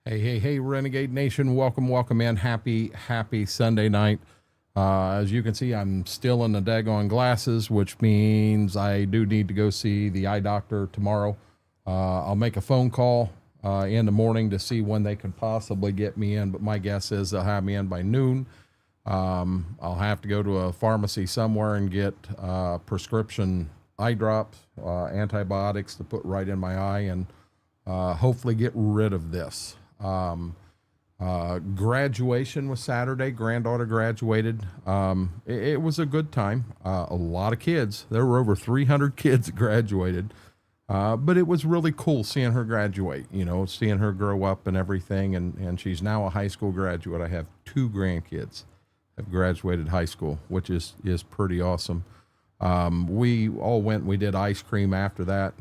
Hey, Renegade Nation. Welcome in. Happy Sunday night. As you can see, I'm still in the daggone glasses, which means I do need to go see the eye doctor tomorrow. I'll make a phone call in the morning to see when they can possibly get me in, but my guess is they'll have me in by noon. I'll have to go to a pharmacy somewhere and get prescription eye drops, antibiotics to put right in my eye, and hopefully get rid of this. Graduation was Saturday. Granddaughter graduated. It was a good time. A lot of kids. There were over 300 kids that graduated. But it was really cool seeing her graduate, seeing her grow up and everything. And she's now a high school graduate. I have 2 grandkids have graduated high school, which is pretty awesome. We all went, we did ice cream after that.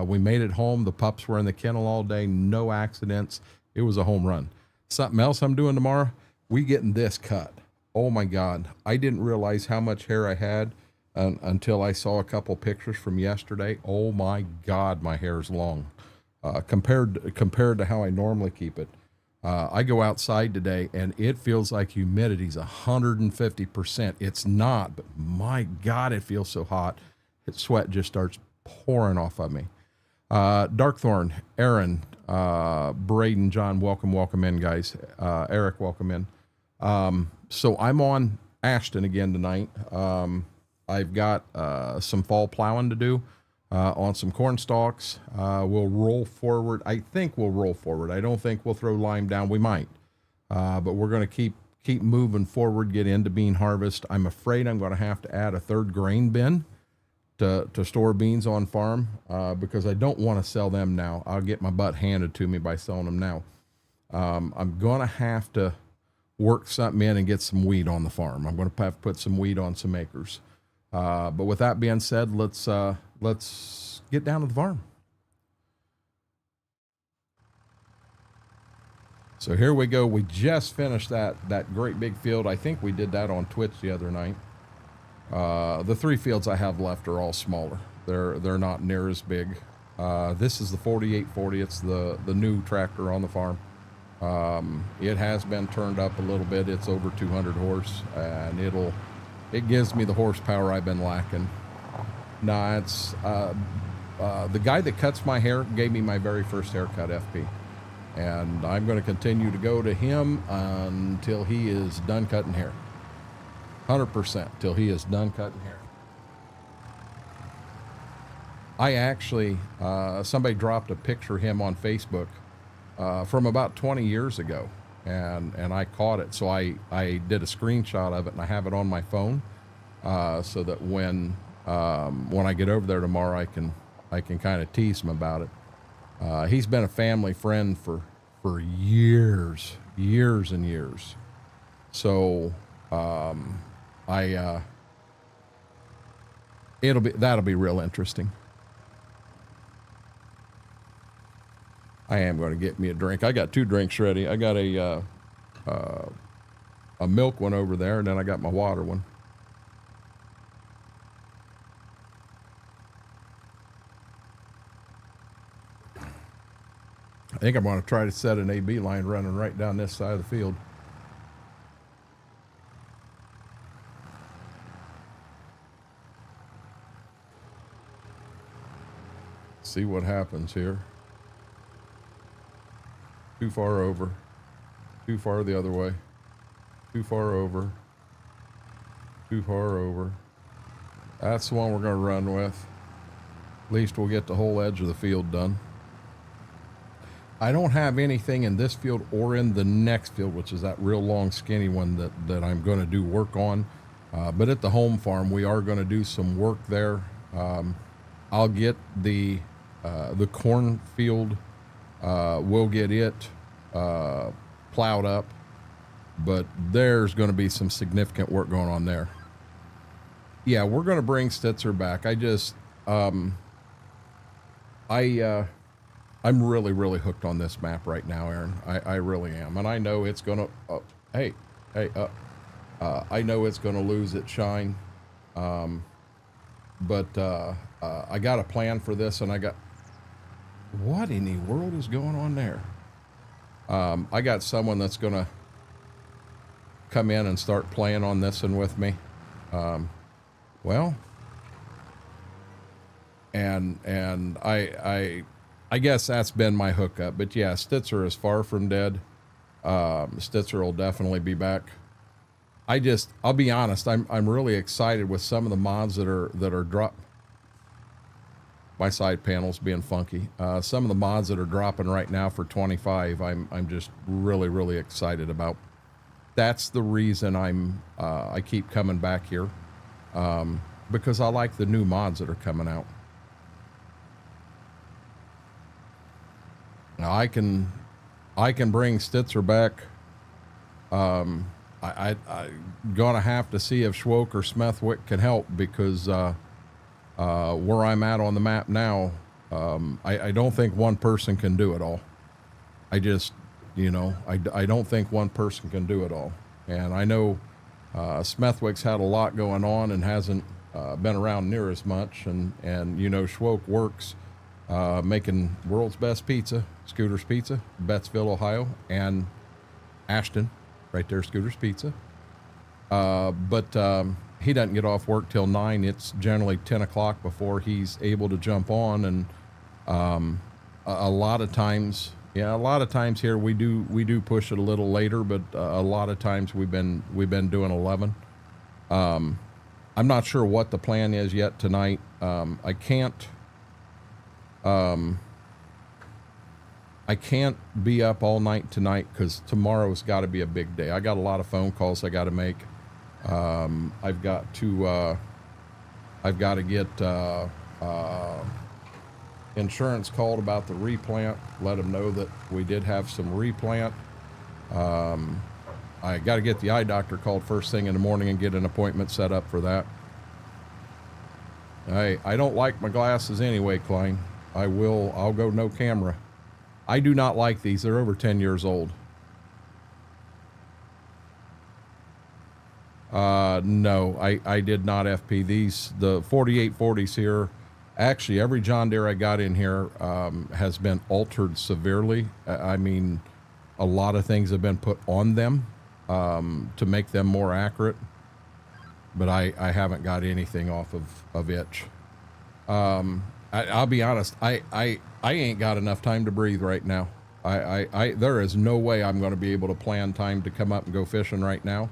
We made it home. The pups were in the kennel all day, no accidents. It was a home run. Something else I'm doing tomorrow, we getting this cut. Oh my God. I didn't realize how much hair I had until I saw a couple pictures from yesterday. Oh my God, my hair is long compared to how I normally keep it. I go outside today and it feels like humidity's 150%. It's not, but my God, it feels so hot. Sweat just starts pouring off of me. Darkthorn, Aaron, Braden, John, welcome in, guys. Eric, welcome in. So I'm on Ashton again tonight. I've got some fall plowing to do on some corn stalks. We'll roll forward. I think we'll roll forward. I don't think we'll throw lime down. We might, but we're going to keep moving forward, get into bean harvest. I'm afraid I'm going to have to add a 3rd grain bin to store beans on farm because I don't want to sell them now. I'll get my butt handed to me by selling them now. I'm going to have to work something in and get some wheat on the farm. I'm going to have to put some wheat on some acres. But with that being said, let's get down to the farm. So here we go. We just finished that great big field. I think we did that on Twitch the other night. The 3 fields I have left are all smaller. They're not near as big. This is the 4840. It's the new tractor on the farm. It has been turned up a little bit. It's over 200 horse, and it gives me the horsepower I've been lacking. Nah, it's the guy that cuts my hair gave me my very first haircut, FP, and I'm going to continue to go to him until he is done cutting hair. 100% till he is done cutting hair. I actually, somebody dropped a picture of him on Facebook from about 20 years ago, and I caught it. So I did a screenshot of it, and I have it on my phone so that when I get over there tomorrow, I can kind of tease him about it. He's been a family friend for years and years. So that'll be real interesting. I am going to get me a drink. I got 2 drinks ready. I got a milk one over there, and then I got my water one. I think I'm going to try to set an AB line running right down this side of the field. See what happens here. Too far over. Too far the other way. Too far over. Too far over. That's the one we're going to run with. At least we'll get the whole edge of the field done. I don't have anything in this field or in the next field, which is that real long skinny one that I'm going to do work on. But at the home farm, we are going to do some work there. I'll get the cornfield, we'll get it plowed up, but there's going to be some significant work going on there. Yeah, we're going to bring Stitzer back. I'm really hooked on this map right now, Aaron. I really am, and I know it's going to. I know it's going to lose its shine. But I got a plan for this, and what in the world is going on there? I got someone that's going to come in and start playing on this one with me. Well, and I guess that's been my hookup. But yeah, Stitzer is far from dead. Stitzer will definitely be back. I'll be honest, I'm really excited with some of the mods that are dropped. My side panel's being funky. Some of the mods that are dropping right now for 25, I'm just really excited about. That's the reason I keep coming back here, because I like the new mods that are coming out. Now I can bring Stitzer back. I'm gonna have to see if Schwoke or Smethwick can help, because where I'm at on the map now, I don't think one person can do it all. I just, I don't think one person can do it all. And I know Smethwick's had a lot going on and hasn't been around near as much. And Schwoke works making world's best pizza, Scooter's Pizza, Bettsville, Ohio, and Ashton, right there, Scooter's Pizza. But he doesn't get off work till 9. It's generally 10 o'clock before he's able to jump on. And a lot of times here we do push it a little later, but a lot of times we've been doing 11. I'm not sure what the plan is yet tonight. I can't be up all night tonight, because tomorrow's got to be a big day. I got a lot of phone calls I got to make. I've got to get insurance called about the replant, let them know that we did have some replant. I got to get the eye doctor called first thing in the morning and get an appointment set up for that. I don't like my glasses anyway, Klein. I'll go no camera. I do not like these. They're over 10 years old. No, I did not FP these. The 4840s here, actually every John Deere I got in here has been altered severely. I mean, a lot of things have been put on them to make them more accurate, but I haven't got anything off of itch. I'll be honest, I ain't got enough time to breathe right now. There is no way I'm going to be able to plan time to come up and go fishing right now.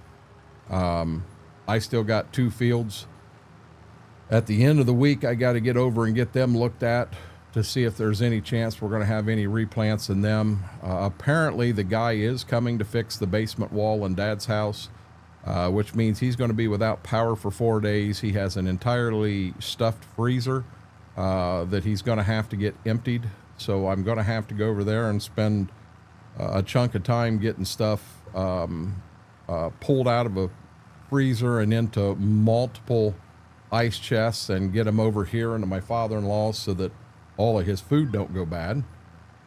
I still got 2 fields. At the end of the week, I got to get over and get them looked at to see if there's any chance we're going to have any replants in them. Apparently the guy is coming to fix the basement wall in Dad's house, which means he's going to be without power for 4 days. He has an entirely stuffed freezer that he's going to have to get emptied. So I'm going to have to go over there and spend a chunk of time getting stuff pulled out of a freezer and into multiple ice chests and get them over here into my father-in-law's so that all of his food don't go bad.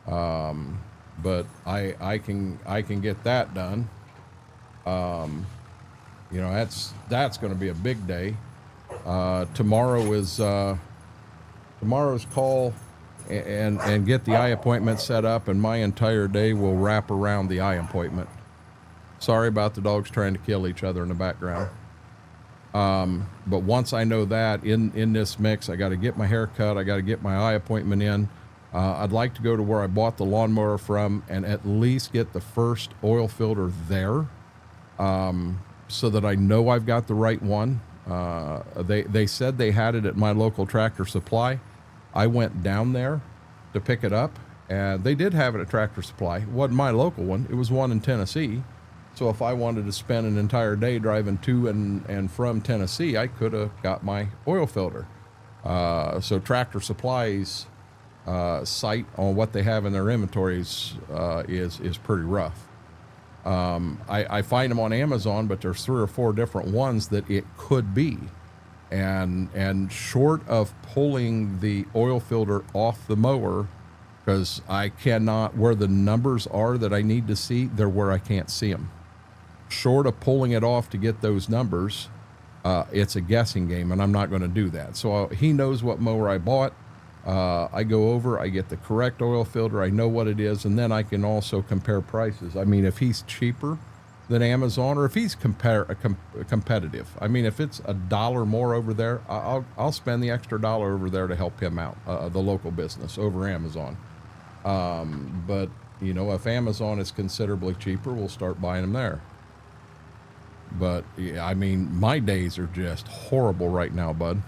But I can get that done. That's going to be a big day. Tomorrow's call and get the eye appointment set up, and my entire day will wrap around the eye appointment. Sorry about the dogs trying to kill each other in the background. But once I know that in this mix, I got to get my hair cut. I got to get my eye appointment in. I'd like to go to where I bought the lawnmower from and at least get the first oil filter there, so that I know I've got the right one. They said they had it at my local Tractor Supply. I went down there to pick it up, and they did have it at Tractor Supply. It wasn't my local one. It was one in Tennessee. So if I wanted to spend an entire day driving to and from Tennessee, I could have got my oil filter. So Tractor Supply's site on what they have in their inventories is pretty rough. I find them on Amazon, but there's 3 or 4 different ones that it could be. And short of pulling the oil filter off the mower, because I cannot, where the numbers are that I need to see, they're where I can't see them. Short of pulling it off to get those numbers, it's a guessing game, and I'm not going to do that. So he knows what mower I bought. I go over, I get the correct oil filter, I know what it is, and then I can also compare prices. I mean, if he's cheaper than Amazon, or if he's competitive. I mean, if it's $1 more over there, I'll spend the extra dollar over there to help him out, the local business over Amazon. But you know, if Amazon is considerably cheaper, we'll start buying them there. But yeah, I mean, my days are just horrible right now, bud.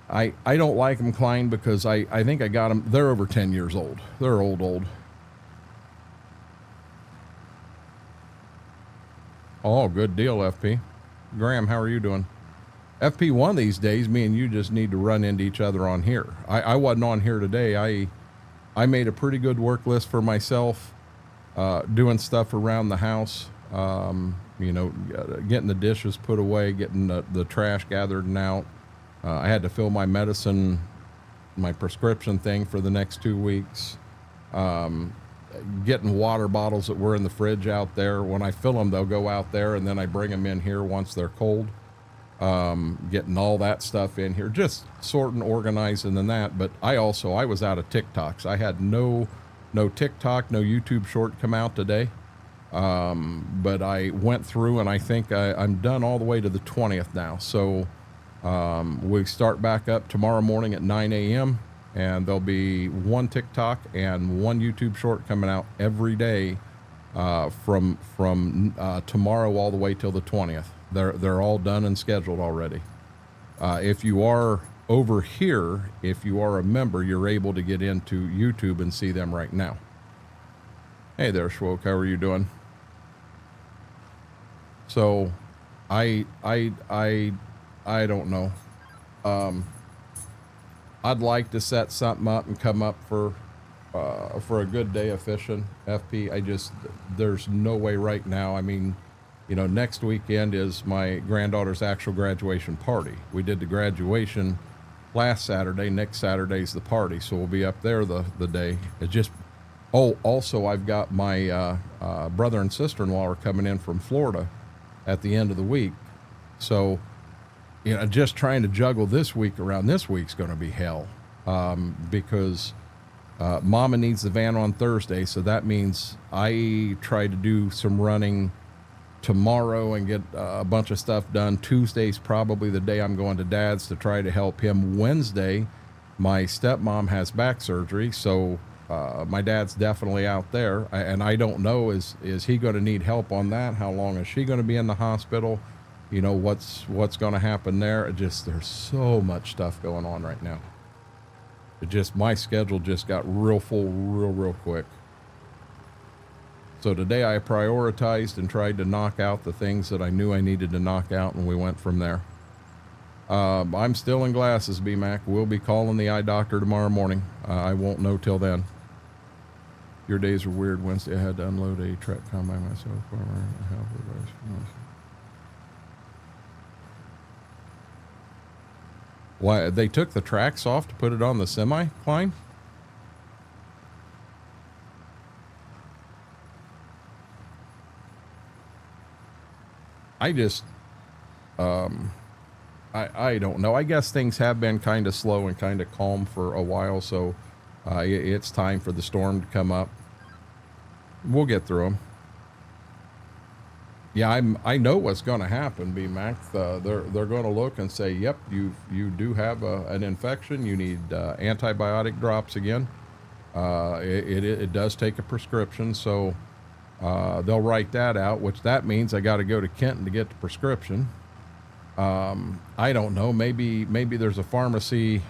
I don't like them, Klein, because I think I got them. They're over 10 years old. They're old. Oh, good deal, FP. Graham, how are you doing? FP, one of these days, me and you just need to run into each other on here. I wasn't on here today. I made a pretty good work list for myself, doing stuff around the house, you know, getting the dishes put away, getting the trash gathered and out. I had to fill my medicine, my prescription thing for the next 2 weeks. Getting water bottles that were in the fridge out there. When I fill them, they'll go out there, and then I bring them in here once they're cold. Getting all that stuff in here, just sorting, organizing and that. But I was out of TikToks. I had no TikTok, no YouTube short come out today. But I went through, and I think I'm done all the way to the 20th now. So we start back up tomorrow morning at 9 a.m. and there'll be one TikTok and one YouTube short coming out every day from tomorrow all the way till the 20th. They're all done and scheduled already. If you are over here, if you are a member, you're able to get into YouTube and see them right now. Hey there, Schwoke, how are you doing? So I don't know. I'd like to set something up and come up for a good day of fishing, FP. There's no way right now. I mean, you know, next weekend is my granddaughter's actual graduation party. We did the graduation last Saturday. Next Saturday's the party, so we'll be up there the day. It just, also I've got my brother and sister-in-law are coming in from Florida at the end of the week. So, you know, just trying to juggle this week around. This week's going to be hell, because Mama needs the van on Thursday, so that means I try to do some running tomorrow and get a bunch of stuff done. Tuesday's probably the day I'm going to Dad's to try to help him. Wednesday, my stepmom has back surgery, so my dad's definitely out there, and I don't know, is he going to need help on that? How long is she going to be in the hospital? You know, what's going to happen there? There's so much stuff going on right now. My schedule just got real full real quick. So today I prioritized and tried to knock out the things that I knew I needed to knock out, and we went from there. I'm still in glasses, B-Mac. We'll be calling the eye doctor tomorrow morning. I won't know till then. Your days are weird. Wednesday I had to unload a track combine myself. Why, they took the tracks off to put it on the semi, Klein? I don't know. I guess things have been kind of slow and kind of calm for a while, so it's time for the storm to come up. We'll get through them. Yeah, I know what's going to happen, B-Mac. They're going to look and say, yep, you do have an infection. You need antibiotic drops again. It does take a prescription, so they'll write that out, which that means I got to go to Kenton to get the prescription. I don't know. Maybe there's a pharmacy.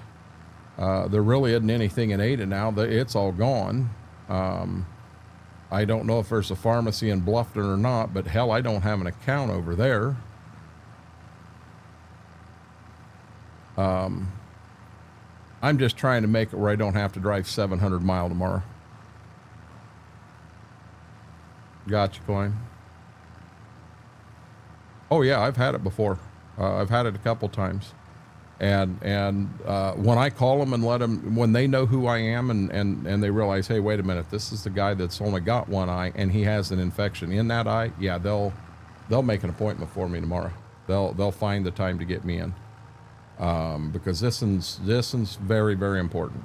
There really isn't anything in Ada now. It's all gone. I don't know if there's a pharmacy in Bluffton or not, but hell, I don't have an account over there. I'm just trying to make it where I don't have to drive 700 miles tomorrow. Gotcha, Coin. Oh yeah, I've had it before. I've had it a couple times. And when I call them and let them, when they know who I am and they realize, hey, wait a minute, this is the guy that's only got one eye and he has an infection in that eye. Yeah, they'll make an appointment for me tomorrow. They'll find the time to get me in. because this is very, very important.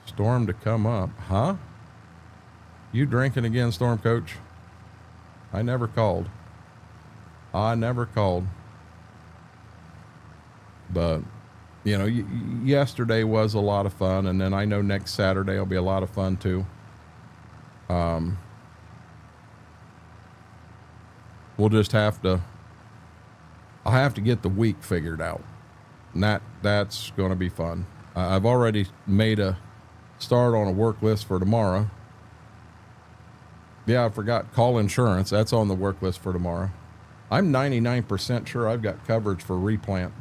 Storm to come up, huh? You drinking again, Storm Coach? I never called. I never called. But, you know, yesterday was a lot of fun, and then I know next Saturday will be a lot of fun too. We'll just have to, I'll have to get the week figured out. And that's going to be fun. I've already made a start on a work list for tomorrow. Yeah, I forgot call insurance. That's on the work list for tomorrow. I'm 99% sure I've got coverage for replant.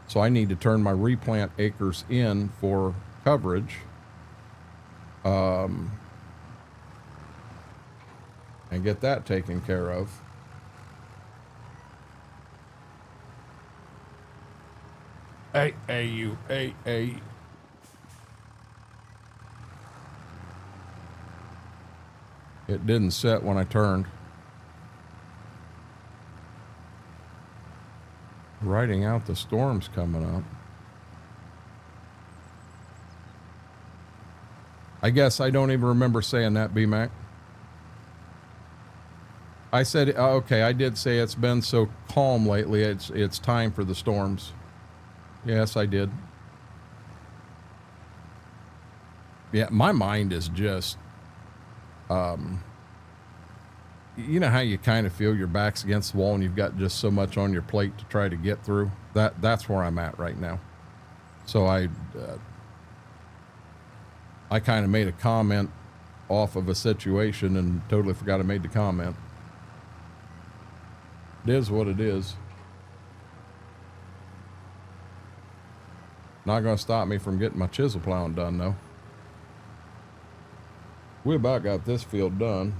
So I need to turn my replant acres in for coverage. And get that taken care of. Hey. It didn't set when I turned. Writing out the storms coming up. I guess I don't even remember saying that, B-Mac. I said, okay, I did say it's been so calm lately, it's time for the storms. Yes, I did. Yeah, my mind is just, you know how you kind of feel your back's against the wall and you've got just so much on your plate to try to get through? That's where I'm at right now. So I kind of made a comment off of a situation and totally forgot I made the comment. It is what it is. Not going to stop me from getting my chisel plowing done, though. We about got this field done,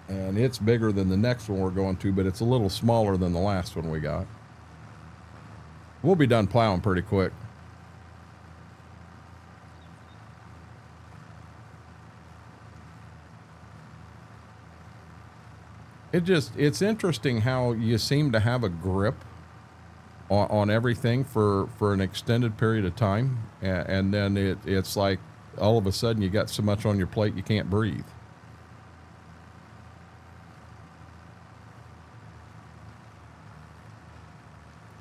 and it's bigger than the next one we're going to, but it's a little smaller than the last one we got. We'll be done plowing pretty quick. It's interesting how you seem to have a grip on everything for an extended period of time. And then it's like all of a sudden you got so much on your plate, you can't breathe.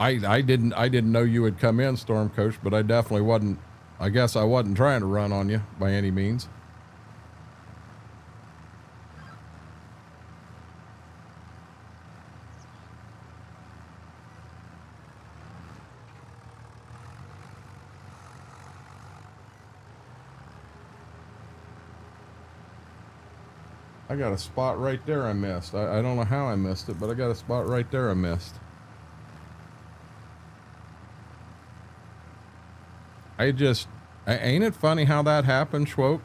I didn't know you would come in, Storm Coach, but I definitely wasn't, I guess I wasn't trying to run on you by any means. I got a spot right there I missed. I don't know how I missed it, but I got a spot right there I missed. Ain't it funny how that happened, Schwoke?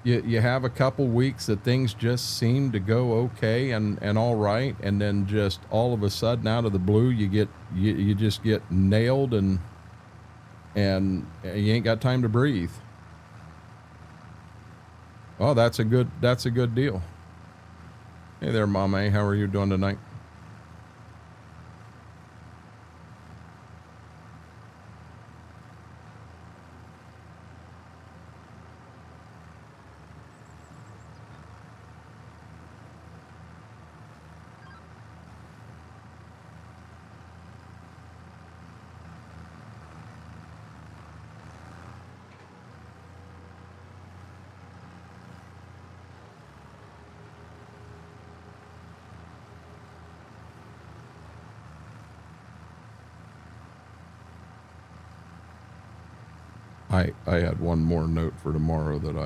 You have a couple weeks that things just seem to go okay and all right, and then just all of a sudden out of the blue you just get nailed and you ain't got time to breathe. Oh, that's a good deal. Hey there, Mama. How are you doing tonight? I had one more note for tomorrow that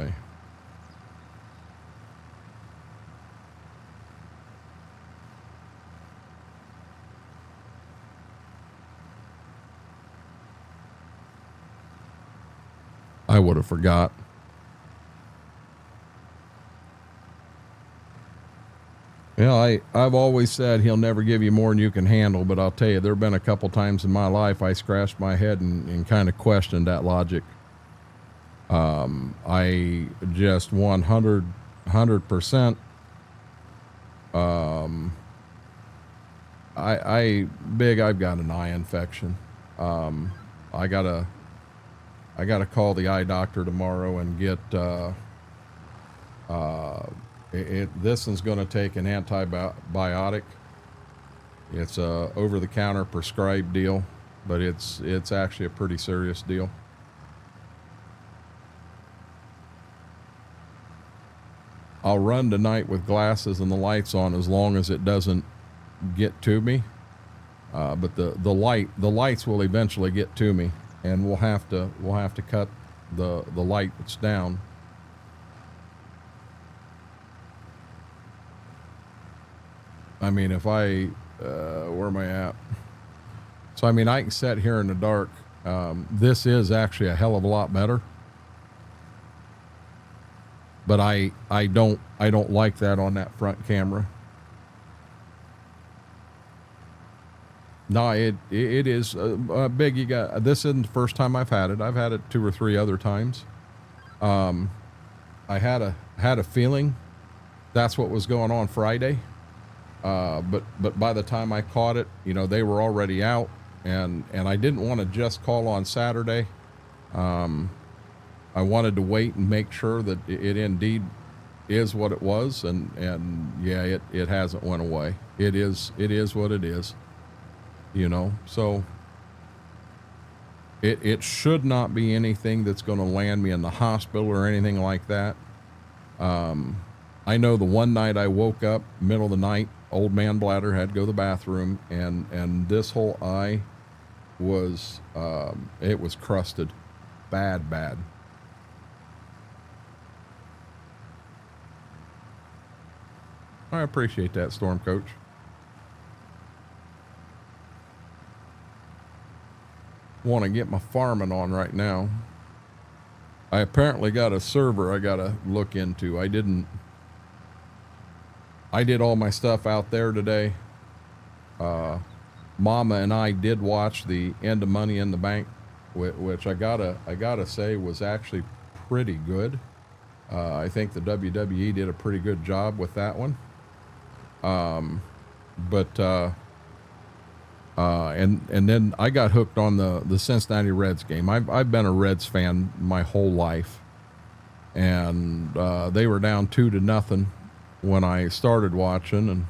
I would have forgot. You know, I've always said he'll never give you more than you can handle, but I'll tell you, there have been a couple times in my life I scratched my head and kind of questioned that logic. I just 100%, I've got an eye infection. I gotta call the eye doctor tomorrow and get, this one's going to take an antibiotic. It's a over-the-counter prescribed deal, but it's actually a pretty serious deal. I'll run tonight with glasses and the lights on as long as it doesn't get to me. But the lights will eventually get to me, and we'll have to cut the lights down. I mean, if I where am I at? So I mean, I can sit here in the dark. This is actually a hell of a lot better. But I don't like that on that front camera. No, it is big. You got, this isn't the first time I've had it. I've had it 2 or 3 other times. I had a feeling that's what was going on Friday. But by the time I caught it, you know, they were already out, and I didn't want to just call on Saturday. I wanted to wait and make sure that it indeed is what it was, and yeah, it hasn't went away. It is what it is, you know. So it should not be anything that's going to land me in the hospital or anything like that. I know the one night I woke up middle of the night, old man bladder, had to go to the bathroom, and this whole eye was it was crusted bad. I appreciate that, Storm Coach. Want to get my farming on right now. I apparently got a server I got to look into. I did all my stuff out there today. Mama and I did watch the end of Money in the Bank, which I gotta say was actually pretty good. I think the WWE did a pretty good job with that one. And then I got hooked on the Cincinnati Reds game. I've been a Reds fan my whole life, and they were down 2-0 when I started watching, and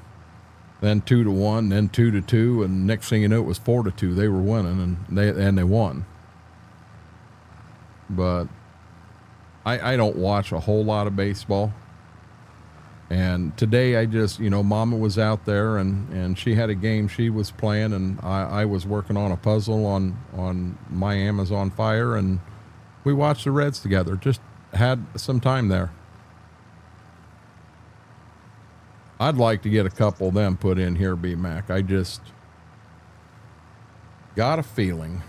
then 2-1, then 2-2, and next thing you know, it was 4-2. They were winning, and they won. But I don't watch a whole lot of baseball. And today I just, you know, Mama was out there and she had a game she was playing, and I was working on a puzzle on my Amazon Fire, and we watched the Reds together. Just had some time there. I'd like to get a couple of them put in here, B-Mac. I just got a feeling.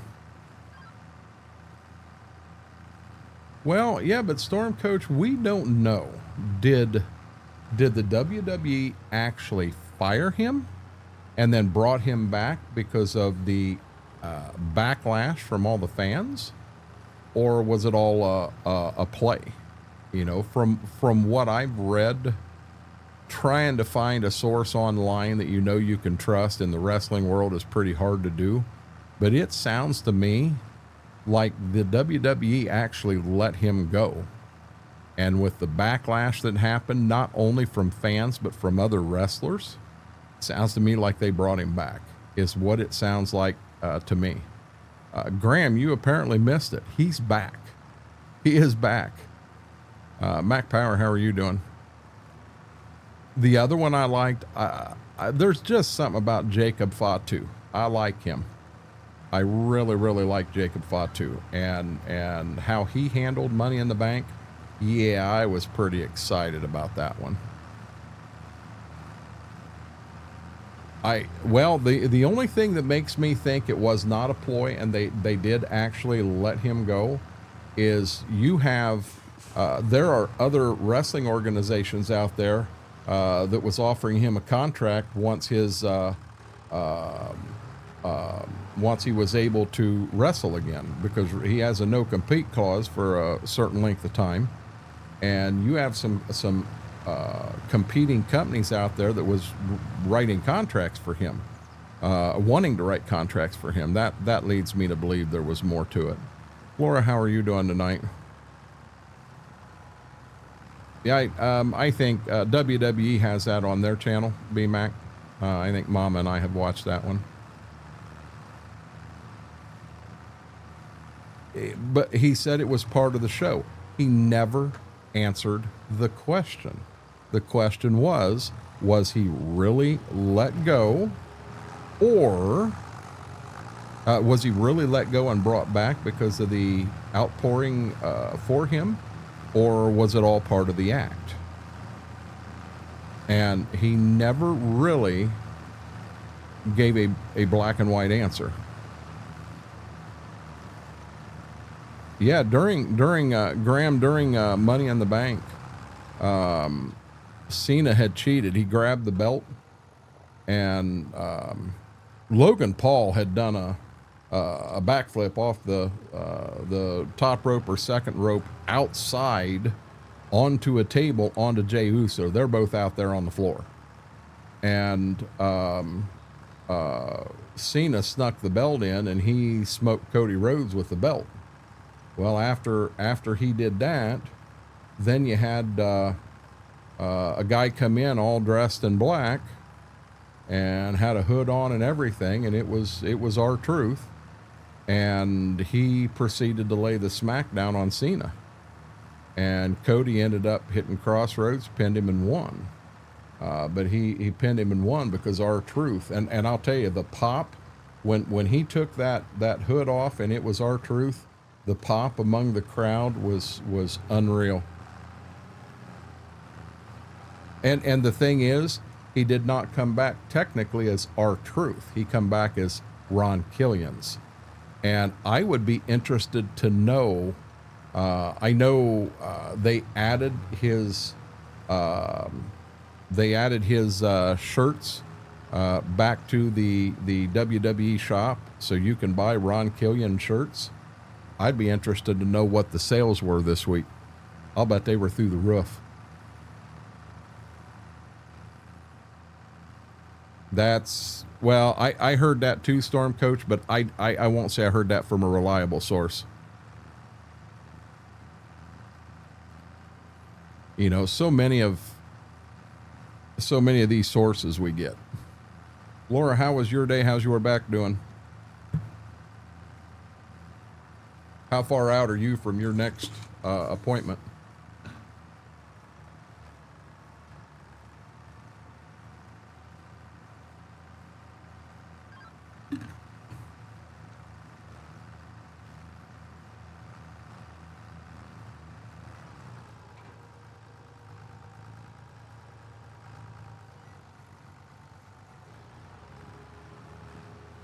Well, yeah, but Storm Coach, we don't know. Did the WWE actually fire him and then brought him back because of the backlash from all the fans? Or was it all a play? You know, from what I've read, trying to find a source online that you know you can trust in the wrestling world is pretty hard to do. But it sounds to me like the WWE actually let him go. And with the backlash that happened, not only from fans, but from other wrestlers, it sounds to me like they brought him back, is what it sounds like to me. Graham, you apparently missed it. He's back. He is back. Mac Power, how are you doing? The other one I liked, there's just something about Jacob Fatu. I like him. I really, really like Jacob Fatu, and how he handled Money in the Bank. Yeah, I was pretty excited about that one. The only thing that makes me think it was not a ploy and they did actually let him go is you have, there are other wrestling organizations out there that was offering him a contract once his, once he was able to wrestle again, because he has a no compete clause for a certain length of time. And you have some competing companies out there that was writing contracts for him. wanting to write contracts for him. That leads me to believe there was more to it. Laura, how are you doing tonight? Yeah, I think WWE has that on their channel, BMAC. I think Mama and I have watched that one. But he said it was part of the show. He never answered the question. The question was he really let go, or was he really let go and brought back because of the outpouring for him, or was it all part of the act? And he never really gave a black and white answer. Yeah, during Graham, during Money in the Bank, Cena had cheated. He grabbed the belt, and Logan Paul had done a backflip off the top rope or second rope outside onto a table onto Jey Uso. They're both out there on the floor, and Cena snuck the belt in, and he smoked Cody Rhodes with the belt. Well, after he did that, then you had a guy come in all dressed in black and had a hood on and everything, and it was R-Truth, and he proceeded to lay the smackdown on Cena, and Cody ended up hitting Crossroads, pinned him and won. But he pinned him and won because R-Truth, and I'll tell you, the pop when he took that hood off and it was R-Truth, the pop among the crowd was unreal. And the thing is, he did not come back technically as R-Truth. He come back as Ron Killians. And I would be interested to know, I know they added his shirts back to the WWE shop, so you can buy Ron Killian shirts. I'd be interested to know what the sales were this week. I'll bet they were through the roof. Well, I heard that too, Storm Coach, but I won't say I heard that from a reliable source. You know, so many of these sources we get. Laura, how was your day? How's your back doing? How far out are you from your next appointment?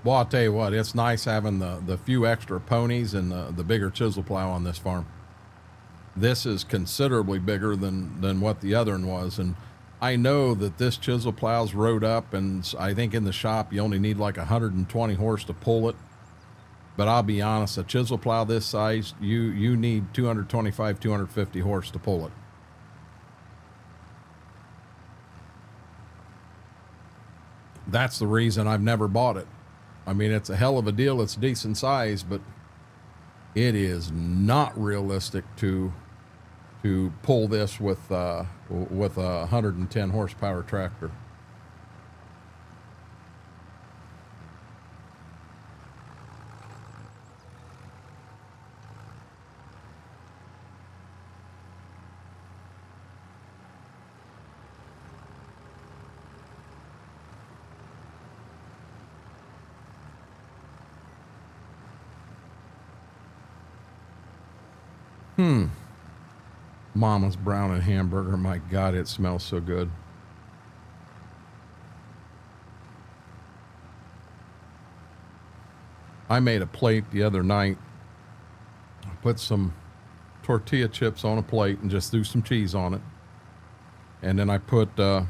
Well, I'll tell you what, it's nice having the few extra ponies and the bigger chisel plow on this farm. This is considerably bigger than what the other one was. And I know that this chisel plow's rode up, and I think in the shop you only need like 120 horse to pull it. But I'll be honest, a chisel plow this size, you need 225, 250 horse to pull it. That's the reason I've never bought it. I mean, it's a hell of a deal. It's decent size, but it is not realistic to pull this with a 110 horsepower tractor. Mama's brown and hamburger. My God, it smells so good. I made a plate the other night. I put some tortilla chips on a plate and just threw some cheese on it. And then I put a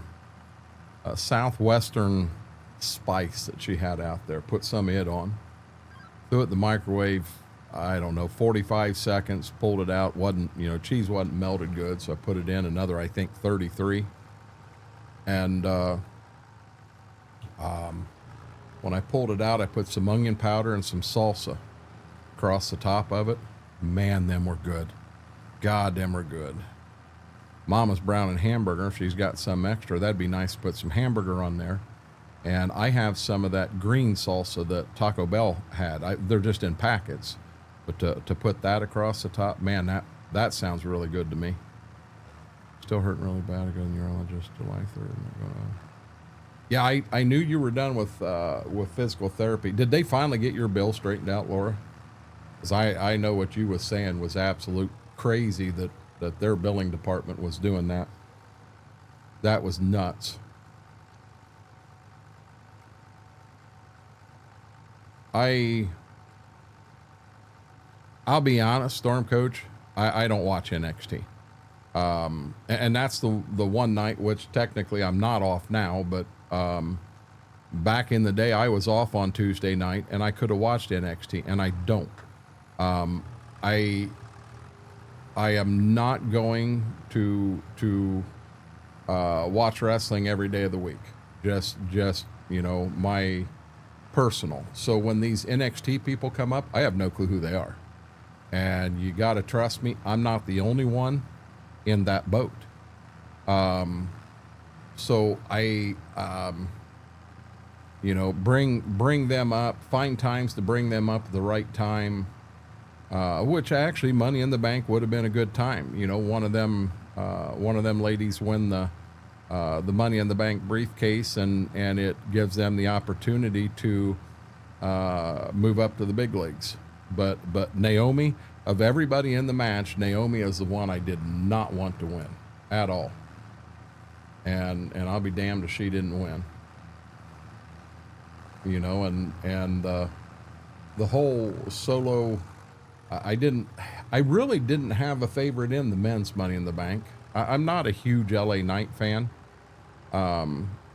southwestern spice that she had out there. Put some of it on. Threw it in the microwave. I don't know, 45 seconds, pulled it out. Cheese wasn't melted good, so I put it in another, I think, 33. And When I pulled it out, I put some onion powder and some salsa across the top of it. Man, them were good. God, them were good. Mama's browning hamburger. If she's got some extra, that'd be nice to put some hamburger on there. And I have some of that green salsa that Taco Bell had. They're just in packets. But to put that across the top, man, that sounds really good to me. Still hurting really bad. I go to the neurologist July 3rd. Yeah, I knew you were done with physical therapy. Did they finally get your bill straightened out, Laura? Because I know what you was saying was absolute crazy that their billing department was doing that. That was nuts. I'll be honest, Storm Coach, I don't watch NXT. And that's the one night, which technically I'm not off now, but back in the day I was off on Tuesday night and I could have watched NXT, and I don't. I am not going to watch wrestling every day of the week. Just you know, my personal. So when these NXT people come up, I have no clue who they are. And you got to trust me, I'm not the only one in that boat. So I, you know, bring them up, find times to bring them up at the right time, which actually Money in the Bank would have been a good time. You know, one of them ladies win the Money in the Bank briefcase, and it gives them the opportunity to move up to the big leagues. But Naomi, of everybody in the match, Naomi is the one I did not want to win at all. And I'll be damned if she didn't win. You know, and the whole solo, I really didn't have a favorite in the men's Money in the Bank. I'm not a huge LA Knight fan.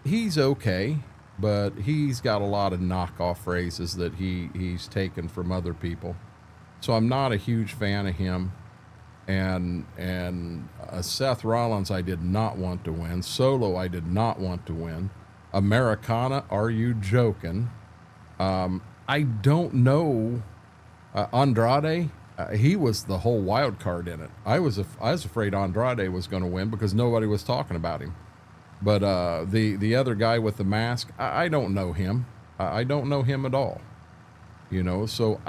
He's okay, but he's got a lot of knockoff phrases that he's taken from other people. So I'm not a huge fan of him. And Seth Rollins, I did not want to win. Solo, I did not want to win. Americana, are you joking? I don't know. Andrade, he was the whole wild card in it. I was afraid Andrade was going to win because nobody was talking about him. But the other guy with the mask, I don't know him. I don't know him at all. You know, so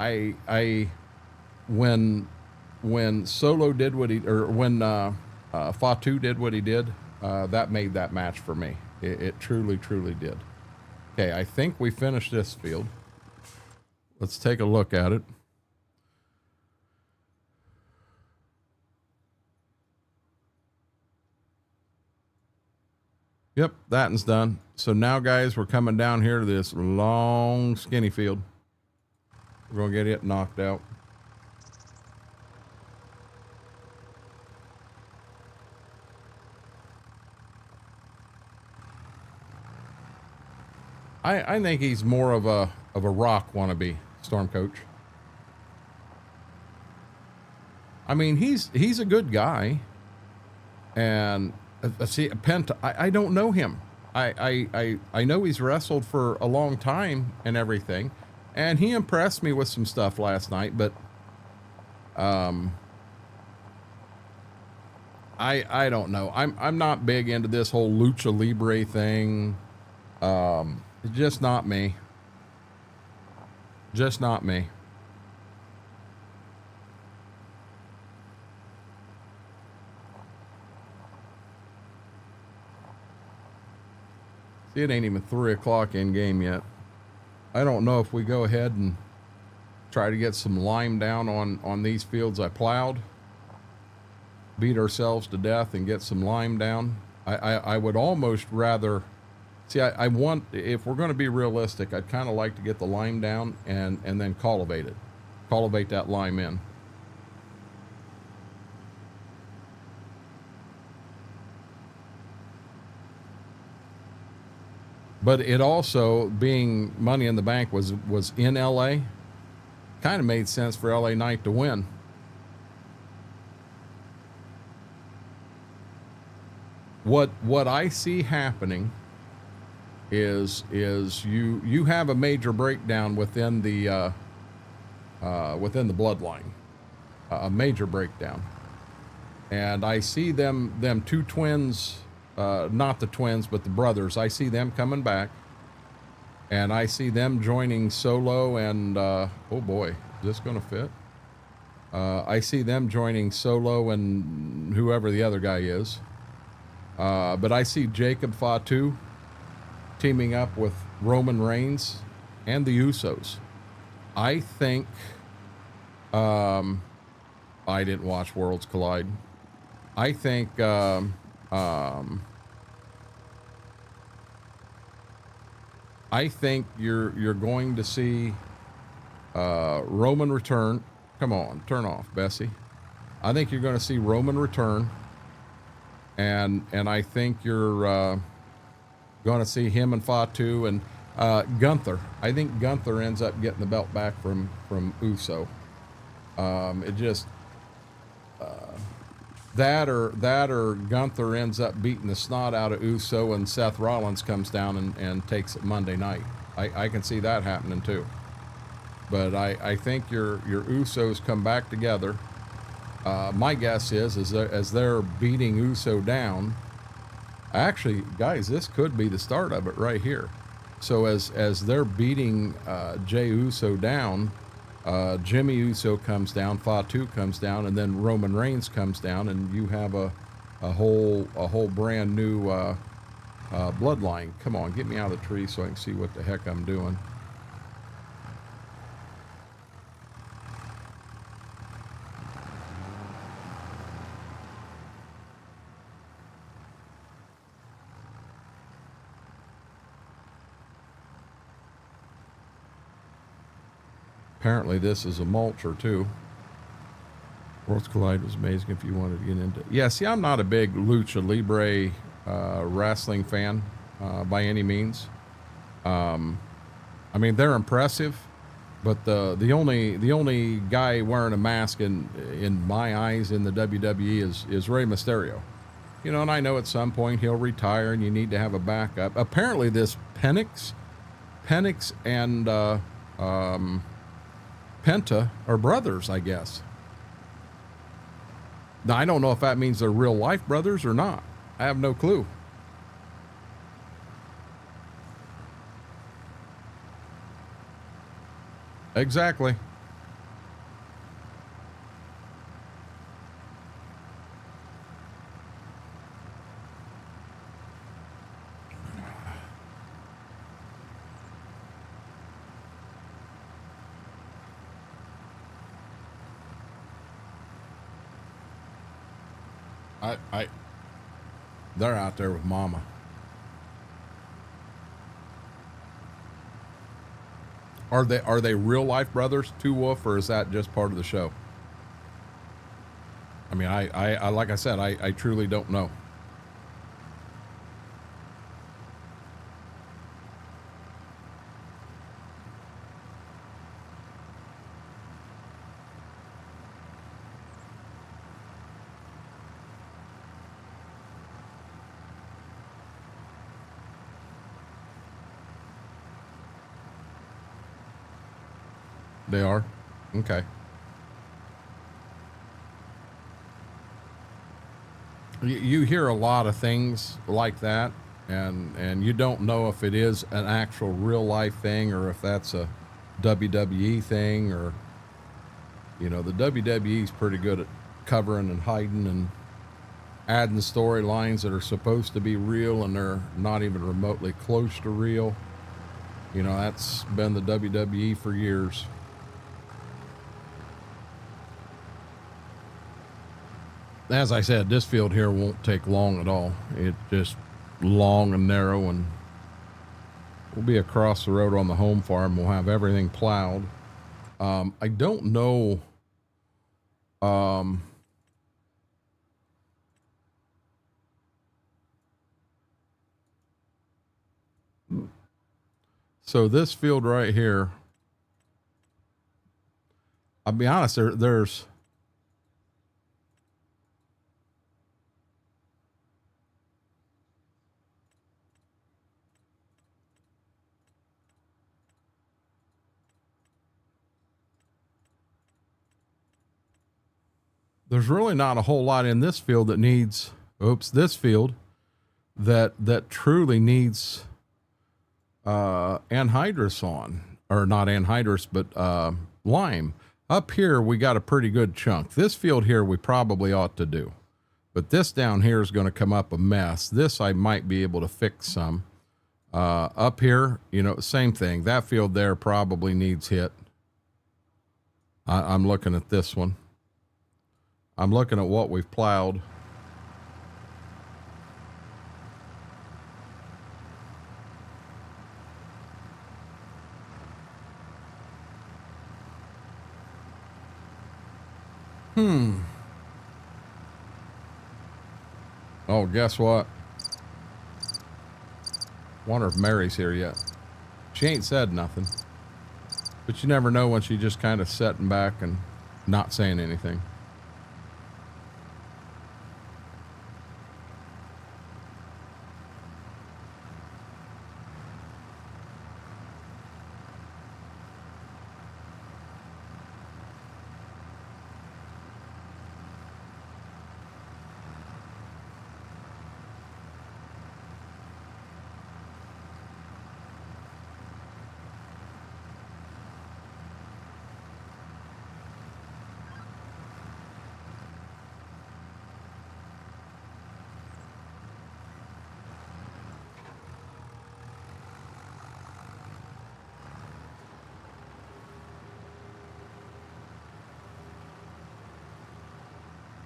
when Solo did what he, or when Fatu did what he did, that made that match for me. It truly, truly did. Okay, I think we finished this field. Let's take a look at it. Yep, that one's done. So now, guys, we're coming down here to this long, skinny field. We're going to get it knocked out. I think he's more of a rock wannabe, Storm Coach. I mean, he's a good guy, and see, Penta, I don't know him. I know he's wrestled for a long time and everything, and he impressed me with some stuff last night, but I don't know. I'm not big into this whole lucha libre thing. It's just not me. Just not me. See, it ain't even 3 o'clock in game yet. I don't know if we go ahead and try to get some lime down on these fields I plowed. Beat ourselves to death and get some lime down. I would almost rather... See, I want, if we're going to be realistic, I'd kind of like to get the lime down and then cultivate it. Cultivate that lime in. But it also, being Money in the Bank was in LA, kind of made sense for LA Knight to win. What I see happening is you have a major breakdown within the bloodline, a major breakdown. And I see them two twins, not the twins, but the brothers. I see them coming back, and I see them joining Solo and, oh boy, is this going to fit? I see them joining Solo and whoever the other guy is. But I see Jacob Fatu teaming up with Roman Reigns and the Usos. I think, I didn't watch Worlds Collide. I think, I think you're going to see Roman return. Come on, turn off, Bessie. I think you're going to see Roman return, and I think you're going to see him and Fatu and Gunther. I think Gunther ends up getting the belt back from Uso. It just that or Gunther ends up beating the snot out of Uso, and Seth Rollins comes down and takes it Monday night. I can see that happening too. But I think your Usos come back together. My guess is as they're beating Uso down. Actually, guys, this could be the start of it right here. So as they're beating Jey Uso down, Jimmy Uso comes down, Fatu comes down, and then Roman Reigns comes down, and you have a whole brand new bloodline. Come on, get me out of the tree so I can see what the heck I'm doing. Apparently this is a mulcher too. Worlds Collide was amazing if you wanted to get into it. Yeah, see, I'm not a big Lucha Libre wrestling fan by any means. I mean, they're impressive, but the only guy wearing a mask in my eyes in the WWE is Rey Mysterio. You know, and I know at some point he'll retire and you need to have a backup. Apparently this Penix and Penta are brothers, I guess. Now, I don't know if that means they're real life brothers or not. I have no clue. Exactly. They're out there with Mama. Are they real life brothers, Two Wolf, or is that just part of the show? I mean, I like I said, I truly don't know. They are? Okay. You hear a lot of things like that, and you don't know if it is an actual real life thing or if that's a WWE thing, or, you know, the WWE is pretty good at covering and hiding and adding storylines that are supposed to be real and they're not even remotely close to real. You know, that's been the WWE for years. As I said, this field here won't take long at all. It's just long and narrow, and we'll be across the road on the home farm. We'll have everything plowed. I don't know. So this field right here, I'll be honest, there's there's really not a whole lot in this field that needs, this field that truly needs anhydrous on, or not anhydrous, but lime. Up here, we got a pretty good chunk. This field here, we probably ought to do. But this down here is going to come up a mess. This I might be able to fix some. Up here, you know, same thing. That field there probably needs hit. I'm looking at this one. I'm looking at what we've plowed. Oh, guess what? Wonder if Mary's here yet. She ain't said nothing. But you never know when she's just kind of sitting back and not saying anything.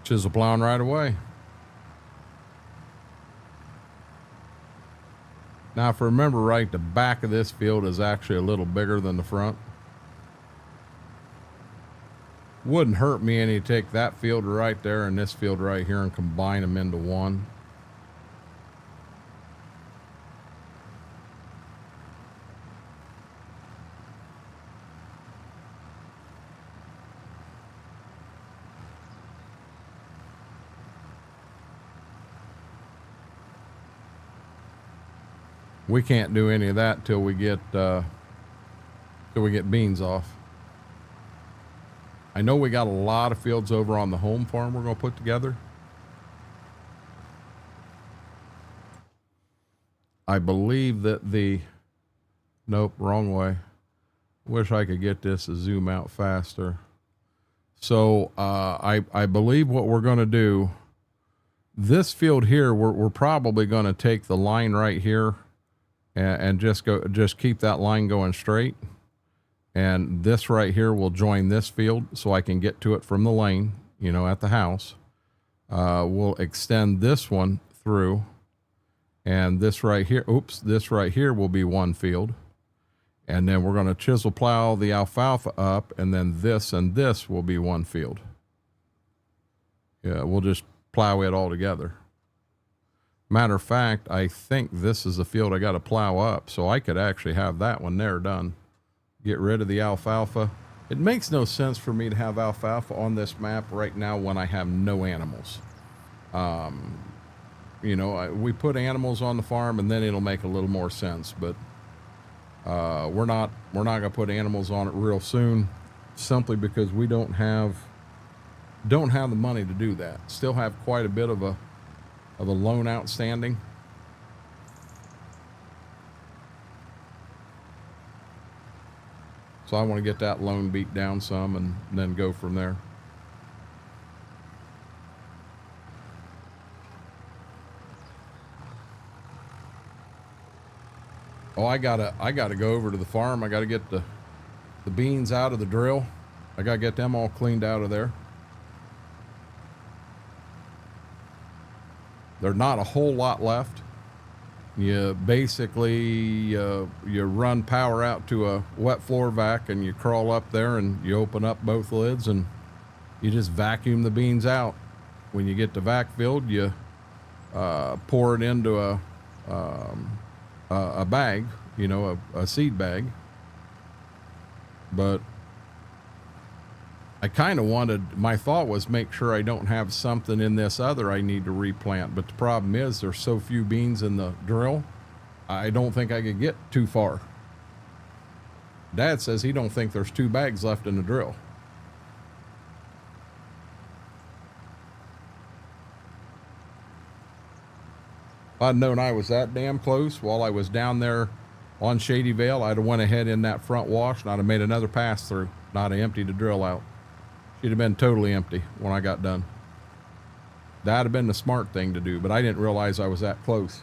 Chisel plowing right away. Now, if I remember right, the back of this field is actually a little bigger than the front. Wouldn't hurt me any to take that field right there and this field right here and combine them into one. We can't do any of that till we get beans off. I know we got a lot of fields over on the home farm we're going to put together. I believe that nope, wrong way. Wish I could get this to zoom out faster. So I believe what we're going to do, this field here, we're probably going to take the line right here and just keep that line going straight. And this right here will join this field so I can get to it from the lane, you know, at the house. We'll extend this one through, and this right here, this right here will be one field. And then we're going to chisel plow the alfalfa up, and then this and this will be one field. Yeah, we'll just plow it all together. Matter of fact, I think this is the field I got to plow up, so I could actually have that one there done. Get rid of the alfalfa. It makes no sense for me to have alfalfa on this map right now when I have no animals. You know, we put animals on the farm and then it'll make a little more sense, but we're not gonna put animals on it real soon, simply because we don't have the money to do that. Still have quite a bit of a loan outstanding. So I want to get that loan beat down some and then go from there. Oh, I gotta go over to the farm. I gotta get the beans out of the drill. I gotta get them all cleaned out of there. There's not a whole lot left. You basically, you run power out to a wet floor vac and you crawl up there and you open up both lids and you just vacuum the beans out. When you get the vac filled, you pour it into a bag, you know, a seed bag. But I kind of my thought was make sure I don't have something in this other I need to replant. But the problem is there's so few beans in the drill, I don't think I could get too far. Dad says he don't think there's 2 bags left in the drill. If I'd known I was that damn close while I was down there on Shady Vale, I'd have went ahead in that front wash and I'd have made another pass through. Not emptied the drill out. She'd have been totally empty when I got done. That'd have been the smart thing to do, but I didn't realize I was that close.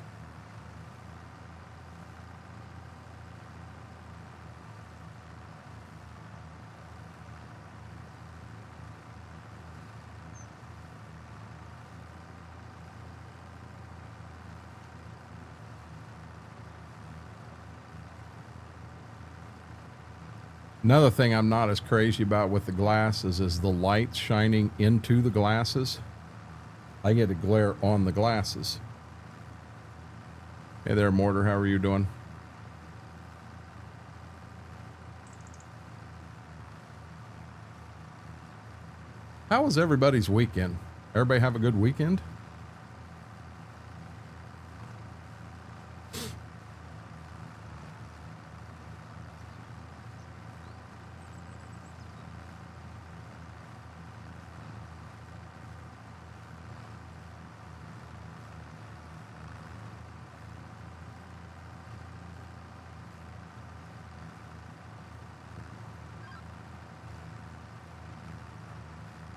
Another thing I'm not as crazy about with the glasses is the light shining into the glasses. I get a glare on the glasses. Hey there, Mortar. How are you doing? How was everybody's weekend? Everybody have a good weekend?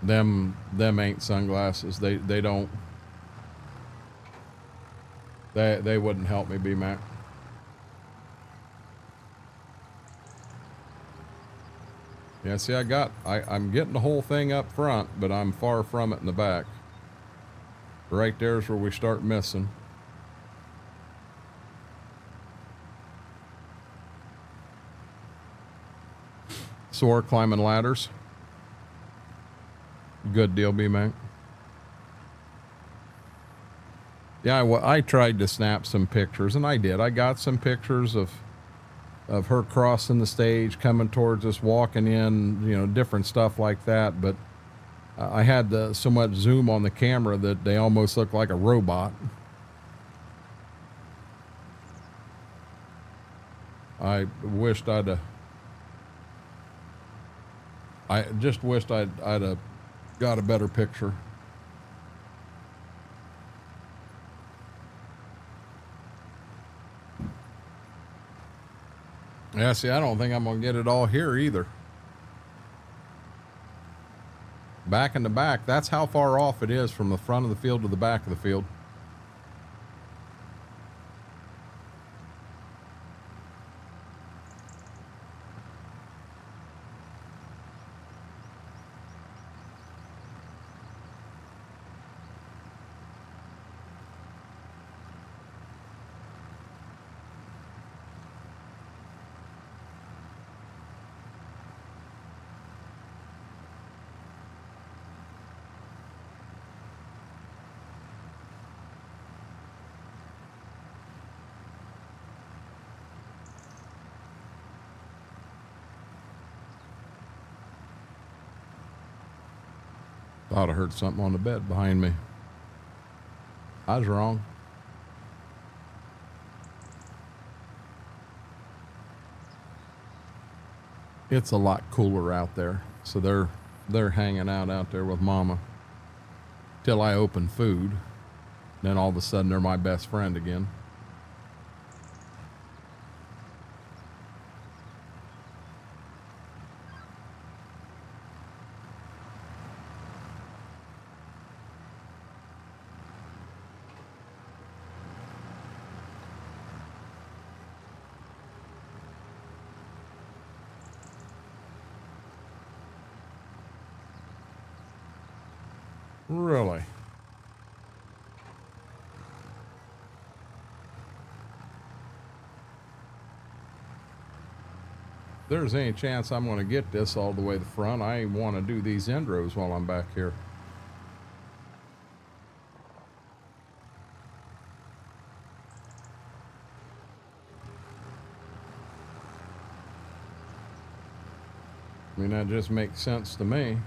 Them ain't sunglasses. They don't. They wouldn't help me, B-Mac. Yeah, see, I'm getting the whole thing up front, but I'm far from it in the back. Right there's where we start missing. Sore climbing ladders. Good deal, B-Mac. Yeah, I tried to snap some pictures, and I did. I got some pictures of her crossing the stage, coming towards us, walking in, you know, different stuff like that. But I had so much zoom on the camera that they almost looked like a robot. I wished I just wished I'd have got a better picture. Yeah, see, I don't think I'm gonna get it all here either. Back in the back, that's how far off it is from the front of the field to the back of the field. Thought I heard something on the bed behind me. I was wrong. It's a lot cooler out there, so they're hanging out there with Mama till I open food. Then all of a sudden they're my best friend again. Really? If there's any chance I'm going to get this all the way to the front, I want to do these end rows while I'm back here. I mean, that just makes sense to me.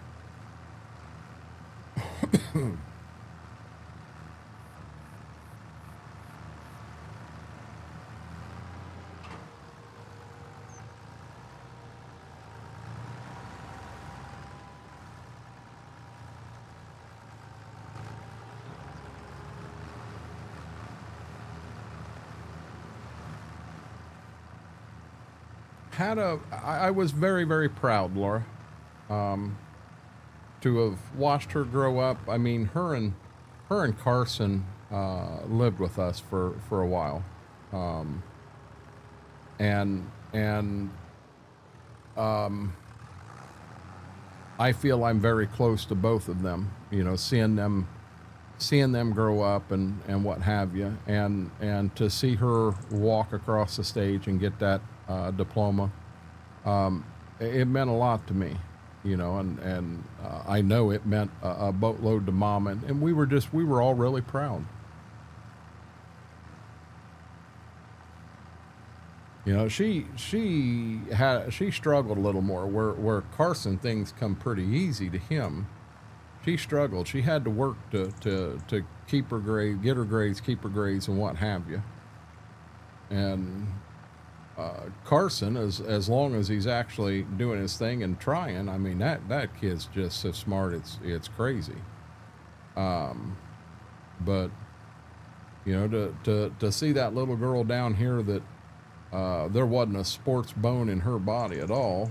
I was very, very proud, Laura, to have watched her grow up. I mean, her and Carson lived with us for a while, and I feel I'm very close to both of them. You know, seeing them grow up and what have you, and to see her walk across the stage and get that diploma, it meant a lot to me, you know, and I know it meant a boatload to Mom, and we were all really proud. You know, she struggled a little more, where Carson, things come pretty easy to him. She struggled. She had to work to keep her grade, get her grades, keep her grades, and what have you. And Carson, as long as he's actually doing his thing and trying, I mean, that kid's just so smart, it's crazy. But you know, to see that little girl down here that there wasn't a sports bone in her body at all.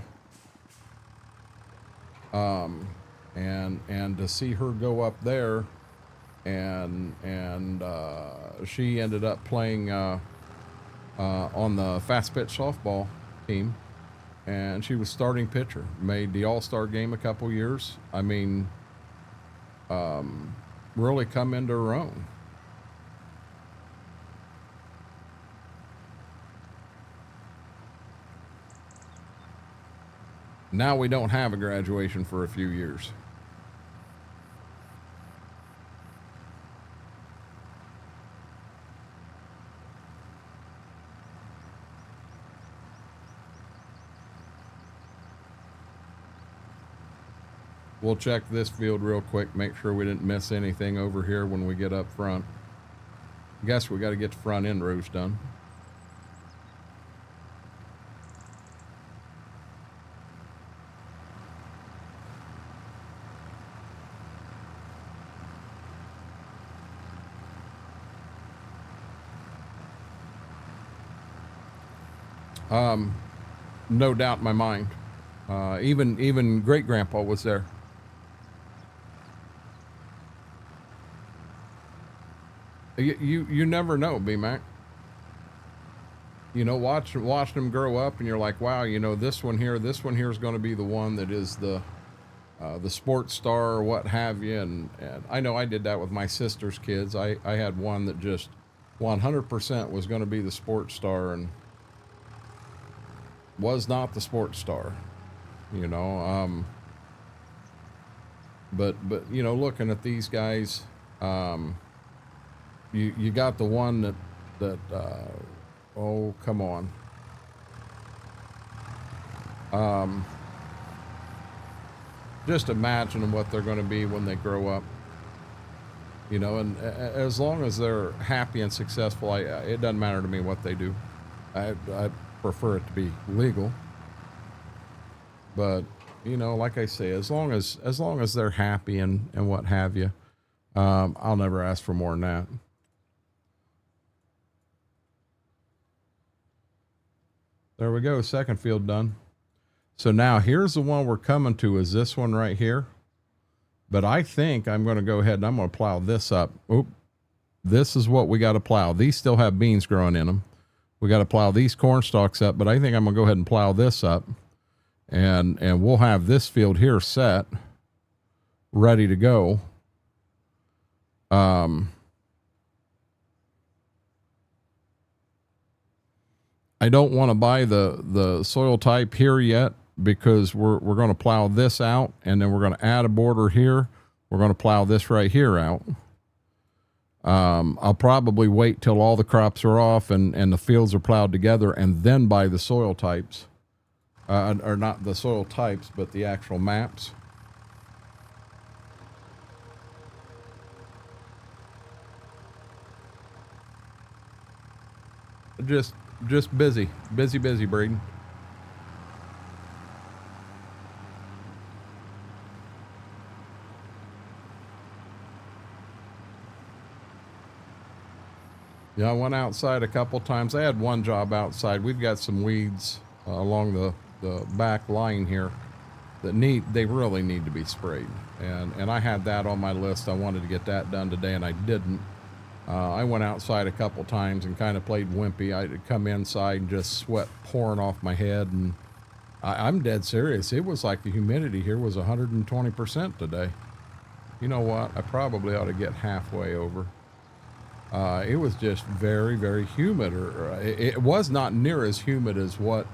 And to see her go up there, and she ended up playing on the fast pitch softball team, and she was starting pitcher. Made the All-Star game a couple years. I mean, really come into her own. Now we don't have a graduation for a few years. We'll check this field real quick, make sure we didn't miss anything over here when we get up front. Guess we got to get the front end rows done. No doubt in my mind. Even great grandpa was there. You never know, B-Mac. You know, watch them grow up, and you're like, wow, you know, this one here is going to be the one that is the sports star or what have you. And I know I did that with my sister's kids. I had one that just 100% was going to be the sports star, and was not the sports star, you know. But you know, looking at these guys, you got the one that oh, come on. Just imagine what they're going to be when they grow up, you know. And as long as they're happy and successful, it doesn't matter to me what they do. I prefer it to be legal, but you know, like I say, as long as they're happy and what have you, I'll never ask for more than that. There we go, second field done. So now here's the one we're coming to, is this one right here. But I think I'm going to go ahead and I'm going to plow this up. Oop, this is what we got to plow. These still have beans growing in them. We got to plow these corn stalks up, but I think I'm going to go ahead and plow this up, and we'll have this field here set, ready to go. I don't want to buy the soil type here yet, because we're going to plow this out, and then we're going to add a border here. We're going to plow this right here out. I'll probably wait till all the crops are off and the fields are plowed together, and then buy the soil types, or not the soil types, but the actual maps. Just busy breeding. Yeah, I went outside a couple times. I had one job outside. We've got some weeds along the back line here that they really need to be sprayed. And I had that on my list. I wanted to get that done today, and I didn't. I went outside a couple times and kind of played wimpy. I'd come inside and just sweat pouring off my head, and I'm dead serious. It was like the humidity here was 120% today. You know what? I probably ought to get halfway over. It was just very, very humid. It was not near as humid as what,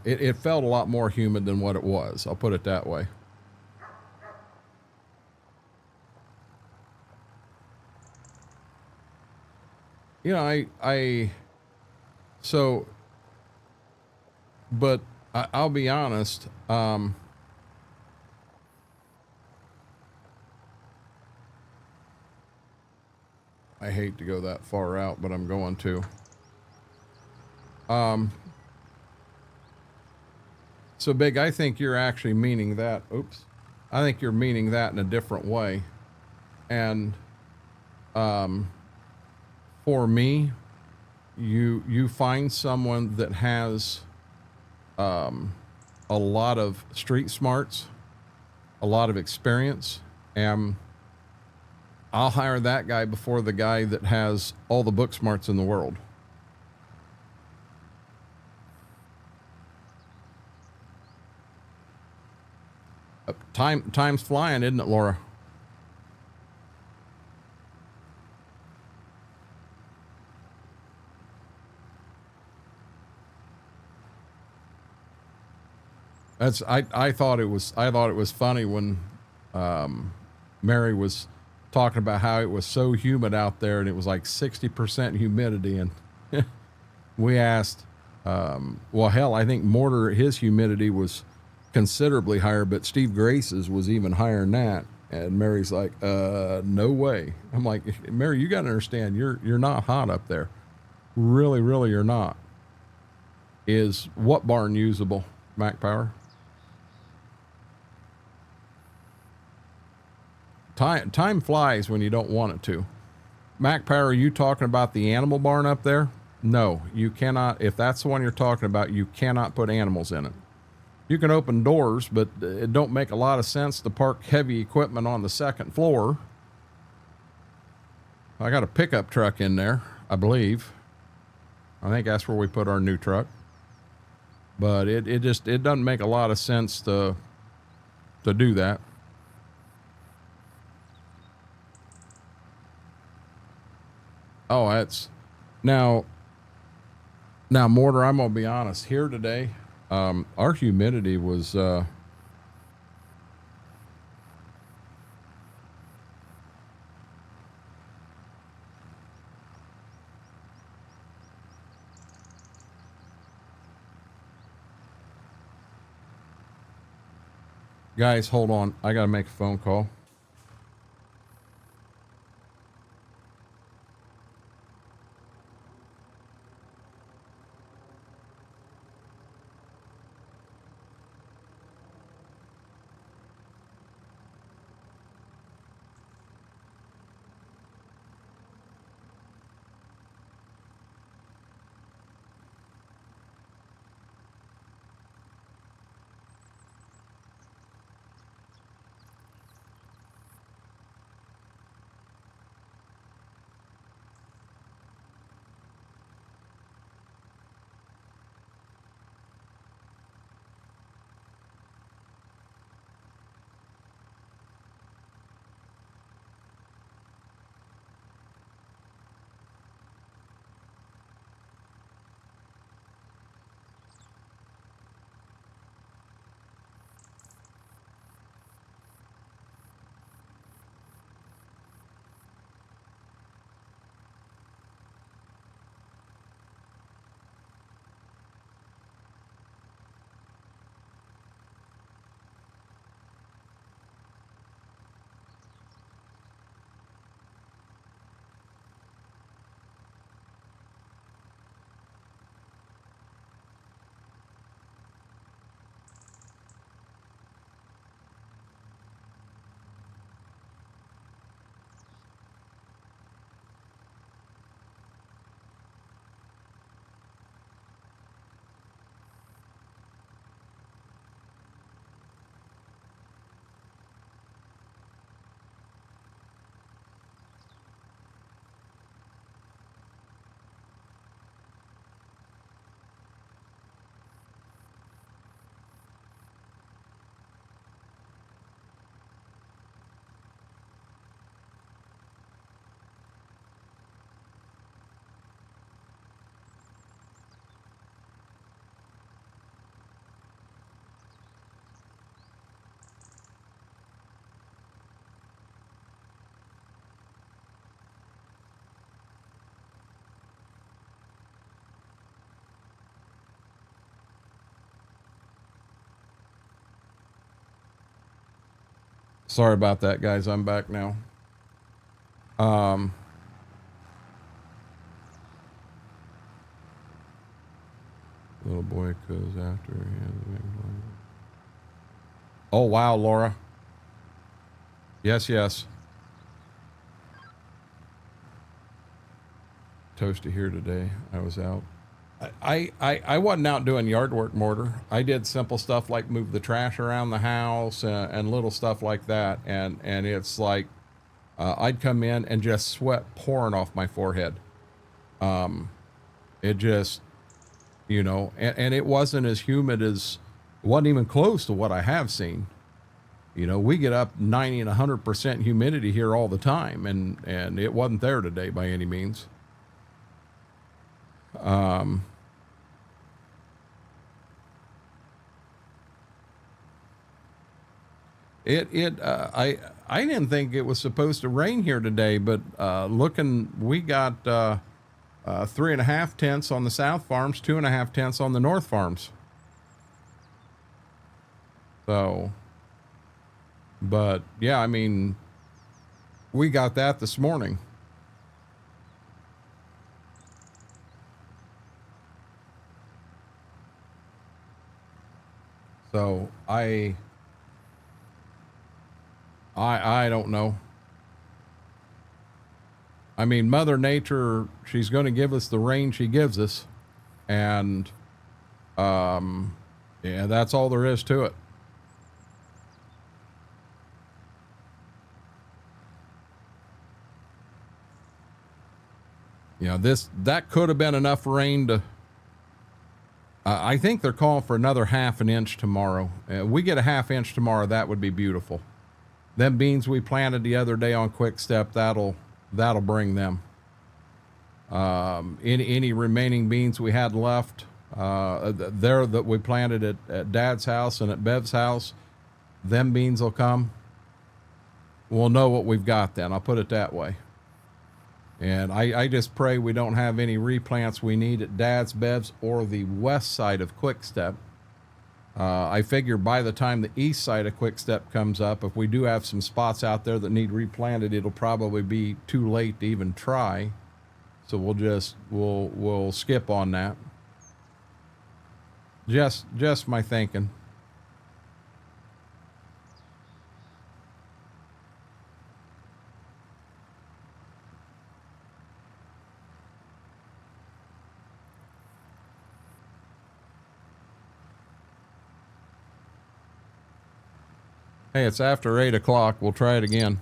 it felt a lot more humid than what it was. I'll put it that way. You know, but I'll be honest. I hate to go that far out, but I'm going to. So Big, I think you're actually meaning that. Oops. I think you're meaning that in a different way. And, for me, you find someone that has, a lot of street smarts, a lot of experience, and I'll hire that guy before the guy that has all the book smarts in the world. Time's flying, isn't it, Laura? I thought it was funny when Mary was talking about how it was so humid out there, and it was like 60% humidity, and we asked, well, hell, I think Mortar, his humidity was considerably higher, but Steve Grace's was even higher than that. And Mary's like, no way. I'm like, Mary, you got to understand, you're not hot up there. Really, really, you're not. Is what barn usable, Mac Power? Time flies when you don't want it to. Mac Power, are you talking about the animal barn up there? No, you cannot. If that's the one you're talking about, you cannot put animals in it. You can open doors, but it don't make a lot of sense to park heavy equipment on the second floor. I got a pickup truck in there, I believe. I think that's where we put our new truck. But it doesn't make a lot of sense to do that. Oh, that's now, Mortar, I'm gonna be honest here today. Our humidity was, guys, hold on. I gotta make a phone call. Sorry about that, guys. I'm back now. Little boy goes after. Oh, wow, Laura. Yes, yes. Toasty here today. I was out. I wasn't out doing yard work, Mortar. I did simple stuff like move the trash around the house and little stuff like that. And it's like I'd come in and just sweat pouring off my forehead. It just, you know, and it wasn't as humid as, it wasn't even close to what I have seen. You know, we get up 90 and 100% humidity here all the time, and it wasn't there today by any means. I didn't think it was supposed to rain here today, but looking, we got 3.5 tenths on the south farms, 2.5 tenths on the north farms. So, but yeah, I mean, we got that this morning. So I don't know. I mean, Mother Nature, she's going to give us the rain she gives us. And, yeah, that's all there is to it. You know, that could have been enough rain to, I think they're calling for another 1/2 inch tomorrow. We get a 1/2 inch tomorrow. That would be beautiful. Them beans we planted the other day on Quick Step, that'll bring them. Any remaining beans we had left, there that we planted at Dad's house and at Bev's house, them beans will come. We'll know what we've got then. I'll put it that way. And I just pray we don't have any replants we need at Dad's, Bev's, or the west side of Quick Step. I figure by the time the east side of Quick Step comes up, if we do have some spots out there that need replanted, it'll probably be too late to even try. So we'll skip on that. Just my thinking. Hey, it's after 8 o'clock. We'll try it again.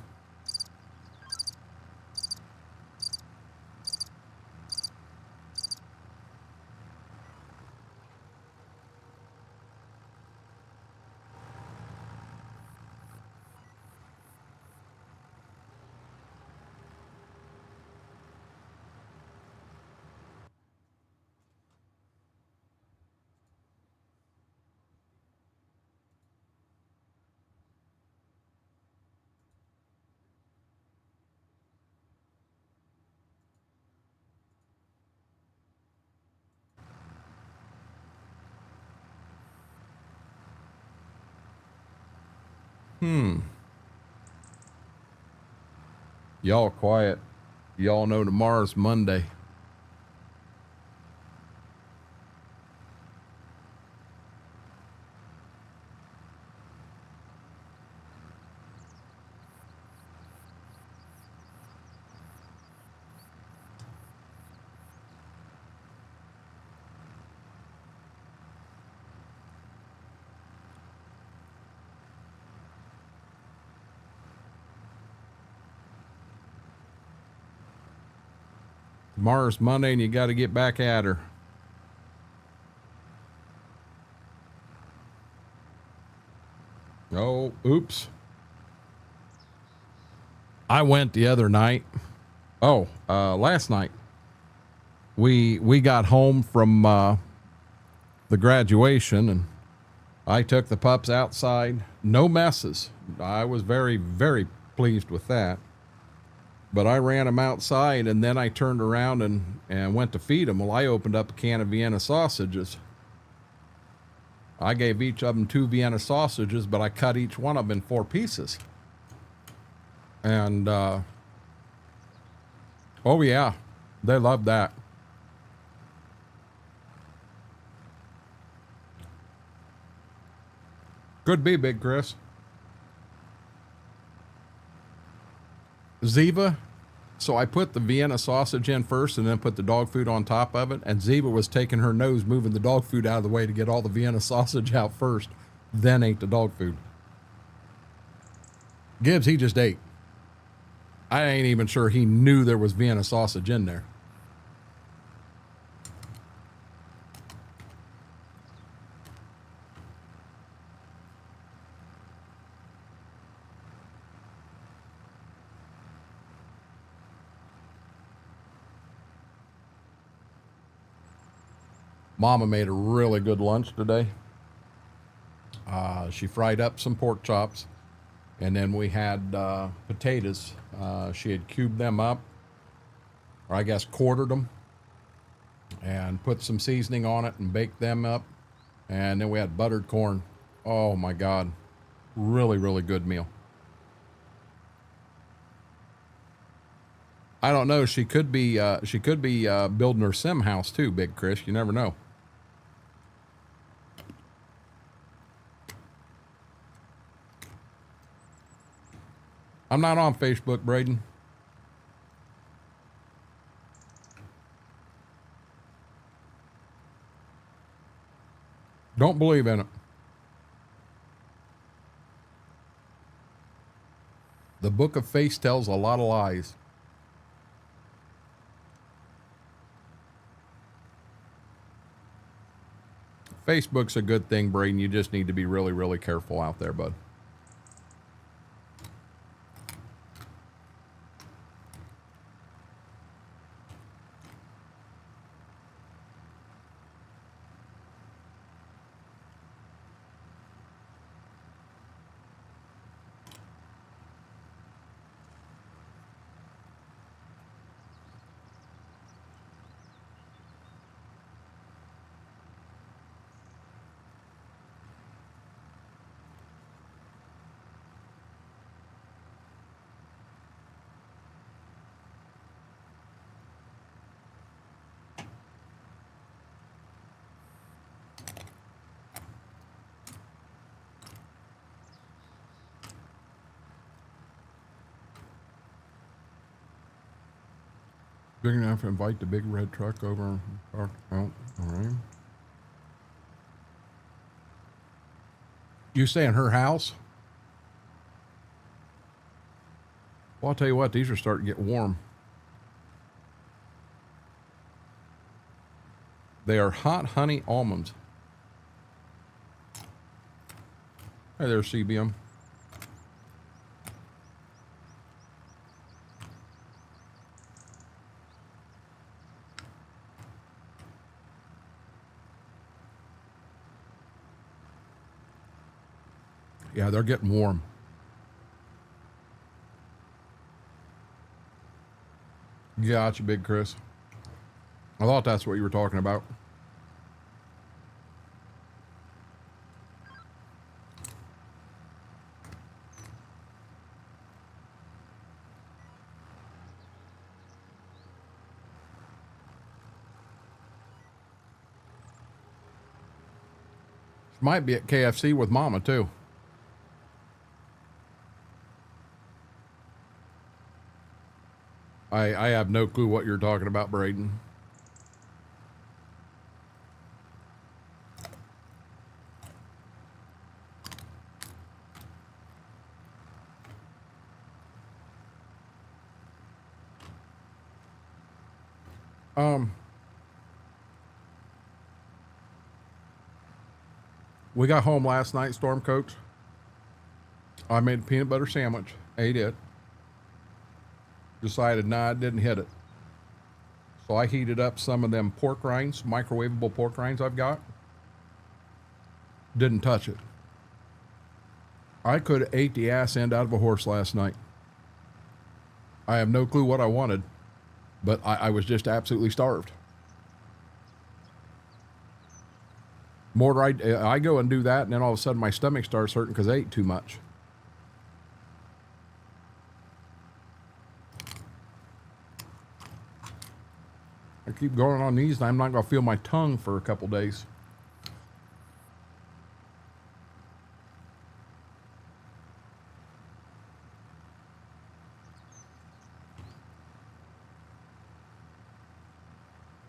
Y'all quiet. Y'all know tomorrow's Monday. Tomorrow's Monday and you got to get back at her. Oh, oops. I went the other night. Oh, last night. We got home from the graduation and I took the pups outside. No messes. I was very, very pleased with that. But I ran them outside and then I turned around and went to feed them. Well, I opened up a can of Vienna sausages. I gave each of them 2 Vienna sausages, but I cut each one of them in 4 pieces. And, oh yeah, they love that. Could be, Big Chris. Ziva. So I put the Vienna sausage in first and then put the dog food on top of it. And Ziva was taking her nose, moving the dog food out of the way to get all the Vienna sausage out first, then ate the dog food. Gibbs, he just ate. I ain't even sure he knew there was Vienna sausage in there. Mama made a really good lunch today. She fried up some pork chops, and then we had potatoes. She had cubed them up, or I guess quartered them, and put some seasoning on it and baked them up. And then we had buttered corn. Oh my God. Really, really good meal. I don't know. She could be building her sim house too, Big Chris. You never know. I'm not on Facebook, Braden. Don't believe in it. The book of face tells a lot of lies. Facebook's a good thing, Braden. You just need to be really, really careful out there, bud. Big enough to invite the big red truck over. Oh, all right. You saying her house? Well, I'll tell you what, these are starting to get warm. They are hot honey almonds. Hey there, CBM. Yeah, they're getting warm. Gotcha, Big Chris. I thought that's what you were talking about. She might be at KFC with Mama, too. I have no clue what you're talking about, Braden. We got home last night, Storm Coach. I made a peanut butter sandwich, ate it. Decided, nah, I didn't hit it. So I heated up some of them pork rinds, microwavable pork rinds I've got. Didn't touch it. I could have ate the ass end out of a horse last night. I have no clue what I wanted, but I was just absolutely starved. More I go and do that, and then all of a sudden my stomach starts hurting because I ate too much. keep going on these, and I'm not going to feel my tongue for a couple days.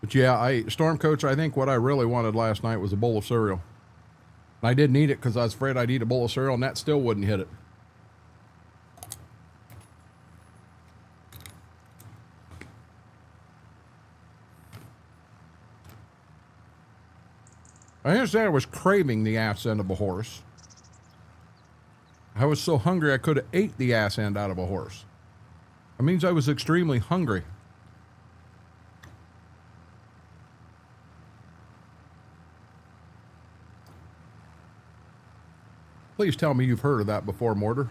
But yeah, Storm Coach, I think what I really wanted last night was a bowl of cereal. And I didn't eat it because I was afraid I'd eat a bowl of cereal and that still wouldn't hit it. I understand I was craving the ass end of a horse. I was so hungry I could have ate the ass end out of a horse. That means I was extremely hungry. Please tell me you've heard of that before, Mortar.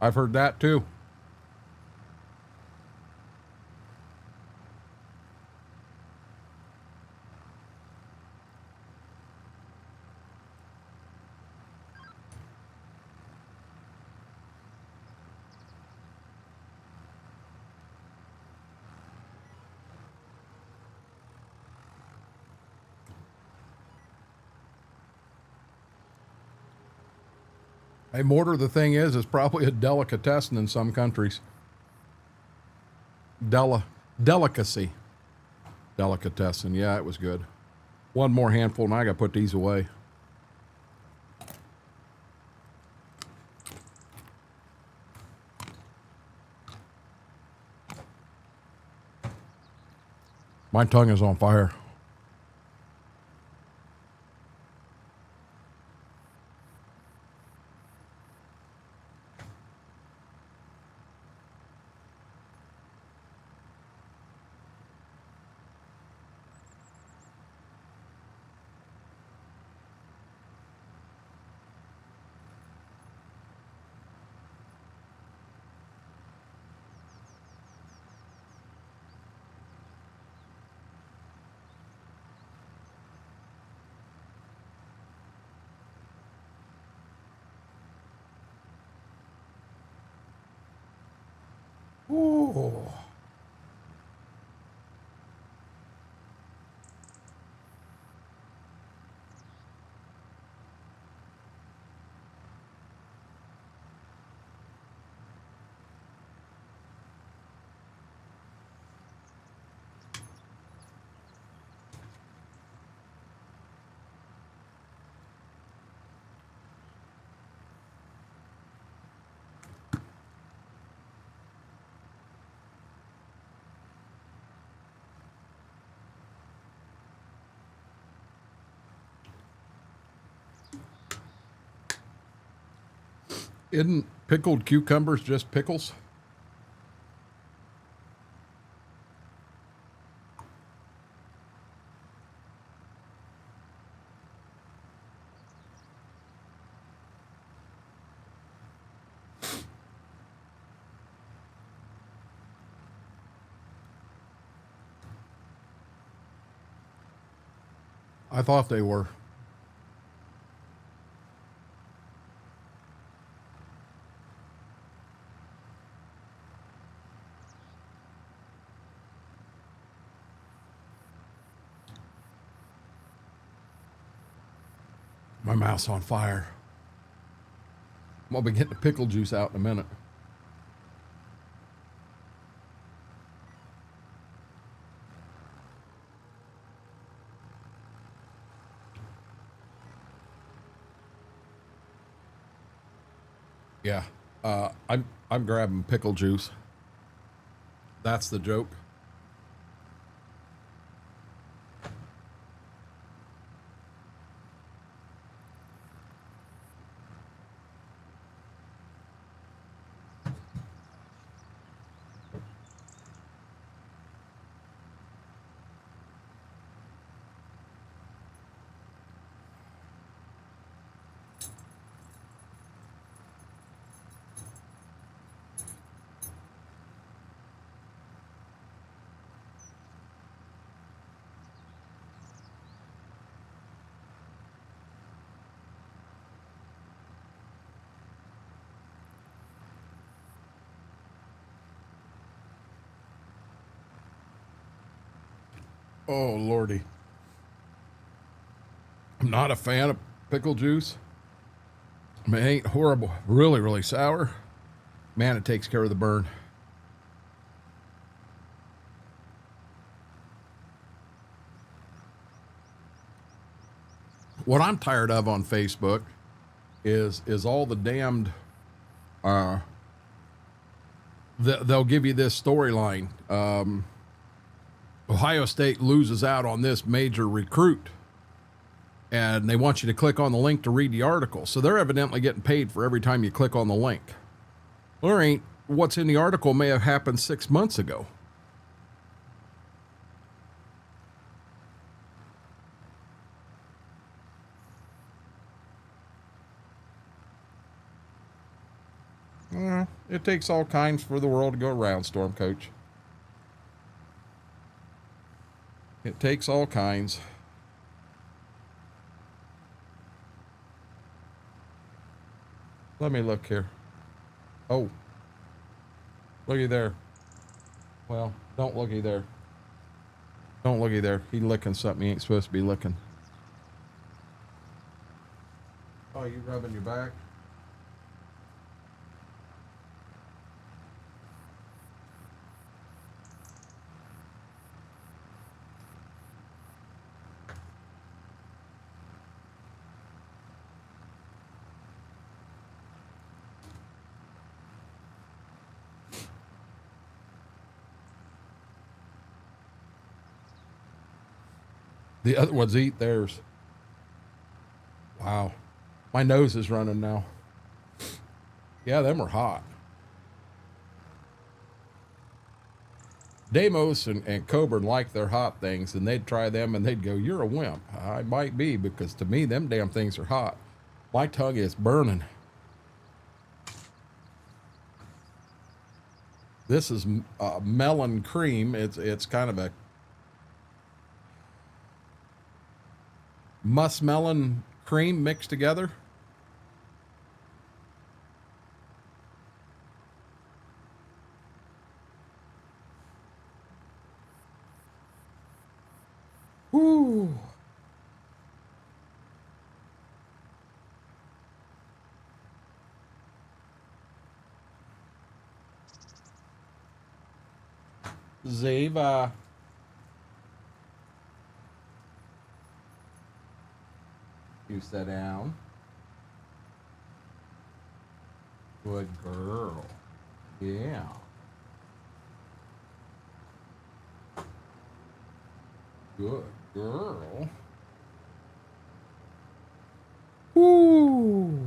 I've heard that too. Hey, Mortar, the thing is, it's probably a delicatessen in some countries. Delicacy. Delicatessen. Yeah, it was good. One more handful, and I got to put these away. My tongue is on fire. Ooh. Isn't pickled cucumbers just pickles? I thought they were. My mouth's on fire. I'm gonna be getting the pickle juice out in a minute. Yeah, I'm grabbing pickle juice. That's the joke. Oh, Lordy. I'm not a fan of pickle juice. I mean, it ain't horrible. Really, really sour. Man, it takes care of the burn. What I'm tired of on Facebook is all the damned they'll give you this storyline. Ohio State loses out on this major recruit, and they want you to click on the link to read the article. So they're evidently getting paid for every time you click on the link. Well, there ain't. What's in the article may have happened 6 months ago. It takes all kinds for the world to go around, Storm Coach. It takes all kinds. Let me look here. Oh. Looky there. Well, don't looky there. Don't looky there. He licking something he ain't supposed to be licking. Oh, you rubbing your back? The other ones eat theirs. Wow. My nose is running now. Yeah, them are hot. Deimos and Coburn like their hot things, and they'd try them and they'd go, "You're a wimp." I might be, because to me, them damn things are hot. My tongue is burning. This is melon cream. It's kind of a muskmelon cream mixed together. Woo. Ziva. You sit down. Good girl. Yeah. Good girl. Woo.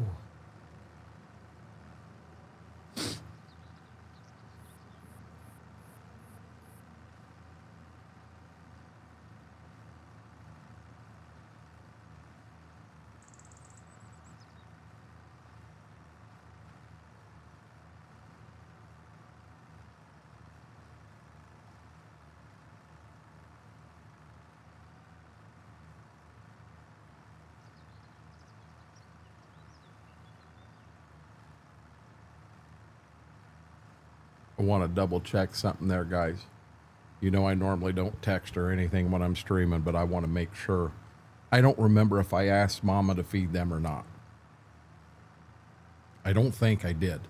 I want to double check something there, guys. You know, I normally don't text or anything when I'm streaming, but I want to make sure. I don't remember if I asked Mama to feed them or not. I don't think I did.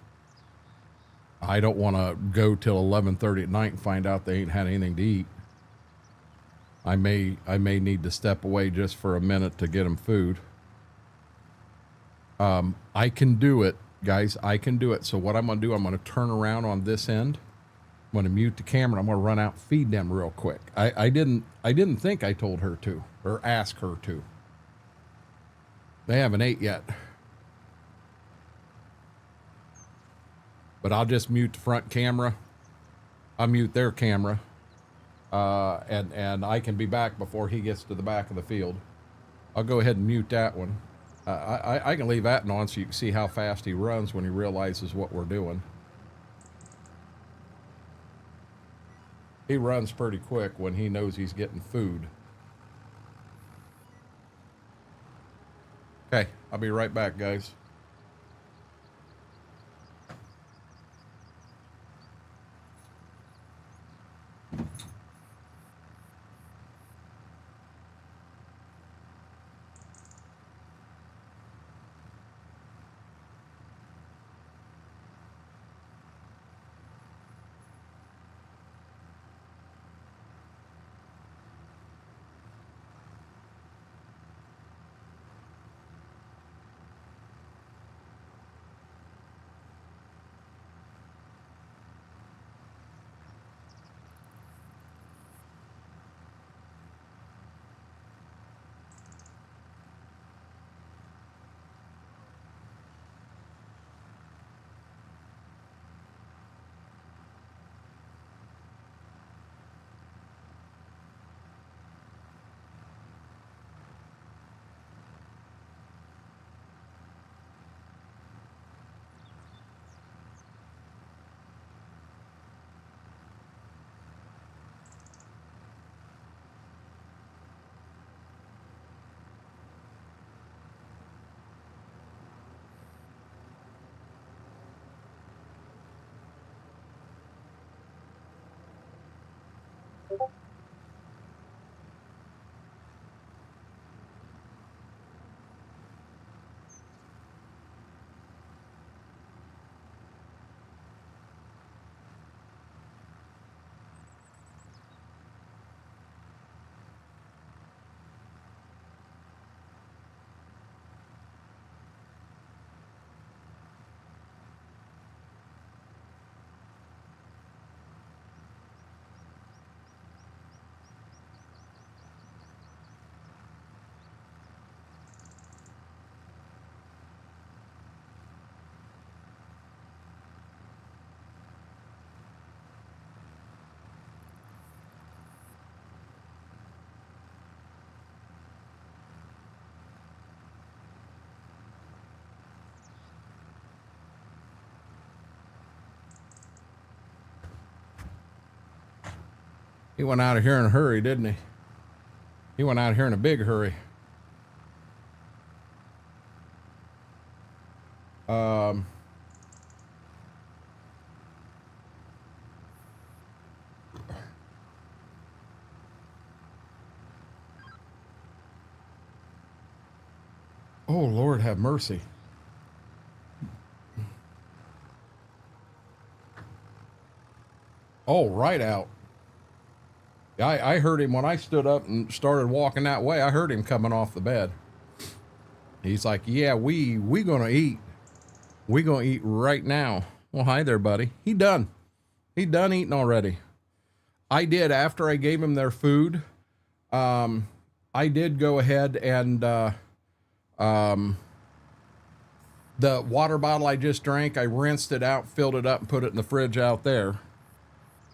I don't want to go till 11:30 at night and find out they ain't had anything to eat. I may need to step away just for a minute to get them food. I can do it, guys. I can do it. So what I'm going to do, I'm going to turn around on this end. I'm going to mute the camera. I'm going to run out and feed them real quick. I didn't think I told her to or ask her to. They haven't ate yet. But I'll just mute the front camera. I'll mute their camera. And I can be back before he gets to the back of the field. I'll go ahead and mute that one. I can leave that on so you can see how fast he runs when he realizes what we're doing. He runs pretty quick when he knows he's getting food. Okay, I'll be right back, guys. He went out of here in a hurry, didn't he? He went out of here in a big hurry. Oh, Lord, have mercy. Oh, right out. I heard him when I stood up and started walking that way. I heard him coming off the bed. He's like, yeah, we gonna eat. We gonna eat right now. Well, hi there, buddy. He done eating already. I did, after I gave him their food, I did go ahead and, the water bottle I just drank, I rinsed it out, filled it up, and put it in the fridge out there.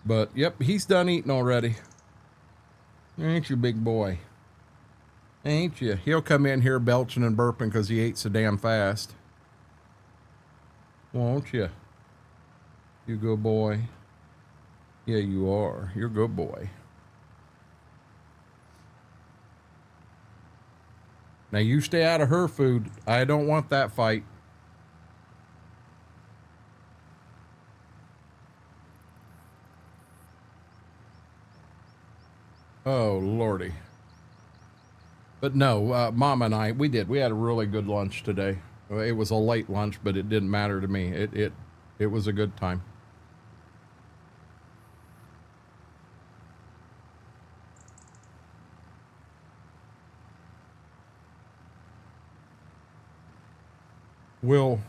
But, yep, he's done eating already. Ain't you, big boy? Ain't you? He'll come in here belching and burping because he ate so damn fast. Won't you? You good boy. Yeah, you are. You're a good boy. Now, you stay out of her food. I don't want that fight. Oh, Lordy. But no, Mom and I, we had a really good lunch today. It was a late lunch, but it didn't matter to me. It was a good time. Will,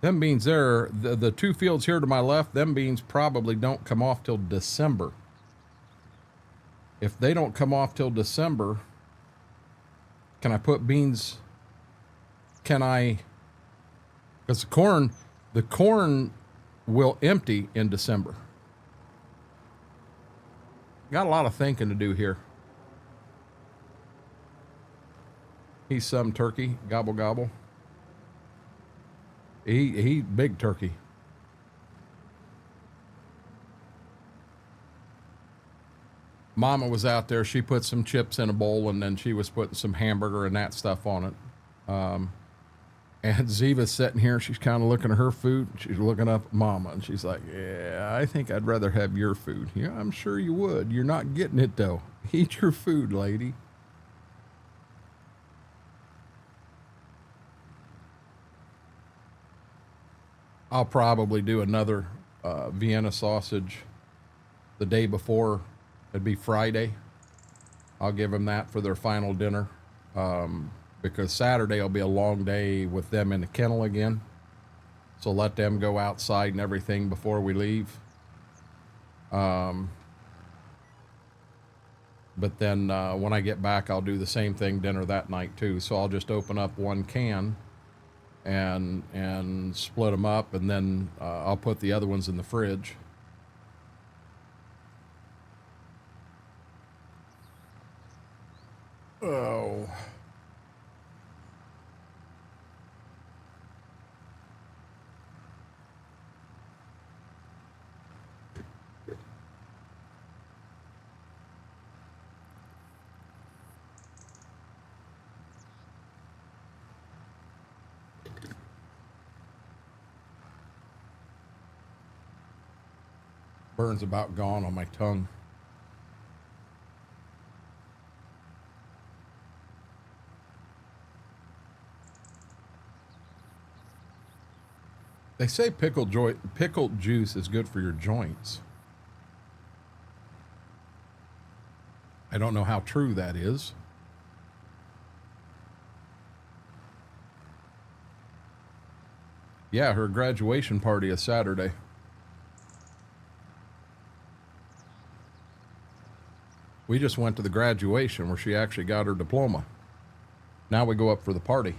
them beans there, the two fields here to my left, them beans probably don't come off till December. If they don't come off till December, can I put beans? Because the corn will empty in December. Got a lot of thinking to do here. He's some turkey, gobble gobble. He big turkey. Mama was out there. She put some chips in a bowl, and then she was putting some hamburger and that stuff on it. And Ziva's sitting here. She's kind of looking at her food. She's looking up at Mama, and she's like, yeah, I think I'd rather have your food. Yeah, I'm sure you would. You're not getting it, though. Eat your food, lady. I'll probably do another Vienna sausage the day before. It'd be Friday. I'll give them that for their final dinner, because Saturday will be a long day with them in the kennel again. So let them go outside and everything before we leave. But then when I get back, I'll do the same thing dinner that night too. So I'll just open up one can and split them up, and then I'll put the other ones in the fridge. Oh. Burn's about gone on my tongue. They say pickled juice is good for your joints. I don't know how true that is. Yeah, her graduation party is Saturday. We just went to the graduation where she actually got her diploma. Now we go up for the party.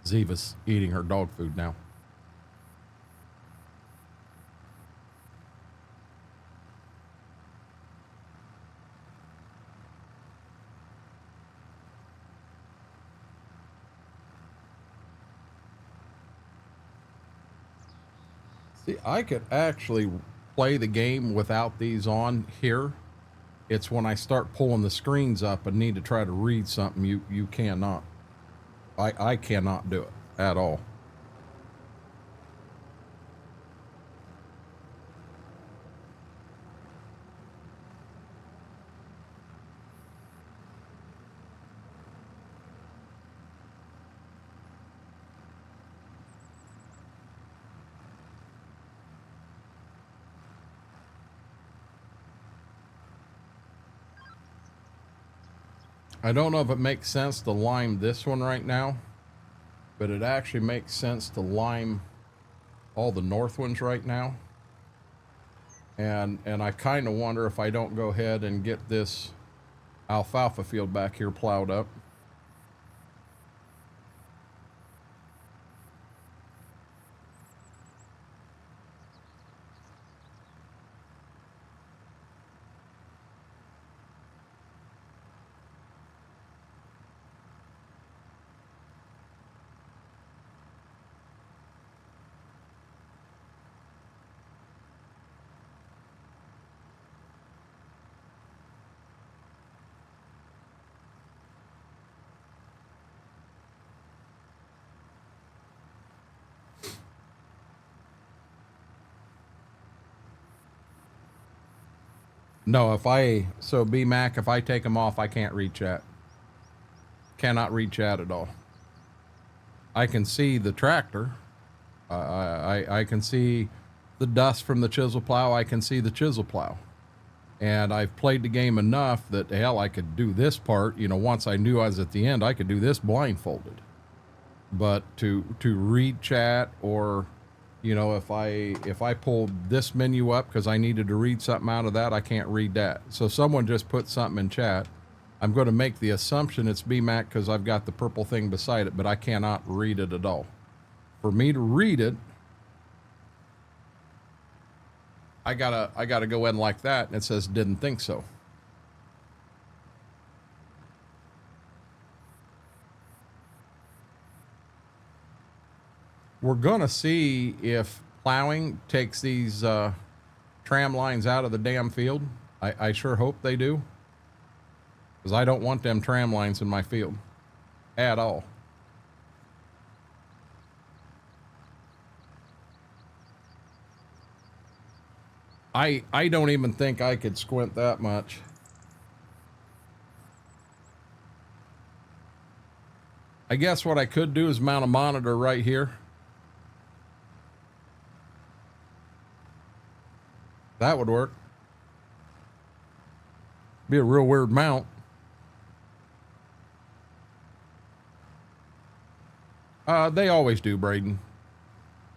Ziva's eating her dog food now. See, I could actually play the game without these on here. It's when I start pulling the screens up and need to try to read something, you cannot. I cannot do it at all. I don't know if it makes sense to lime this one right now, but it actually makes sense to lime all the north ones right now. And I kind of wonder if I don't go ahead and get this alfalfa field back here plowed up. No, so BMac, if I take them off, I can't read chat. Cannot read chat at all. I can see the tractor. I can see the dust from the chisel plow. I can see the chisel plow. And I've played the game enough that, hell, I could do this part. You know, once I knew I was at the end, I could do this blindfolded. But to read chat, or, you know, if I pulled this menu up because I needed to read something out of that, I can't read that. So someone just put something in chat. I'm going to make the assumption it's BMac because I've got the purple thing beside it, but I cannot read it at all. For me to read it, I gotta go in like that, and it says didn't think so. We're gonna see if plowing takes these tram lines out of the damn field. I sure hope they do, because I don't want them tram lines in my field at all. I don't even think I could squint that much. I guess what I could do is mount a monitor right here. That would work. Be a real weird mount. They always do, Braden.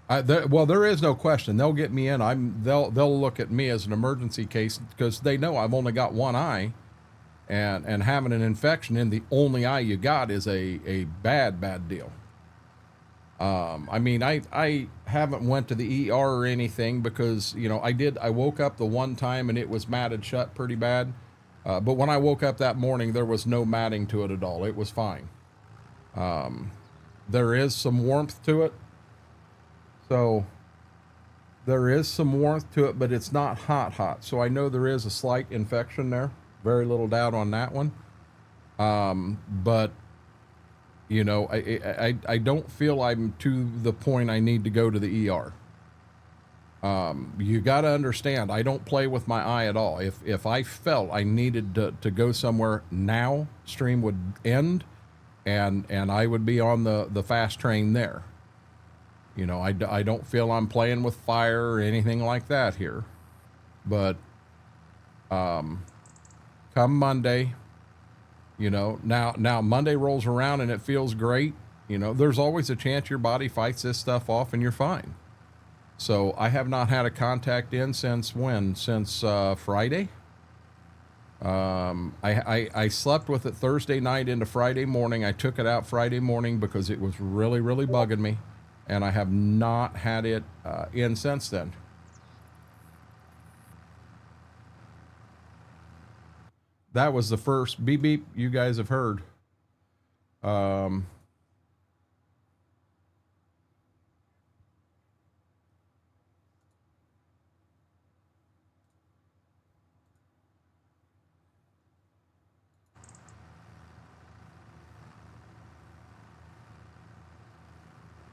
Well, there is no question. They'll get me in. They'll look at me as an emergency case because they know I've only got one eye, and having an infection in the only eye you got is a bad deal. I mean, I haven't went to the ER or anything because, you know, I woke up the one time and it was matted shut pretty bad. But when I woke up that morning, there was no matting to it at all. It was fine. There is some warmth to it. So there is some warmth to it, but it's not hot. So I know there is a slight infection there. Very little doubt on that one. But you know, I don't feel I'm to the point I need to go to the ER. You got to understand, I don't play with my eye at all. If I felt I needed to go somewhere now, stream would end and I would be on the fast train there. You know, I don't feel I'm playing with fire or anything like that here. But come Monday, you know, now Monday rolls around and it feels great. You know, there's always a chance your body fights this stuff off and you're fine. So I have not had a contact in since when? Since Friday. I slept with it Thursday night into Friday morning. I took it out Friday morning because it was really bugging me, and I have not had it in since then. That was the first beep beep you guys have heard.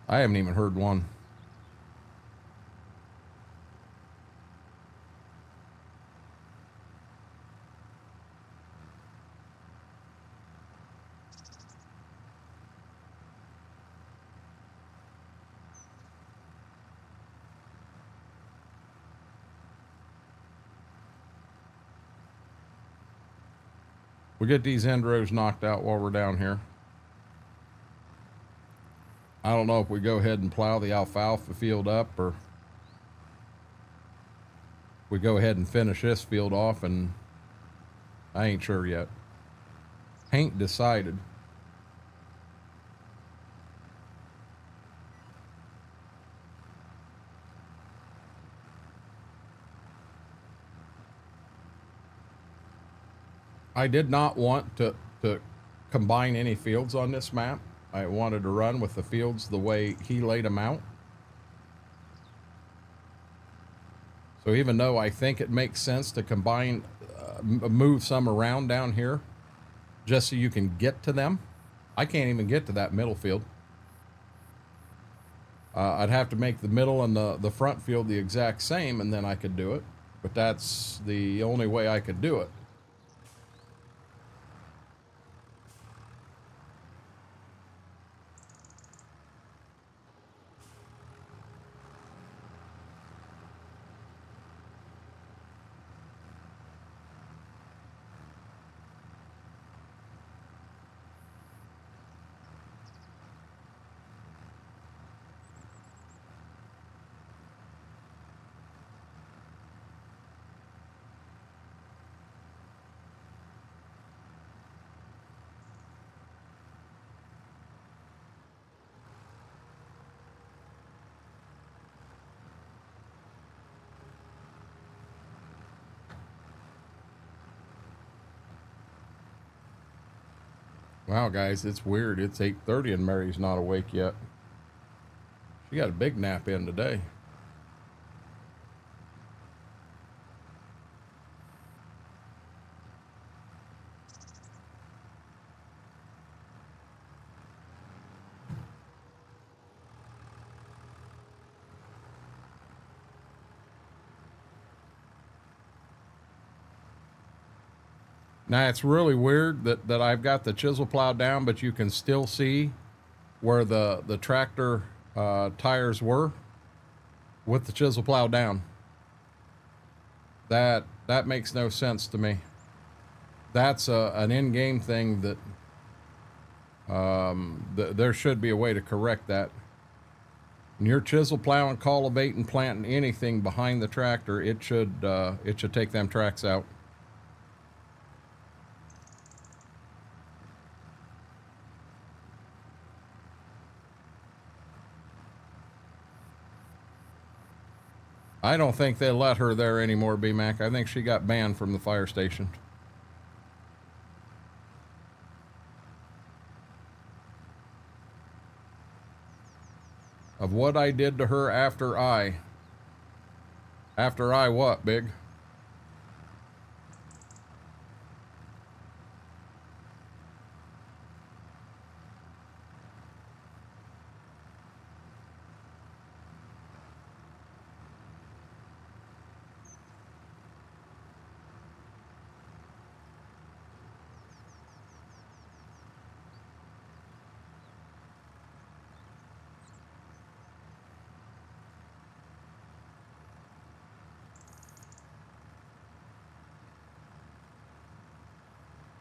I haven't even heard one. We'll get these end rows knocked out while we're down here. I don't know if we go ahead and plow the alfalfa field up or we go ahead and finish this field off, and I ain't sure yet. Ain't decided. I did not want to combine any fields on this map. I wanted to run with the fields the way he laid them out. So even though I think it makes sense to combine, move some around down here, just so you can get to them, I can't even get to that middle field. I'd have to make the middle and the front field the exact same, and then I could do it. But that's the only way I could do it. Wow, guys, it's weird. It's 8:30 and Mary's not awake yet. She got a big nap in today. Now, it's really weird that I've got the chisel plow down, but you can still see where the tractor tires were with the chisel plow down. That makes no sense to me. That's an in-game thing that there should be a way to correct that. When you're chisel plowing, cultivating, planting anything behind the tractor, it should take them tracks out. I don't think they let her there anymore, B-Mac. I think she got banned from the fire station. Of what I did to her after I. After I what, Big?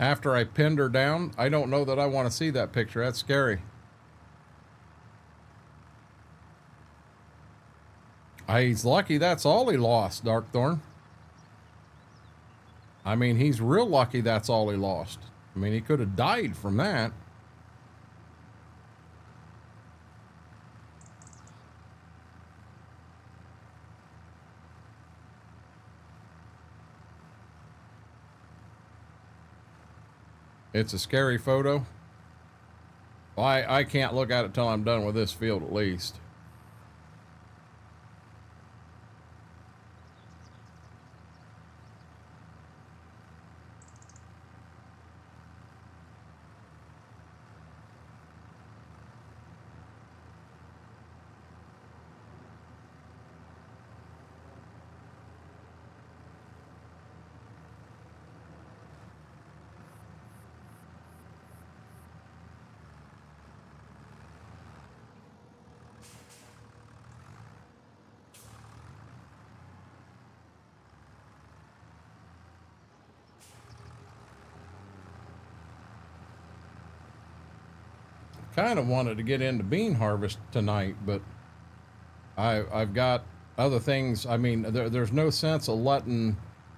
After I pinned her down, I don't know that I want to see that picture. That's scary. He's lucky that's all he lost, Darkthorn. I mean, he's real lucky that's all he lost. I mean, he could have died from that. It's a scary photo. Well, I can't look at it till I'm done with this field at least. Kind of wanted to get into bean harvest tonight, but I've got other things. I mean, there's no sense of letting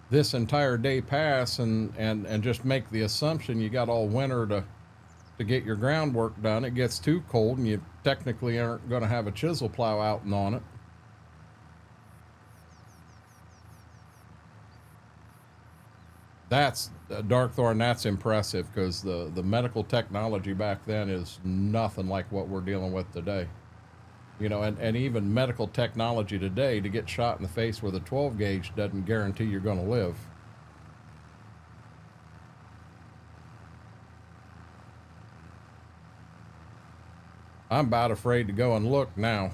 this entire day pass and just make the assumption you got all winter to get your groundwork done. It gets too cold and you technically aren't going to have a chisel plow out and on it. That's Darkthorn. That's impressive because the medical technology back then is nothing like what we're dealing with today. You know, and even medical technology today, to get shot in the face with a 12 gauge doesn't guarantee you're going to live. I'm about afraid to go and look now.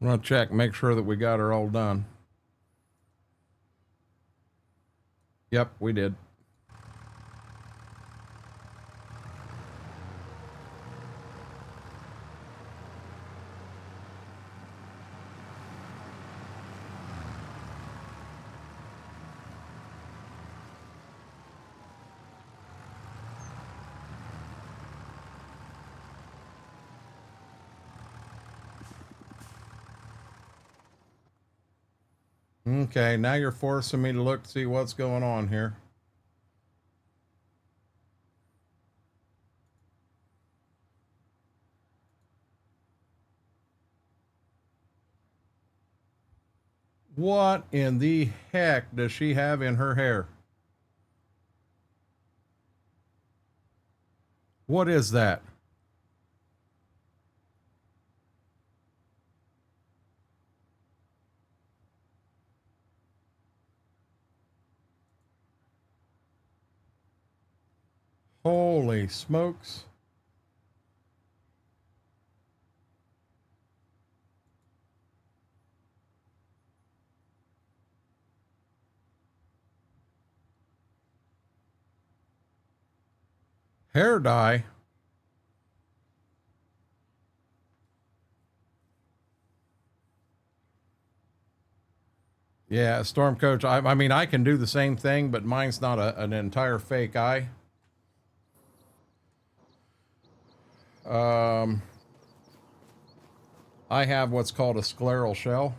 I'm going to check, make sure that we got her all done. Yep, we did. Okay, now you're forcing me to look to see what's going on here. What in the heck does she have in her hair? What is that? Holy smokes. Hair dye. Yeah, Storm Coach. I mean, I can do the same thing, but mine's not an entire fake eye. I have what's called a scleral shell.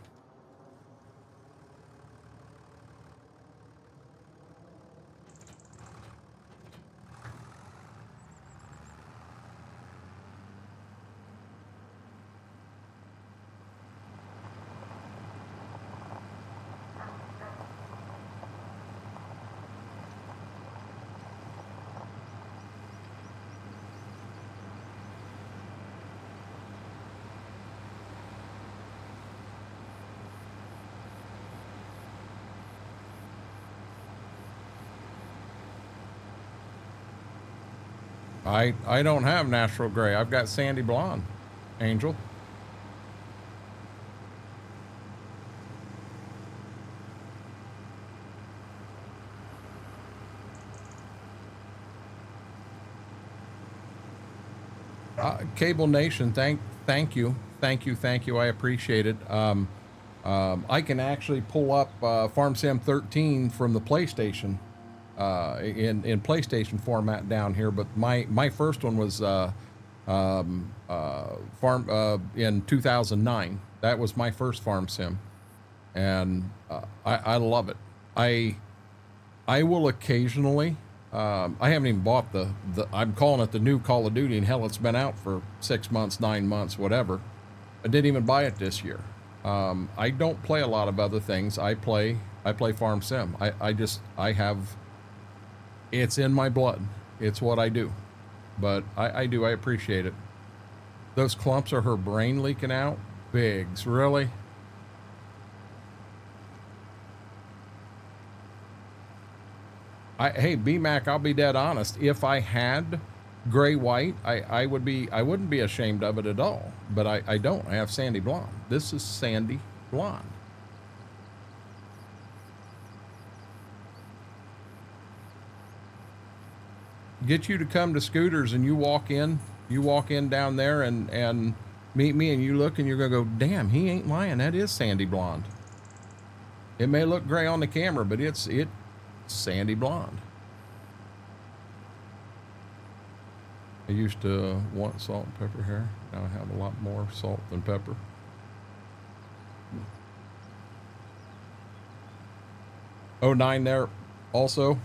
I don't have natural gray. I've got sandy blonde, Angel. Cable Nation, thank you. I appreciate it. I can actually pull up Farm Sim 13 from the PlayStation in PlayStation format down here, but my first one was in 2009. That was my first Farm Sim, and I love it. I will occasionally. I haven't even bought the I'm calling it the new Call of Duty, and hell, it's been out for 6 months, 9 months, whatever. I didn't even buy it this year. I don't play a lot of other things. I play Farm Sim. I have, it's in my blood. It's what I do. But I appreciate it. Those clumps are her brain leaking out? Bigs, really? Hey, BMAC, I'll be dead honest. If I had gray white, I wouldn't be ashamed of it at all. But I don't. I have sandy blonde. This is sandy blonde. Get you to come to Scooters, and you walk in down there and meet me, and you look and you're gonna go, damn, he ain't lying. That is sandy blonde. It may look gray on the camera, but it's sandy blonde. I used to want salt and pepper here. Now I have a lot more salt than pepper. Oh, 09 there also.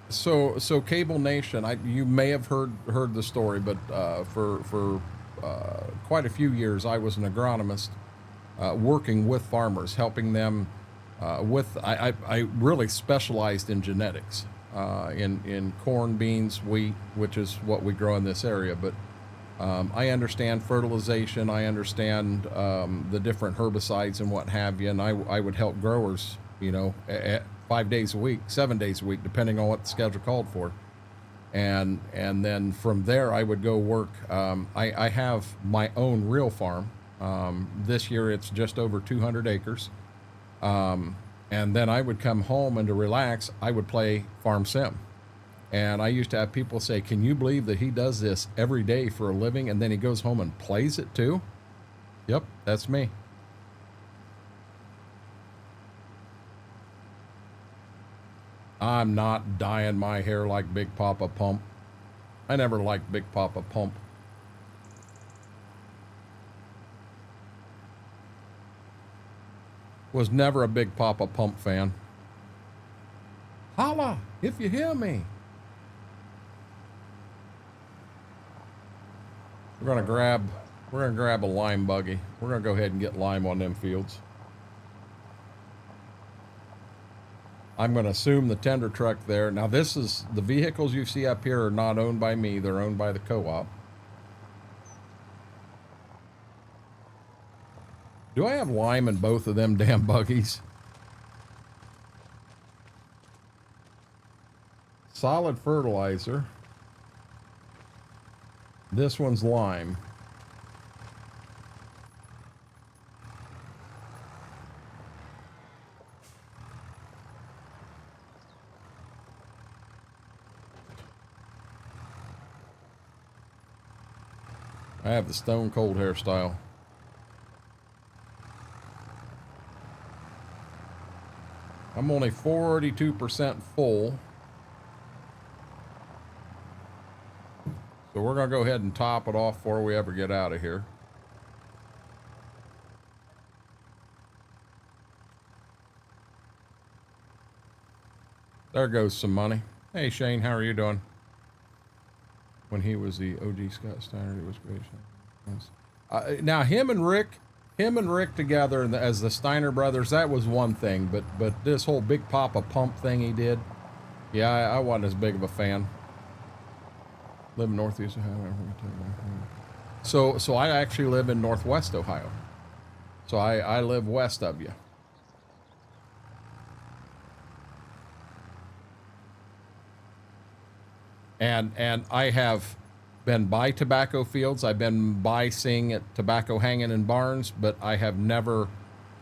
So Cable Nation, you may have heard the story, but for quite a few years, I was an agronomist working with farmers, helping them with. I really specialized in genetics, in corn, beans, wheat, which is what we grow in this area. But I understand fertilization. I understand the different herbicides and what have you, and I would help growers, at 5 days a week, 7 days a week, depending on what the schedule called for. And then from there, I would go work. I have my own real farm. This year, it's just over 200 acres. And then I would come home, and to relax, I would play Farm Sim. And I used to have people say, can you believe that he does this every day for a living, and then he goes home and plays it too? Yep, that's me. I'm not dyeing my hair like Big Papa Pump. I never liked Big Papa Pump. Was never a Big Papa Pump fan. Holla if you hear me. We're gonna grab a lime buggy. We're gonna go ahead and get lime on them fields. I'm going to assume the tender truck there. Now, this is the vehicles you see up here are not owned by me. They're owned by the co-op. Do I have lime in both of them damn buggies? Solid fertilizer. This one's lime. I have the stone cold hairstyle. I'm only 42% full. So we're going to go ahead and top it off before we ever get out of here. There goes some money. Hey, Shane, how are you doing? When he was the OG Scott Steiner, it was great. Now, him and Rick together as the Steiner brothers, that was one thing. But this whole Big Papa Pump thing he did, yeah, I wasn't as big of a fan. Live in Northeast Ohio. So I actually live in Northwest Ohio. So I live west of you. And I have been by tobacco fields. I've been by seeing it, tobacco hanging in barns, but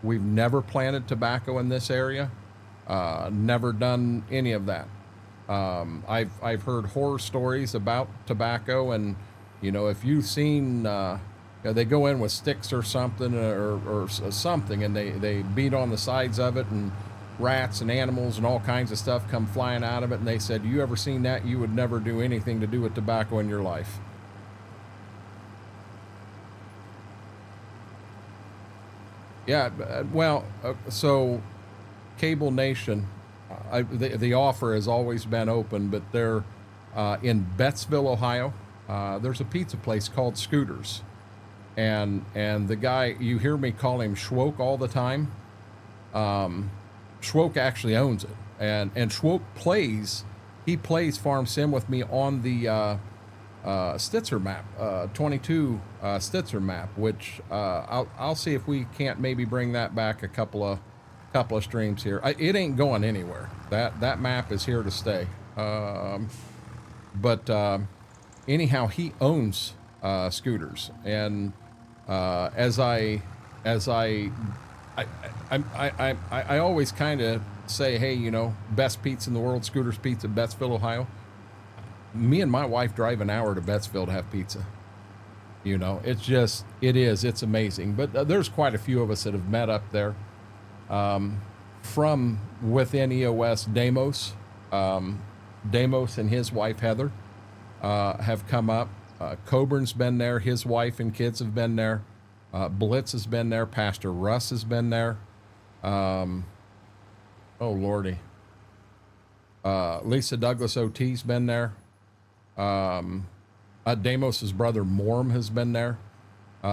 we've never planted tobacco in this area. Never done any of that. I've heard horror stories about tobacco, and you know, if you've seen, they go in with sticks or something, or something, and they beat on the sides of it, and rats and animals and all kinds of stuff come flying out of it. And they said, you ever seen that? You would never do anything to do with tobacco in your life. Yeah, well, so Cable Nation, the offer has always been open, but they're in Bettsville, Ohio. There's a pizza place called Scooters, and the guy, you hear me call him Schwoke all the time. Schwoke actually owns it, and Schwoke plays Farm Sim with me on the Stitzer map, 22 Stitzer map, which I'll see if we can't maybe bring that back a couple of streams here. It ain't going anywhere. That map is here to stay. But anyhow, he owns Scooters, and as I always kind of say, hey, you know, best pizza in the world, Scooters Pizza, Bettsville, Ohio. Me and my wife drive an hour to Bettsville to have pizza. You know, it's amazing. But there's quite a few of us that have met up there. From within EOS, Damos and his wife, Heather, have come up. Coburn's been there. His wife and kids have been there. Blitz has been there. Pastor Russ has been there. Oh, Lordy. Lisa Douglas OT's been there. Damos's brother Morm has been there.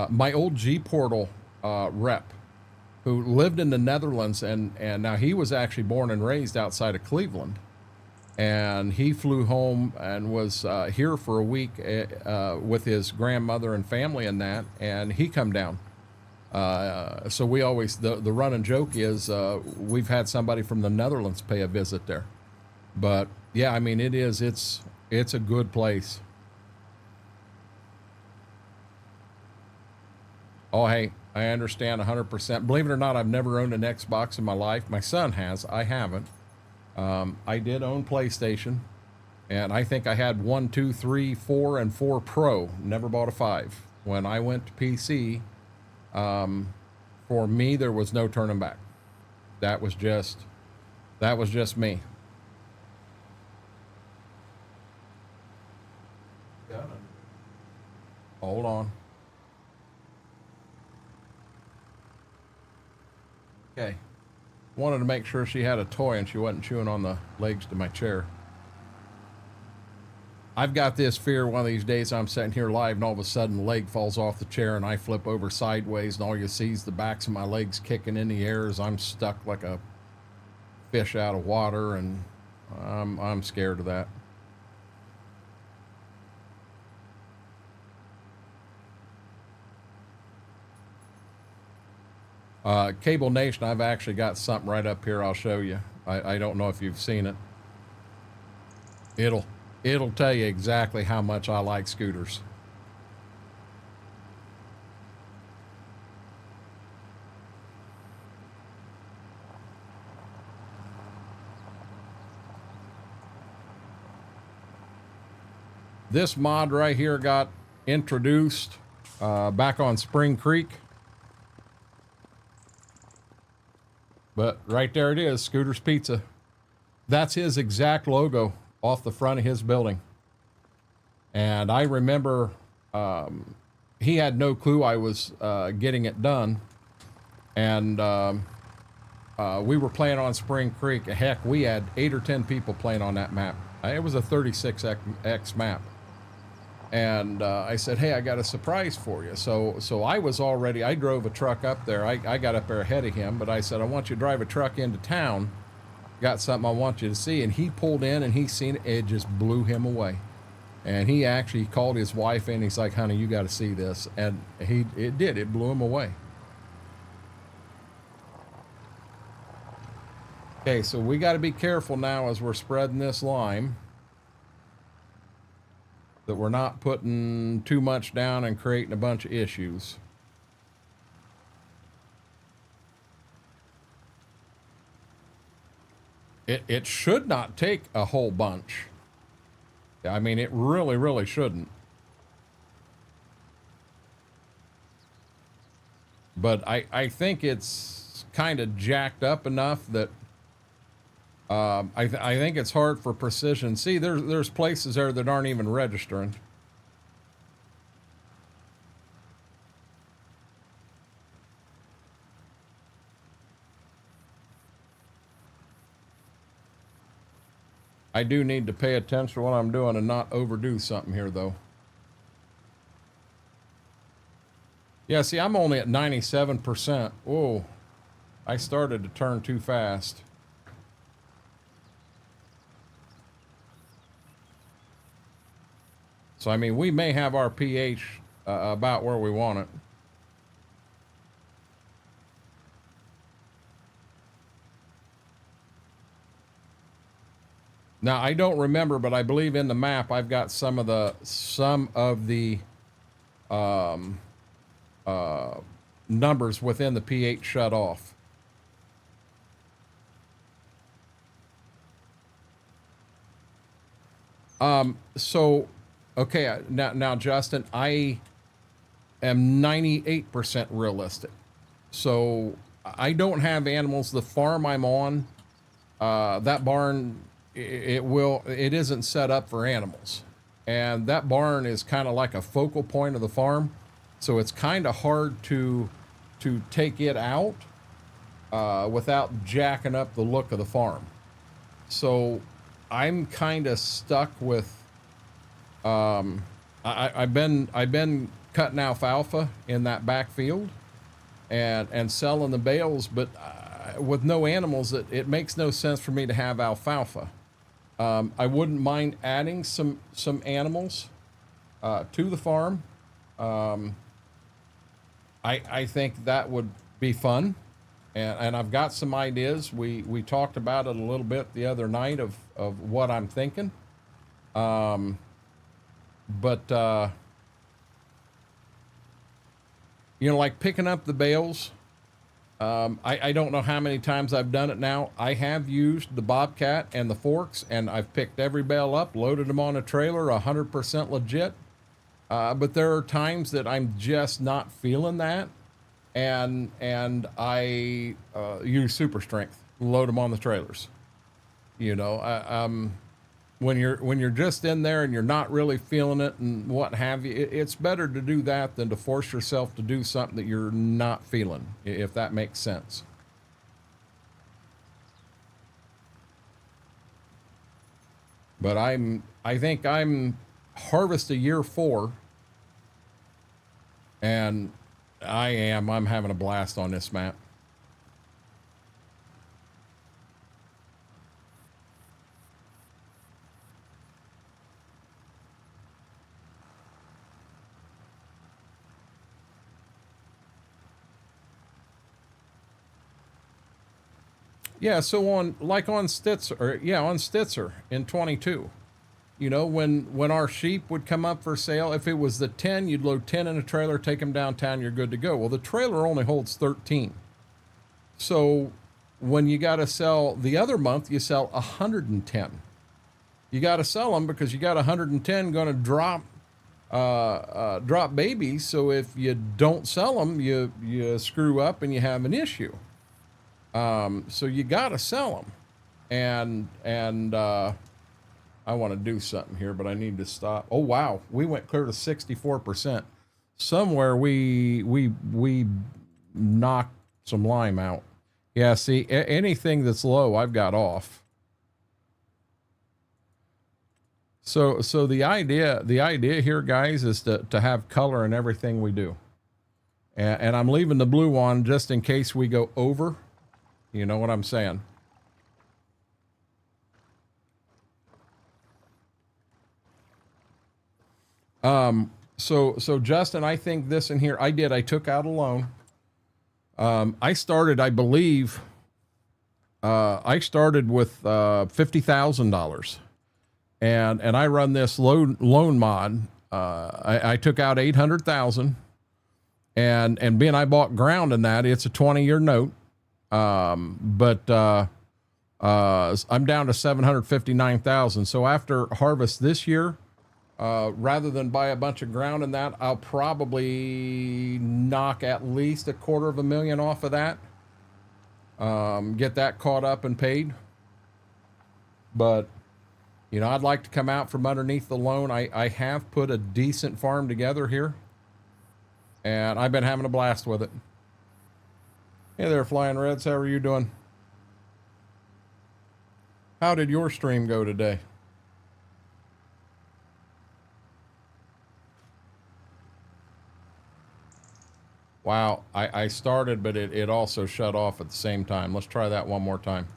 My old G-Portal rep, who lived in the Netherlands, and now he was actually born and raised outside of Cleveland. And he flew home and was here for a week with his grandmother and family and that, and he come down. So we always, the running joke is we've had somebody from the Netherlands pay a visit there. But yeah, I mean, it's a good place. Oh, hey, I understand 100%. Believe it or not, I've never owned an Xbox in my life. My son has. I haven't. I did own PlayStation, and I think I had 1, 2, 3, 4, and 4 Pro. Never bought a 5. When I went to PC, for me, there was no turning back. That was just me. Hold on. Okay. Wanted to make sure she had a toy and she wasn't chewing on the legs to my chair. I've got this fear one of these days I'm sitting here live and all of a sudden the leg falls off the chair and I flip over sideways and all you see is the backs of my legs kicking in the air as I'm stuck like a fish out of water, and I'm scared of that. Cable Nation, I've actually got something right up here I'll show you. I don't know if you've seen it. It'll tell you exactly how much I like scooters. This mod right here got introduced back on Spring Creek. But right there it is, Scooter's Pizza. That's his exact logo off the front of his building. And I remember he had no clue I was getting it done. And we were playing on Spring Creek. Heck, we had 8 or 10 people playing on that map. It was a 36X map. And I said, hey, I got a surprise for you. So I was already, I drove a truck up there. I got up there ahead of him, but I said, I want you to drive a truck into town. Got something I want you to see. And he pulled in and he seen it. It just blew him away. And he actually called his wife in. He's like, honey, you got to see this. And it did. It blew him away. Okay, so we got to be careful now as we're spreading this lime, that we're not putting too much down and creating a bunch of issues. It should not take a whole bunch. I mean, it really, really shouldn't. But I think it's kind of jacked up enough that I think it's hard for precision. See, there's places there that aren't even registering. I do need to pay attention to what I'm doing and not overdo something here, though. Yeah, see, I'm only at 97%. Whoa, I started to turn too fast. So, I mean, we may have our pH about where we want it. Now, I don't remember, but I believe in the map I've got some of the numbers within the pH shut off. So, okay, now, Justin, I am 98% realistic. So I don't have animals. The farm I'm on, that barn, it isn't set up for animals. And that barn is kind of like a focal point of the farm. So it's kind of hard to take it out without jacking up the look of the farm. So I'm kind of stuck with, I've been cutting alfalfa in that backfield and selling the bales, but with no animals, it makes no sense for me to have alfalfa. I wouldn't mind adding some animals to the farm. I think that would be fun, and I've got some ideas. We talked about it a little bit the other night of what I'm thinking. But you know, like picking up the bales. I don't know how many times I've done it now. I have used the Bobcat and the forks, and I've picked every bale up, loaded them on a trailer, 100% legit. But there are times that I'm just not feeling that, and I use super strength, load them on the trailers. You know, when you're just in there and you're not really feeling it and what have you, it's better to do that than to force yourself to do something that you're not feeling, if that makes sense. But I think I'm harvest a year 4, and I'm having a blast on this map. Yeah, so on Stitzer in 22. You know, when our sheep would come up for sale, if it was the 10, you'd load 10 in a trailer, take them downtown, you're good to go. Well, the trailer only holds 13. So when you got to sell the other month, you sell 110. You got to sell them because you got 110 going to drop drop babies. So if you don't sell them, you screw up and you have an issue. So you got to sell them. And I want to do something here, but I need to stop. Oh, wow. We went clear to 64%. Somewhere we knocked some lime out. Yeah, see, anything that's low, I've got off. So the idea here, guys, is to have color in everything we do. And I'm leaving the blue on just in case we go over. You know what I'm saying? So Justin, I think this in here, I took out a loan. I started, I believe, I started with $50,000. And I run this loan mod. I took out 800,000, and being I bought ground in that, it's a 20-year note. But I'm down to 759,000. So after harvest this year, rather than buy a bunch of ground in that, I'll probably knock at least $250,000 off of that. Get that caught up and paid. But you know, I'd like to come out from underneath the loan. I have put a decent farm together here, and I've been having a blast with it. Hey there, Flying Reds. How are you doing? How did your stream go today? Wow, I started, but it also shut off at the same time. Let's try that one more time.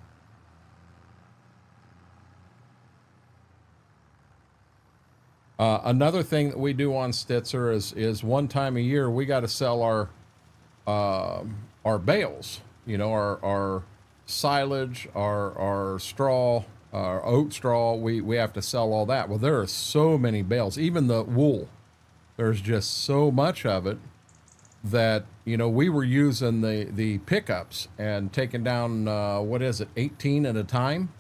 Another thing that we do on Stitzer is one time a year we got to sell our bales. You know, our silage, our straw, our oat straw. We have to sell all that. Well, there are so many bales. Even the wool, there's just so much of it that, you know, we were using the pickups and taking down what is it, 18 at a time,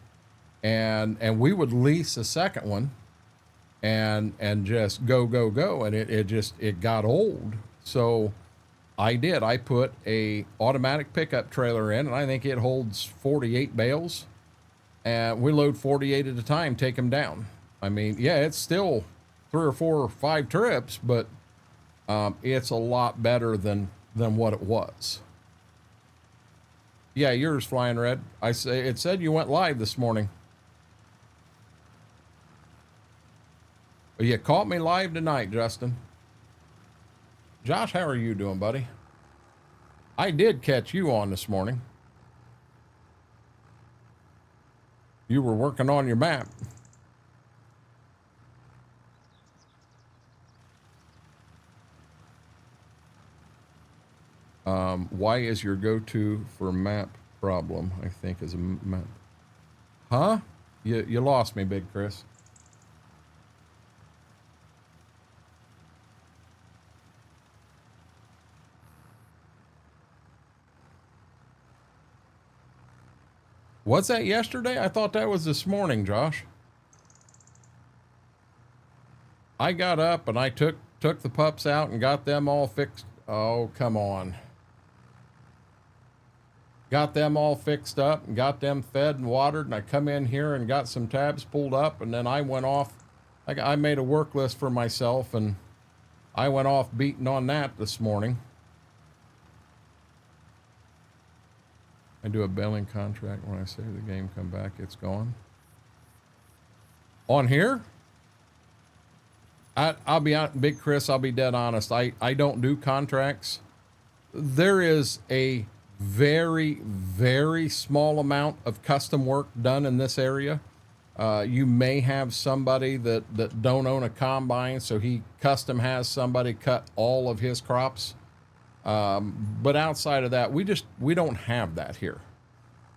and we would lease a second one. And just go, and it got old. So I put a automatic pickup trailer in, and I think it holds 48 bales, and we load 48 at a time, take them down. I mean, yeah, it's still 3 or 4 or 5 trips, but it's a lot better than what it was. Yeah, yours, Flying Red. It said you went live this morning. You caught me live tonight, Justin. Josh, how are you doing, buddy? I did catch you on this morning. You were working on your map. Why is your go-to for map problem? I think is a map. Huh? You lost me, Big Chris. Was that yesterday? I thought that was this morning, Josh. I got up and I took the pups out and got them all fixed. Oh, come on. Got them all fixed up and got them fed and watered, and I come in here and got some tabs pulled up, and then I went off. I made a work list for myself, and I went off beating on that this morning. I do a baling contract. When I say the game come back, it's gone. On here? I'll be out, Big Chris, I'll be dead honest. I don't do contracts. There is a very, very small amount of custom work done in this area. You may have somebody that don't own a combine, so he custom has somebody cut all of his crops. But outside of that, we don't have that here.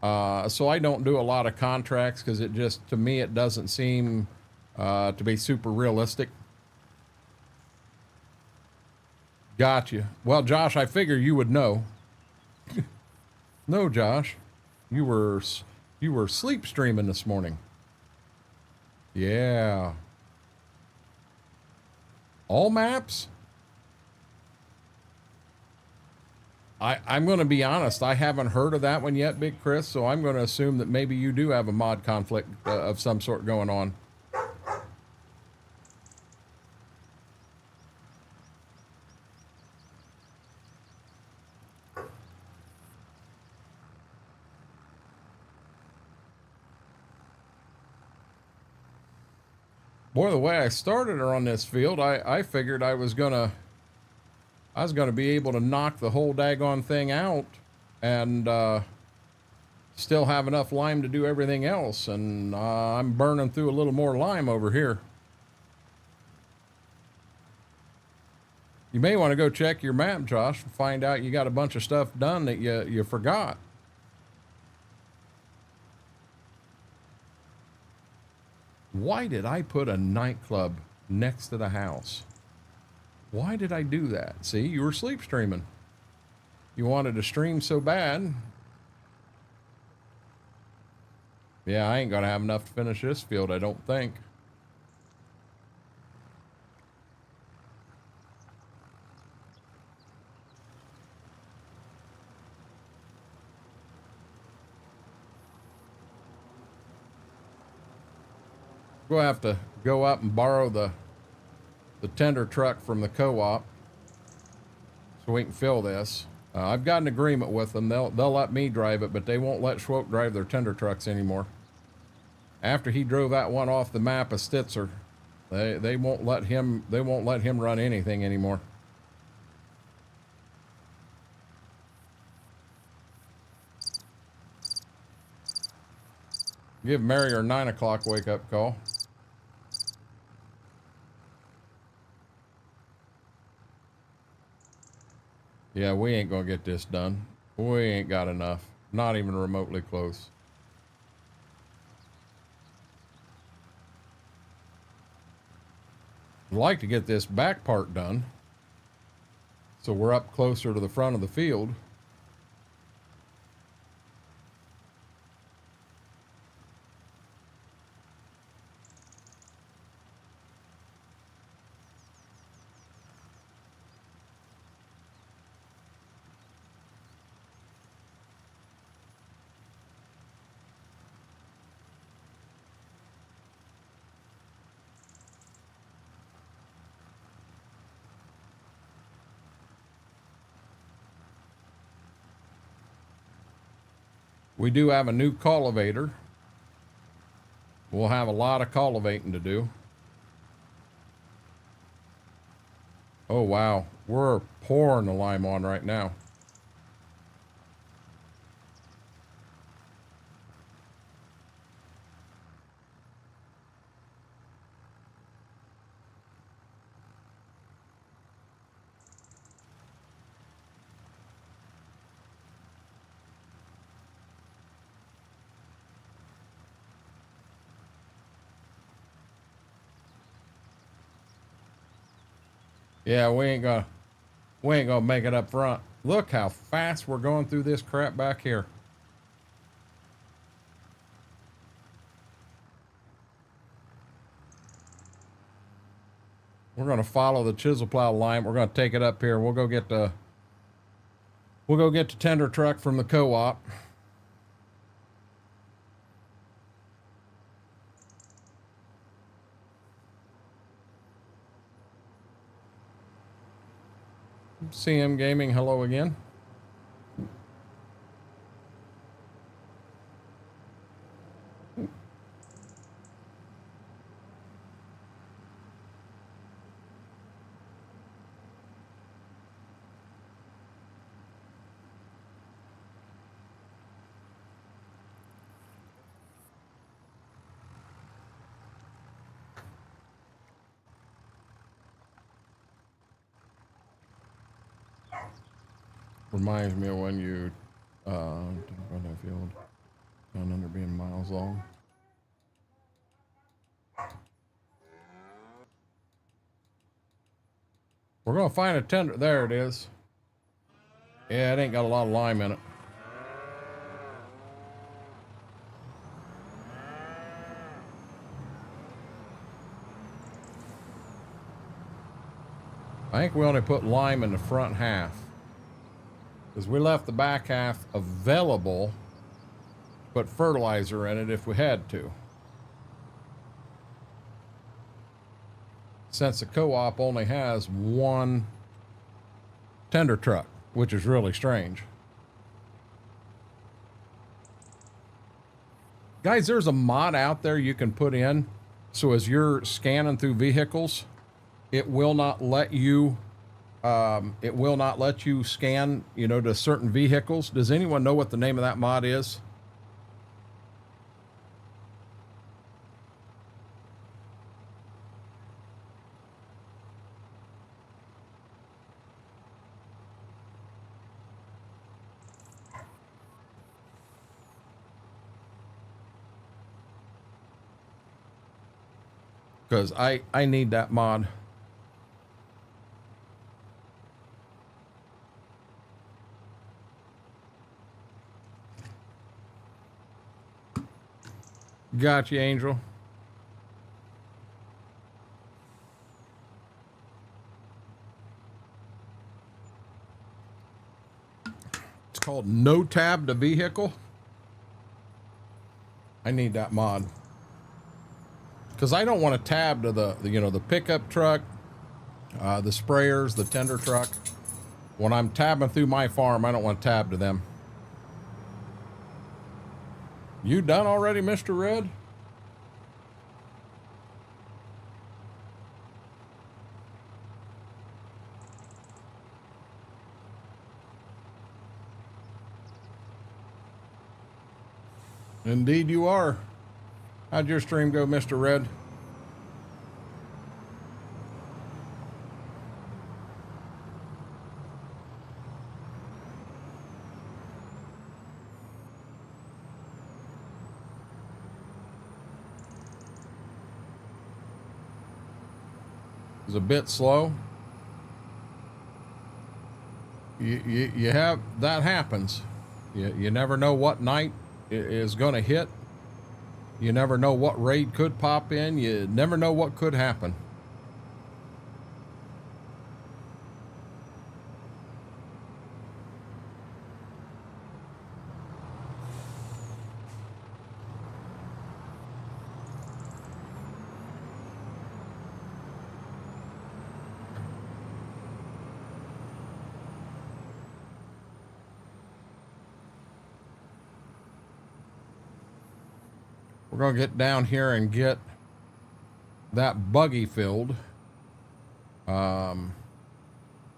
So I don't do a lot of contracts because it just, to me, it doesn't seem to be super realistic. Gotcha. Well, Josh, I figure you would know. No, Josh, you were sleep streaming this morning. Yeah. All maps? I'm going to be honest. I haven't heard of that one yet, Big Chris, so I'm going to assume that maybe you do have a mod conflict of some sort going on. Boy, the way I started her on this field, I figured I was gonna be able to knock the whole daggone thing out and still have enough lime to do everything else, and I'm burning through a little more lime over here. You may want to go check your map, Josh, and find out you got a bunch of stuff done that you forgot. Why did I put a nightclub next to the house? Why did I do that? See, you were sleep streaming. You wanted to stream so bad. Yeah, I ain't gonna have enough to finish this field, I don't think. We'll have to go up and borrow the tender truck from the co-op so we can fill this. I've got an agreement with them. They'll let me drive it, but they won't let Schwoke drive their tender trucks anymore. After he drove that one off the map of Stitzer, they won't let him run anything anymore. Give Mary her 9 o'clock wake up call. Yeah, we ain't gonna get this done. We ain't got enough. Not even remotely close. I'd like to get this back part done, so we're up closer to the front of the field. We do have a new cultivator. We'll have a lot of cultivating to do. Oh, wow. We're pouring the lime on right now. Yeah, we ain't gonna make it up front. Look how fast we're going through this crap back here. We're gonna follow the chisel plow line. We're gonna take it up here. We'll go get the tender truck from the co-op. CM Gaming, hello again. Reminds me of when you run that field down under being miles long. We're gonna find a tender. There it is. Yeah, it ain't got a lot of lime in it. I think we only put lime in the front half because we left the back half available to put fertilizer in it if we had to. Since the co-op only has one tender truck, which is really strange. Guys, there's a mod out there you can put in so as you're scanning through vehicles, it will not let you scan, you know, to certain vehicles. Does anyone know what the name of that mod is? Because I need that mod. Gotcha, Angel. It's called No Tab to Vehicle. I need that mod. Because I don't want to tab to the you know, the pickup truck, the sprayers, the tender truck. When I'm tabbing through my farm, I don't want to tab to them. You done already, Mr. Red? Indeed you are. How'd your stream go, Mr. Red? It was a bit slow. You have, that happens. You never know what night is going to hit. You never know what raid could pop in. You never know what could happen. We're going to get down here and get that buggy filled. While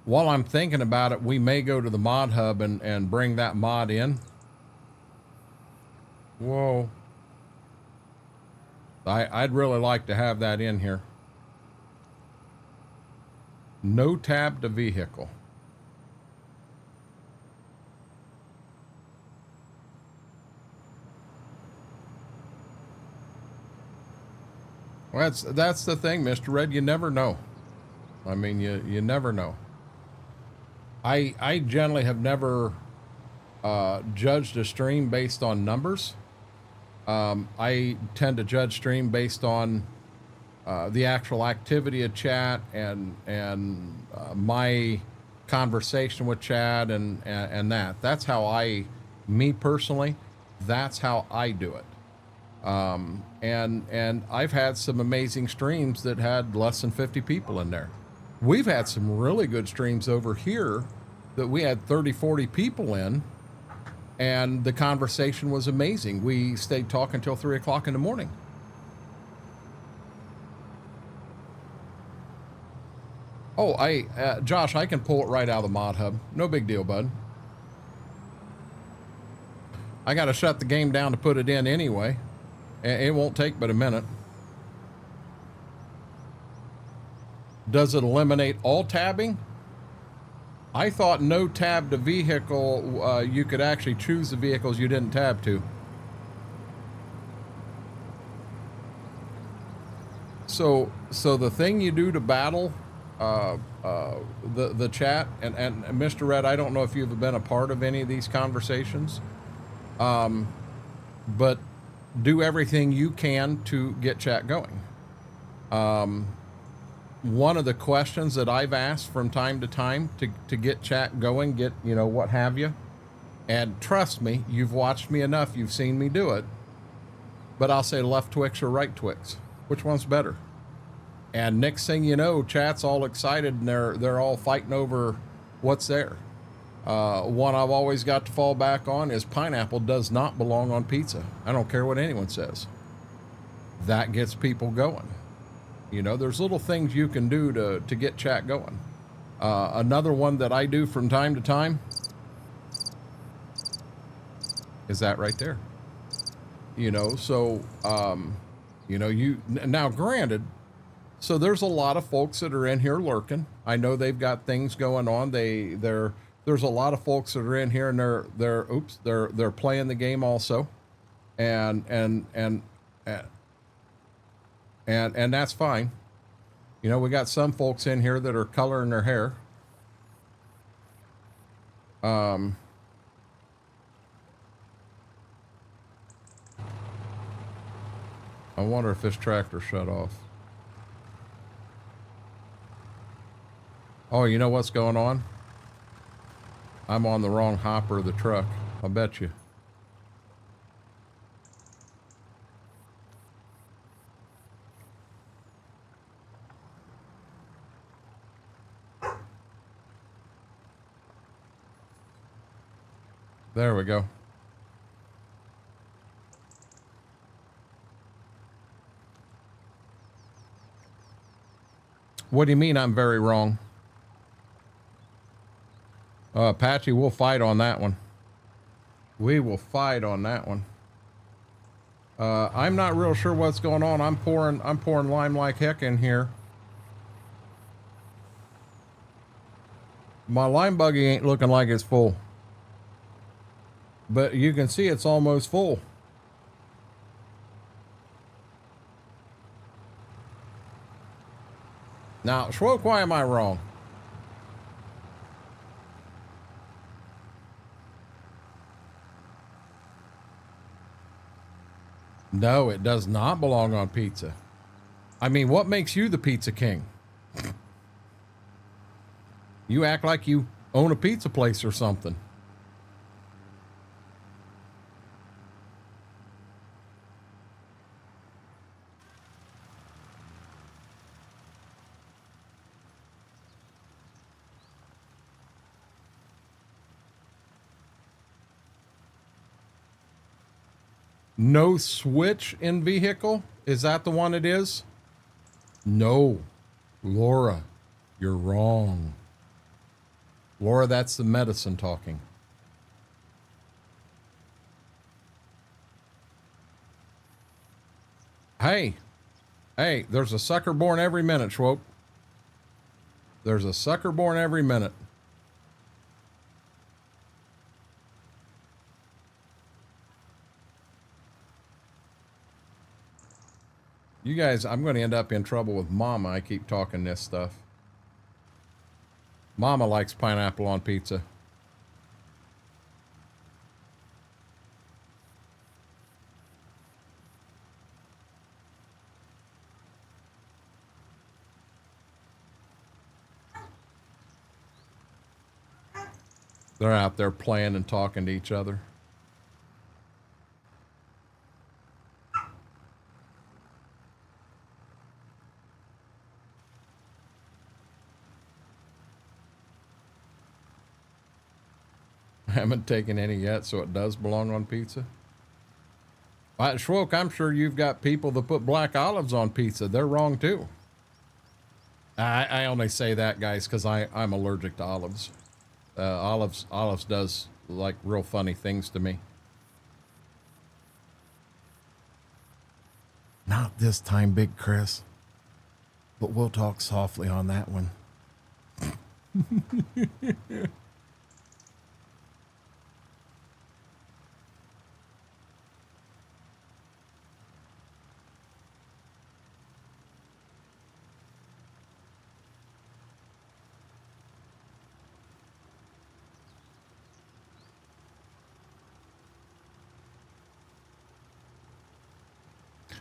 I'm thinking about it, we may go to the mod hub and bring that mod in. Whoa. I'd really like to have that in here. No tab to vehicle. Well, that's the thing, Mr. Red. You never know. I mean, you never know. I generally have never judged a stream based on numbers. I tend to judge stream based on the actual activity of chat and my conversation with chat and that. That's how me personally, that's how I do it. And I've had some amazing streams that had less than 50 people in there. We've had some really good streams over here that we had 30, 40 people in, and the conversation was amazing. We stayed talking till 3 o'clock in the morning. Oh, Josh, I can pull it right out of the mod hub. No big deal, bud. I got to shut the game down to put it in anyway. It won't take but a minute. Does it eliminate all tabbing? I thought no tab to vehicle, you could actually choose the vehicles you didn't tab to. So the thing you do to battle the chat, and Mr. Red, I don't know if you've been a part of any of these conversations, but do everything you can to get chat going. one of the questions that I've asked from time to time to get chat going, get, you know, what have you. And trust me, you've watched me enough. You've seen me do it. But I'll say left Twix or right Twix. Which one's better? And next thing you know, chat's all excited and they're all fighting over what's there. One I've always got to fall back on is pineapple does not belong on pizza. I don't care what anyone says. That gets people going. You know, there's little things you can do to get chat going. Another one that I do from time to time is that right there. You know, so, you know, now granted, so there's a lot of folks that are in here lurking. I know they've got things going on. There's a lot of folks that are in here and they're playing the game also. And that's fine. You know, we got some folks in here that are coloring their hair. I wonder if this tractor shut off. Oh, you know what's going on? I'm on the wrong hopper of the truck. I'll bet you. There we go. What do you mean I'm very wrong? Patchy, we'll fight on that one. We will fight on that one. I'm not real sure what's going on. I'm pouring lime like heck in here. My lime buggy ain't looking like it's full. But you can see it's almost full. Now, Schwoke, why am I wrong? No, it does not belong on pizza. I mean, what makes you the pizza king? You act like you own a pizza place or something. No switch in vehicle? Is that the one it is? No. Laura, you're wrong. Laura, that's the medicine talking. Hey, there's a sucker born every minute, Schwope. There's a sucker born every minute. You guys, I'm going to end up in trouble with Mama. I keep talking this stuff. Mama likes pineapple on pizza. They're out there playing and talking to each other. I haven't taken any yet, so it does belong on pizza. Schwoke, I'm sure you've got people that put black olives on pizza. They're wrong too. I only say that, guys, because I'm allergic to olives. Olives does like real funny things to me. Not this time, Big Chris. But we'll talk softly on that one.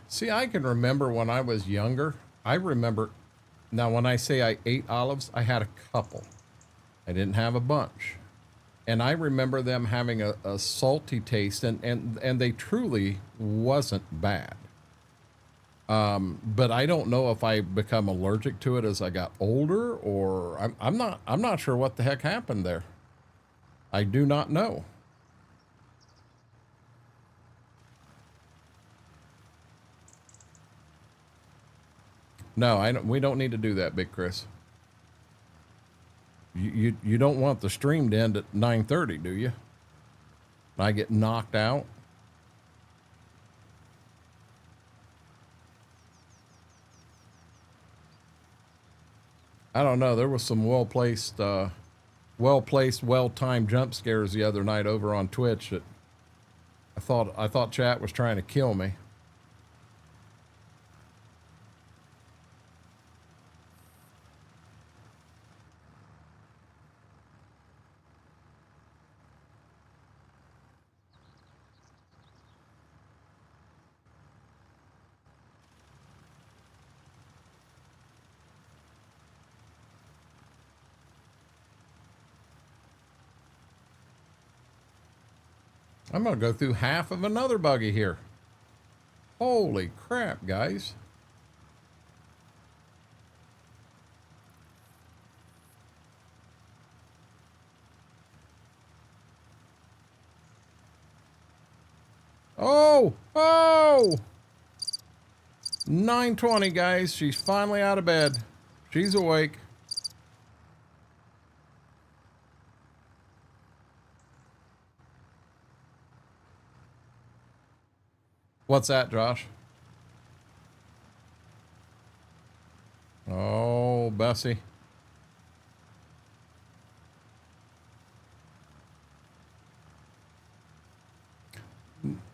See, I can remember when I was younger. I remember Now, when I say I ate olives, I had a couple. I didn't have a bunch. And I remember them having a salty taste, and they truly wasn't bad. But I don't know if I become allergic to it as I got older, or I'm not sure what the heck happened there. I do not know. No, we don't need to do that, Big Chris. You don't want the stream to end at 9:30, do you? I get knocked out. I don't know. There was some well-placed, well-timed jump scares the other night over on Twitch that I thought chat was trying to kill me. I'm going to go through half of another buggy here. Holy crap, guys. Oh, 9:20, guys. She's finally out of bed. She's awake. What's that, Josh? Oh, Bessie.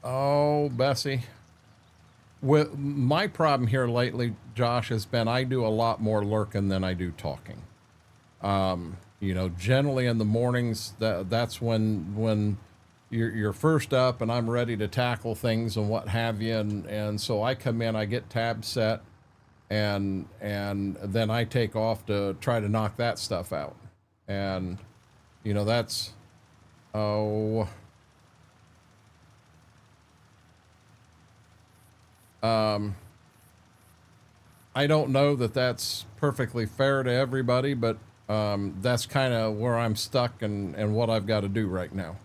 Oh, Bessie. With my problem here lately, Josh, has been I do a lot more lurking than I do talking. You know, generally in the mornings, that's when you're first up and I'm ready to tackle things and what have you. And so I come in, I get tabs set, and then I take off to try to knock that stuff out. And, you know, that's, I don't know that that's perfectly fair to everybody, but that's kind of where I'm stuck and what I've got to do right now.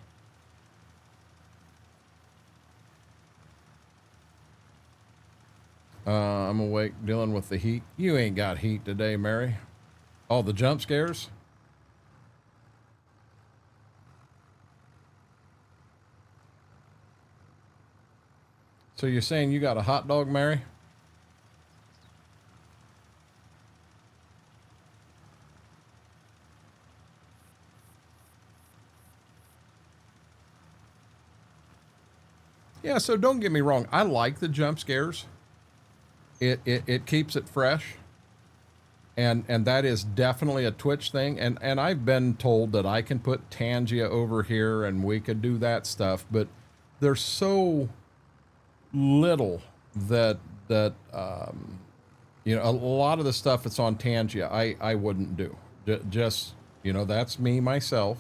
I'm awake dealing with the heat. You ain't got heat today, Mary. All the jump scares. So you're saying you got a hot dog, Mary? Yeah, so don't get me wrong. I like the jump scares. It keeps it fresh. And that is definitely a Twitch thing. And I've been told that I can put Tangia over here and we could do that stuff, but there's so little that you know, a lot of the stuff that's on Tangia I wouldn't do. Just, you know, that's me myself.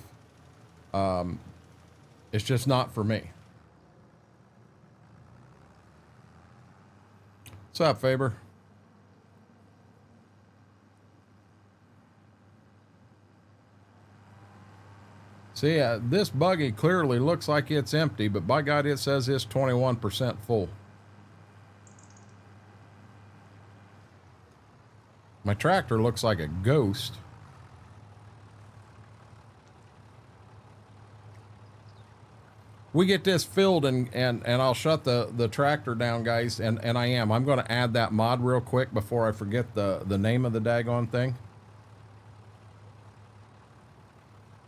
It's just not for me. What's up, Faber? See, this buggy clearly looks like it's empty, but by God, it says it's 21% full. My tractor looks like a ghost. We get this filled and I'll shut the tractor down, guys, and I am. I'm going to add that mod real quick before I forget the name of the daggone thing.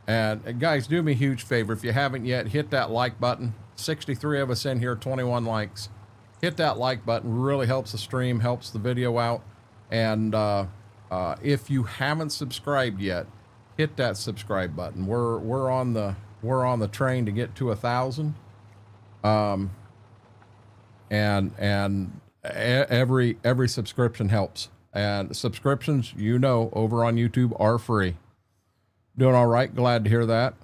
And guys, do me a huge favor. If you haven't yet, hit that like button. 63 of us in here, 21 likes. Hit that like button. Really helps the stream, helps the video out. And if you haven't subscribed yet, hit that subscribe button. We're on the train to get to 1,000. And every subscription helps. And subscriptions, you know, over on YouTube are free. Doing all right. Glad to hear that.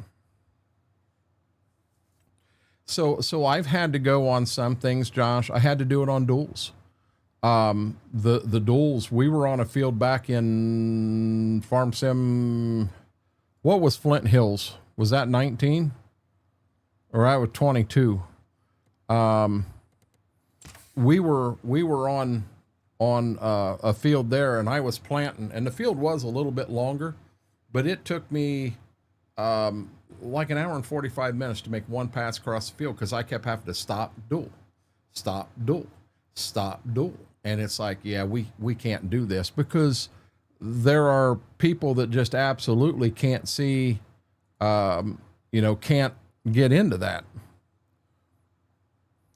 So I've had to go on some things, Josh. I had to do it on duels. The duels, we were on a field back in Farm Sim. What was Flint Hills? Was that 19? Or I was 22. We were on a field there, and I was planting, and the field was a little bit longer, but it took me like an hour and 45 minutes to make one pass across the field because I kept having to stop, duel, stop, duel, stop, duel. And it's like, yeah, we can't do this because there are people that just absolutely can't see, can't get into that.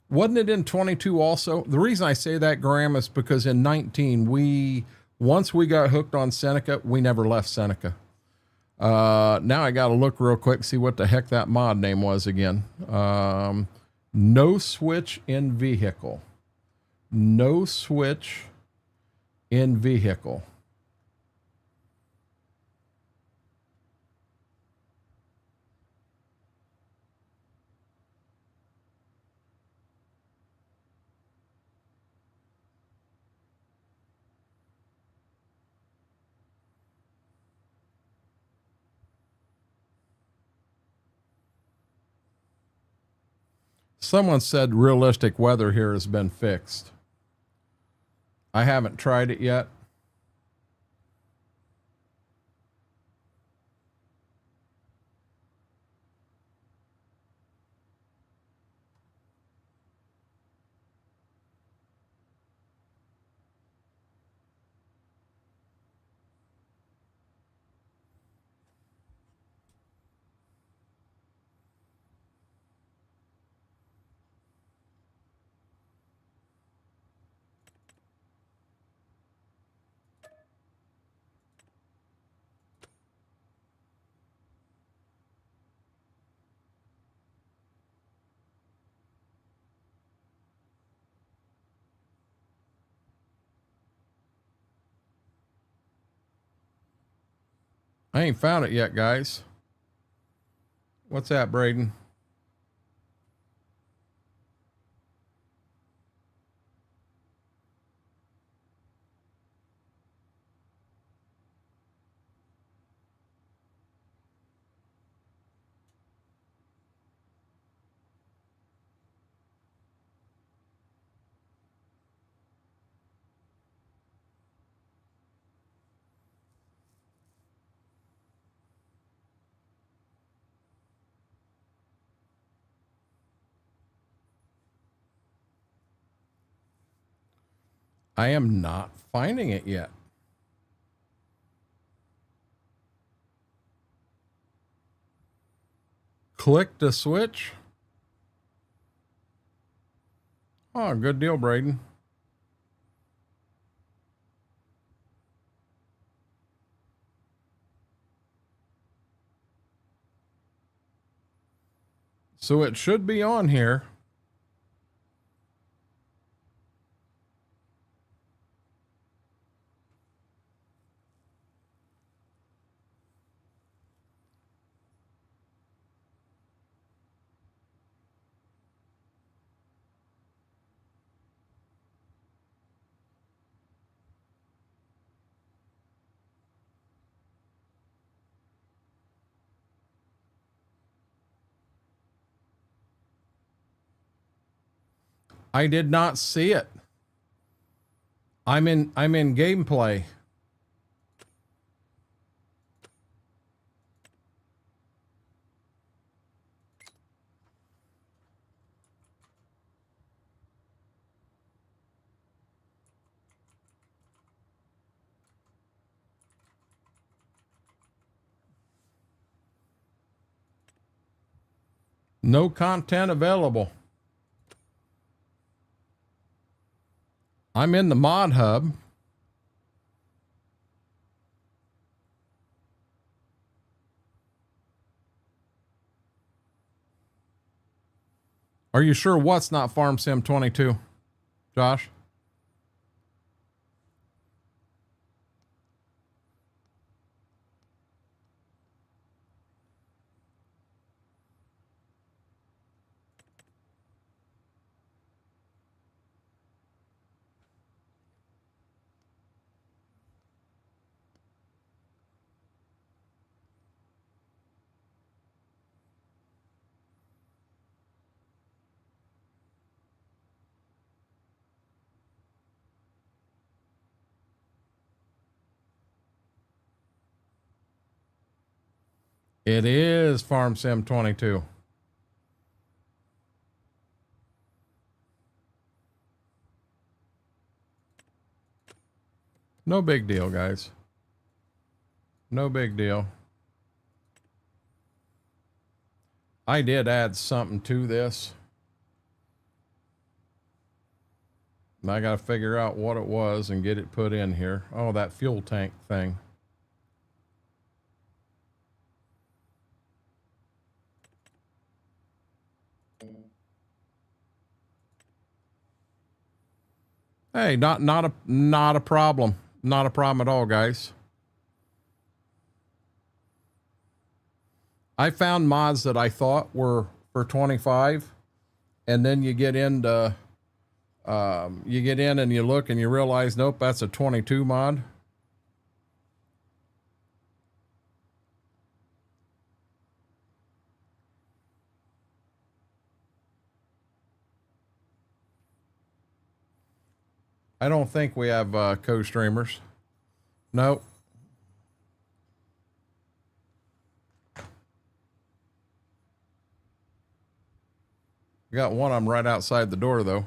Wasn't it in 22 also? The reason I say that, Graham, is because in 19, once we got hooked on Seneca, we never left Seneca. Now I got to look real quick, see what the heck that mod name was again. No switch in vehicle. No switch in vehicle. Someone said realistic weather here has been fixed. I haven't tried it yet. I ain't found it yet, guys. What's that, Braden? I am not finding it yet. Click the switch. Oh, good deal, Braden. So it should be on here. I did not see it. I'm in gameplay. No content available. I'm in the mod hub. Are you sure what's not Farm Sim 22, Josh? It is Farm Sim 22. No big deal, guys. No big deal. I did add something to this. And I got to figure out what it was and get it put in here. Oh, that fuel tank thing. Hey, not a problem. Not a problem at all, guys. I found mods that I thought were for 25, and then you get into you get in and you look and you realize, nope, that's a 22 mod. I don't think we have co-streamers. Nope. We got one of them right outside the door, though.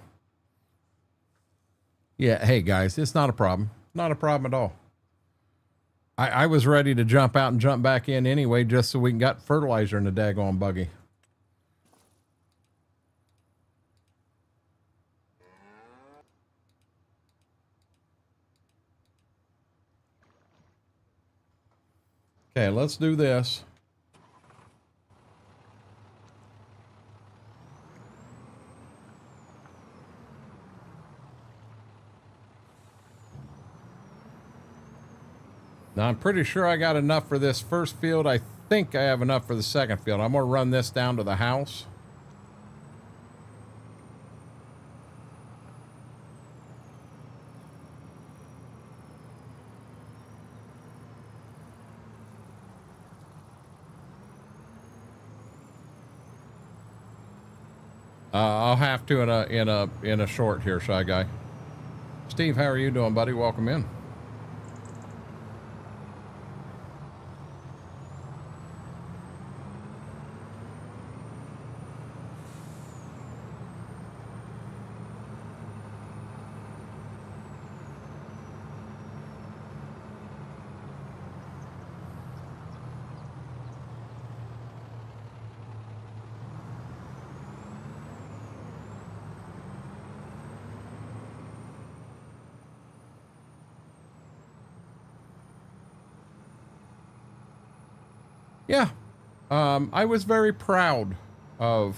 Yeah, hey, guys, it's not a problem. Not a problem at all. I was ready to jump out and jump back in anyway, just so we can get fertilizer in the daggone buggy. Okay, let's do this. Now, I'm pretty sure I got enough for this first field. I think I have enough for the second field. I'm going to run this down to the house. I'll have to in a short here, Shy Guy. Steve, how are you doing, buddy? Welcome in. Yeah, I was very proud of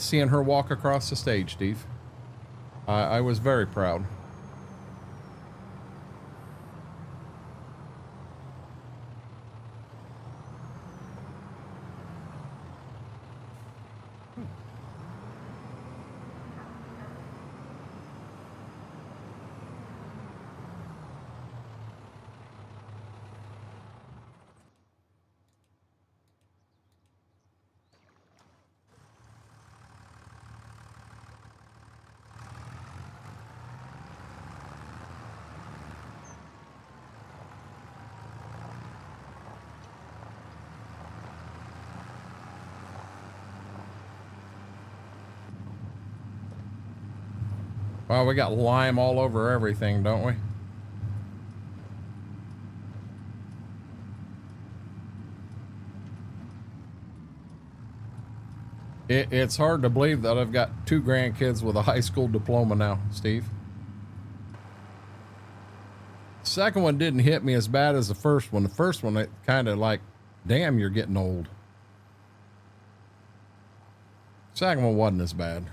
seeing her walk across the stage, Steve. I was very proud. Well, we got lime all over everything, don't we? It's hard to believe that I've got 2 grandkids with a high school diploma now, Steve. The second one didn't hit me as bad as the first one. The first one, it kind of like, damn, you're getting old. Second one wasn't as bad.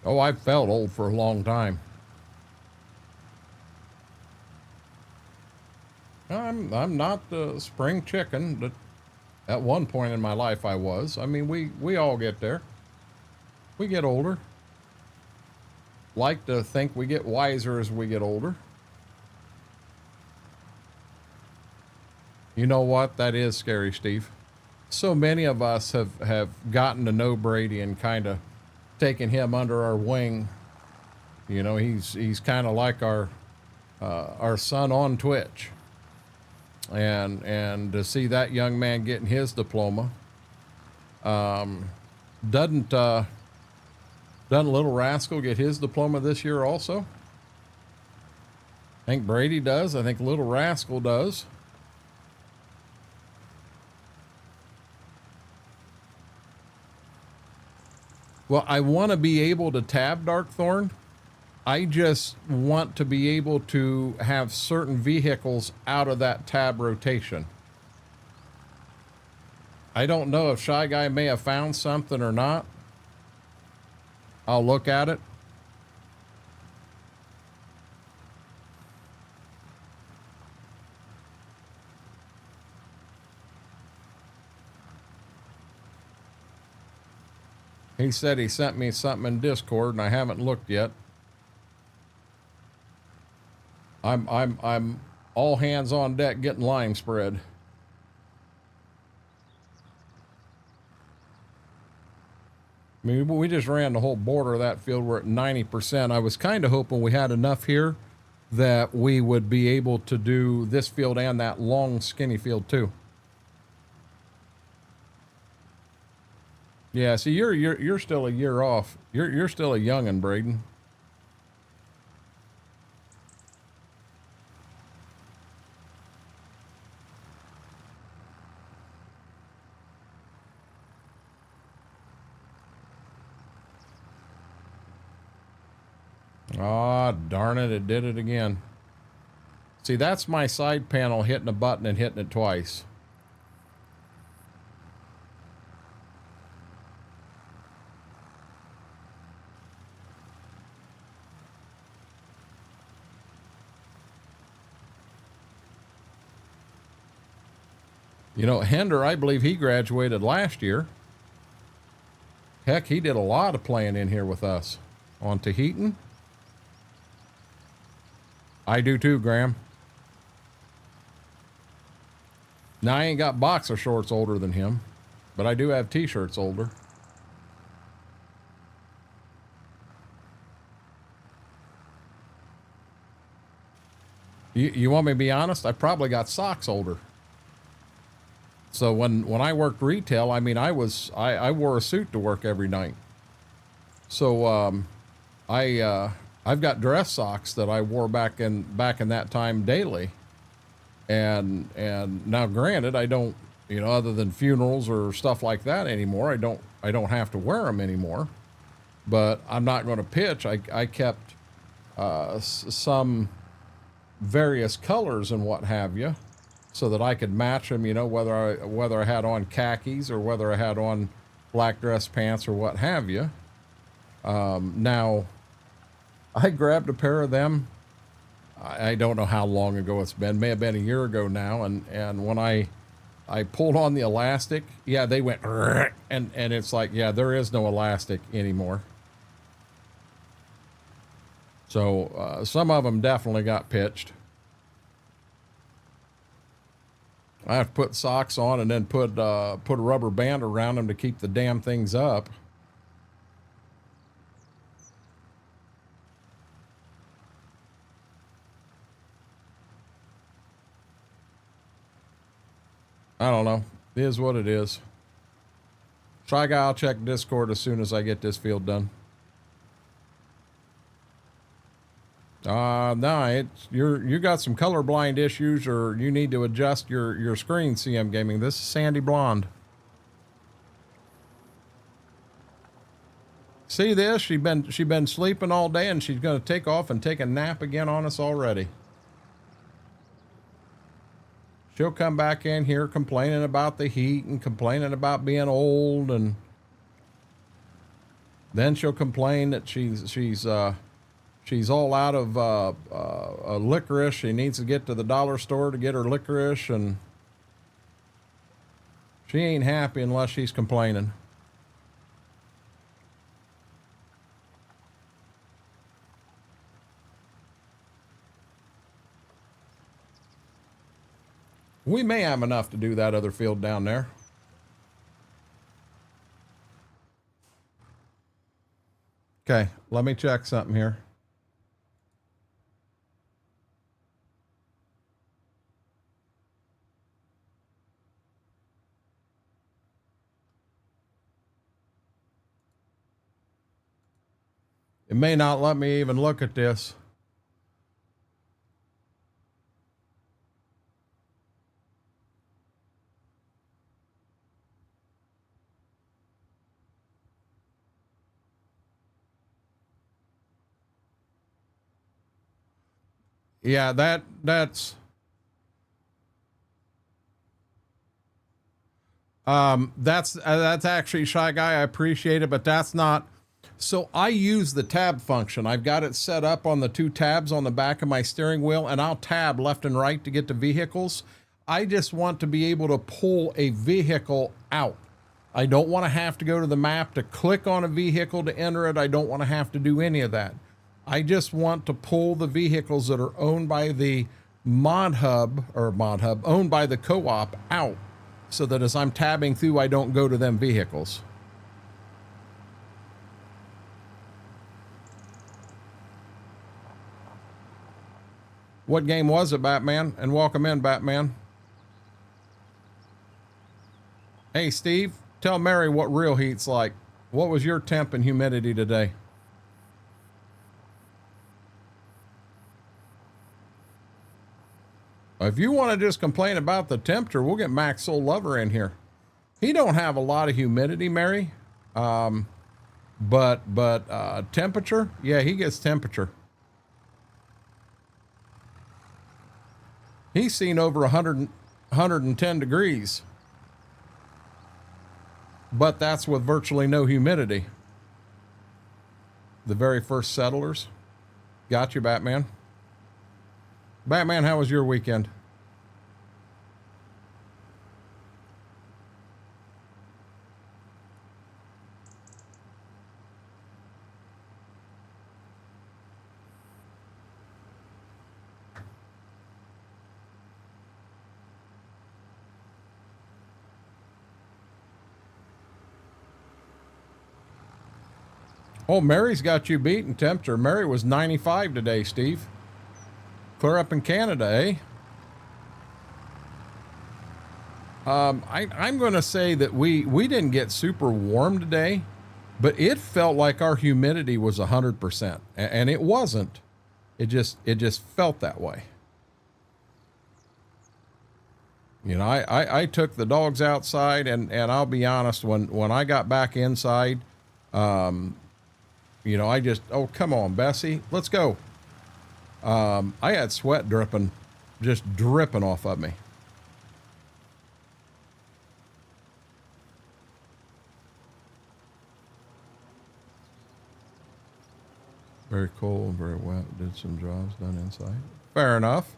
Oh, I've felt old for a long time. I'm not the spring chicken, but At one point in my life, I was. I mean, we all get there. We get older. Like to think we get wiser as we get older. You know what? That is scary, Steve. So many of us have gotten to know Brady and kind of taken him under our wing. You know, he's kind of like our son on Twitch. And to see that young man getting his diploma, doesn't Little Rascal get his diploma this year also? I think Brady does. I think Little Rascal does. Well, I want to be able to tab Darkthorn. I just want to be able to have certain vehicles out of that tab rotation. I don't know if Shy Guy may have found something or not. I'll look at it. He said he sent me something in Discord and I haven't looked yet. I'm all hands on deck getting line spread. I mean, we just ran the whole border of that field. We're at 90%. I was kind of hoping we had enough here that we would be able to do this field and that long skinny field too. Yeah, see, you're still a year off. You're still a youngin', Braden. Ah, darn it, it did it again. See, that's my side panel hitting a button and hitting it twice. You know, Hender, I believe he graduated last year. Heck, he did a lot of playing in here with us on Tahitian. I do too, Graham. Now, I ain't got boxer shorts older than him, but I do have t-shirts older. You want me to be honest? I probably got socks older. So when I worked retail, I mean, I wore a suit to work every night. So I've got dress socks that I wore back in that time daily. And now granted, I don't, you know, other than funerals or stuff like that anymore, I don't have to wear them anymore. But I'm not going to pitch. I kept some various colors and what have you, so that I could match them, you know, whether I had on khakis or whether I had on black dress pants or what have you. Now, I grabbed a pair of them. I don't know how long ago it's been. May have been a year ago now. And when I pulled on the elastic, yeah, they went, and it's like, yeah, there is no elastic anymore. So some of them definitely got pitched. I have to put socks on and then put a rubber band around them to keep the damn things up. I don't know. It is what it is. Try guy, I'll check Discord as soon as I get this field done. No, you got some colorblind issues, or you need to adjust your screen, CM Gaming. This is Sandy Blonde. See this? She been sleeping all day, and she's gonna take off and take a nap again on us already. She'll come back in here complaining about the heat and complaining about being old, and then she'll complain that she's all out of licorice. She needs to get to the dollar store to get her licorice, and She ain't happy unless she's complaining. We may have enough to do that other field down there. Okay, let me check something here. It may not let me even look at this. Yeah, that's actually, Shy Guy, I appreciate it, but that's not. So I use the tab function. I've got it set up on the 2 tabs on the back of my steering wheel, and I'll tab left and right to get to vehicles. I just want to be able to pull a vehicle out. I don't want to have to go to the map to click on a vehicle to enter it. I don't want to have to do any of that. I just want to pull the vehicles that are owned by the mod hub, owned by the co-op out, so that as I'm tabbing through, I don't go to them vehicles. What game was it, Batman? And welcome in, Batman. Hey, Steve, tell Mary what real heat's like. What was your temp and humidity today? If you want to just complain about the temperature, we'll get Max Soul Lover in here. He don't have a lot of humidity, Mary. But temperature, yeah, he gets temperature. He's seen over 110 degrees. But that's with virtually no humidity. The very first settlers. Got you, Batman. Batman, how was your weekend? Oh, Mary's got you beat in temperature. Mary was 95 today, Steve. Clear up in Canada, eh? I'm going to say that we didn't get super warm today, but it felt like our humidity was 100%, and it wasn't. It just felt that way. You know, I took the dogs outside, and I'll be honest, when I got back inside, you know, oh, come on, Bessie, let's go. I had sweat just dripping off of me. Very cold, very wet. Did some jobs done inside. Fair enough.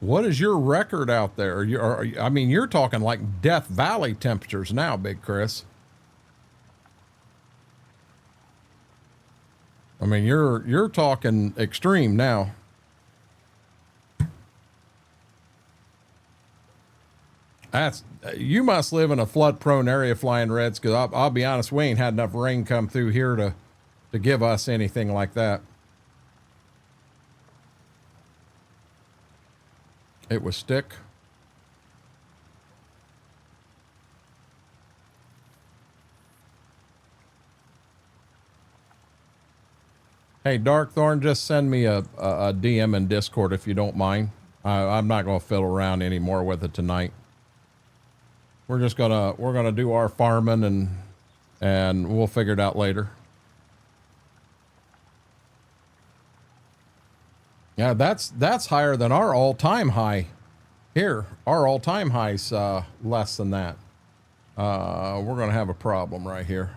What is your record out there? I mean, you're talking like Death Valley temperatures now, Big Chris. I mean, you're talking extreme now. You must live in a flood-prone area, Flying Reds, because I'll be honest, we ain't had enough rain come through here to give us anything like that. It was stick. Hey, Darkthorn, just send me a DM in Discord if you don't mind. I'm not going to fiddle around anymore with it tonight. We're gonna do our farming and we'll figure it out later. Yeah, that's higher than our all-time high. Here, our all-time high's less than that. We're gonna have a problem right here.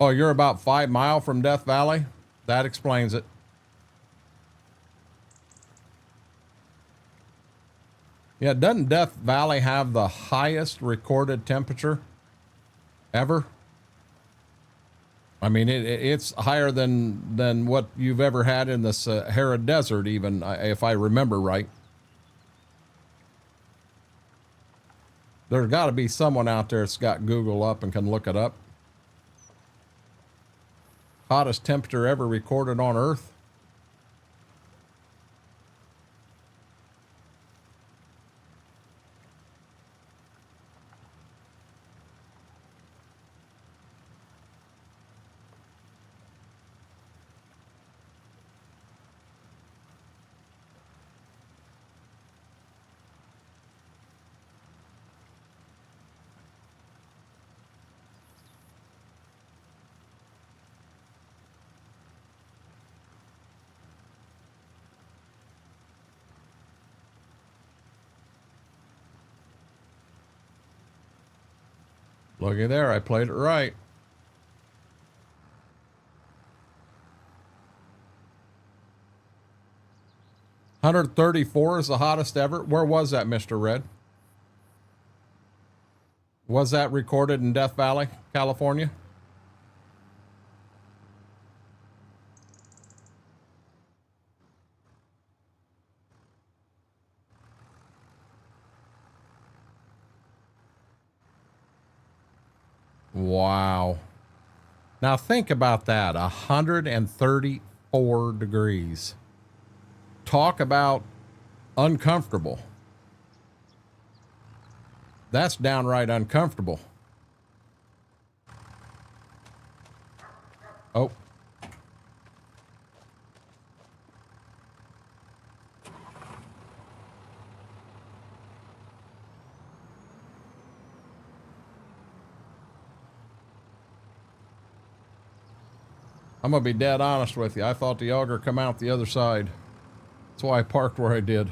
Oh, you're about 5 miles from Death Valley? That explains it. Yeah, doesn't Death Valley have the highest recorded temperature ever? I mean, it's higher than what you've ever had in the Sahara Desert, even, if I remember right. There's got to be someone out there that's got Google up and can look it up. Hottest temperature ever recorded on Earth. Looky there, I played it right. 134 is the hottest ever. Where was that, Mr. Red? Was that recorded in Death Valley, California? Wow. Now think about that, 134 degrees. Talk about uncomfortable. That's downright uncomfortable. Oh. I'm gonna be dead honest with you. I thought the auger come out the other side. That's why I parked where I did.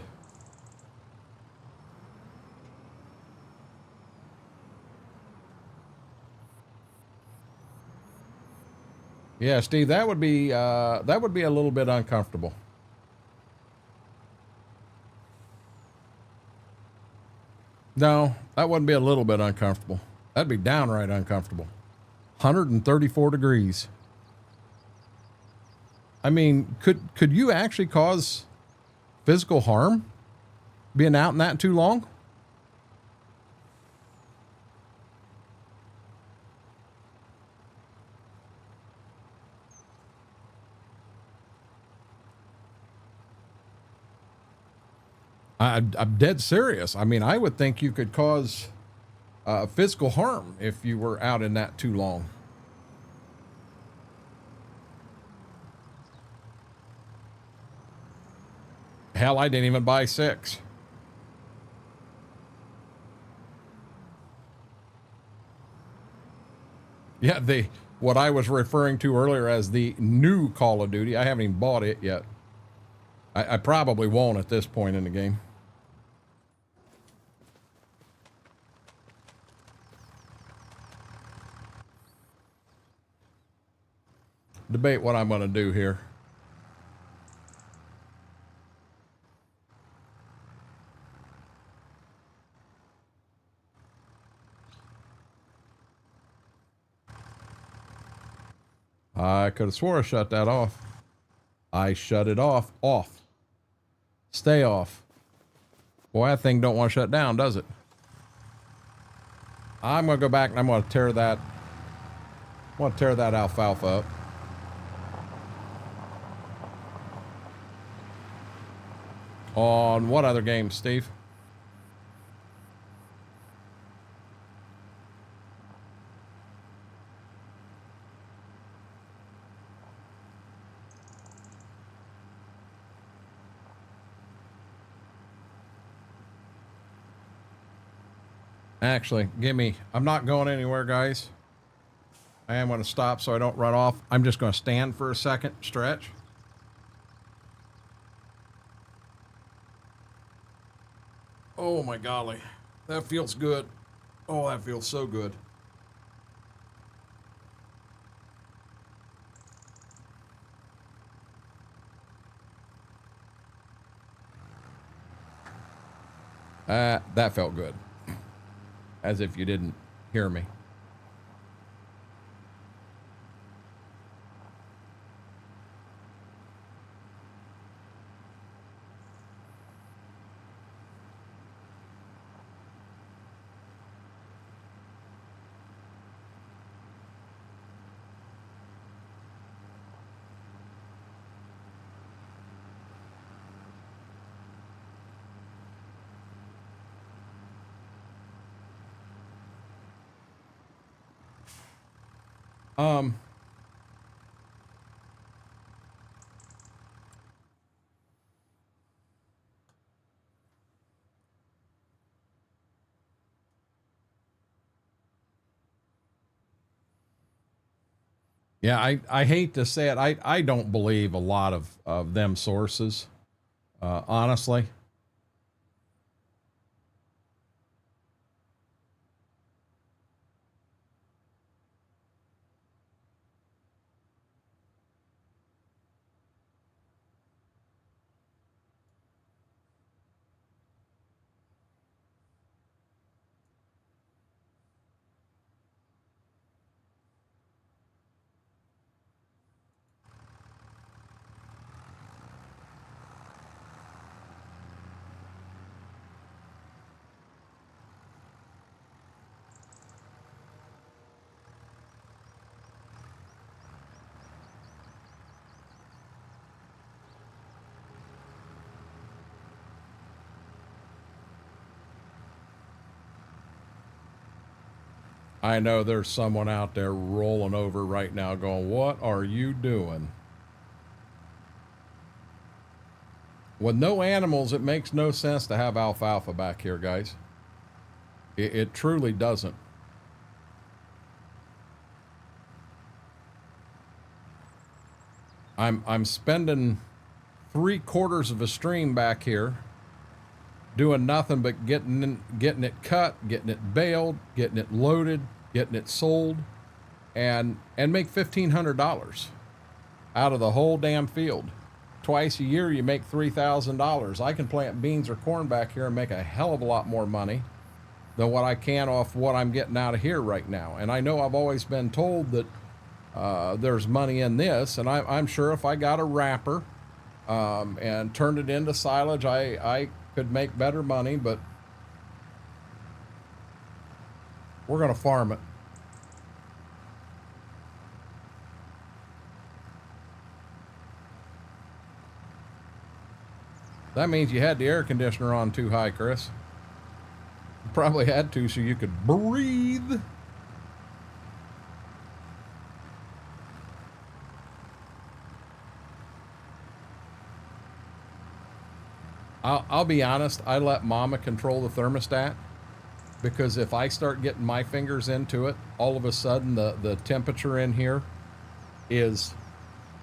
Yeah, Steve, that would be a little bit uncomfortable. No, that wouldn't be a little bit uncomfortable. That'd be downright uncomfortable. 134 degrees. I mean, could you actually cause physical harm being out in that too long? I'm dead serious. I mean, I would think you could cause physical harm if you were out in that too long. Hell, I didn't even buy 6. Yeah, what I was referring to earlier as the new Call of Duty. I haven't even bought it yet. I probably won't at this point in the game. Debate what I'm going to do here. I could have swore I shut that off. I shut it off. Off. Stay off. Boy, that thing don't want to shut down, does it? I'm going to go back and I'm going to tear that. I want to tear that alfalfa up. On what other game, Steve? Actually, I'm not going anywhere, guys. I am going to stop so I don't run off. I'm just going to stand for a second, stretch. Oh my golly, that feels good. Oh, that feels so good. That felt good. As if you didn't hear me. Yeah, I hate to say it. I don't believe a lot of them sources, honestly. I know there's someone out there rolling over right now going, what are you doing? With no animals, it makes no sense to have alfalfa back here, guys. It truly doesn't. I'm spending 3/4 of a stream back here doing nothing but getting it cut, getting it baled, getting it loaded, getting it sold, and make $1,500 out of the whole damn field. Twice a year you make $3,000. I can plant beans or corn back here and make a hell of a lot more money than what I can off what I'm getting out of here right now. And I know I've always been told that there's money in this, and I'm sure if I got a wrapper and turned it into silage, I could make better money, but we're going to farm it. That means you had the air conditioner on too high, Chris. You probably had to so you could breathe. I'll be honest, I let Mama control the thermostat because if I start getting my fingers into it, all of a sudden the temperature in here is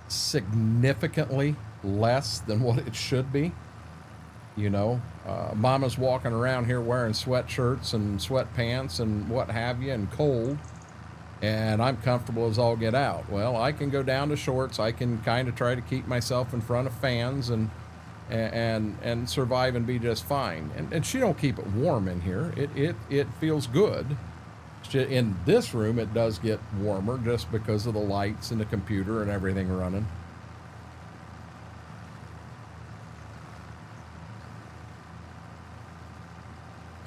significantly less than what it should be. You know, Mama's walking around here wearing sweatshirts and sweatpants and what have you, and cold, and I'm comfortable as all get out. Well, I can go down to shorts. I can kind of try to keep myself in front of fans and survive and be just fine. And she don't keep it warm in here. It feels good. In this room, it does get warmer just because of the lights and the computer and everything running.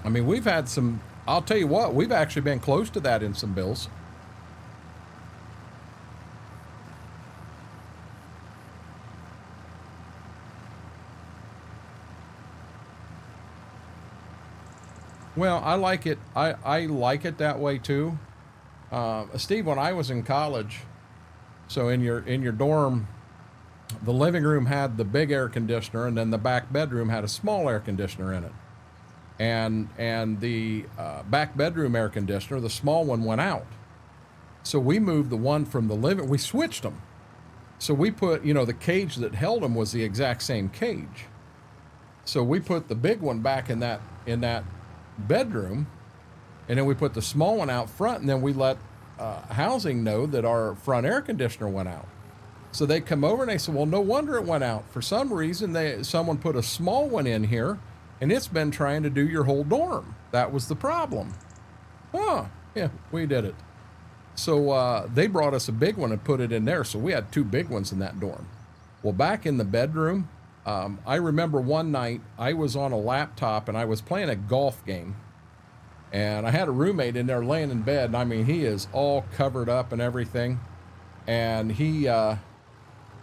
I mean, we've had some, I'll tell you what, we've actually been close to that in some bills. Well, I like it. I like it that way too. Steve, when I was in college, so in your dorm, the living room had the big air conditioner, and then the back bedroom had a small air conditioner in it. And the back bedroom air conditioner, the small one, went out. So we moved the one from the living. We switched them. So we put, you know, the cage that held them was the exact same cage. So we put the big one back in that bedroom, and then we put the small one out front, and then we let housing know that our front air conditioner went out. So they come over and they said, well, no wonder it went out. For some reason, someone put a small one in here, and it's been trying to do your whole dorm. That was the problem. Huh, yeah, we did it. So they brought us a big one and put it in there. So we had 2 big ones in that dorm. Well, back in the bedroom, I remember one night I was on a laptop and I was playing a golf game. And I had a roommate in there laying in bed. And I mean, he is all covered up and everything. And he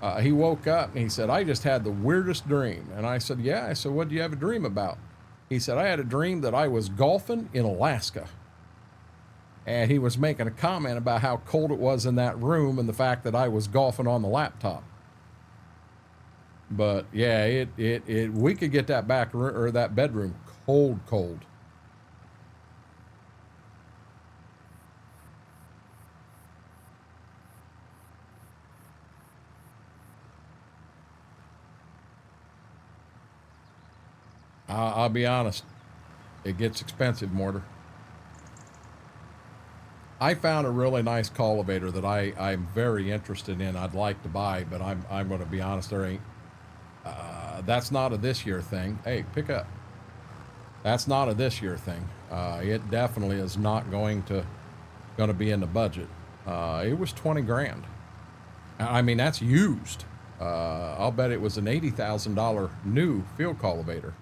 woke up and he said, I just had the weirdest dream. And I said, yeah. I said, what do you have a dream about? He said, I had a dream that I was golfing in Alaska. And he was making a comment about how cold it was in that room and the fact that I was golfing on the laptop. But yeah, we could get that back or that bedroom cold. I'll be honest, it gets expensive, Mortar. I found a really nice cultivator that I'm very interested in. I'd like to buy, but I'm going to be honest, there ain't. That's not a this year thing. Hey, pick up. That's not a this year thing. It definitely is not going to be in the budget. It was 20 grand. I mean, that's used. I'll bet it was an $80,000 new field cultivator.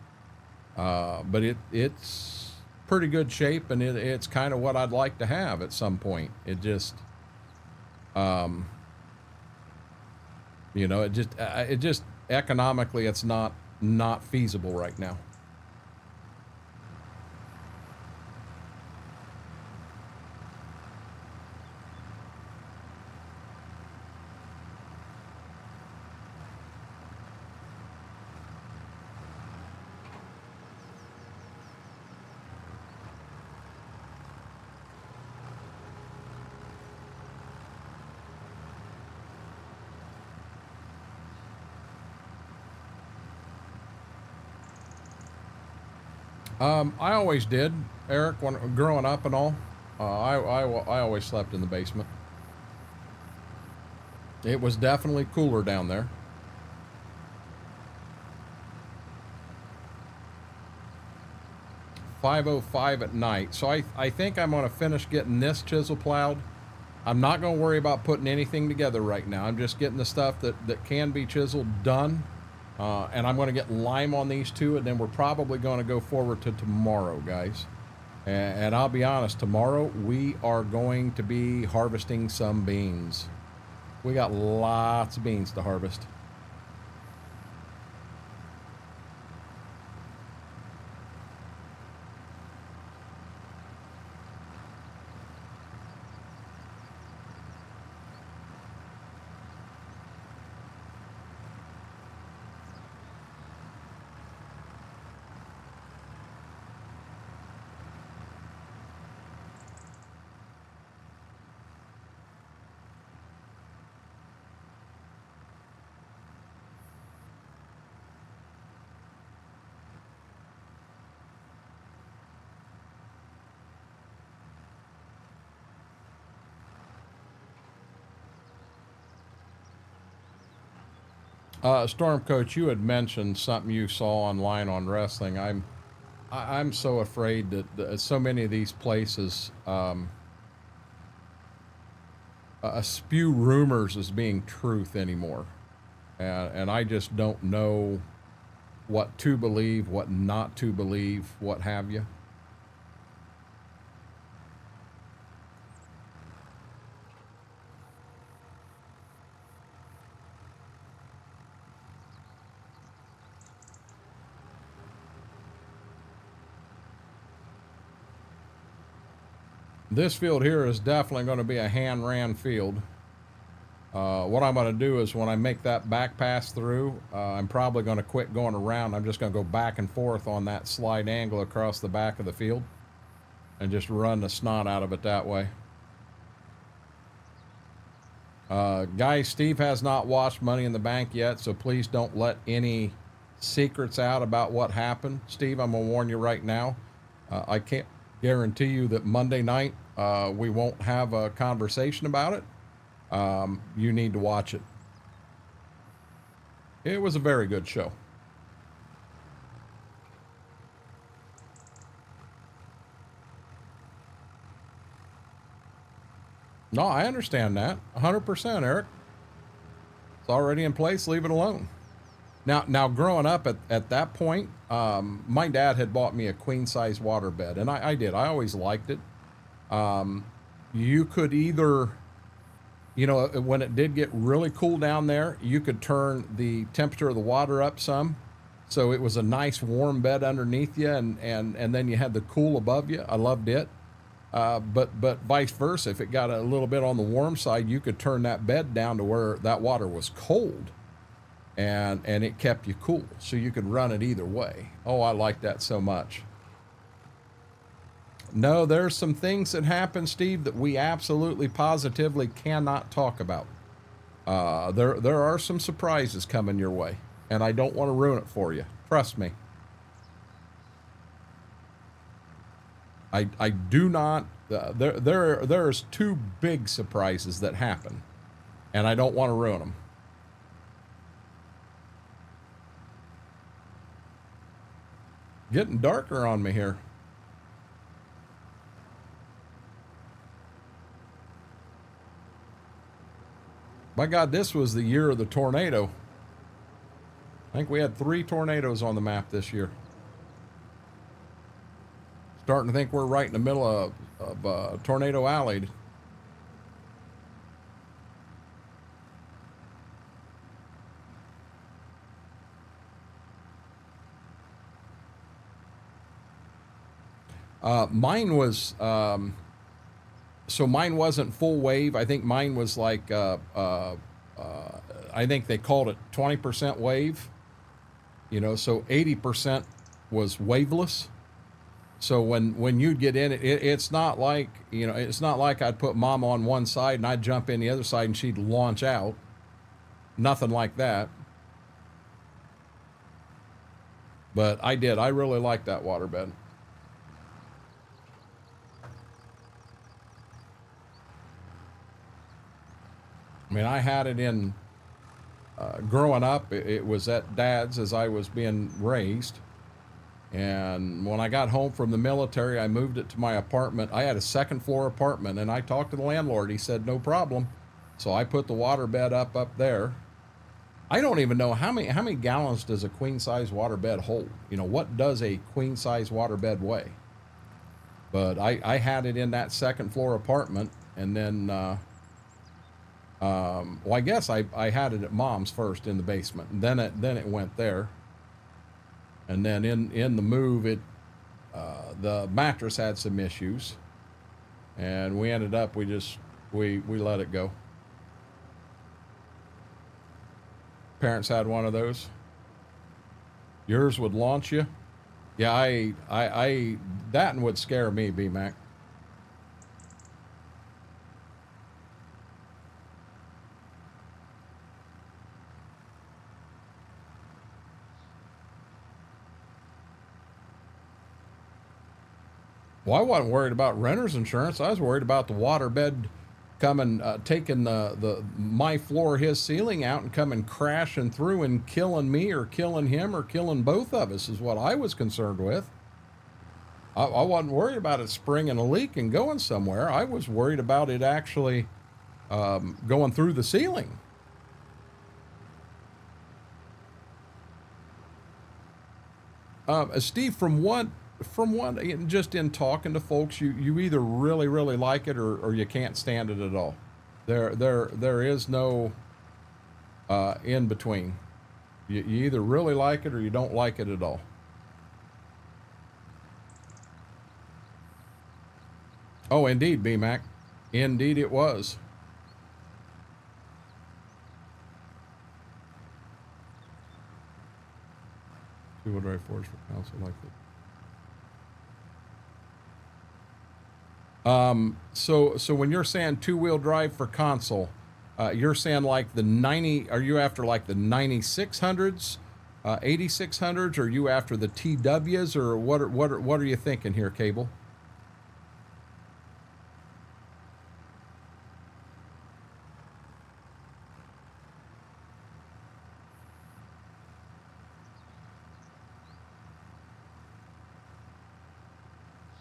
But it's pretty good shape, and it's kind of what I'd like to have at some point. It just, you know, it just economically, it's not feasible right now. I always did, Eric, when growing up and all. I always slept in the basement. It was definitely cooler down there. $5:05 at night. So I think I'm going to finish getting this chisel plowed. I'm not going to worry about putting anything together right now. I'm just getting the stuff that can be chiseled done. And I'm going to get lime on these 2, and then we're probably going to go forward to tomorrow, guys. And I'll be honest, tomorrow we are going to be harvesting some beans. We got lots of beans to harvest. Storm Coach, you had mentioned something you saw online on wrestling. I'm so afraid that so many of these places spew rumors as being truth anymore, and I just don't know what to believe, what not to believe, what have you. This field here is definitely going to be a hand-ran field. What I'm going to do is when I make that back pass through, I'm probably going to quit going around. I'm just going to go back and forth on that slight angle across the back of the field and just run the snot out of it that way. Guys, Steve has not watched Money in the Bank yet, so please don't let any secrets out about what happened. Steve, I'm going to warn you right now. I can't guarantee you that Monday night we won't have a conversation about it. You need to watch it. It was a very good show. No, I understand that 100%, Eric. It's already in place. Leave it alone. Now, growing up at that point, my dad had bought me a queen size water bed, and I did. I always liked it. You could either, you know, when it did get really cool down there, you could turn the temperature of the water up some, so it was a nice warm bed underneath you, and then you had the cool above you. I loved it. But vice versa, if it got a little bit on the warm side, you could turn that bed down to where that water was cold, and it kept you cool, so you could run it either way. Oh, I like that so much. No, there's some things that happen, Steve, that we absolutely positively cannot talk about. There are some surprises coming your way, and I don't want to ruin it for you. Trust me. I do not. There's two big surprises that happen, and I don't want to ruin them. Getting darker on me here. My God, this was the year of the tornado. I think we had 3 tornadoes on the map this year. Starting to think we're right in the middle of Tornado Alley. Mine was, so mine wasn't full wave. I think mine was like, I think they called it 20% wave, you know, so 80% was waveless. So when you'd get in it, it's not like, you know, it's not like I'd put mom on one side and I'd jump in the other side and she'd launch out. Nothing like that. But I did. I really liked that waterbed. I mean, I had it in, growing up, it was at Dad's as I was being raised. And when I got home from the military, I moved it to my apartment. I had a second floor apartment, and I talked to the landlord. He said, no problem. So I put the water bed up there. I don't even know how many gallons does a queen size water bed hold? You know, what does a queen size water bed weigh? But I had it in that second floor apartment, and then, well, I guess I had it at mom's first in the basement, and then it went there. And then in the move, the mattress had some issues, and we ended up, we let it go. Parents had one of those. Yours would launch you. Yeah, I that one would scare me, B-Mac. Well, I wasn't worried about renter's insurance. I was worried about the water bed coming, taking my floor, his ceiling out, and coming crashing through and killing me or killing him or killing both of us is what I was concerned with. I wasn't worried about it springing a leak and going somewhere. I was worried about it actually going through the ceiling. Steve, from what, just in talking to folks, you either really like it or you can't stand it at all. There is no in between. You either really like it or you don't like it at all. Oh, indeed, B-Mac. Indeed it was. Two-wheel drive force for council like that. So when you're saying two-wheel drive for console, you're saying like the 90, are you after like the 9600s, 8600s, or are you after the TWs, or what are you thinking here, Cable?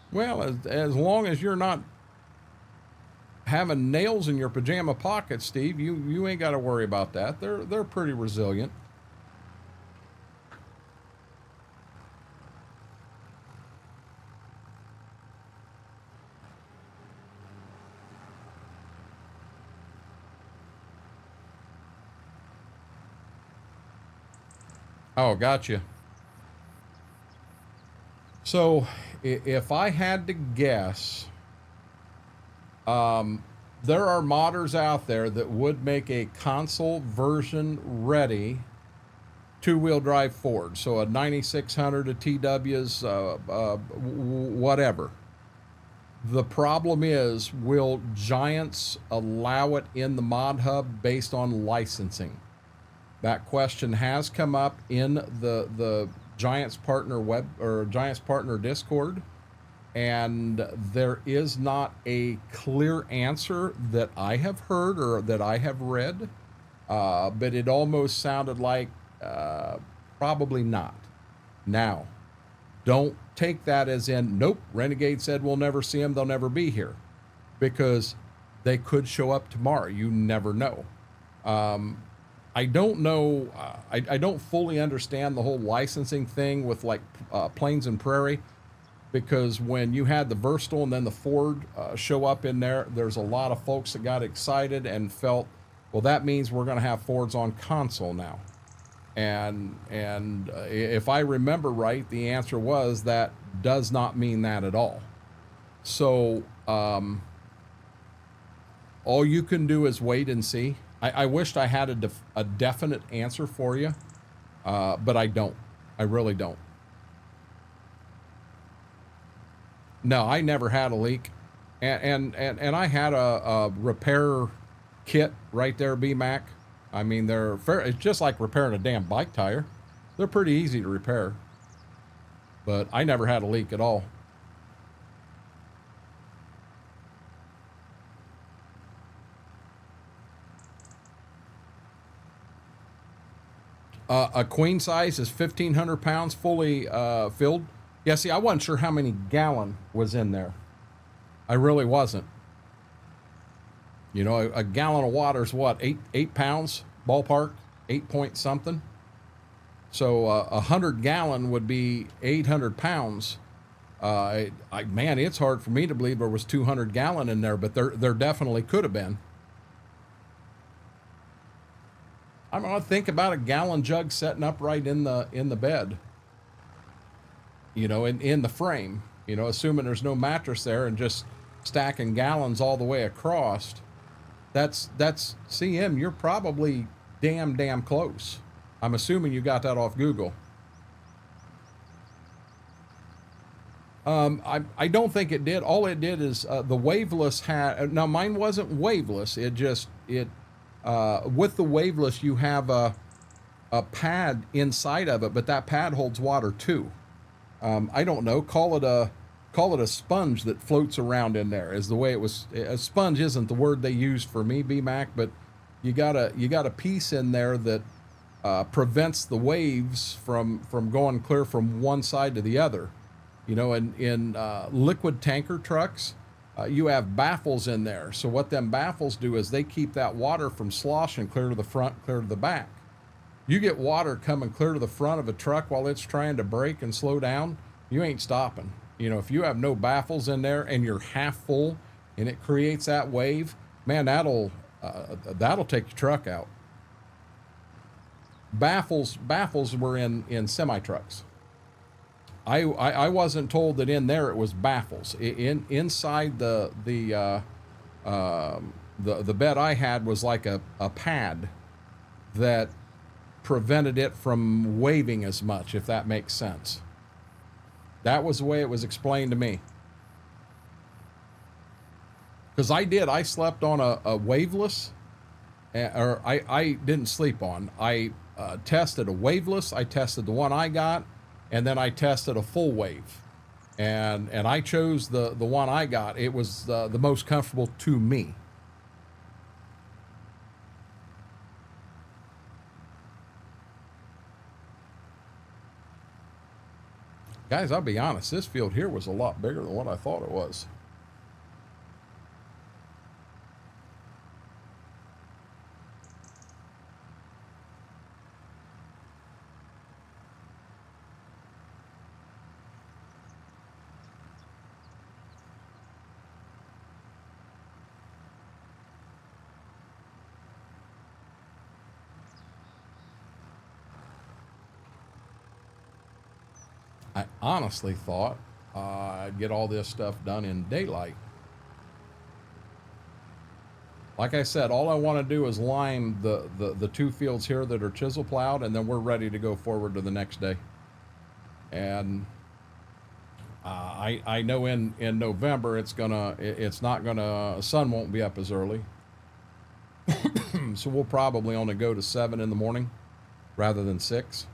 Well, as long as you're not having nails in your pajama pockets, Steve, you ain't got to worry about that. They're pretty resilient. Oh, gotcha. So if I had to guess, there are modders out there that would make a console version ready two-wheel drive Ford. So a 9600, a TW's, whatever. The problem is, will Giants allow it in the mod hub based on licensing? That question has come up in the Giants partner web or Giants partner Discord, and there is not a clear answer that I have heard or that I have read, but it almost sounded like probably not. Now, don't take that as in, nope, Renegade said we'll never see them, they'll never be here, because they could show up tomorrow. You never know. I don't know. I don't fully understand the whole licensing thing with like Plains and Prairie, because when you had the Verstal and then the Ford show up in there, there's a lot of folks that got excited and felt, well, that means we're going to have Fords on console now. And if I remember right, the answer was that does not mean that at all. So all you can do is wait and see. I wished I had a definite answer for you, but I don't. I really don't. No, I never had a leak, and I had a repair kit right there, BMAC. I mean, they're fair. It's just like repairing a damn bike tire. They're pretty easy to repair, but I never had a leak at all. A queen size is 1,500 pounds, fully filled. Yeah, see, I wasn't sure how many gallon was in there. I really wasn't. You know, a gallon of water is what, 8 pounds, ballpark, 8 point something. So 100 gallon would be 800 pounds. Man, it's hard for me to believe there was 200 gallon in there, but there definitely could have been. I'm gonna think about a gallon jug setting up right in the bed. You know, in the frame. You know, assuming there's no mattress there and just stacking gallons all the way across. That's CM. You're probably damn close. I'm assuming you got that off Google. I don't think it did. All it did is the waveless had. Now mine wasn't waveless. It with the waveless you have a pad inside of it, but that pad holds water too. I don't know. Call it a sponge that floats around in there. Is the way it was. A sponge isn't the word they used for me, BMAC, but you got a piece in there that prevents the waves from going clear from one side to the other. You know, in liquid tanker trucks, you have baffles in there. So what them baffles do is they keep that water from sloshing clear to the front, clear to the back. You get water coming clear to the front of a truck while it's trying to brake and slow down, you ain't stopping. You know, if you have no baffles in there and you're half full and it creates that wave, man, that'll take your truck out. Baffles were in semi trucks. I wasn't told that in there it was baffles. Inside the bed I had was like a pad that prevented it from waving as much, if that makes sense. That was the way it was explained to me. Because I slept on a waveless, or I didn't sleep on. I tested a waveless, I tested the one I got, and then I tested a full wave. And I chose the one I got. It was the most comfortable to me. Guys, I'll be honest, this field here was a lot bigger than what I thought it was. I honestly thought I'd get all this stuff done in daylight. Like I said, all I want to do is lime the 2 fields here that are chisel plowed, and then we're ready to go forward to the next day. And I know in November it's not gonna, sun won't be up as early. So we'll probably only go to 7 in the morning rather than 6.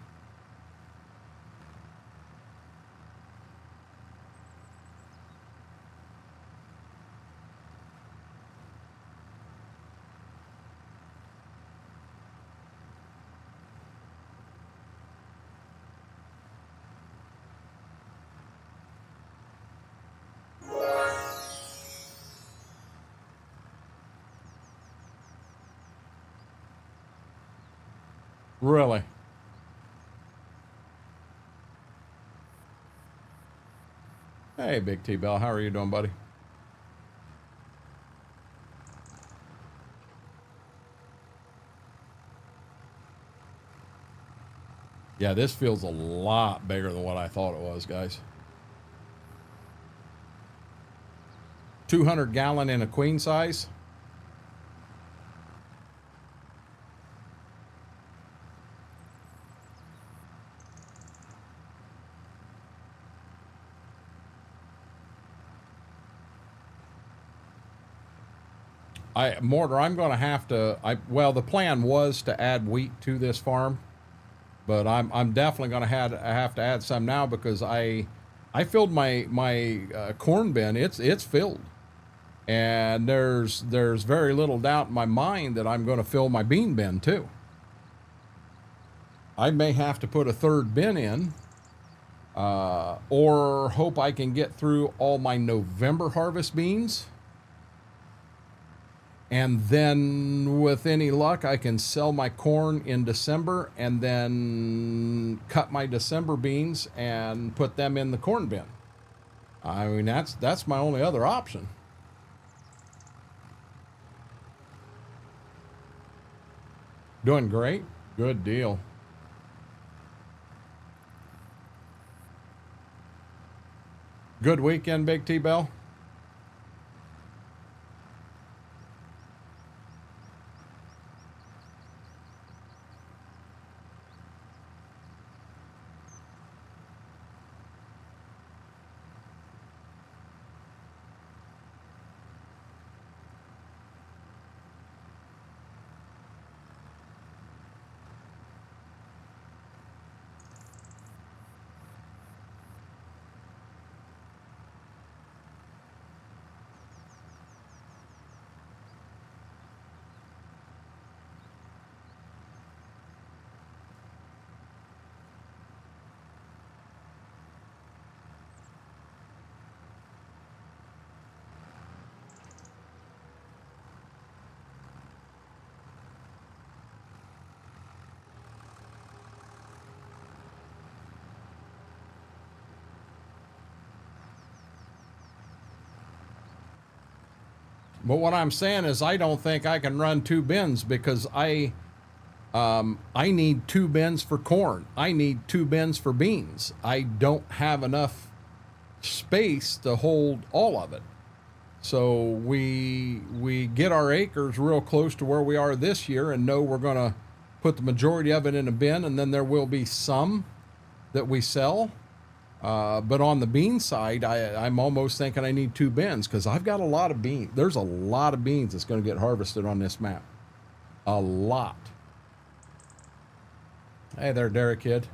Really? Hey, Big T-Bell, how are you doing, buddy? Yeah, this feels a lot bigger than what I thought it was, guys. 200 gallon in a queen size. Mortar, I'm going to have to, well, the plan was to add wheat to this farm, but I'm definitely going to have to add some now because I filled my corn bin. It's filled, and there's very little doubt in my mind that I'm going to fill my bean bin too. I may have to put a 3rd bin in, or hope I can get through all my November harvest beans. And then with any luck, I can sell my corn in December and then cut my December beans and put them in the corn bin. I mean, that's my only other option. Doing great. Good deal. Good weekend, Big T-Bell. But what I'm saying is I don't think I can run 2 bins because I need 2 bins for corn. I need 2 bins for beans. I don't have enough space to hold all of it. So we get our acres real close to where we are this year and know we're going to put the majority of it in a bin, and then there will be some that we sell. But on the bean side, I'm almost thinking I need 2 bins because I've got a lot of beans. There's a lot of beans that's going to get harvested on this map. A lot. Hey there, Derek Kid.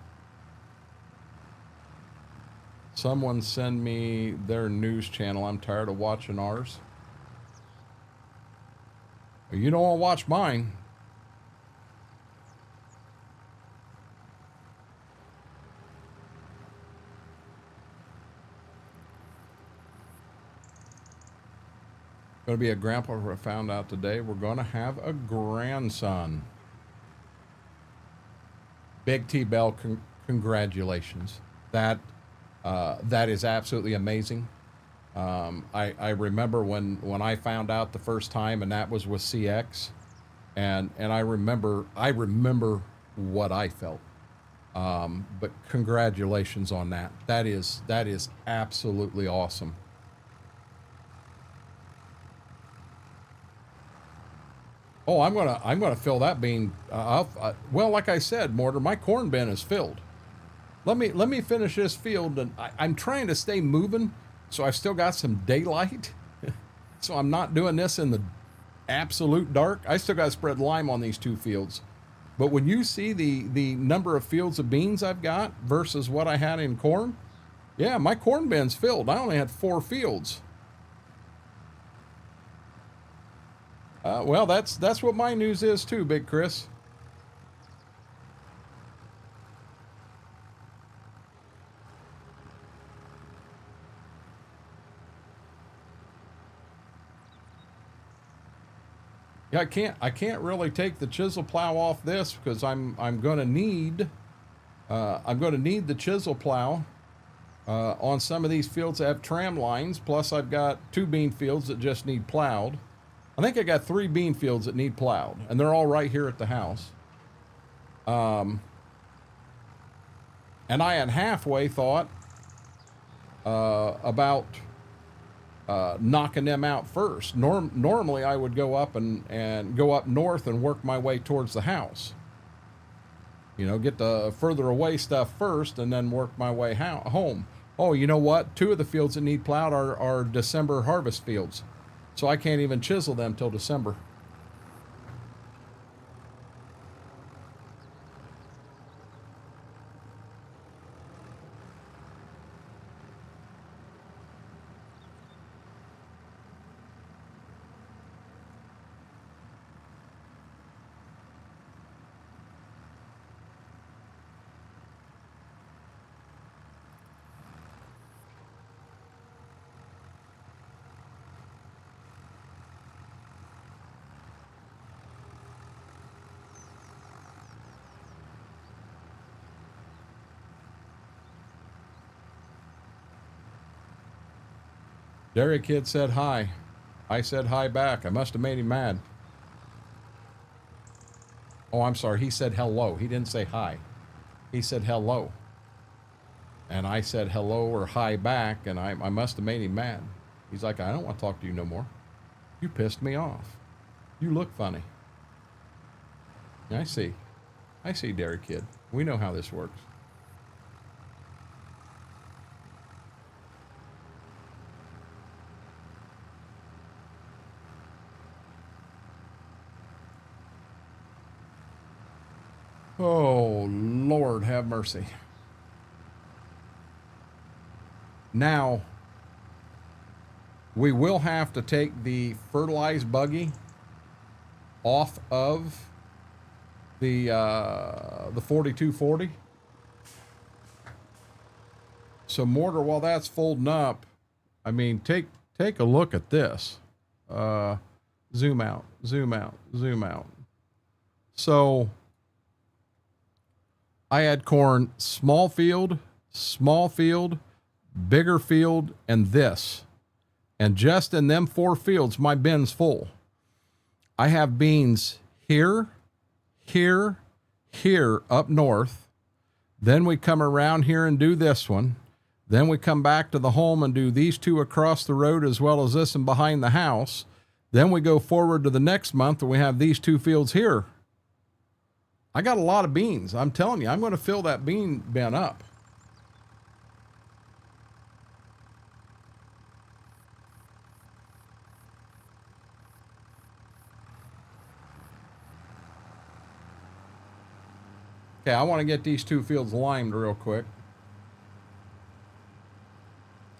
Someone send me their news channel. I'm tired of watching ours. You don't want to watch mine. Going to be a grandpa. I found out today we're going to have a grandson. Big T-Bell, congratulations. That is absolutely amazing. I remember when I found out the first time, and that was with CX, and I remember what I felt. But congratulations on that. That is absolutely awesome. Oh, I'm gonna fill that bean. Well, like I said, Mortar, my corn bin is filled. Let me finish this field, and I'm trying to stay moving, so I've still got some daylight. So I'm not doing this in the absolute dark. I still got to spread lime on these 2 fields. But when you see the number of fields of beans I've got versus what I had in corn, yeah, my corn bin's filled. I only had 4 fields. Well, that's what my news is too, Big Chris. Yeah, I can't really take the chisel plow off this because I'm going to need the chisel plow on some of these fields that have tram lines. Plus, I've got 2 bean fields that just need plowed. I think I got 3 bean fields that need plowed, and they're all right here at the house. And I had halfway thought about knocking them out first. Normally, I would go up and go up north and work my way towards the house. You know, get the further away stuff first, and then work my way home. Oh, you know what? 2 of the fields that need plowed are December harvest fields. So I can't even chisel them till December. Dairy Kid said hi. I said hi back. I must have made him mad. Oh, I'm sorry. He said hello. He didn't say hi. He said hello. And I said hello or hi back, and I must have made him mad. He's like, I don't want to talk to you no more. You pissed me off. You look funny. I see. I see, Dairy Kid. We know how this works. Oh, Lord, have mercy. Now, we will have to take the fertilized buggy off of the 4240. So, Mortar, while that's folding up, I mean, take a look at this. Zoom out, zoom out, zoom out. So, I had corn, small field, bigger field, and this. And just in them 4 fields, my bin's full. I have beans here, here, here up north. Then we come around here and do this one. Then we come back to the home and do these 2 across the road as well as this and behind the house. Then we go forward to the next month and we have these 2 fields here. I got a lot of beans. I'm telling you, I'm going to fill that bean bin up. Okay, I want to get these 2 fields limed real quick.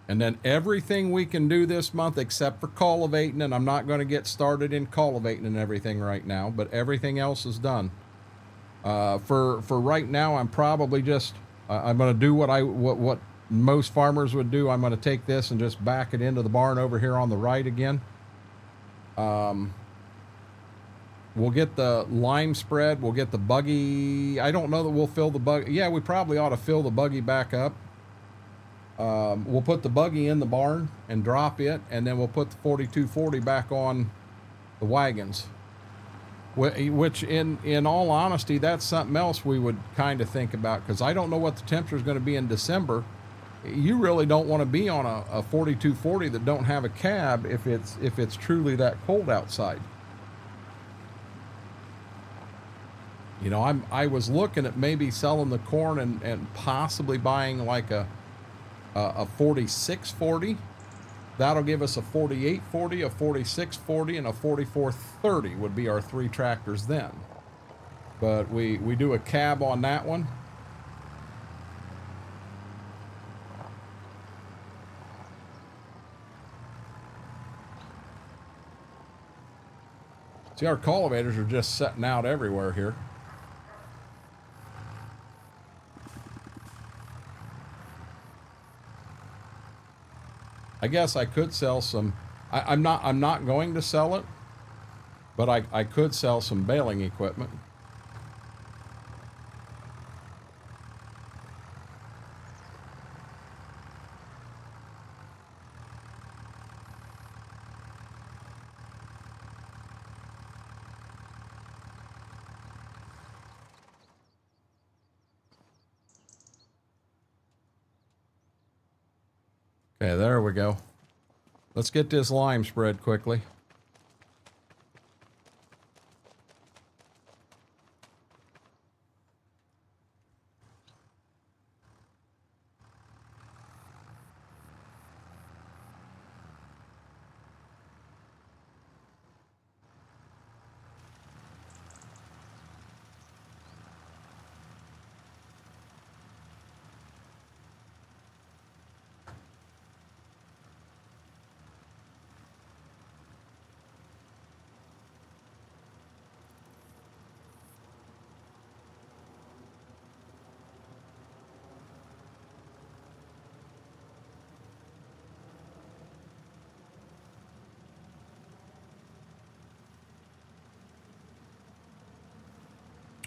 And then everything we can do this month except for cultivating, and I'm not going to get started in cultivating and everything right now, but everything else is done. For right now, I'm probably just I'm going to do what most farmers would do. I'm going to take this and just back it into the barn over here on the right again. We'll get the lime spread. We'll get the buggy. I don't know that we'll fill the buggy. Yeah, we probably ought to fill the buggy back up. We'll put the buggy in the barn and drop it, and then we'll put the 4240 back on the wagons. Which in all honesty, that's something else we would kind of think about, because I don't know what the temperature is going to be in December. You really don't want to be on a 4240 that don't have a cab if it's truly that cold outside. You know, I was looking at maybe selling the corn and possibly buying like a 4640. That'll give us a 4840, a 4640, and a 4430 would be our 3 tractors then. But we do a cab on that one. See, our cultivators are just setting out everywhere here. I guess I could sell some. I'm not going to sell it, but I could sell some baling equipment. Okay, there we go. Let's get this lime spread quickly.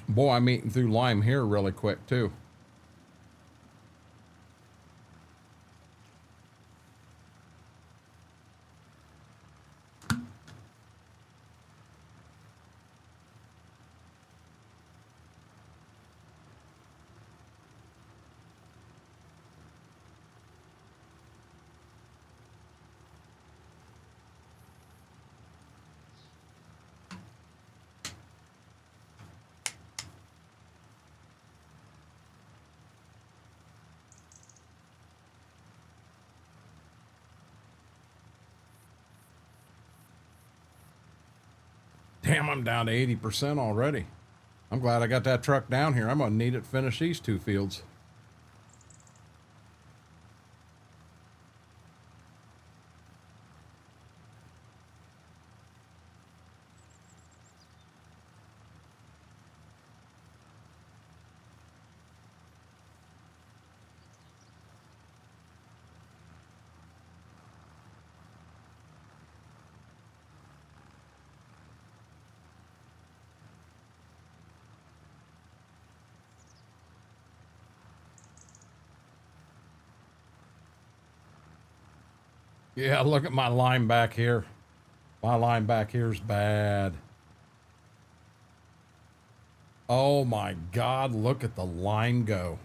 Boy, I'm eating through lime here really quick too. Damn, I'm down to 80% already. I'm glad I got that truck down here. I'm gonna need it to finish these 2 fields. Yeah, look at my line back here. My line back here's bad. Oh my God, look at the line go.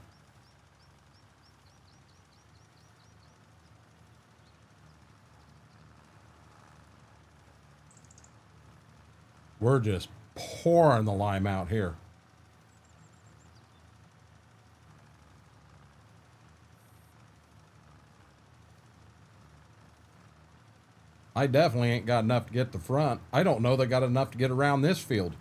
We're just pouring the lime out here. I definitely ain't got enough to get the front. I don't know they got enough to get around this field.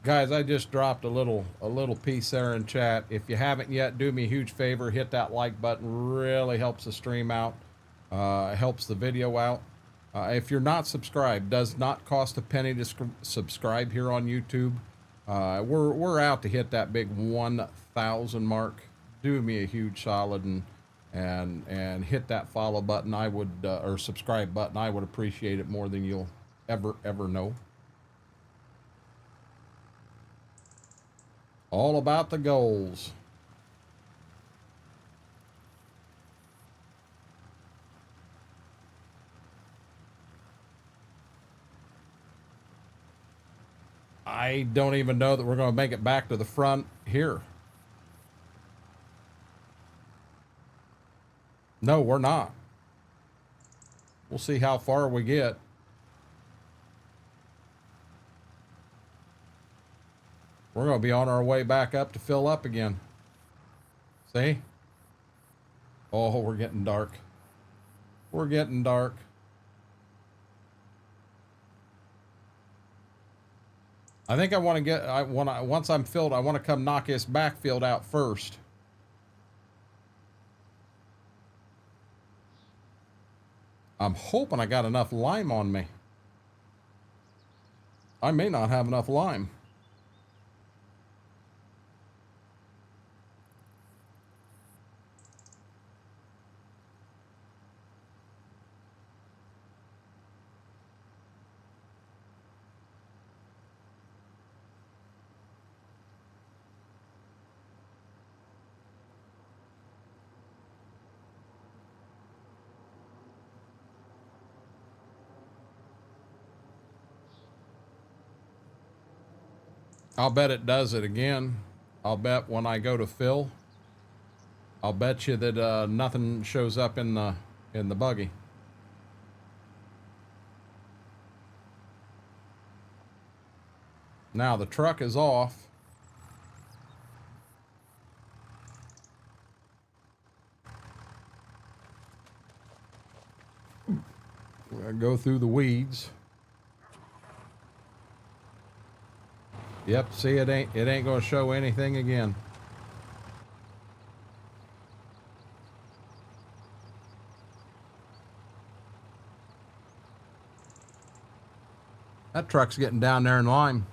Guys, I just dropped a little piece there in chat. If you haven't yet, do me a huge favor, hit that like button. Really helps the stream out, helps the video out. If you're not subscribed, does not cost a penny to subscribe here on YouTube. We're out to hit that big 1,000 mark. Do me a huge solid and hit that follow button. I would or subscribe button. I would appreciate it more than you'll ever know. All about the goals. I don't even know that we're going to make it back to the front here. No, we're not. We'll see how far we get. We're going to be on our way back up to fill up again. See? Oh, we're getting dark. We're getting dark. I think I want to get, once I'm filled, I want to come knock this backfield out first. I'm hoping I got enough lime on me. I may not have enough lime. I'll bet it does it again. I'll bet when I go to fill, I'll bet you that nothing shows up in the buggy. Now the truck is off. We're gonna go through the weeds. Yep, see, it ain't gonna show anything again. That truck's getting down there in lime.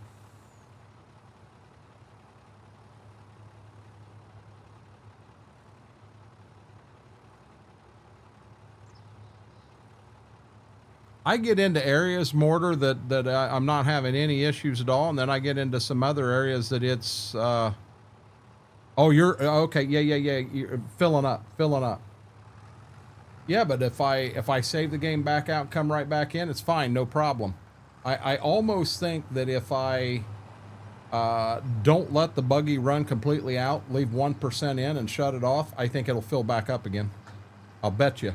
I get into areas, Mortar, that I'm not having any issues at all, and then I get into some other areas that it's, oh, you're, okay, yeah, you're filling up. Yeah, but if I save the game back out and come right back in, it's fine, no problem. I almost think that if I don't let the buggy run completely out, leave 1% in and shut it off, I think it'll fill back up again. I'll bet you.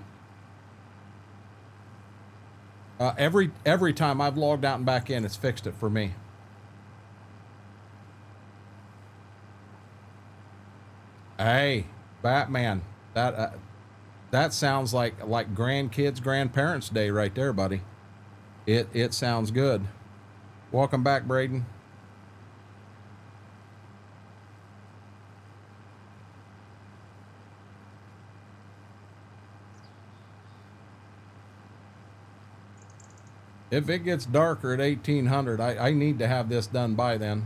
Every time I've logged out and back in, it's fixed it for me. Hey, Batman, that sounds like grandkids, grandparents' day right there, buddy. It sounds good. Welcome back, Braden. If it gets darker at 1800, I need to have this done by then.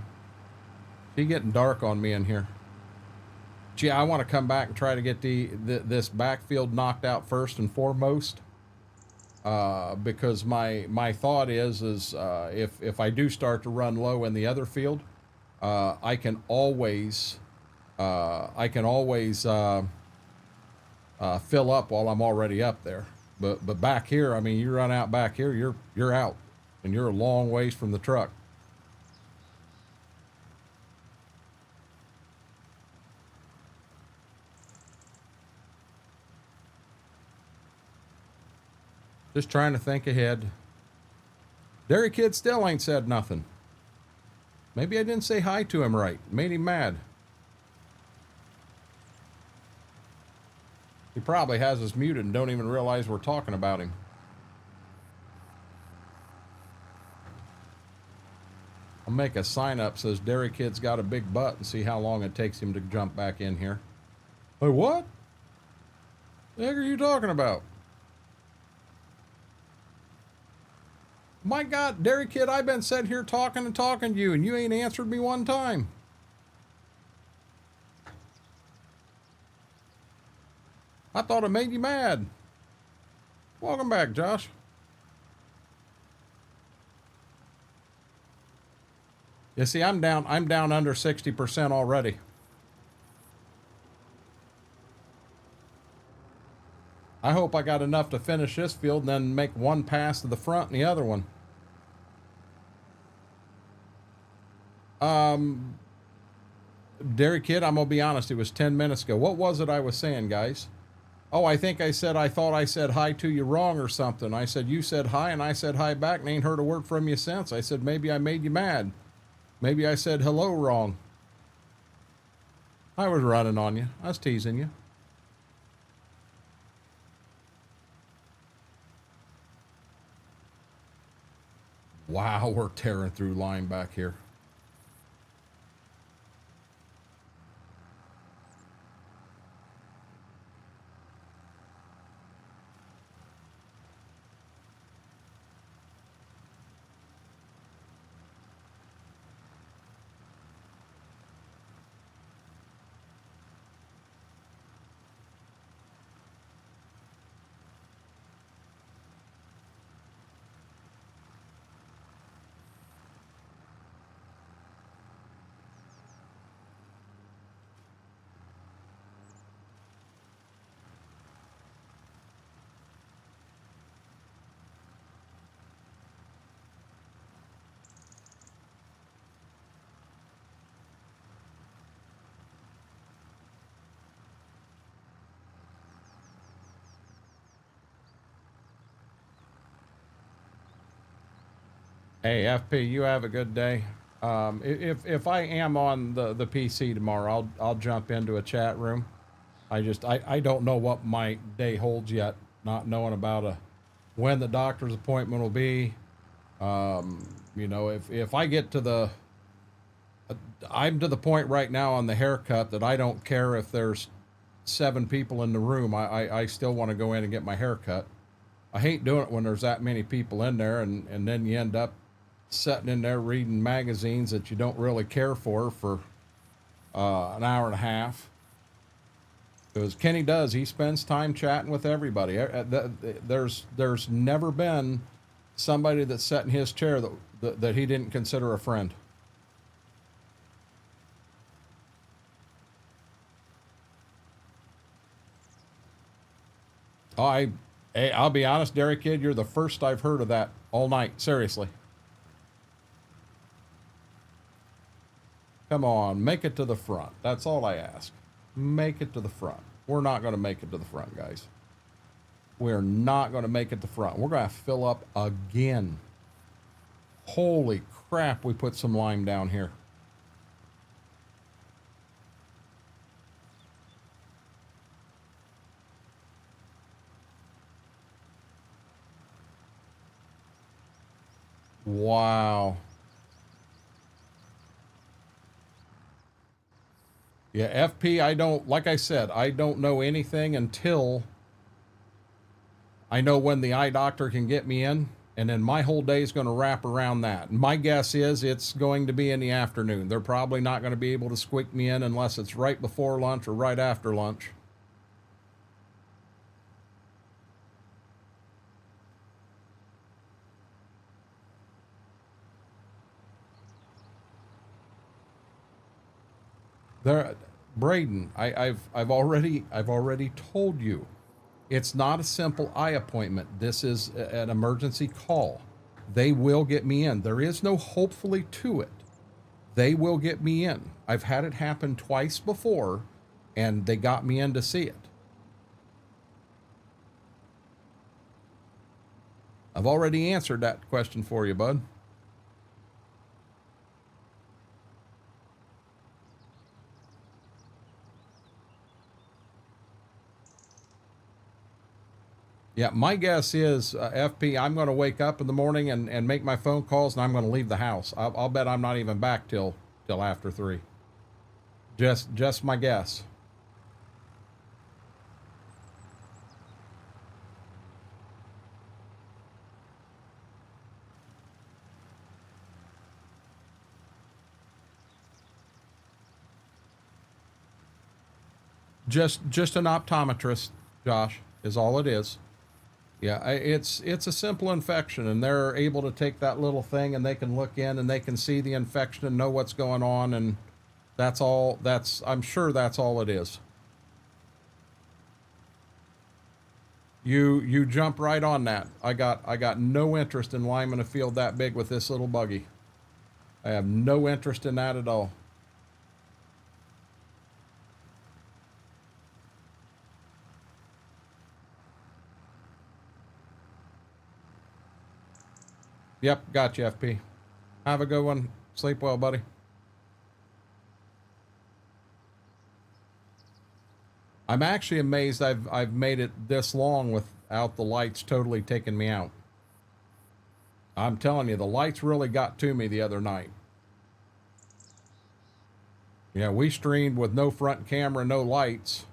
It's getting dark on me in here. Gee, I want to come back and try to get this backfield knocked out first and foremost. Because my thought is if I do start to run low in the other field, I can always fill up while I'm already up there. But back here, I mean, you run out back here, you're out, and you're a long ways from the truck. Just trying to think ahead. Dairy Kid still ain't said nothing. Maybe I didn't say hi to him right. Made him mad. He probably has us muted and don't even realize we're talking about him. I'll make a sign up says Dairy Kid's got a big butt and see how long it takes him to jump back in here. Hey, what? The heck are you talking about? My God, Dairy Kid, I've been sitting here talking and talking to you, and you ain't answered me one time. I thought it made you mad. Welcome back, Josh. You see, I'm down under 60% already. I hope I got enough to finish this field and then make one pass to the front and the other one. Dairy Kid, I'm gonna be honest, it was 10 minutes ago. What was it I was saying, guys? Oh, I think I thought I said hi to you wrong or something. I said you said hi and I said hi back and ain't heard a word from you since. I said maybe I made you mad. Maybe I said hello wrong. I was running on you. I was teasing you. Wow, we're tearing through line back here. Hey, FP, you have a good day. If I am on the PC tomorrow, I'll jump into a chat room. I don't know what my day holds yet, not knowing about when the doctor's appointment will be. You know, if I get to the, I'm to the point right now on the haircut that I don't care if there's 7 people in the room. I still want to go in and get my hair cut. I hate doing it when there's that many people in there and then you end up sitting in there reading magazines that you don't really care for an hour and a half. Because Kenny does, he spends time chatting with everybody. There's never been somebody that sat in his chair that he didn't consider a friend. I'll be honest, Derek Kid, you're the first I've heard of that all night. Seriously. Come on, make it to the front. That's all I ask. Make it to the front. We're not going to make it to the front, guys. We're not going to make it to the front. We're going to fill up again. Holy crap, we put some lime down here. Wow. Yeah, FP, like I said, I don't know anything until I know when the eye doctor can get me in, and then my whole day is going to wrap around that. My guess is it's going to be in the afternoon. They're probably not going to be able to squeak me in unless it's right before lunch or right after lunch. Braden, I've already told you, it's not a simple eye appointment. This is an emergency call. They will get me in. There is no hopefully to it. They will get me in. I've had it happen twice before, and they got me in to see it. I've already answered that question for you, bud. Yeah, my guess is, FP, I'm going to wake up in the morning and make my phone calls, and I'm going to leave the house. I'll bet I'm not even back till after 3. Just my guess. Just an optometrist, Josh, is all it is. Yeah, it's a simple infection, and they're able to take that little thing and they can look in and they can see the infection and know what's going on, and that's all. I'm sure that's all it is. You jump right on that. I got no interest in liming a field that big with this little buggy. I have no interest in that at all. Yep, got you, FP. Have a good one. Sleep well, buddy. I'm actually amazed I've made it this long without the lights totally taking me out. I'm telling you, the lights really got to me the other night. Yeah, we streamed with no front camera, no lights,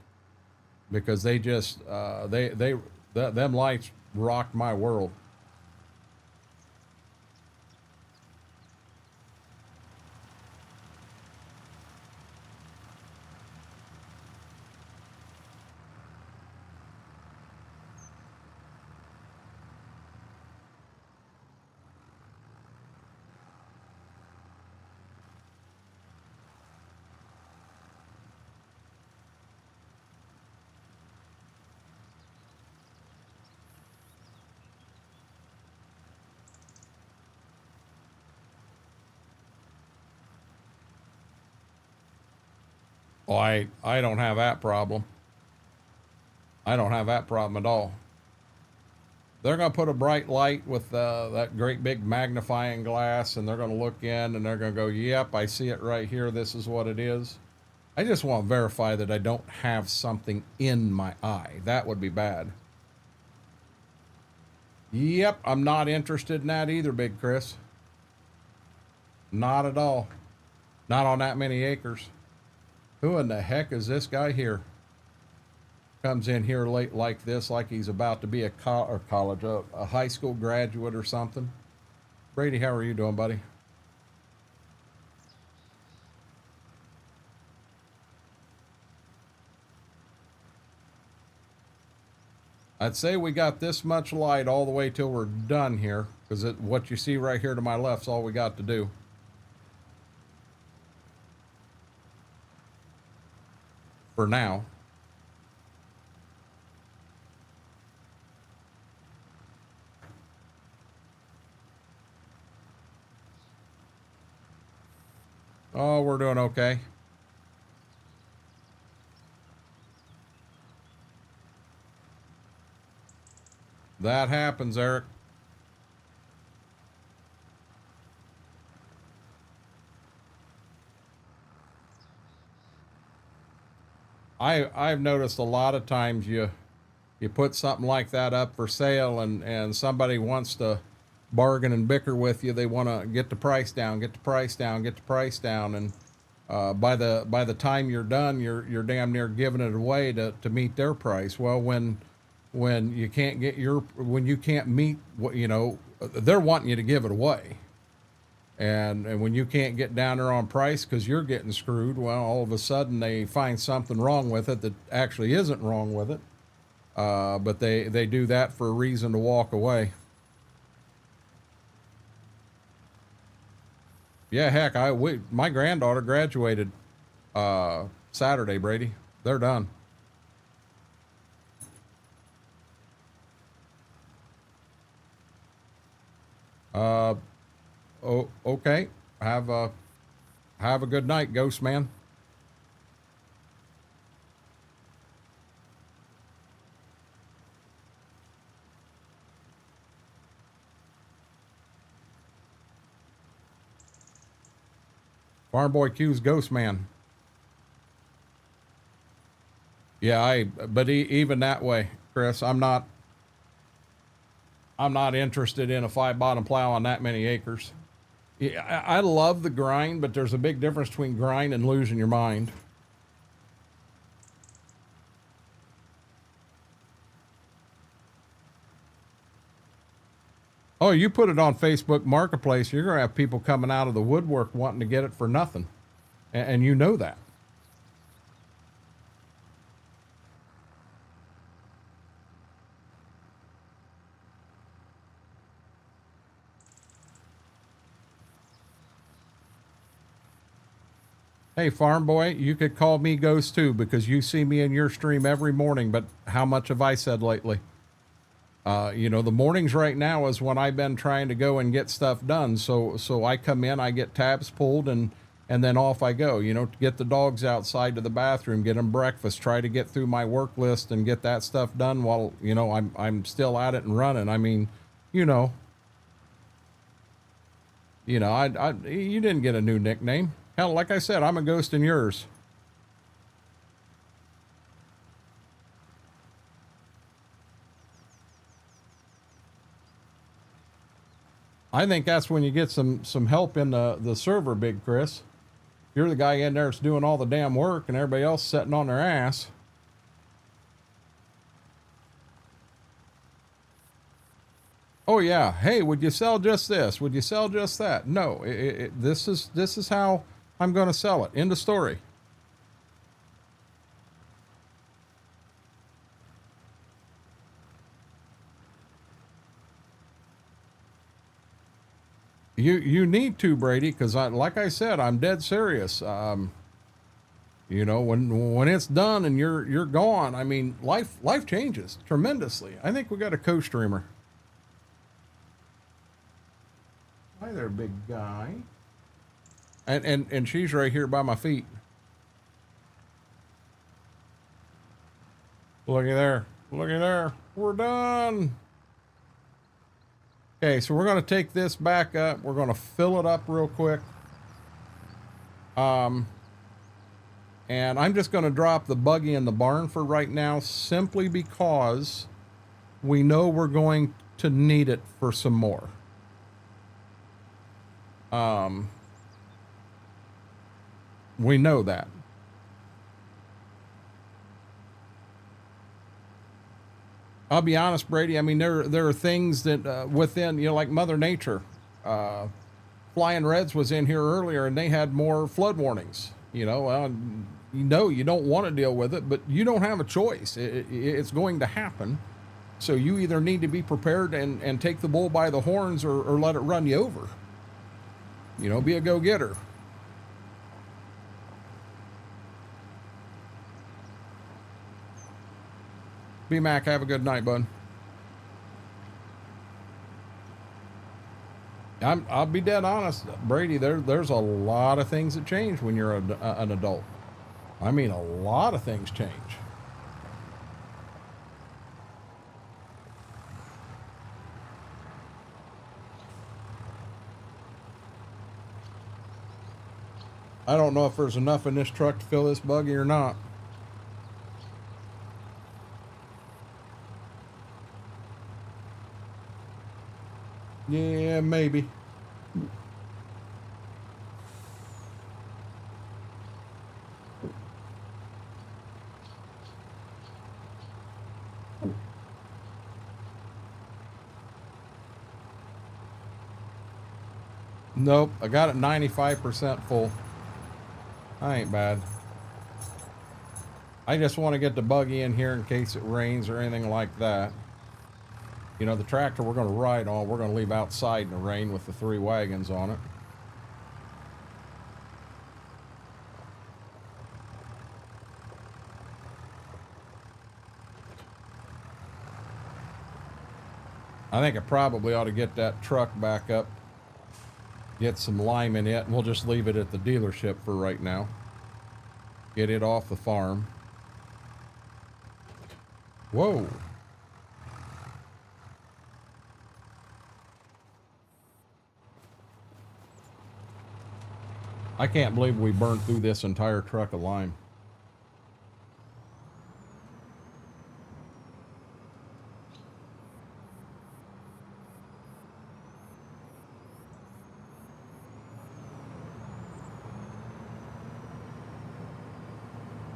because they just them lights rocked my world. Oh, I don't have that problem. I don't have that problem at all. They're going to put a bright light with that great big magnifying glass, and they're going to look in and they're going to go, yep, I see it right here. This is what it is. I just want to verify that I don't have something in my eye. That would be bad. Yep, I'm not interested in that either, Big Chris. Not at all. Not on that many acres. Who in the heck is this guy here? Comes in here late like this, like he's about to be a high school graduate or something. Brady, how are you doing, buddy? I'd say we got this much light all the way till we're done here, because what you see right here to my left is all we got to do. For now. Oh, we're doing okay. That happens, Eric. I've noticed a lot of times you put something like that up for sale, and somebody wants to bargain and bicker with you. They want to get the price down, get the price down, get the price down, and by the time you're done, you're damn near giving it away to meet their price. Well, when you can't when you can't meet what they're wanting you to give it away. And when you can't get down there on price because you're getting screwed, well, all of a sudden they find something wrong with it that actually isn't wrong with it. But they do that for a reason to walk away. Yeah, heck, my granddaughter graduated Saturday, Brady. They're done. Oh, okay. Have a good night, Ghost Man. Farm Boy Q's Ghost Man. Yeah, but even that way, Chris, I'm not I'm not interested in a 5-bottom plow on that many acres. Yeah, I love the grind, but there's a big difference between grind and losing your mind. Oh, you put it on Facebook Marketplace, you're going to have people coming out of the woodwork wanting to get it for nothing. And you know that. Hey, farm boy, you could call me Ghost too, because you see me in your stream every morning, but how much have I said lately? You know, the mornings right now is when I've been trying to go and get stuff done. So I come in, I get tabs pulled, and then off I go, you know, to get the dogs outside to the bathroom, get them breakfast, try to get through my work list and get that stuff done while, you know, I'm still at it and running. I mean, you know, you didn't get a new nickname. Hell, like I said, I'm a ghost in yours. I think that's when you get some help in the server, Big Chris. You're the guy in there that's doing all the damn work and everybody else sitting on their ass. Oh yeah, hey, would you sell just this? Would you sell just that? No, this is how I'm going to sell it. End of story. You need to, Brady, because like I said, I'm dead serious. You know, when it's done and you're gone, I mean, life changes tremendously. I think we got a co-streamer. Hi there, big guy. And she's right here by my feet. Looky there. Looky there. We're done. Okay, so we're going to take this back up. We're going to fill it up real quick. And I'm just going to drop the buggy in the barn for right now, simply because we know we're going to need it for some more. We know that. I'll be honest, Brady. I mean, there are things that within, you know, like Mother Nature. Flying Reds was in here earlier, and they had more flood warnings. You know, you don't want to deal with it, but you don't have a choice. It's going to happen. So you either need to be prepared and take the bull by the horns, or let it run you over. You know, be a go-getter. B-Mac, have a good night, bud. I'll be dead honest, Brady. There's a lot of things that change when you're an adult. I mean, a lot of things change. I don't know if there's enough in this truck to fill this buggy or not. Yeah, maybe. Nope, I got it 95% full. I ain't bad. I just want to get the buggy in here in case it rains or anything like that. You know, the tractor we're going to ride on, we're going to leave outside in the rain with the 3 wagons on it. I think I probably ought to get that truck back up, get some lime in it, and we'll just leave it at the dealership for right now. Get it off the farm. Whoa. I can't believe we burned through this entire truck of lime.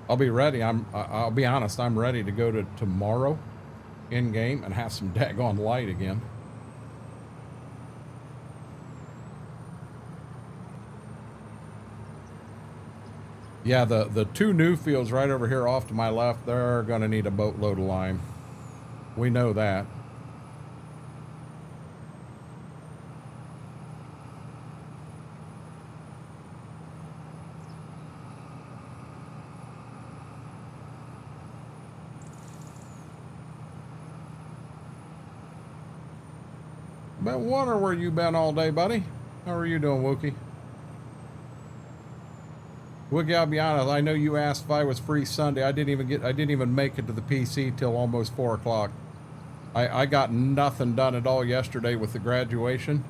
I'll be ready. I'll be honest, I'm ready to go to tomorrow in game and have some daggone light again. Yeah, the two new fields right over here off to my left, they're going to need a boatload of lime. We know that. Been wondering where you been all day, buddy. How are you doing, Wookie? Wookie, I'll be honest, I know you asked if I was free Sunday. I didn't even make it to the PC till almost 4 o'clock. I got nothing done at all yesterday with the graduation.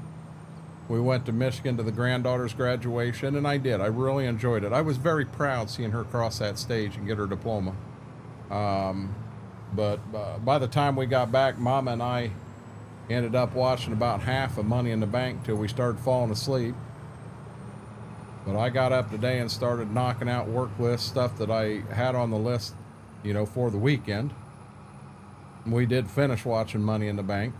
We went to Michigan to the granddaughter's graduation, and I did. I really enjoyed it. I was very proud seeing her cross that stage and get her diploma. But by the time we got back, Mama and I ended up watching about half of Money in the Bank till we started falling asleep. But I got up today and started knocking out work list stuff that I had on the list, you know, for the weekend. We did finish watching Money in the Bank.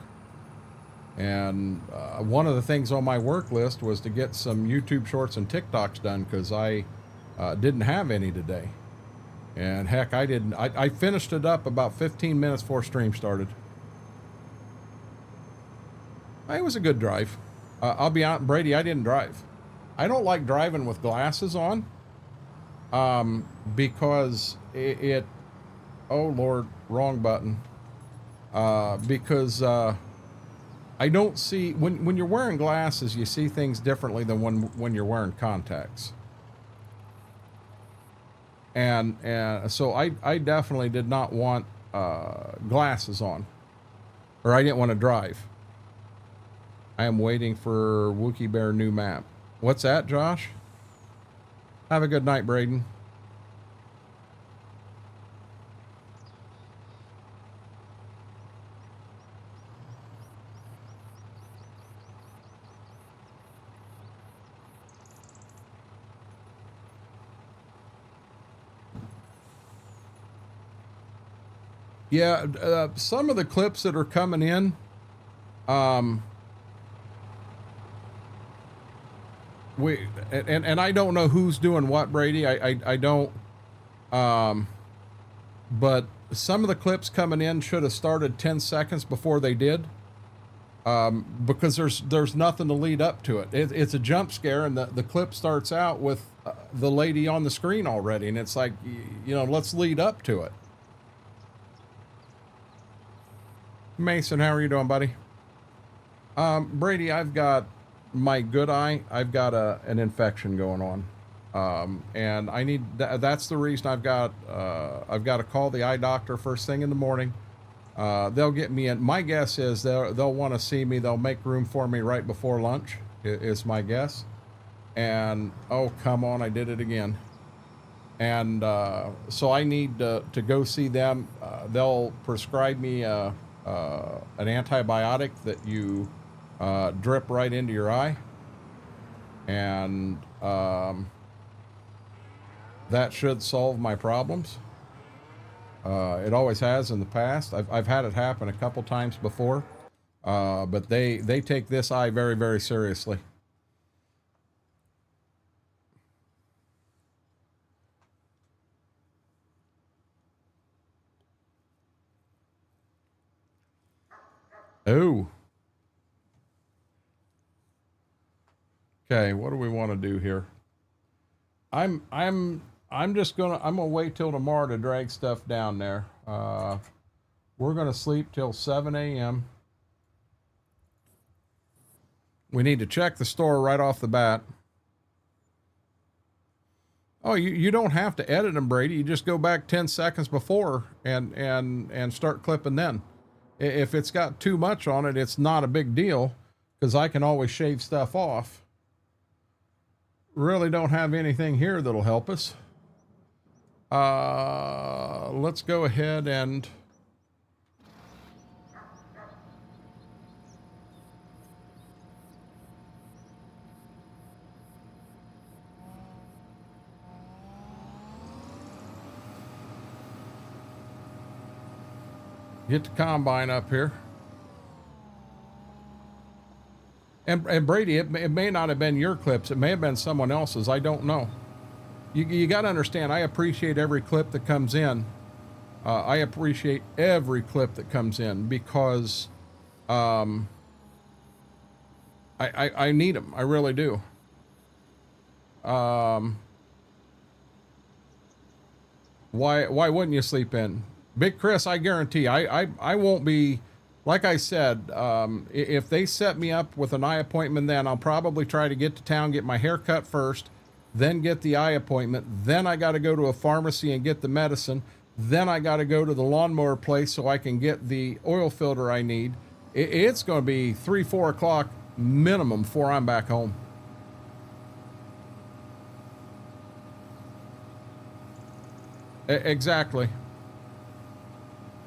And one of the things on my work list was to get some YouTube shorts and TikToks done because I didn't have any today. And heck, I didn't. I finished it up about 15 minutes before stream started. It was a good drive. I'll be honest, Brady, I didn't drive. I don't like driving with glasses on because oh Lord, wrong button. Because I don't see, when you're wearing glasses, you see things differently than when you're wearing contacts. And so I definitely did not want glasses on, or I didn't want to drive. I am waiting for Wookie Bear new map. What's that, Josh? Have a good night, Braden. Yeah, some of the clips that are coming in, and I don't know who's doing what, Brady. I don't, but some of the clips coming in should have started 10 seconds before they did, because there's nothing to lead up to it. It's a jump scare, and the clip starts out with the lady on the screen already, and it's like, you know, let's lead up to it. Mason, how are you doing, buddy? Brady, I've got my good eye. I've got an infection going on, and I need. That's the reason I've got to call the eye doctor first thing in the morning. They'll get me in. My guess is they'll want to see me. They'll make room for me right before lunch. Is my guess. And oh, come on, I did it again. And so I need to go see them. They'll prescribe me an antibiotic that you drip right into your eye, and that should solve my problems. It always has in the past. I've had it happen a couple times before, but they take this eye very, very seriously. Oh. Okay, what do we want to do here? I'm just gonna wait till tomorrow to drag stuff down there. We're gonna sleep till 7 a.m. We need to check the store right off the bat. Oh, you don't have to edit them, Brady. You just go back 10 seconds before and start clipping then. If it's got too much on it, it's not a big deal because I can always shave stuff off. Really don't have anything here that'll help us. Let's go ahead and Get the combine up here. And Brady, it may not have been your clips. It may have been someone else's. I don't know. You got to understand, I appreciate every clip that comes in. I appreciate every clip that comes in because I need them. I really do. Why wouldn't you sleep in? Big Chris, I guarantee I won't be, like I said, if they set me up with an eye appointment, then I'll probably try to get to town, get my hair cut first, then get the eye appointment. Then I got to go to a pharmacy and get the medicine. Then I got to go to the lawnmower place so I can get the oil filter I need. It's going to be 3, 4 o'clock minimum before I'm back home. Exactly.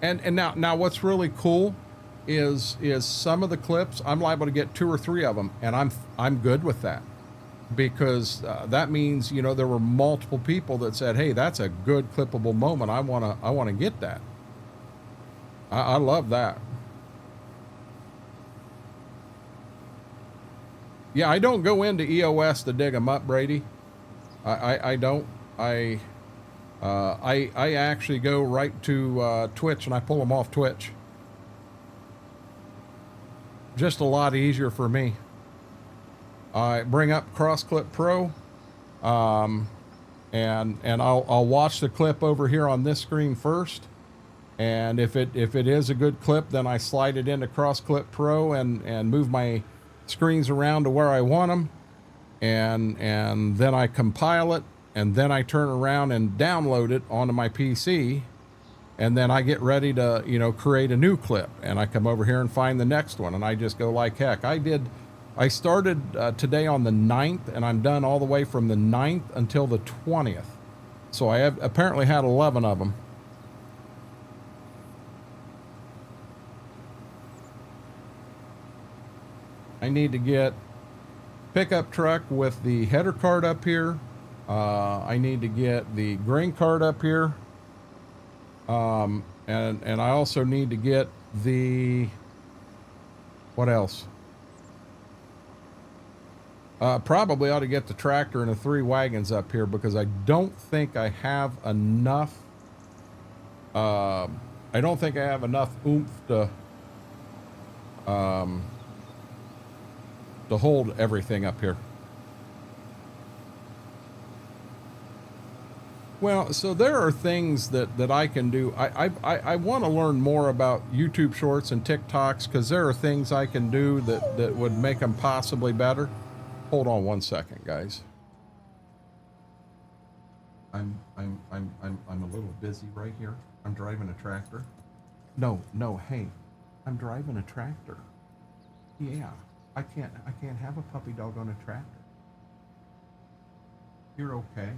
And now what's really cool is some of the clips I'm liable to get 2 or 3 of them, and I'm good with that, because that means, you know, there were multiple people that said, hey, that's a good clippable moment. I want to get that. I love that. Yeah, I don't go into EOS to dig them up, Brady. I don't. I actually go right to Twitch, and I pull them off Twitch. Just a lot easier for me. I bring up CrossClip Pro, and I'll watch the clip over here on this screen first, and if it is a good clip, then I slide it into CrossClip Pro and move my screens around to where I want them, and then I compile it, and then I turn around and download it onto my PC, and then I get ready to, you know, create a new clip, and I come over here and find the next one, and I just go like heck. I started today on the 9th, and I'm done all the way from the 9th until the 20th. So I have apparently had 11 of them. I need to get pickup truck with the header card up here. I need to get the grain cart up here. And I also need to get the, what else? Probably ought to get the tractor and the 3 wagons up here, because I don't think I have enough. I don't think I have enough oomph to hold everything up here. Well, so there are things that I can do. I want to learn more about YouTube Shorts and TikToks, because there are things I can do that would make them possibly better. Hold on one second, guys. I'm a little busy right here. I'm driving a tractor. No, hey, I'm driving a tractor. Yeah, I can't have a puppy dog on a tractor. You're okay.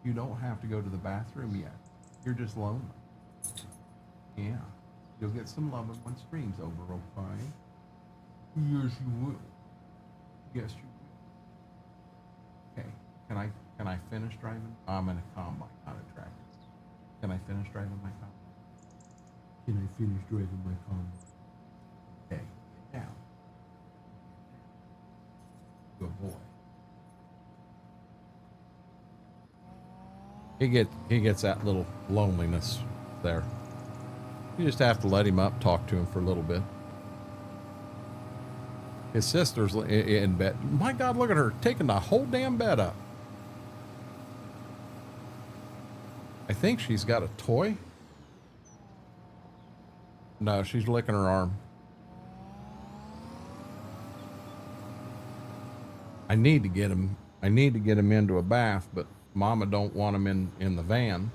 You don't have to go to the bathroom yet. You're just lonely. Yeah. You'll get some loving when stream's over, okay? Yes, you will. Yes, you will. Okay. Can I finish driving? I'm in a combine, not a tractor. Can I finish driving my combine? Can I finish driving my combine? Okay. Get down. Good boy. He gets that little loneliness there. You just have to let him up, talk to him for a little bit. His sister's in bed. My God, look at her taking the whole damn bed up. I think she's got a toy. No, she's licking her arm. I need to get him into a bath, but Mama don't want him in the van.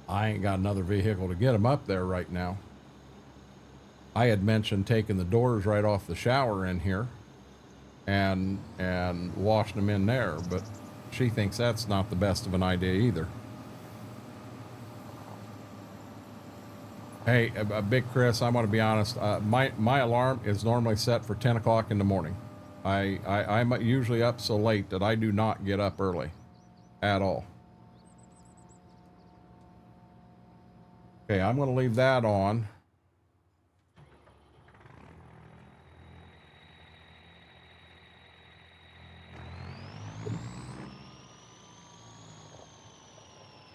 I ain't got another vehicle to get him up there right now. I had mentioned taking the doors right off the shower in here and washing them in there, but she thinks that's not the best of an idea either. Hey, Big Chris, I want to be honest. My alarm is normally set for 10 o'clock in the morning. I'm usually up so late that I do not get up early at all. Okay, I'm going to leave that on.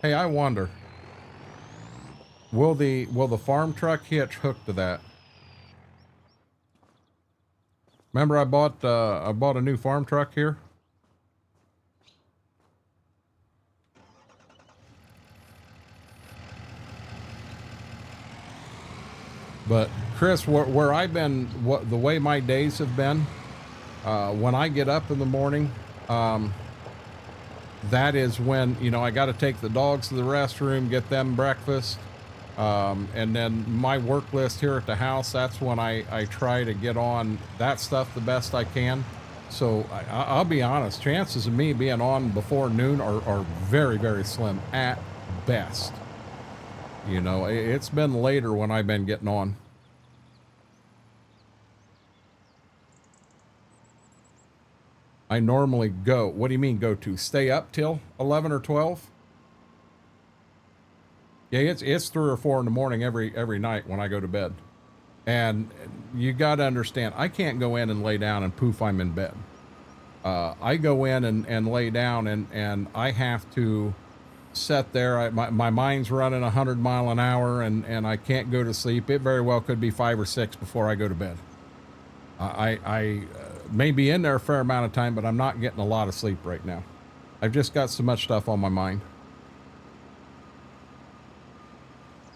Hey, I wonder, will the farm truck hitch hook to that? Remember I bought a new farm truck here? But Chris, where I've been, the way my days have been, when I get up in the morning, that is when, you know, I got to take the dogs to the restroom, get them breakfast. And then my work list here at the house, that's when I try to get on that stuff the best I can. So I'll be honest, chances of me being on before noon are very, very slim at best. You know, it's been later when I've been getting on. I normally go, what do you mean go to? Stay up till 11 or 12? Yeah, it's 3 or 4 in the morning every night when I go to bed. And you got to understand, I can't go in and lay down and poof, I'm in bed. I go in and lay down and I have to sit there. My mind's running 100 mile an hour and I can't go to sleep. It very well could be 5 or 6 before I go to bed. I may be in there a fair amount of time, but I'm not getting a lot of sleep right now. I've just got so much stuff on my mind.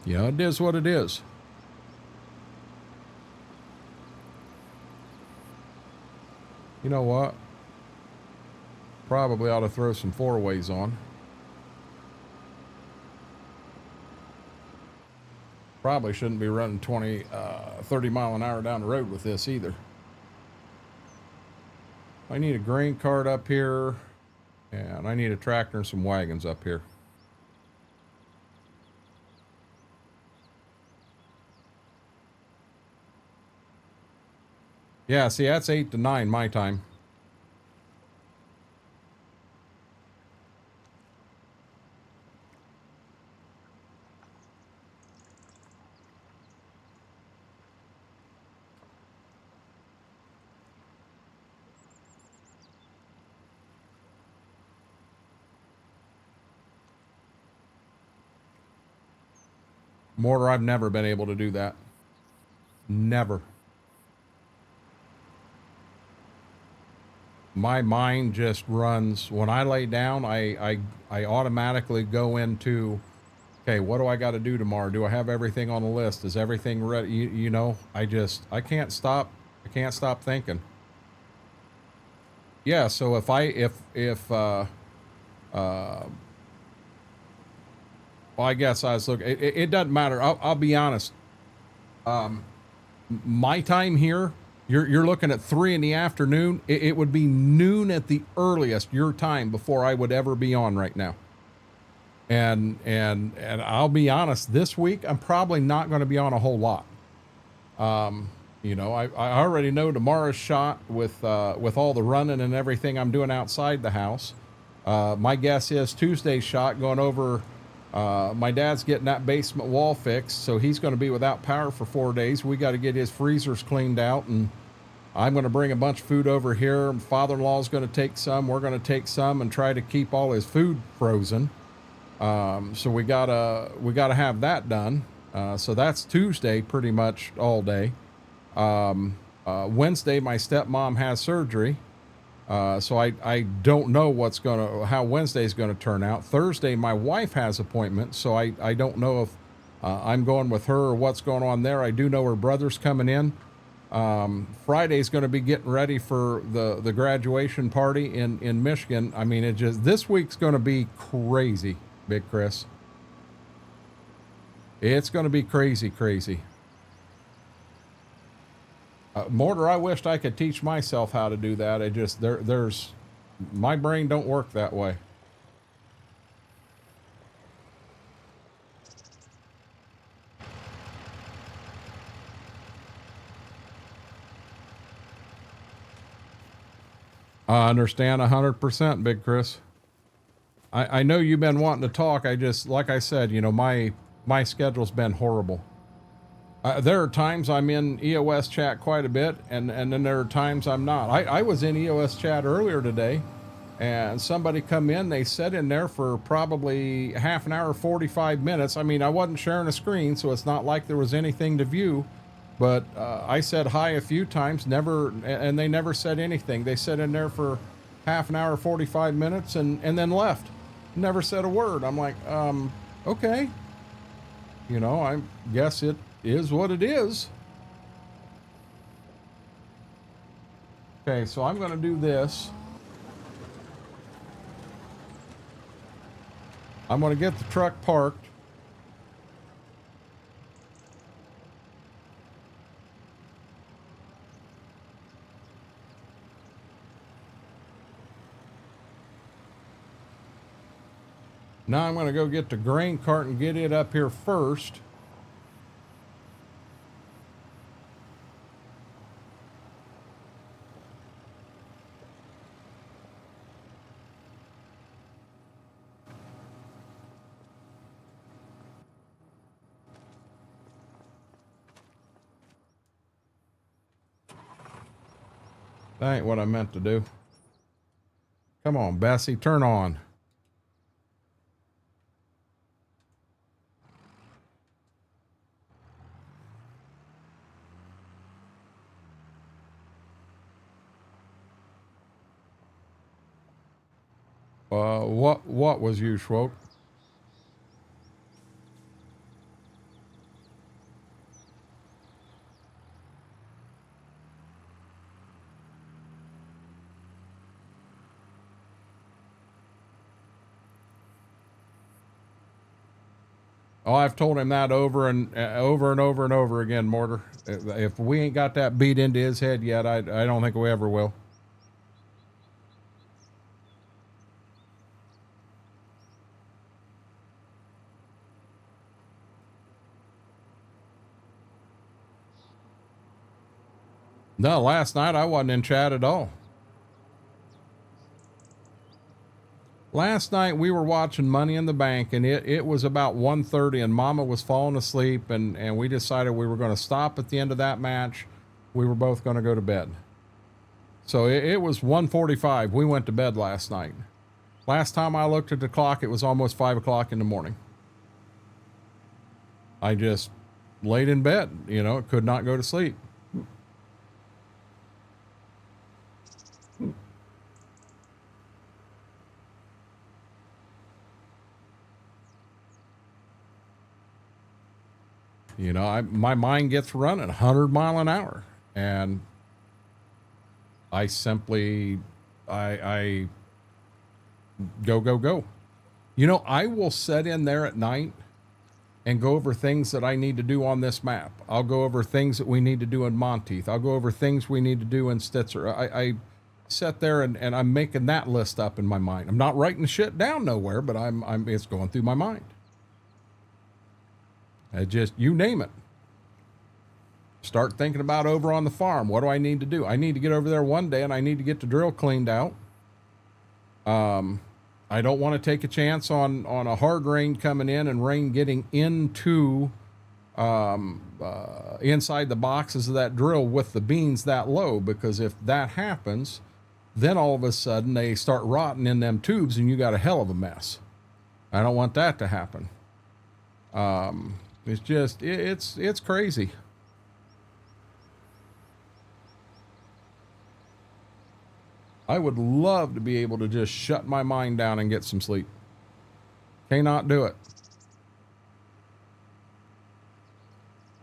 You know, it is what it is. You know what? Probably ought to throw some 4-ways on. Probably shouldn't be running 30 mile an hour down the road with this either. I need a grain cart up here, and I need a tractor and some wagons up here. Yeah, see, that's 8 to 9 my time. Mortar, I've never been able to do that. Never. My mind just runs, when I lay down, I automatically go into, okay, what do I got to do tomorrow? Do I have everything on the list? Is everything ready? You know, I can't stop. I can't stop thinking. Yeah. So if well, I guess I was looking, it doesn't matter. I'll be honest. My time here, you're looking at 3 in the afternoon. It would be noon at the earliest your time before I would ever be on right now. And I'll be honest, this week, I'm probably not going to be on a whole lot. You know, I already know tomorrow's shot with all the running and everything I'm doing outside the house. My guess is Tuesday's shot going over. My dad's getting that basement wall fixed, so he's going to be without power for 4 days. We got to get his freezers cleaned out, and I'm going to bring a bunch of food over here. Father-in-law's going to take some. We're going to take some and try to keep all his food frozen. So we gotta have that done. So that's Tuesday pretty much all day. Wednesday, my stepmom has surgery. So I don't know how Wednesday's going to turn out. Thursday, my wife has appointment, so I don't know if I'm going with her or what's going on there. I do know her brother's coming in. Friday's going to be getting ready for the graduation party in Michigan. I mean, this week's going to be crazy, Big Chris. It's going to be crazy. Mortar, I wished I could teach myself how to do that. My brain don't work that way. I understand 100%, Big Chris. I know you've been wanting to talk. Like I said, you know, my My schedule's been horrible. There are times I'm in EOS chat quite a bit, and then there are times I'm not. I was in EOS chat earlier today, and somebody come in, they sat in there for probably half an hour, 45 minutes. I mean, I wasn't sharing a screen, so it's not like there was anything to view, but I said hi a few times, and they never said anything. They sat in there for half an hour, 45 minutes, and then left. Never said a word. I'm like, okay. You know, I guess it is what it is. Okay, so I'm going to do this. I'm going to get the truck parked. Now I'm going to go get the grain cart and get it up here first. That ain't what I meant to do. Come on, Bessie, turn on. What was you, Schwoke? Oh, I've told him that over and over again, Mortar. If we ain't got that beat into his head yet, I don't think we ever will. No, last night I wasn't in chat at all. Last night we were watching Money in the Bank, and it was about 1:30, and Mama was falling asleep, and we decided we were going to stop at the end of that match. We were both going to go to bed. So it was 1:45. We went to bed last night. Last time I looked at the clock, it was almost 5 o'clock in the morning. I just laid in bed, you know, could not go to sleep. You know, my mind gets running 100 mile an hour, and I simply, I go. You know, I will sit in there at night and go over things that I need to do on this map. I'll go over things that we need to do in Monteith. I'll go over things we need to do in Stitzer. I sit there and I'm making that list up in my mind. I'm not writing the shit down nowhere, but it's going through my mind. You name it. Start thinking about over on the farm. What do I need to do? I need to get over there one day, and I need to get the drill cleaned out. I don't want to take a chance on a hard rain coming in and rain getting into inside the boxes of that drill with the beans that low, because if that happens, then all of a sudden they start rotting in them tubes and you got a hell of a mess. I don't want that to happen. It's just, it's crazy. I would love to be able to just shut my mind down and get some sleep. Cannot do it.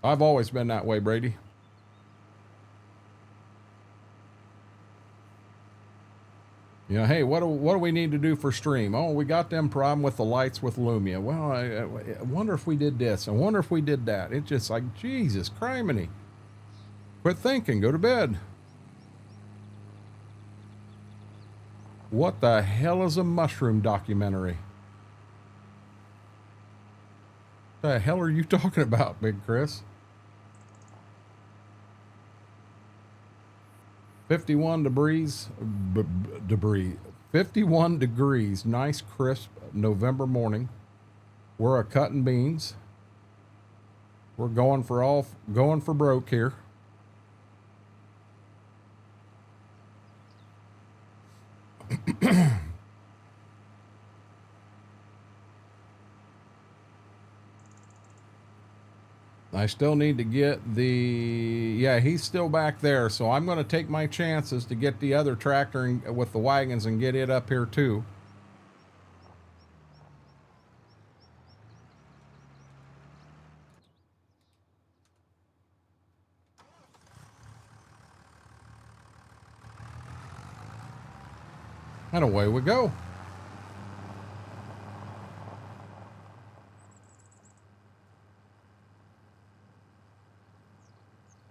I've always been that way, Brady. You know, hey, what do we need to do for stream? Oh, we got them problem with the lights with Lumia. Well, I wonder if we did this. I wonder if we did that. It's just like, Jesus, criminy. Quit thinking. Go to bed. What the hell is a mushroom documentary? The hell are you talking about, Big Chris? 51 degrees, 51 degrees, nice crisp November morning. We're cutting beans. We're going for broke here. I still need to get the, yeah, he's still back there. So I'm going to take my chances to get the other tractor with the wagons and get it up here too. And away we go.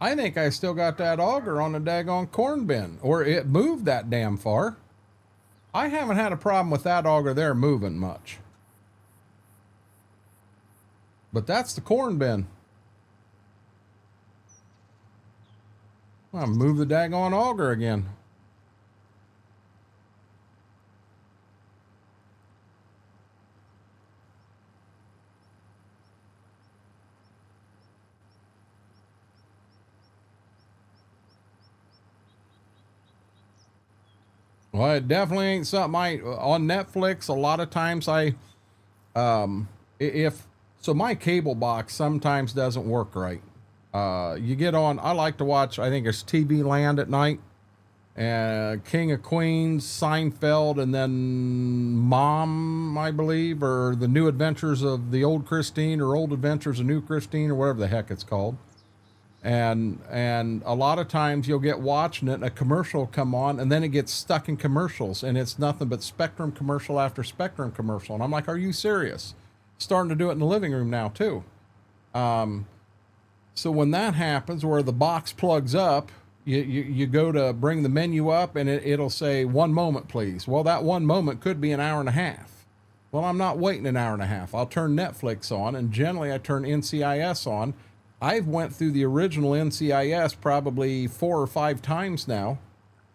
I think I still got that auger on the daggone corn bin, or it moved that damn far. I haven't had a problem with that auger there moving much. But that's the corn bin. I'll move the daggone auger again. Well, it definitely ain't something on Netflix. A lot of times so my cable box sometimes doesn't work right. You get on, I like to watch, I think it's TV Land at night, King of Queens, Seinfeld, and then Mom, I believe, or The New Adventures of the Old Christine, or Old Adventures of New Christine, or whatever the heck it's called. And a lot of times you'll get watching it and a commercial will come on and then it gets stuck in commercials and it's nothing but Spectrum commercial after Spectrum commercial. And I'm like, are you serious? Starting to do it in the living room now too. So when that happens, where the box plugs up, you go to bring the menu up and it'll say 1 moment, please. Well, that 1 moment could be an hour and a half. Well, I'm not waiting an hour and a half. I'll turn Netflix on, and generally I turn NCIS on. I've went through the original NCIS probably 4 or 5 times now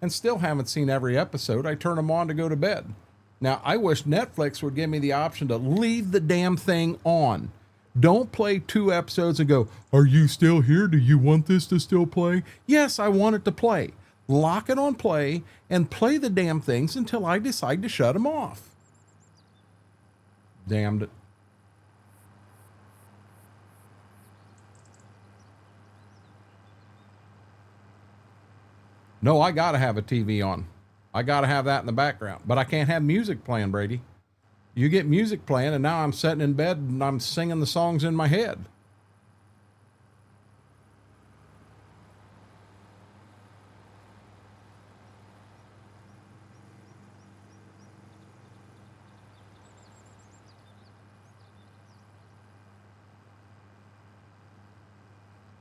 and still haven't seen every episode. I turn them on to go to bed. Now, I wish Netflix would give me the option to leave the damn thing on. Don't play 2 episodes and go, are you still here? Do you want this to still play? Yes, I want it to play. Lock it on play and play the damn things until I decide to shut them off. Damned it. No, I got to have a TV on. I got to have that in the background. But I can't have music playing, Brady. You get music playing, and now I'm sitting in bed and I'm singing the songs in my head.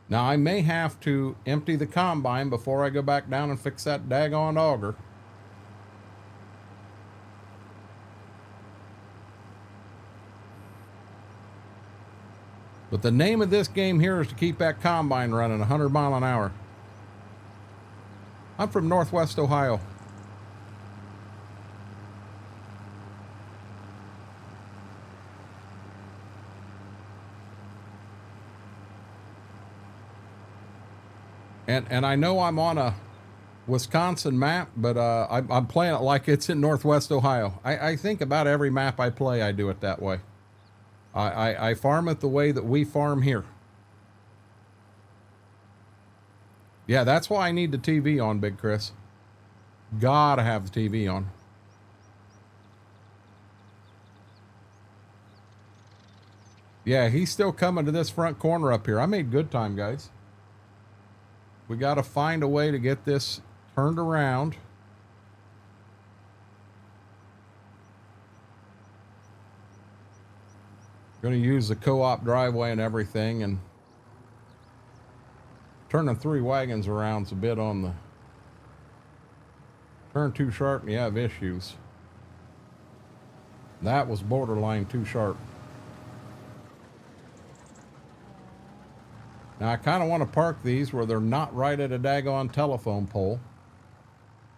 Now, I may have to empty the combine before I go back down and fix that daggone auger. But the name of this game here is to keep that combine running 100 miles an hour. I'm from Northwest Ohio. And I know I'm on a Wisconsin map, but I'm playing it like it's in Northwest Ohio. I think about every map I play, I do it that way. I farm it the way that we farm here. Yeah, that's why I need the TV on, Big Chris. Gotta have the TV on. Yeah, he's still coming to this front corner up here. I made good time, guys. We got to find a way to get this turned around. Going to use the co-op driveway and everything, and turning 3 wagons around's a bit on the turn too sharp and you have issues. That was borderline too sharp. Now I kind of want to park these where they're not right at a daggone telephone pole.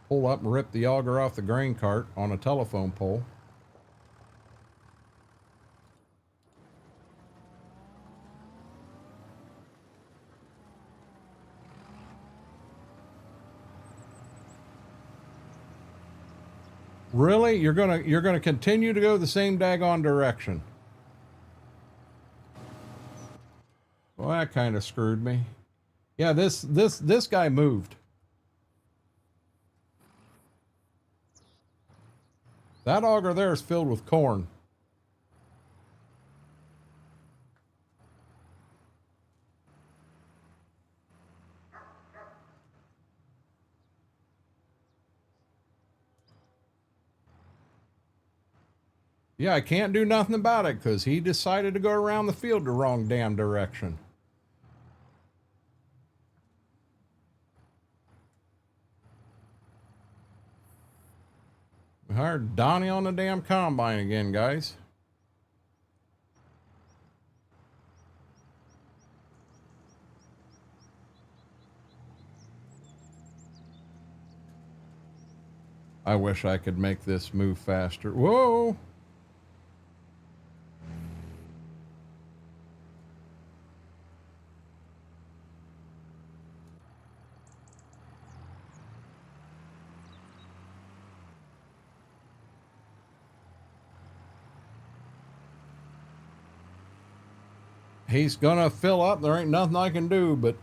Pull up and rip the auger off the grain cart on a telephone pole. Really? You're gonna continue to go the same daggone direction. Well, that kind of screwed me. Yeah, this guy moved. That auger there is filled with corn. Yeah, I can't do nothing about it because he decided to go around the field the wrong damn direction. We hired Donnie on the damn combine again, guys. I wish I could make this move faster. Whoa! He's gonna fill up. There ain't nothing I can do, but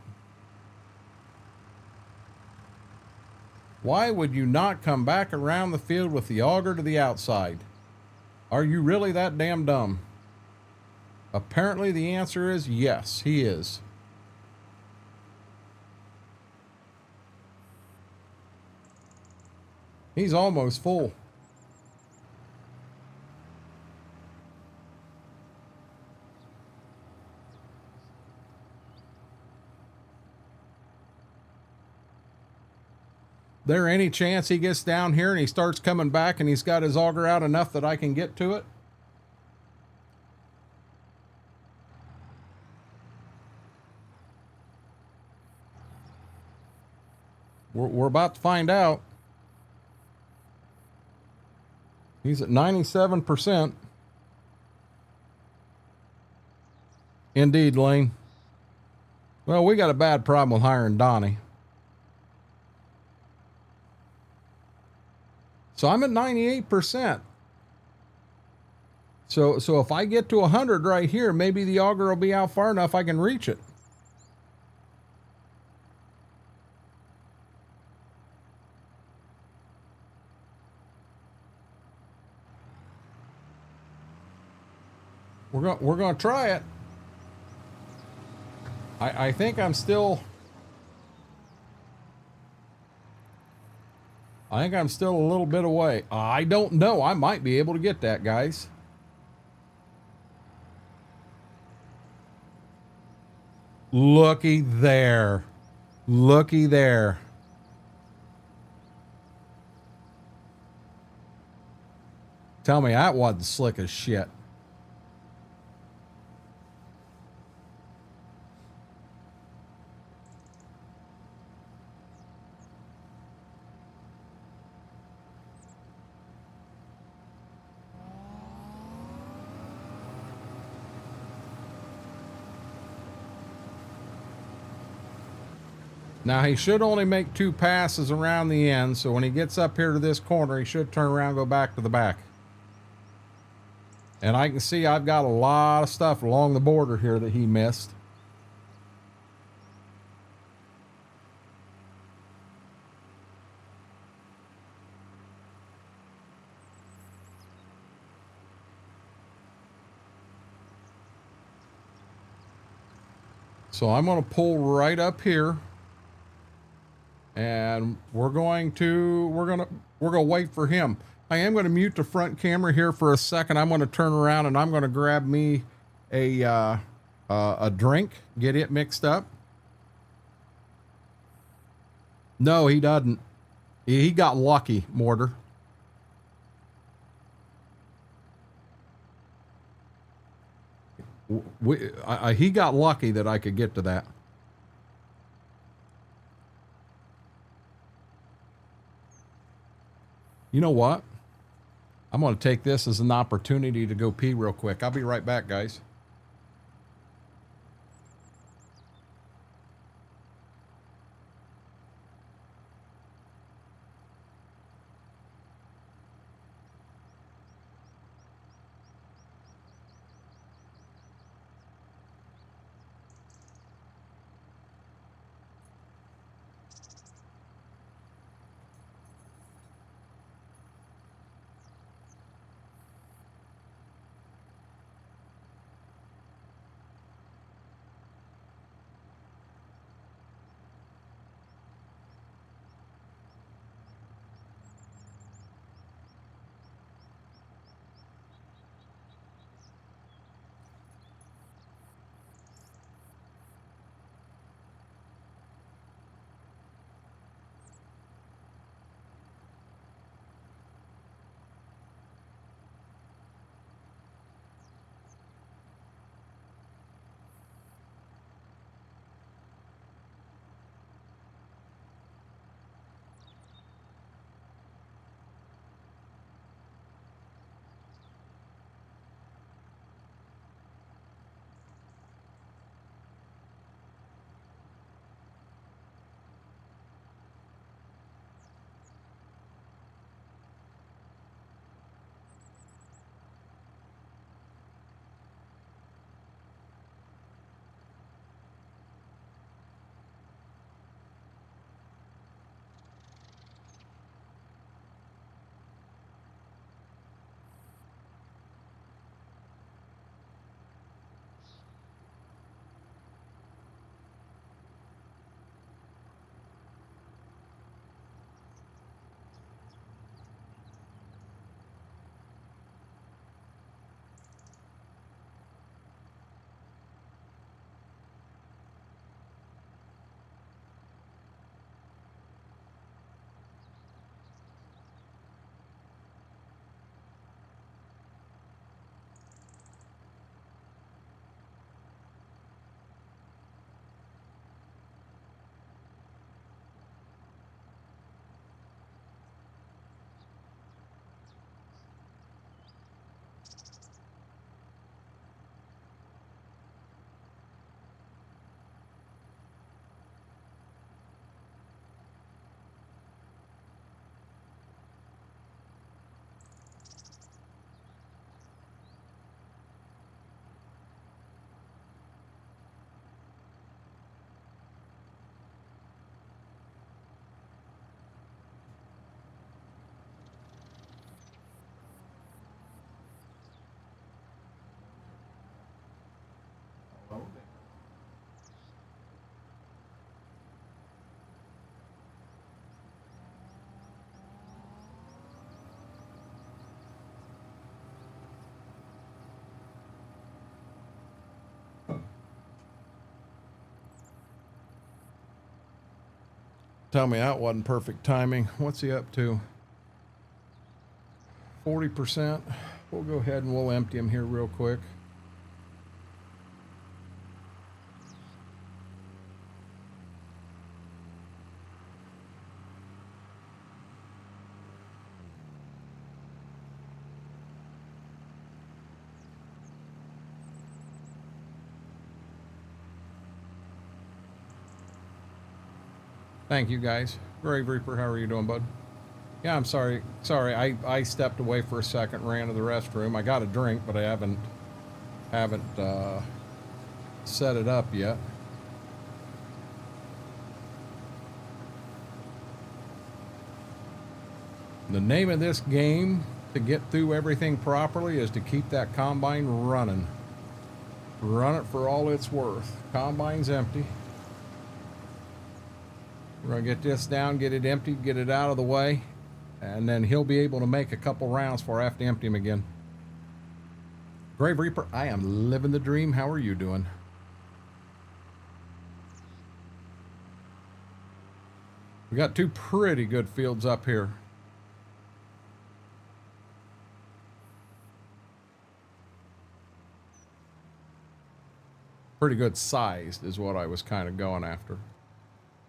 why would you not come back around the field with the auger to the outside? Are you really that damn dumb? Apparently the answer is yes, he is. He's almost full. There any chance he gets down here and he starts coming back and he's got his auger out enough that I can get to it? We're about to find out. He's at 97%. Indeed, Lane. Well, we got a bad problem with hiring Donnie. So I'm at 98%. So if I get to 100 right here, maybe the auger will be out far enough I can reach it. We're going to try it. I think I'm still a little bit away. I don't know. I might be able to get that, guys. Looky there. Looky there. Tell me that wasn't slick as shit. Now he should only make 2 passes around the end, so when he gets up here to this corner, he should turn around and go back to the back. And I can see I've got a lot of stuff along the border here that he missed. So I'm going to pull right up here. And we're going to wait for him. I am going to mute the front camera here for a second. I'm going to turn around and I'm going to grab me a drink, get it mixed up. No, he doesn't. He got lucky, Mortar. He got lucky that I could get to that. You know what? I'm going to take this as an opportunity to go pee real quick. I'll be right back, guys. Tell me that wasn't perfect timing. What's he up to? 40%. We'll go ahead and we'll empty him here real quick. Thank you guys. Grave Reaper, how are you doing, bud? Yeah, I'm sorry. Sorry, I stepped away for a second, ran to the restroom. I got a drink, but I haven't set it up yet. The name of this game to get through everything properly is to keep that combine running. Run it for all it's worth. Combine's empty. We're going to get this down, get it emptied, get it out of the way, and then he'll be able to make a couple rounds before I have to empty him again. Grave Reaper, I am living the dream. How are you doing? We got two pretty good fields up here. Pretty good sized is what I was kind of going after.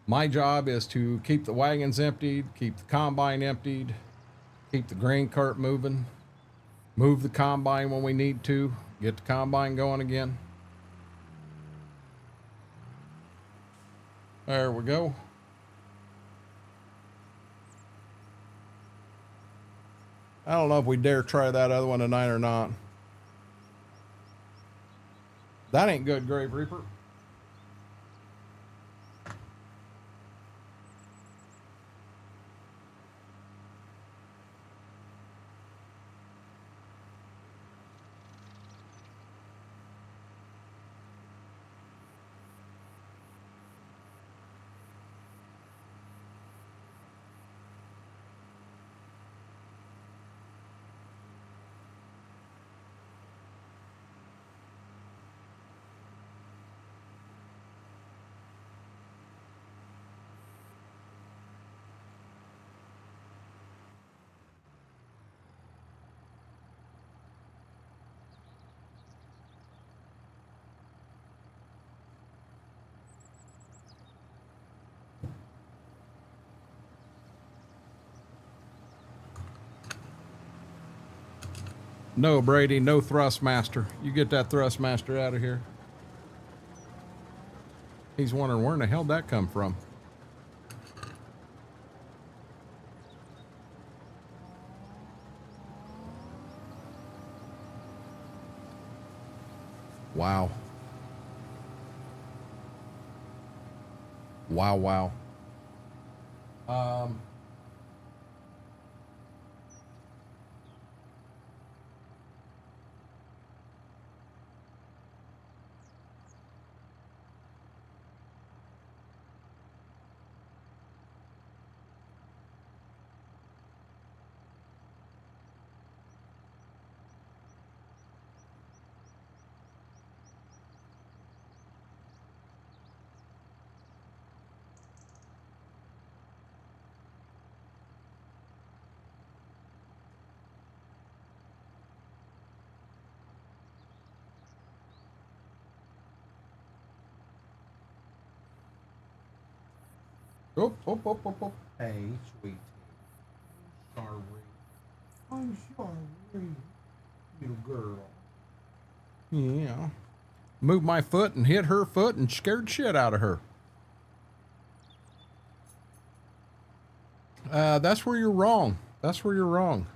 My job is to keep the wagons emptied, keep the combine emptied, keep the grain cart moving, move the combine when we need to, get the combine going again. There we go. I don't know if we dare try that other one tonight or not. That ain't good, Grave Reaper. No, Brady, no Thrustmaster. You get that Thrustmaster out of here. He's wondering where in the hell that come from. Wow. Wow, wow. Oh, oh, oh, oh, oh. Hey, sweet. Sorry. I'm sorry, little girl. Yeah. Moved my foot and hit her foot and scared shit out of her. That's where you're wrong. That's where you're wrong.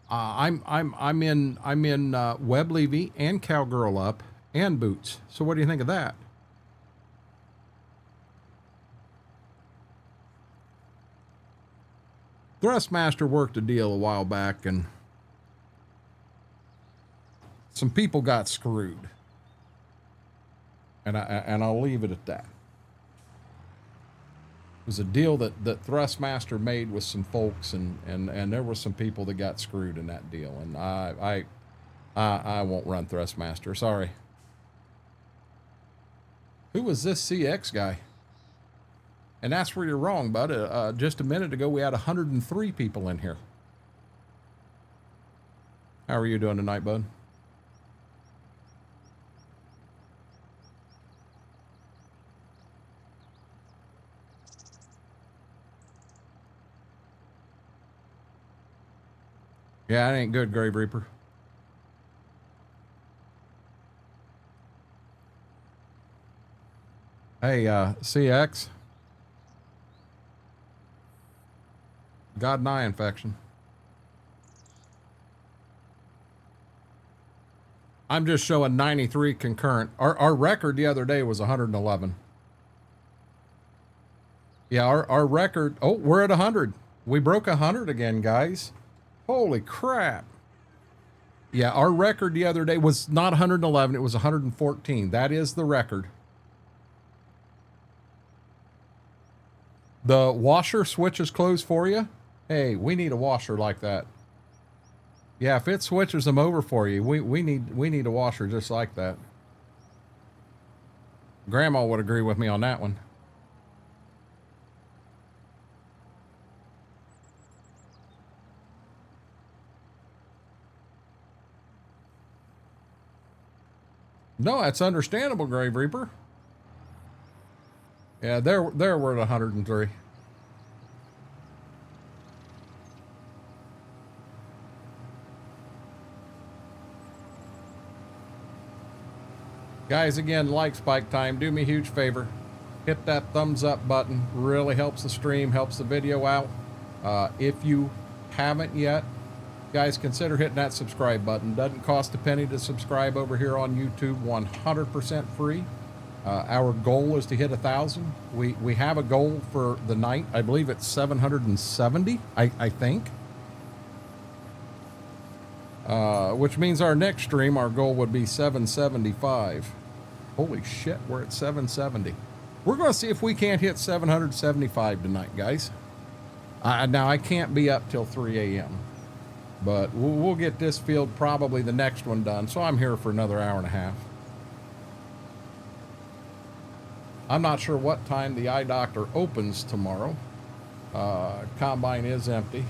I'm in Web Levy and Cowgirl Up and Boots. So what do you think of that? Thrustmaster worked a deal a while back, and some people got screwed. And I'll leave it at that. It was a deal that Thrustmaster made with some folks, and there were some people that got screwed in that deal. And I won't run Thrustmaster. Sorry. Who was this CX guy? And that's where you're wrong, bud. Just a minute ago, we had 103 people in here. How are you doing tonight, bud? Yeah, it ain't good, Grave Reaper. Hey, CX. God and eye infection. I'm just showing 93 concurrent. Our record the other day was 111. Yeah, our record. Oh, we're at 100. We broke 100 again, guys. Holy crap. Yeah, our record the other day was not 111. It was 114. That is the record. The washer switches closed for you. Hey, we need a washer like that. Yeah, if it switches them over for you, we need a washer just like that. Grandma would agree with me on that one. No, that's understandable, Grave Reaper. Yeah, there we're at 103. Guys, again, like Spike Time, do me a huge favor. Hit that thumbs up button. Really helps the stream, helps the video out. If you haven't yet, guys, consider hitting that subscribe button. Doesn't cost a penny to subscribe over here on YouTube. 100% free. Our goal is to hit 1,000. We have a goal for the night. I believe it's 770, I think. Which means our next stream, our goal would be 775. Holy shit, we're at 770. We're going to see if we can't hit 775 tonight, guys. Now, I can't be up till 3 a.m., but we'll get this field, probably the next one, done. So I'm here for another hour and a half. I'm not sure what time the eye doctor opens tomorrow. Combine is empty.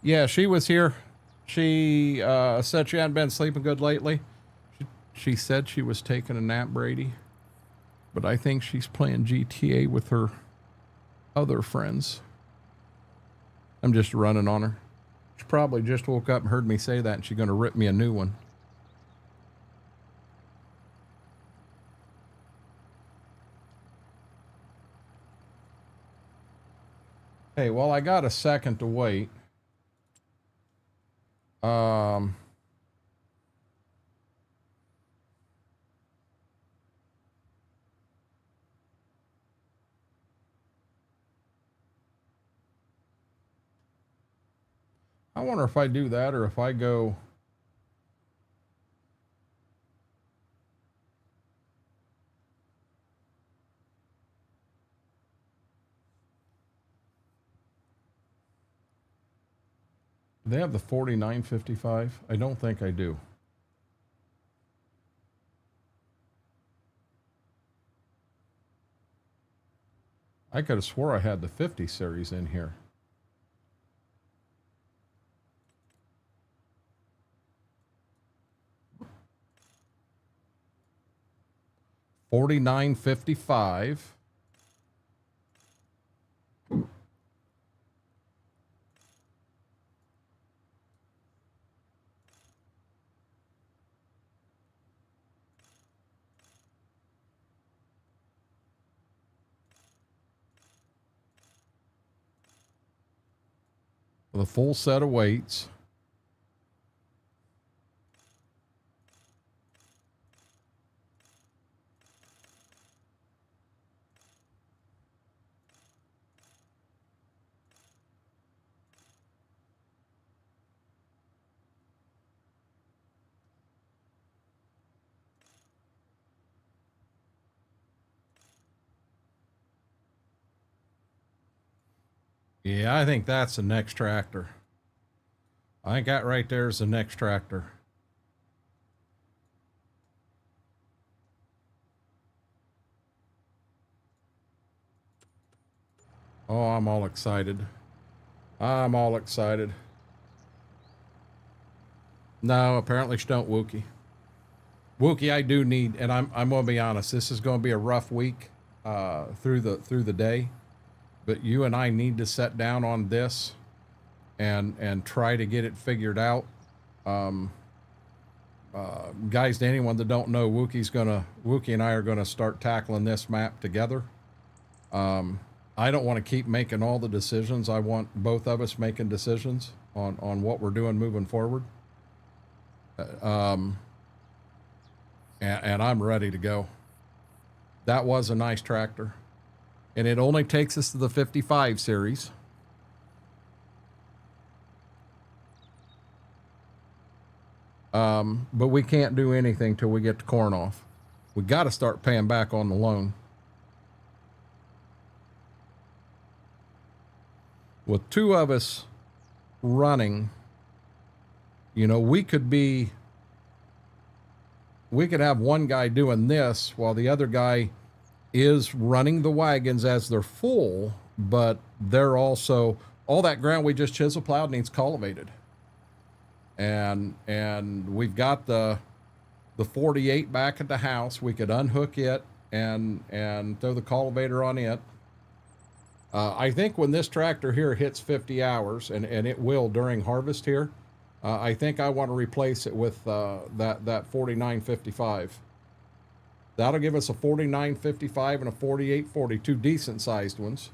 Yeah, she was here. She said she hadn't been sleeping good lately. She said she was taking a nap, Brady. But I think she's playing GTA with her other friends. I'm just running on her. She probably just woke up and heard me say that, and she's going to rip me a new one. Hey, well, I got a second to wait. I wonder if I do that or if I go. Do they have the 4955? I don't think I do. I could have swore I had the 50 series in here. $49.55. With a full set of weights. Yeah, I think that's the next tractor. I think that right there is the next tractor. Oh, I'm all excited. I'm all excited. No, apparently she don't, Wookie. Wookie, I do need, and I'm gonna be honest, this is gonna be a rough week through the day, but you and I need to sit down on this and try to get it figured out. Guys, to anyone that don't know, Wookie and I are gonna start tackling this map together. I don't want to keep making all the decisions. I want both of us making decisions on what we're doing moving forward. And I'm ready to go. That was a nice tractor. And it only takes us to the 55 series. But we can't do anything till we get the corn off. We got to start paying back on the loan. With two of us running, you know, we could have one guy doing this while the other guy is running the wagons as they're full, but they're also, all that ground we just chisel plowed needs cultivated. And we've got the 48 back at the house. We could unhook it and throw the cultivator on it. I think when this tractor here hits 50 hours, and it will during harvest here, I think I want to replace it with that 4955. That'll give us a 4955 and a 4840, two decent sized ones.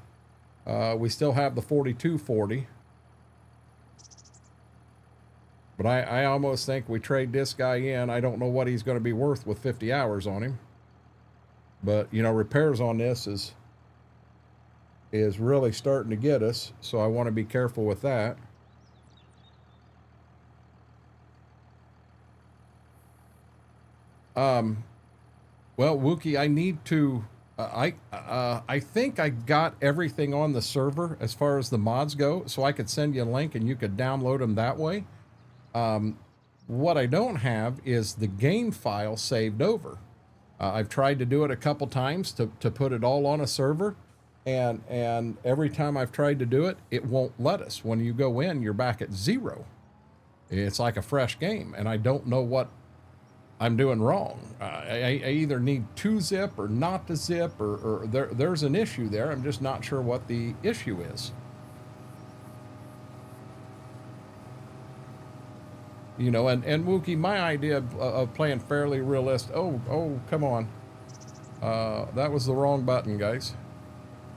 We still have the 4240. But I almost think we trade this guy in. I don't know what he's going to be worth with 50 hours on him. But, you know, repairs on this is really starting to get us, so I want to be careful with that. Well, Wookie, I need to, I think I got everything on the server as far as the mods go, so I could send you a link and you could download them that way. What I don't have is the game file saved over. I've tried to do it a couple times to put it all on a server. And every time I've tried to do it, it won't let us. When you go in, you're back at 0. It's like a fresh game, and I don't know what I'm doing wrong. I either need to zip or not to zip, or there's an issue there. I'm just not sure what the issue is. You know, and Wookie, my idea of playing fairly realistic. Oh, come on. That was the wrong button, guys.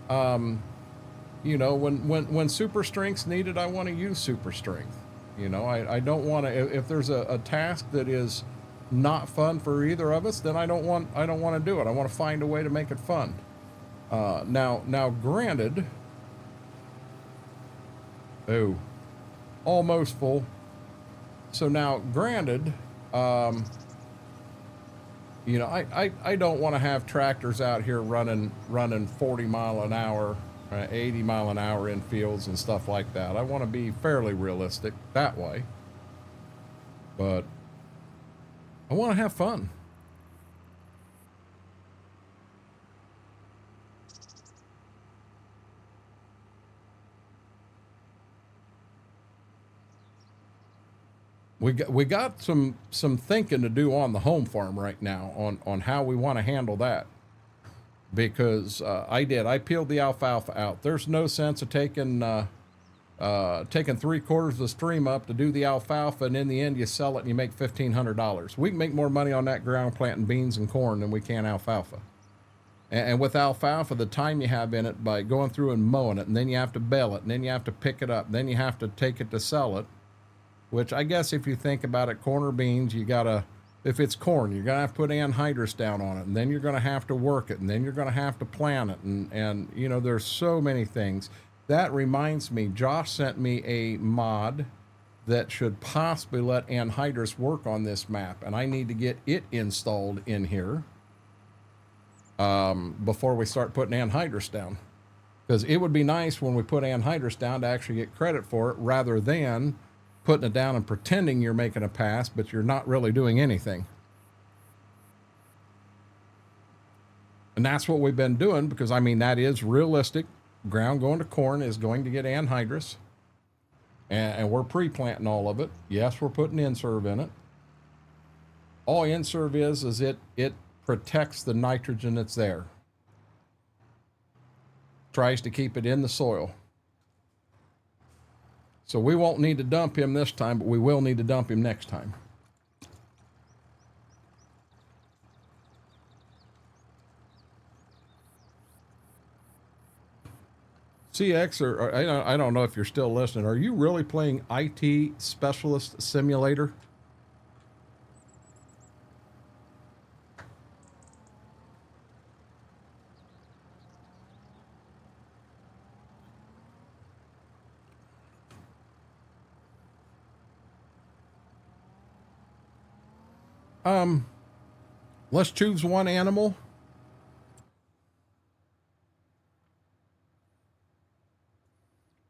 You know, when super strength's needed, I want to use super strength. You know, I don't want to, if there's a task that is not fun for either of us, then I don't want to do it. I want to find a way to make it fun. Now granted, almost full. So now granted, you know, I don't want to have tractors out here running 40 mile an hour, 80 mile an hour in fields and stuff like that. I want to be fairly realistic that way. But I want to have fun. We got some thinking to do on the home farm right now on how we want to handle that, because I peeled the alfalfa out. There's no sense of taking 3/4 of the stream up to do the alfalfa, and in the end you sell it and you make $1,500. We can make more money on that ground planting beans and corn than we can alfalfa. And with alfalfa, the time you have in it by going through and mowing it, and then you have to bale it, and then you have to pick it up, and then you have to take it to sell it. Which I guess if you think about it, corn or beans, you gotta, if it's corn, you're gonna have to put anhydrous down on it, and then you're gonna have to work it, and then you're gonna have to plant it, and you know, there's so many things. That reminds me, Josh sent me a mod that should possibly let anhydrous work on this map, and I need to get it installed in here before we start putting anhydrous down. Because it would be nice when we put anhydrous down to actually get credit for it rather than putting it down and pretending you're making a pass, but you're not really doing anything. And that's what we've been doing, because I mean, that is realistic. Ground going to corn is going to get anhydrous. And we're pre-planting all of it. Yes, we're putting Inserve in it. All Inserve is it protects the nitrogen that's there. Tries to keep it in the soil. So we won't need to dump him this time, but we will need to dump him next time. CX, or I don't know if you're still listening. Are you really playing IT Specialist Simulator? Let's choose one animal.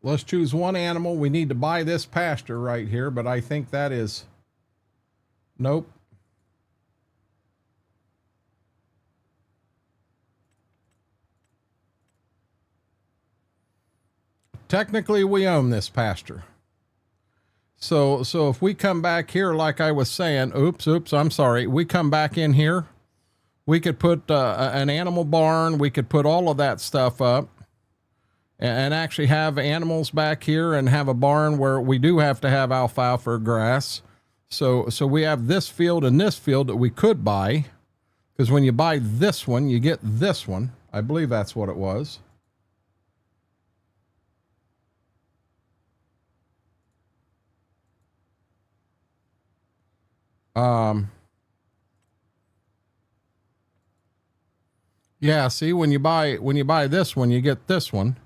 Let's choose one animal. We need to buy this pasture right here, but I think that is, nope. Technically, we own this pasture. So if we come back here, like I was saying, oops, I'm sorry. We come back in here, we could put an animal barn. We could put all of that stuff up and actually have animals back here and have a barn where we do have to have alfalfa or grass. So we have this field and this field that we could buy, because when you buy this one, you get this one. I believe that's what it was. Yeah, see, when you buy this one, you get this one.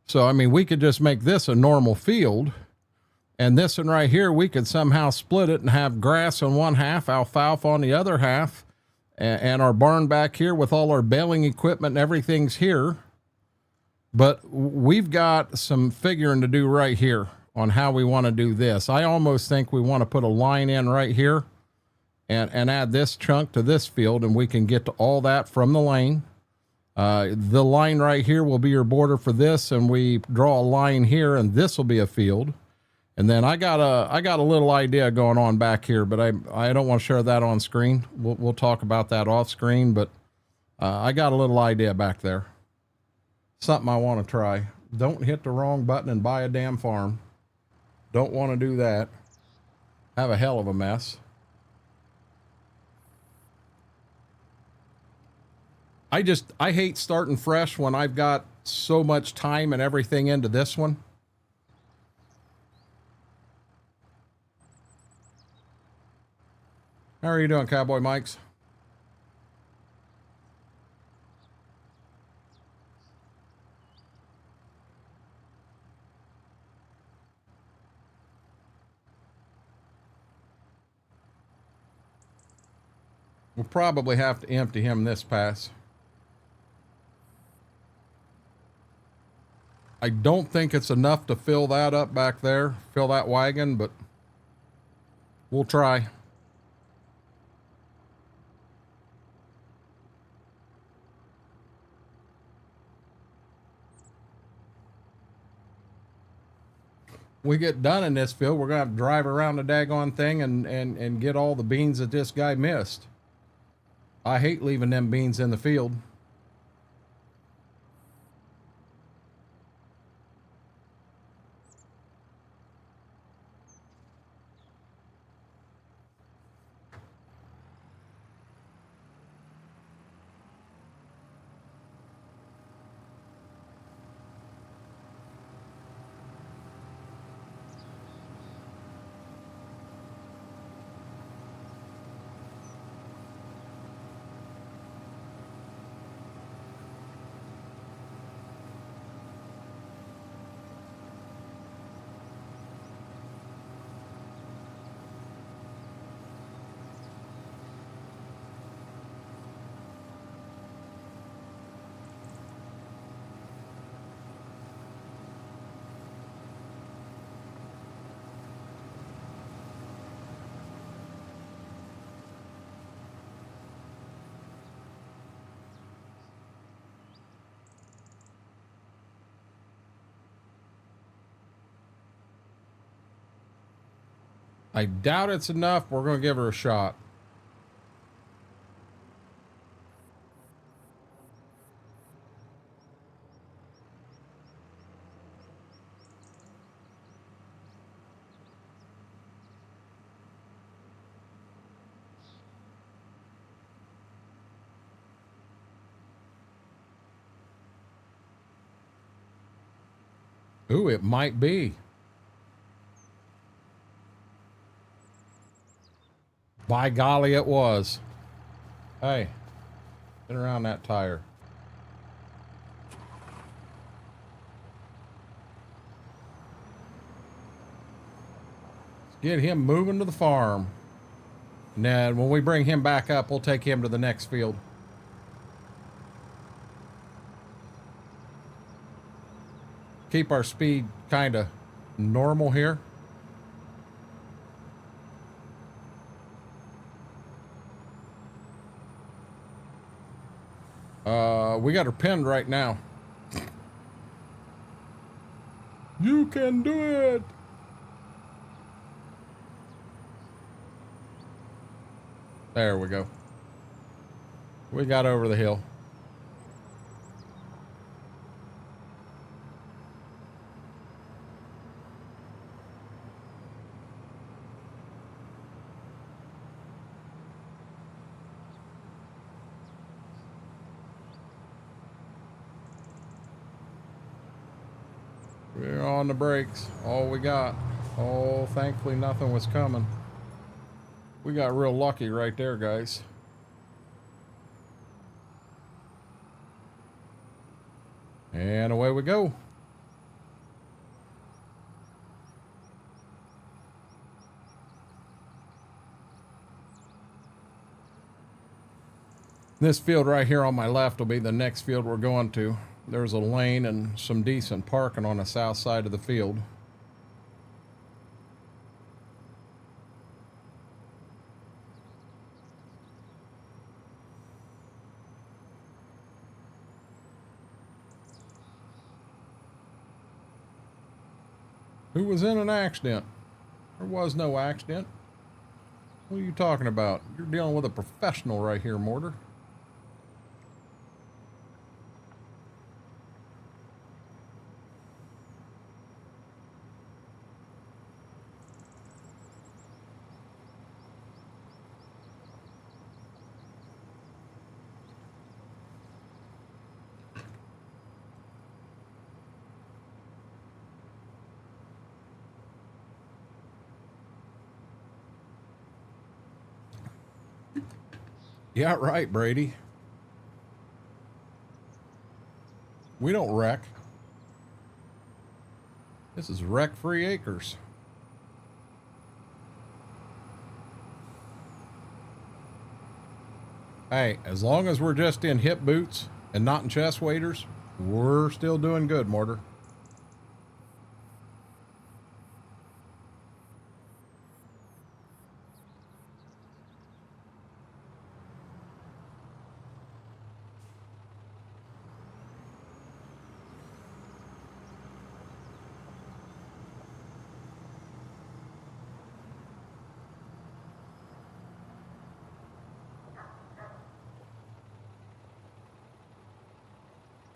So, I mean, we could just make this a normal field, and this one right here, we could somehow split it and have grass on one half, alfalfa on the other half, and our barn back here with all our baling equipment and everything's here. But we've got some figuring to do right here on how we want to do this. I almost think we want to put a line in right here and add this chunk to this field, and we can get to all that from the lane. The line right here will be your border for this, and we draw a line here, and this will be a field. And then I got a little idea going on back here, but I don't want to share that on screen. We'll talk about that off screen, but I got a little idea back there. Something I want to try. Don't hit the wrong button and buy a damn farm. Don't want to do that. Have a hell of a mess. I hate starting fresh when I've got so much time and everything into this one. How are you doing, Cowboy Mikes? We'll probably have to empty him this pass. I don't think it's enough to fill that up back there, fill that wagon, but we'll try. We get done in this field, we're going to have to drive around the daggone thing and get all the beans that this guy missed. I hate leaving them beans in the field. I doubt it's enough. We're going to give her a shot. Ooh, it might be. By golly, it was. Hey, get around that tire. Let's get him moving to the farm. And then when we bring him back up, we'll take him to the next field. Keep our speed kind of normal here. We got her pinned right now. You can do it. There we go. We got over the hill. We're on the brakes. All we got. Oh, thankfully nothing was coming. We got real lucky right there, guys. And away we go. This field right here on my left will be the next field we're going to. There's a lane and some decent parking on the south side of the field. Who was in an accident? There was no accident. What are you talking about? You're dealing with a professional right here, Mortar. Yeah, right, Brady. We don't wreck. This is wreck-free acres. Hey, as long as we're just in hip boots and not in chest waders, we're still doing good, Mortar.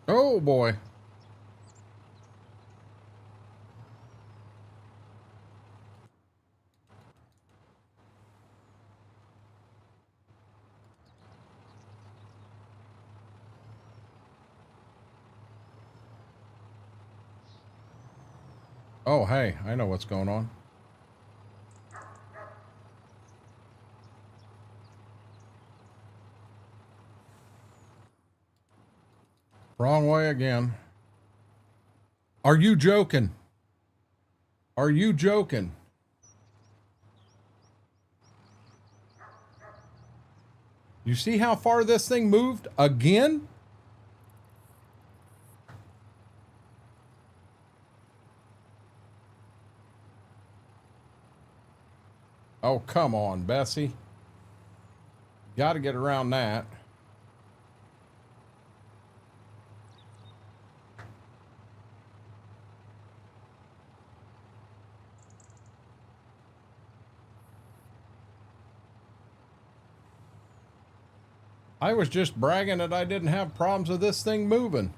Oh boy. Oh, hey, I know what's going on. Wrong way again. Are you joking? Are you joking? You see how far this thing moved again? Oh, come on, Bessie. Got to get around that. I was just bragging that I didn't have problems with this thing moving.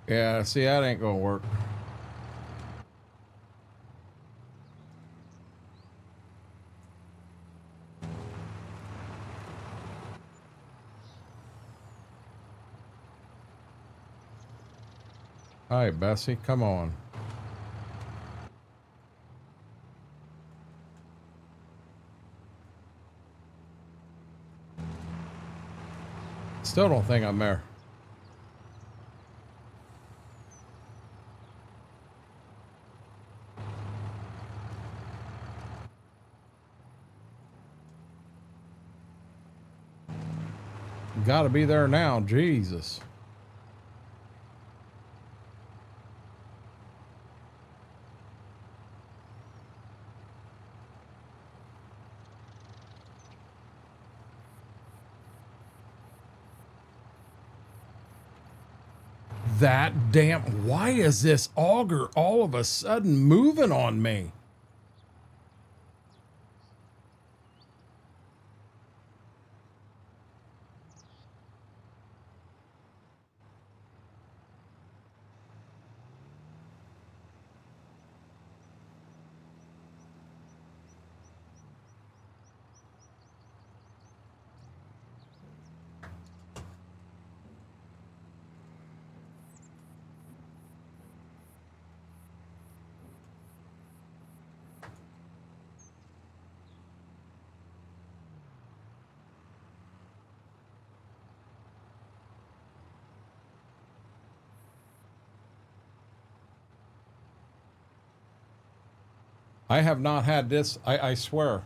Yeah, see, that ain't gonna work. Hi, Bessie, come on. Still don't think I'm there. Gotta be there now, Jesus. That damn, why is this auger all of a sudden moving on me? I have not had this, I swear,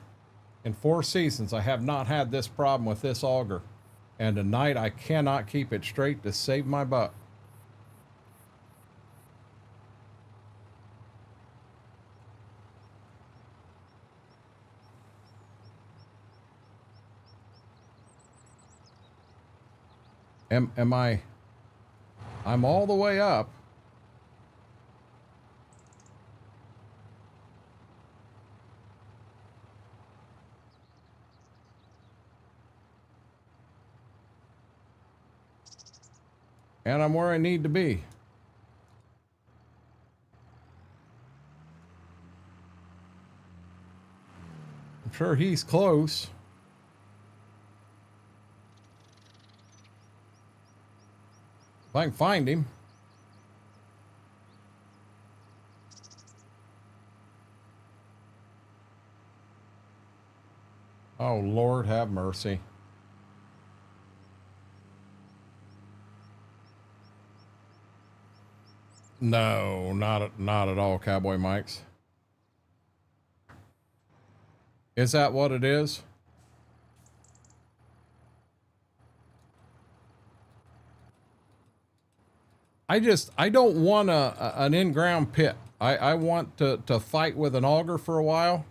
in 4 seasons, I have not had this problem with this auger. And tonight I cannot keep it straight to save my butt. I'm all the way up. And I'm where I need to be. I'm sure he's close. If I can find him. Oh, Lord, have mercy. No, not at all, Cowboy Mike's. Is that what it is? I don't want an in-ground pit. I want to fight with an auger for a while.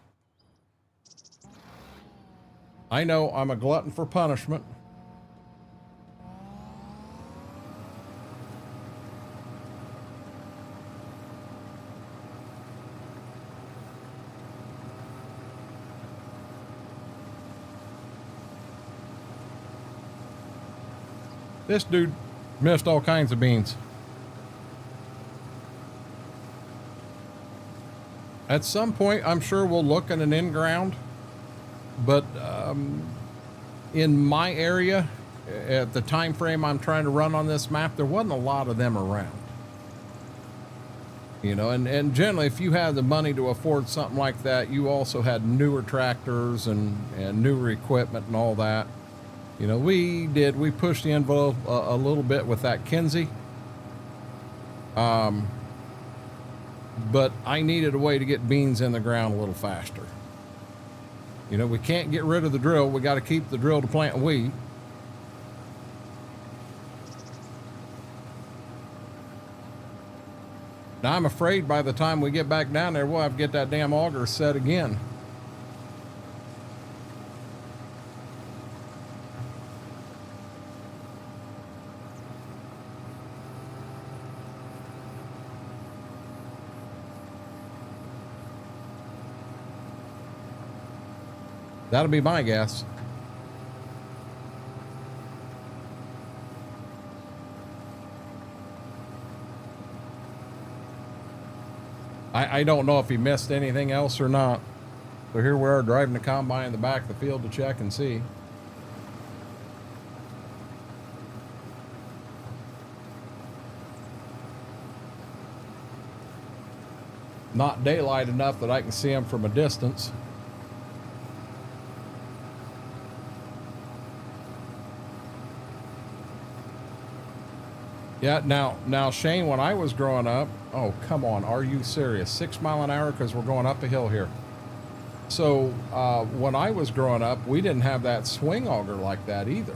I know I'm a glutton for punishment. This dude missed all kinds of beans. At some point, I'm sure we'll look at an in-ground, but in my area, at the time frame I'm trying to run on this map, there wasn't a lot of them around. You know, and generally, if you had the money to afford something like that, you also had newer tractors and newer equipment and all that. You know, we pushed the envelope a little bit with that Kinsey. But I needed a way to get beans in the ground a little faster. You know, we can't get rid of the drill. We got to keep the drill to plant wheat. Now, I'm afraid by the time we get back down there, we'll have to get that damn auger set again. That'll be my guess. I don't know if he missed anything else or not. So here we are driving the combine in the back of the field to check and see. Not daylight enough that I can see him from a distance. Yeah, now Shane, when I was growing up, oh, come on, are you serious? 6 mile an hour because we're going up a hill here. So when I was growing up, we didn't have that swing auger like that either.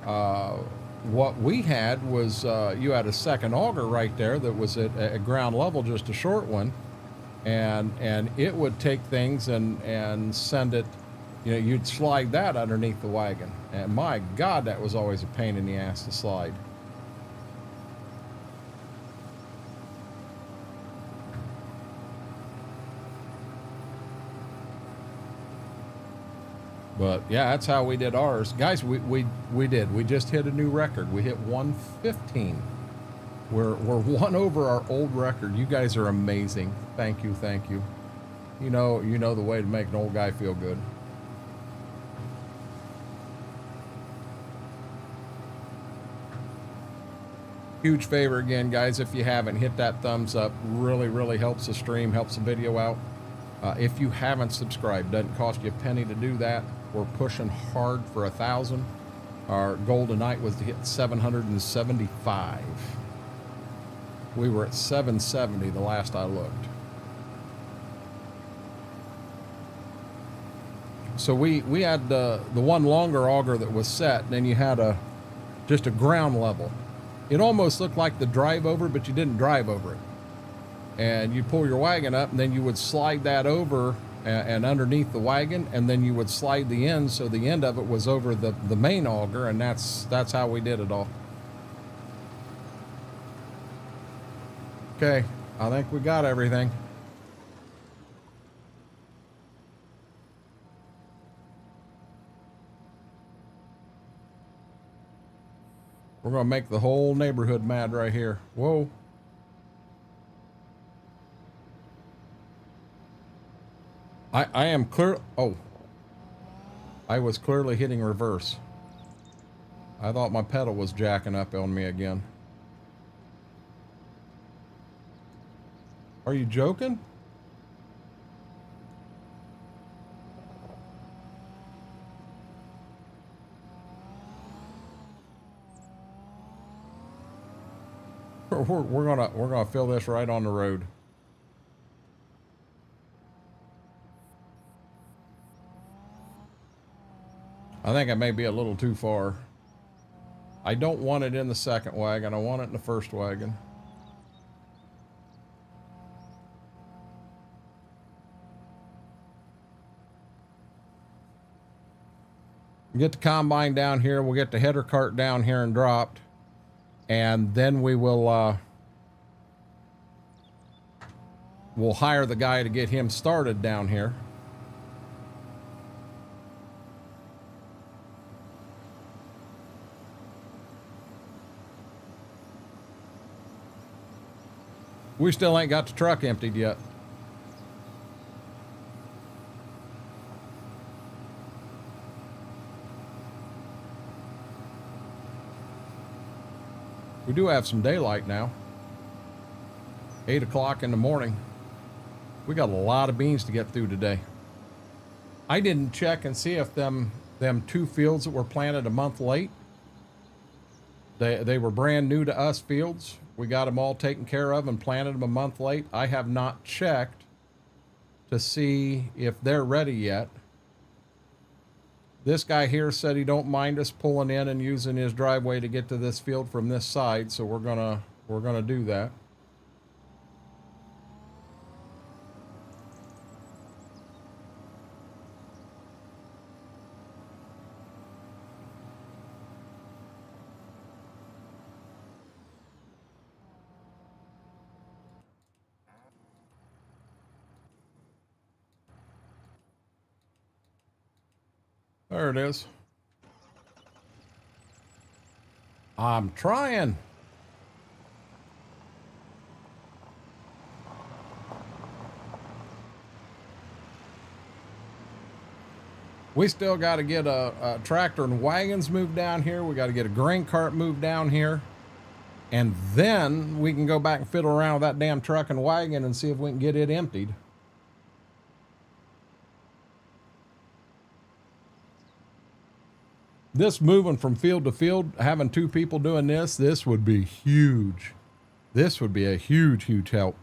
What we had was you had a second auger right there that was at ground level, just a short one, and it would take things and send it. You know, you'd slide that underneath the wagon, and my God, that was always a pain in the ass to slide. But yeah, that's how we did ours. Guys, we did. We just hit a new record. We hit 115. We're one over our old record. You guys are amazing. Thank you, thank you. You know the way to make an old guy feel good. Huge favor again, guys, if you haven't, hit that thumbs up. Really helps the stream, helps the video out. If you haven't subscribed, doesn't cost you a penny to do that. We're pushing hard for 1,000. Our goal tonight was to hit 775. We were at 770 the last I looked. So we had the one longer auger that was set, and then you had just a ground level. It almost looked like the drive over, but you didn't drive over it. And you pull your wagon up, and then you would slide that over and underneath the wagon, and then you would slide the end, so the end of it was over the main auger, and that's how we did it all. Okay, I think we got everything. We're gonna make the whole neighborhood mad right here. Whoa. I am clear. Oh, I was clearly hitting reverse. I thought my pedal was jacking up on me again. Are you joking? We're gonna fill this right on the road. I think I may be a little too far. I don't want it in the second wagon. I want it in the first wagon. We'll get the combine down here. We'll get the header cart down here and dropped. And then we will we'll hire the guy to get him started down here. We still ain't got the truck emptied yet. We do have some daylight now. 8 o'clock in the morning. We got a lot of beans to get through today. I didn't check and see if them them 2 fields that were planted a month late. They were brand new to us fields. We got them all taken care of and planted them a month late. I have not checked to see if they're ready yet. This guy here said he don't mind us pulling in and using his driveway to get to this field from this side, so we're gonna do that. There it is. I'm trying. We still got to get a tractor and wagons moved down here. We got to get a grain cart moved down here. And then we can go back and fiddle around with that damn truck and wagon and see if we can get it emptied. This moving from field to field, having 2 people doing this would be huge. This would be a huge, huge help.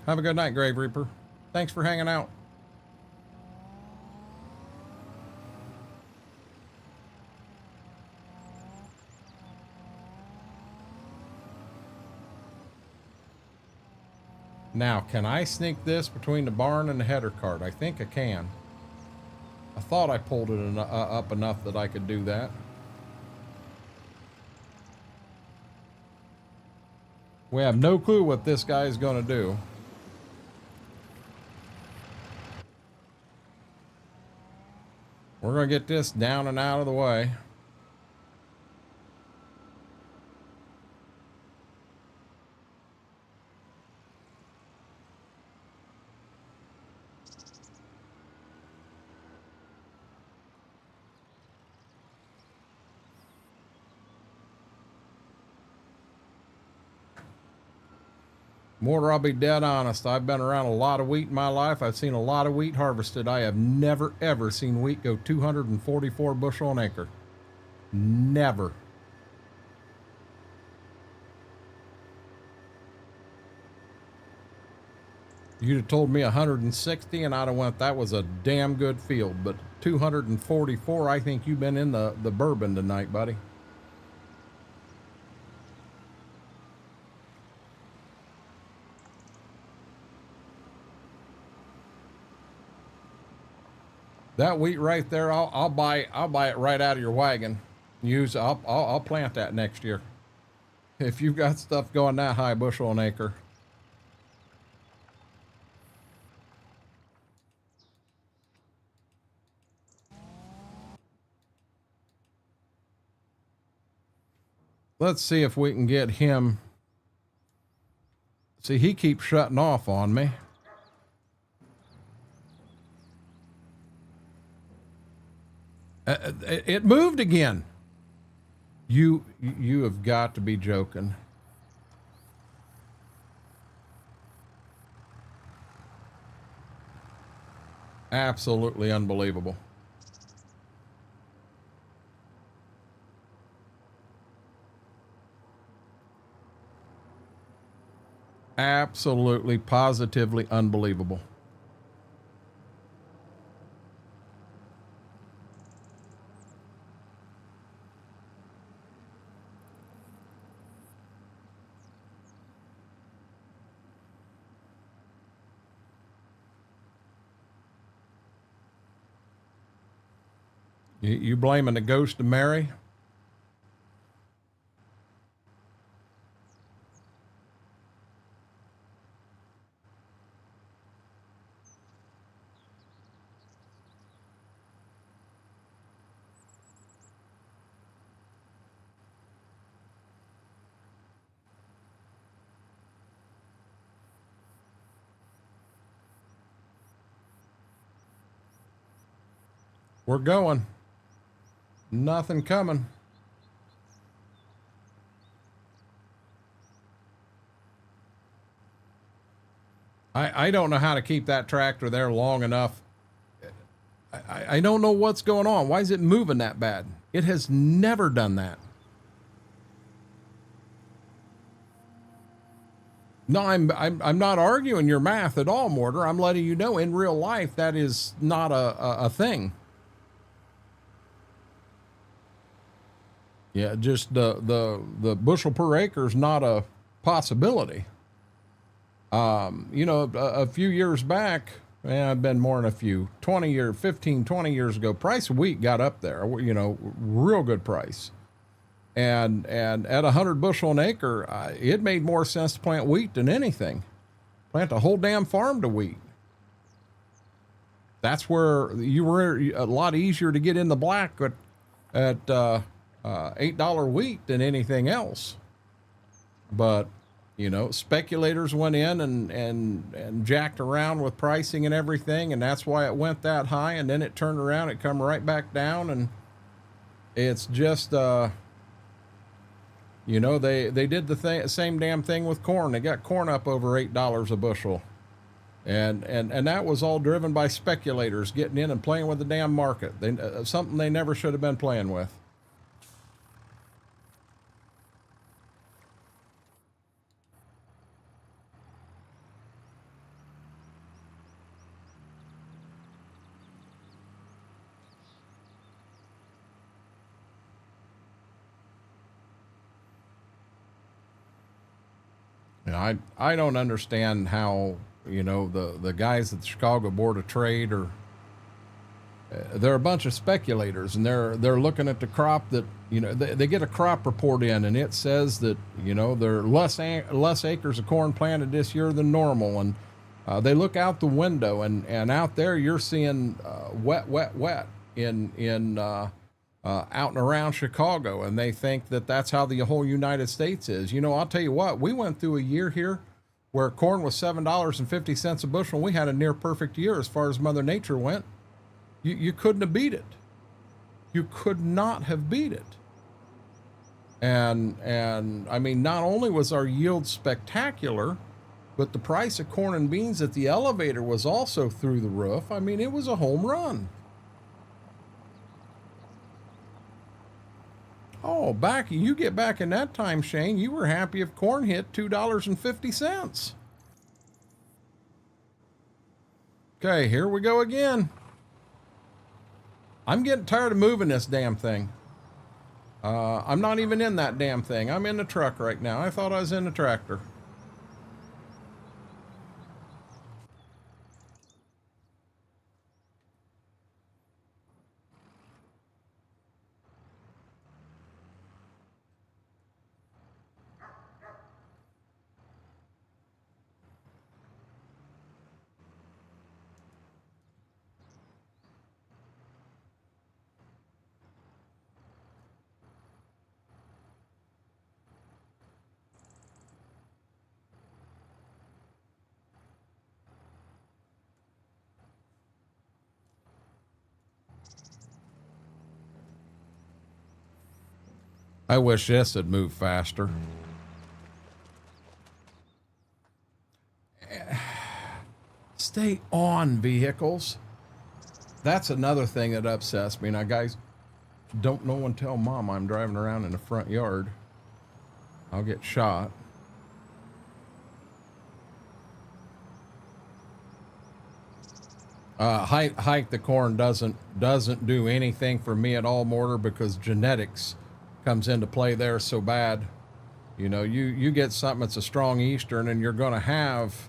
Have a good night, Grave Reaper. Thanks for hanging out. Now, can I sneak this between the barn and the header cart? I think I can. I thought I pulled it up enough that I could do that. We have no clue what this guy is going to do. We're going to get this down and out of the way. Mortar, I'll be dead honest. I've been around a lot of wheat in my life. I've seen a lot of wheat harvested. I have never, ever seen wheat go 244 bushel an acre. Never. You'd have told me 160 and I'd have went, that was a damn good field. But 244, I think you've been in the bourbon tonight, buddy. That wheat right there, I'll buy it right out of your wagon. I'll plant that next year. If you've got stuff going that high bushel an acre. Let's see if we can get him. See, he keeps shutting off on me. It moved again. You have got to be joking. Absolutely unbelievable. Absolutely, positively unbelievable. You blaming the ghost of Mary? We're going. Nothing coming. I don't know how to keep that tractor there long enough. I don't know what's going on. Why is it moving that bad? It has never done that. No, I'm not arguing your math at all, Mortar. I'm letting you know in real life that is not a thing. Yeah, just the bushel per acre is not a possibility. You know, a few years back, I've been more than a few, 15, 20 years ago, price of wheat got up there, you know, real good price. And at 100 bushel an acre, it made more sense to plant wheat than anything. Plant the whole damn farm to wheat. That's where you were a lot easier to get in the black at $8 wheat than anything else. But, you know, speculators went in and jacked around with pricing and everything, and that's why it went that high, and then it turned around, it come right back down, and it's just, you know, they did the same damn thing with corn. They got corn up over $8 a bushel. And that was all driven by speculators getting in and playing with the damn market. Something they never should have been playing with. I don't understand how, you know, the guys at the Chicago Board of Trade are, they're a bunch of speculators, and they're looking at the crop that, you know, they get a crop report in, and it says that, you know, there are less acres of corn planted this year than normal, and they look out the window, and out there you're seeing wet in out and around Chicago, and they think that that's how the whole United States is. You know, I'll tell you what, we went through a year here where corn was $7.50 a bushel, and we had a near perfect year as far as Mother Nature went. You couldn't have beat it. You could not have beat it. And I mean, not only was our yield spectacular, but the price of corn and beans at the elevator was also through the roof. I mean, it was a home run. Oh, you get back in that time, Shane, you were happy if corn hit $2.50. Okay, here we go again. I'm getting tired of moving this damn thing. I'm not even in that damn thing. I'm in the truck right now. I thought I was in the tractor. I wish this had moved faster. Stay on, vehicles. That's another thing that upsets me. Now, guys, don't no one tell Mom I'm driving around in the front yard. I'll get shot. Hike the corn doesn't do anything for me at all, Mortar, because genetics comes into play there so bad. You know, you get something that's a strong eastern, and you're gonna have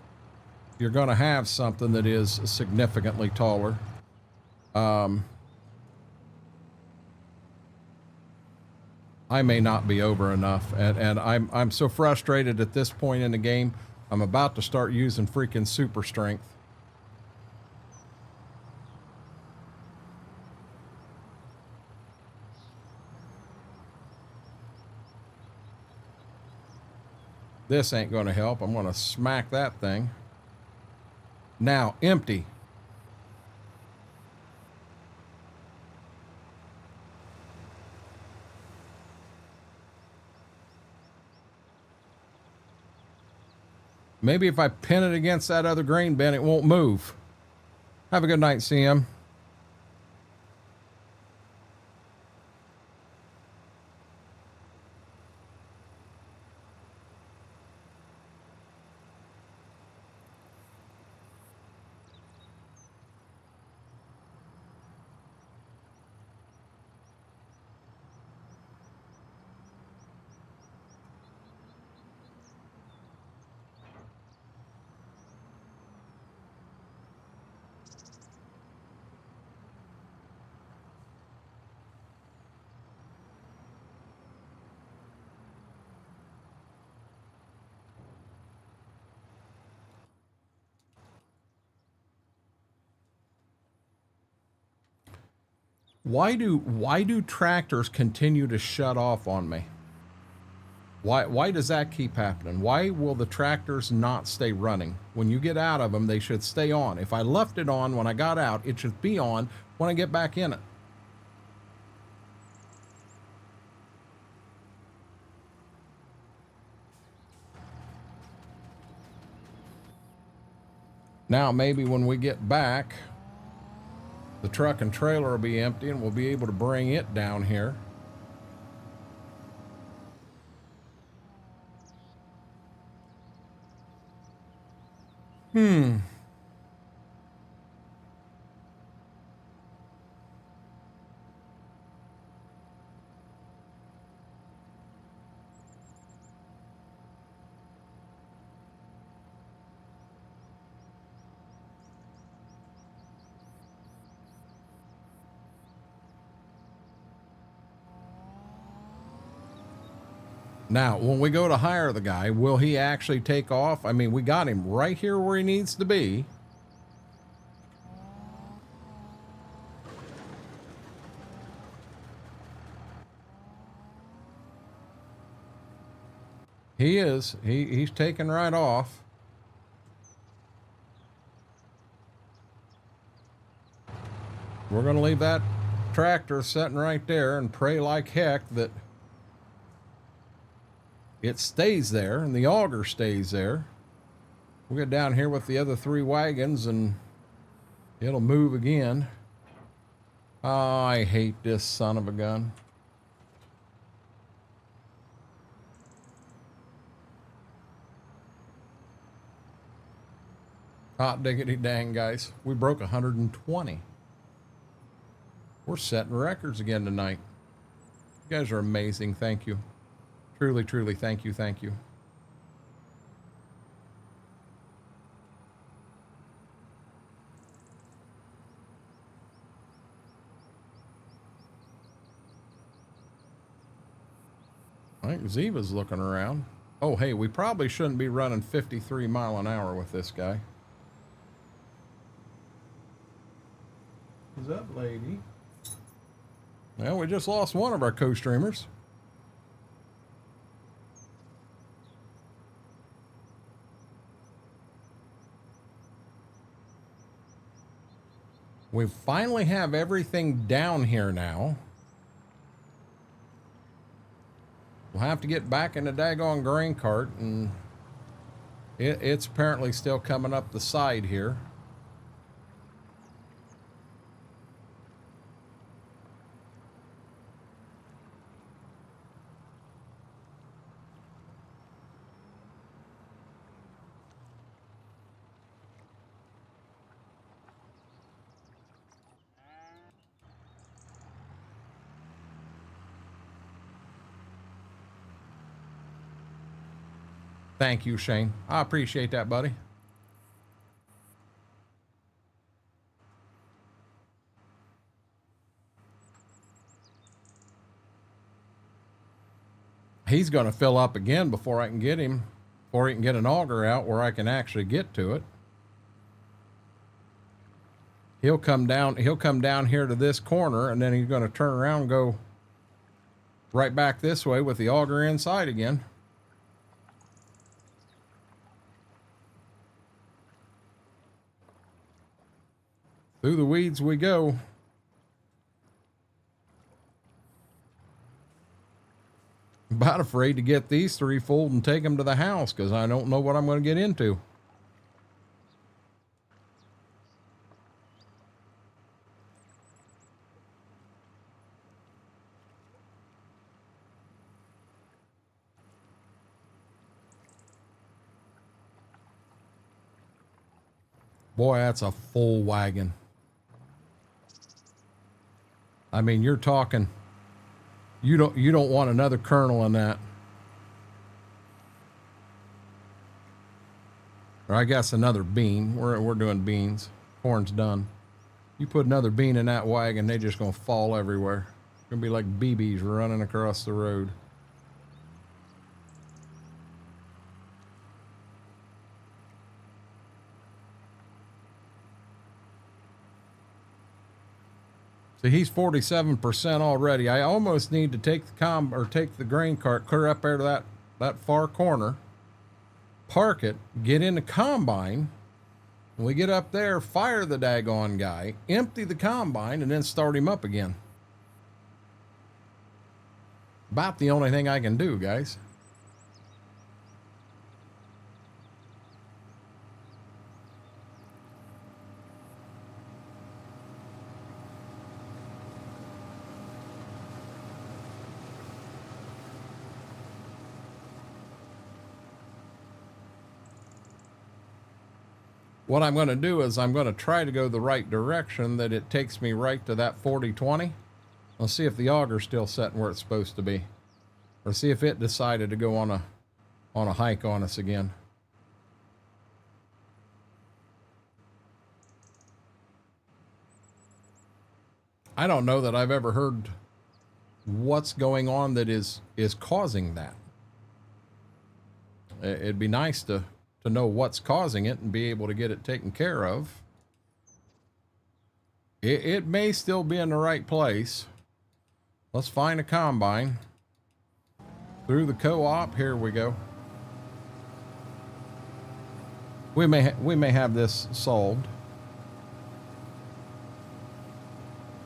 something that is significantly taller. I may not be over enough. And I'm so frustrated at this point in the game. I'm about to start using freaking super strength. This ain't going to help. I'm going to smack that thing. Now, empty. Maybe if I pin it against that other grain bin, it won't move. Have a good night, CM. Why do tractors continue to shut off on me? Why does that keep happening? Why will the tractors not stay running? When you get out of them, they should stay on. If I left it on when I got out, it should be on when I get back in it. Now, maybe when we get back, the truck and trailer will be empty and we'll be able to bring it down here. Now, when we go to hire the guy, will he actually take off? I mean, we got him right here where he needs to be. He is. He's taking right off. We're going to leave that tractor sitting right there and pray like heck that it stays there and the auger stays there. We'll get down here with the other 3 wagons and it'll move again. Oh, I hate this son of a gun. Hot diggity dang, guys. We broke 120. We're setting records again tonight. You guys are amazing. Thank you. Truly, truly, thank you, thank you. I think Ziva's looking around. Oh, hey, we probably shouldn't be running 53 mile an hour with this guy. What's up, lady? Well, we just lost one of our co-streamers. We finally have everything down here now. We'll have to get back in the daggone grain cart, and it's apparently still coming up the side here. Thank you, Shane. I appreciate that, buddy. He's going to fill up again before I can get him, before he can get an auger out where I can actually get to it. He'll come down here to this corner, and then he's going to turn around and go right back this way with the auger inside again. Through the weeds we go. About afraid to get these three full and take them to the house because I don't know what I'm going to get into. Boy, that's a full wagon. I mean, you're talking, you don't want another kernel in that. Or I guess another bean. We're doing beans. Corn's done. You put another bean in that wagon, they're just gonna fall everywhere. It's gonna be like BBs running across the road. So he's 47% already. I almost need to take the grain cart clear up there to that far corner, park it, get in the combine. When we get up there, fire the daggone guy, empty the combine, and then start him up again. About the only thing I can do, guys. What I'm going to do is I'm going to try to go the right direction that it takes me right to that 40-20. I'll see if the auger's still setting where it's supposed to be, or see if it decided to go on a hike on us again. I don't know that I've ever heard what's going on that is causing that. It'd be nice to know what's causing it and be able to get it taken care of. It may still be in the right place. Let's find a combine. Through the co-op, here we go. We may have this solved.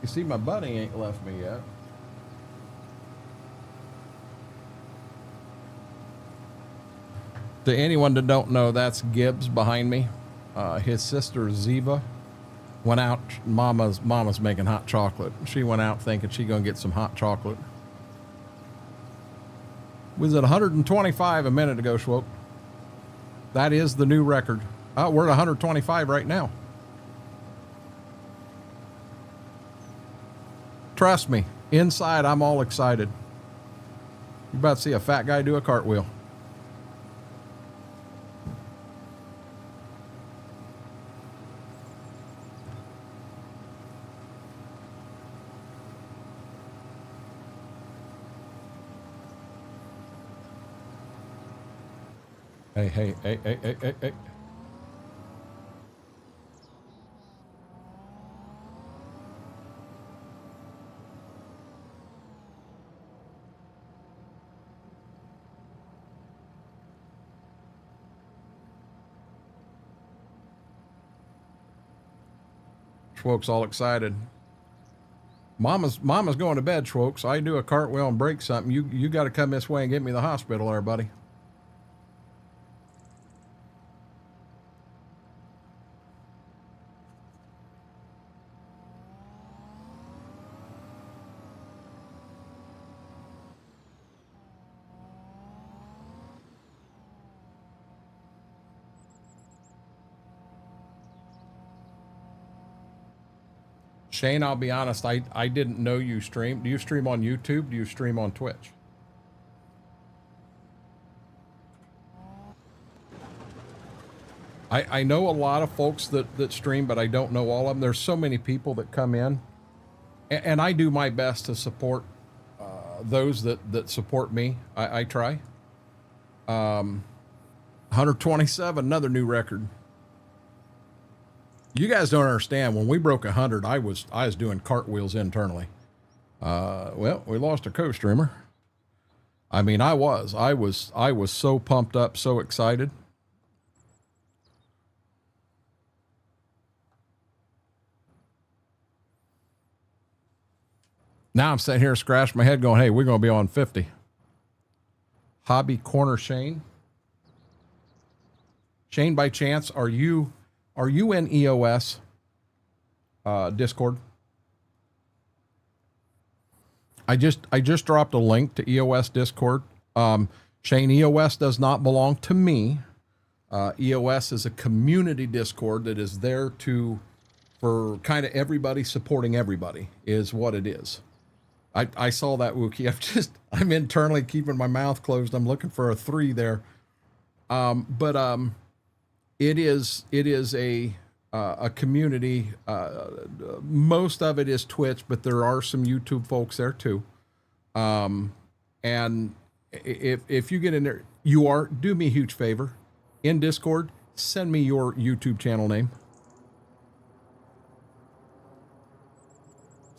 You see, my buddy ain't left me yet. To anyone that don't know, that's Gibbs behind me. His sister Ziva went out. Mama's making hot chocolate. She went out thinking she's gonna get some hot chocolate. Was at 125 a minute ago, Schwoke. That is the new record. We're at 125 right now. Trust me, inside I'm all excited. You're about to see a fat guy do a cartwheel. Hey. Schwoke's all excited. Mama's going to bed, Schwoke, so I do a cartwheel and break something. You got to come this way and get me to the hospital there, buddy. Shane, I'll be honest, I didn't know you stream. Do you stream on YouTube? Do you stream on Twitch? I know a lot of folks that stream, but I don't know all of them. There's so many people that come in, and I do my best to support those that support me. I try. 127, another new record. You guys don't understand. When we broke 100, I was doing cartwheels internally. Well, we lost a co-streamer. I mean, I was so pumped up, so excited. Now I'm sitting here scratching my head going, hey, we're going to be on 50. Hobby Corner Shane. Shane, by chance, are you in EOS Discord? I just dropped a link to EOS Discord. Shane, EOS does not belong to me. EOS is a community Discord that is there for kind of everybody supporting everybody is what it is. I saw that, Wookie. I'm internally keeping my mouth closed. I'm looking for a 3 there. It is a community. Most of it is Twitch, but there are some YouTube folks there too. And if you get in there, do me a huge favor in Discord, send me your YouTube channel name.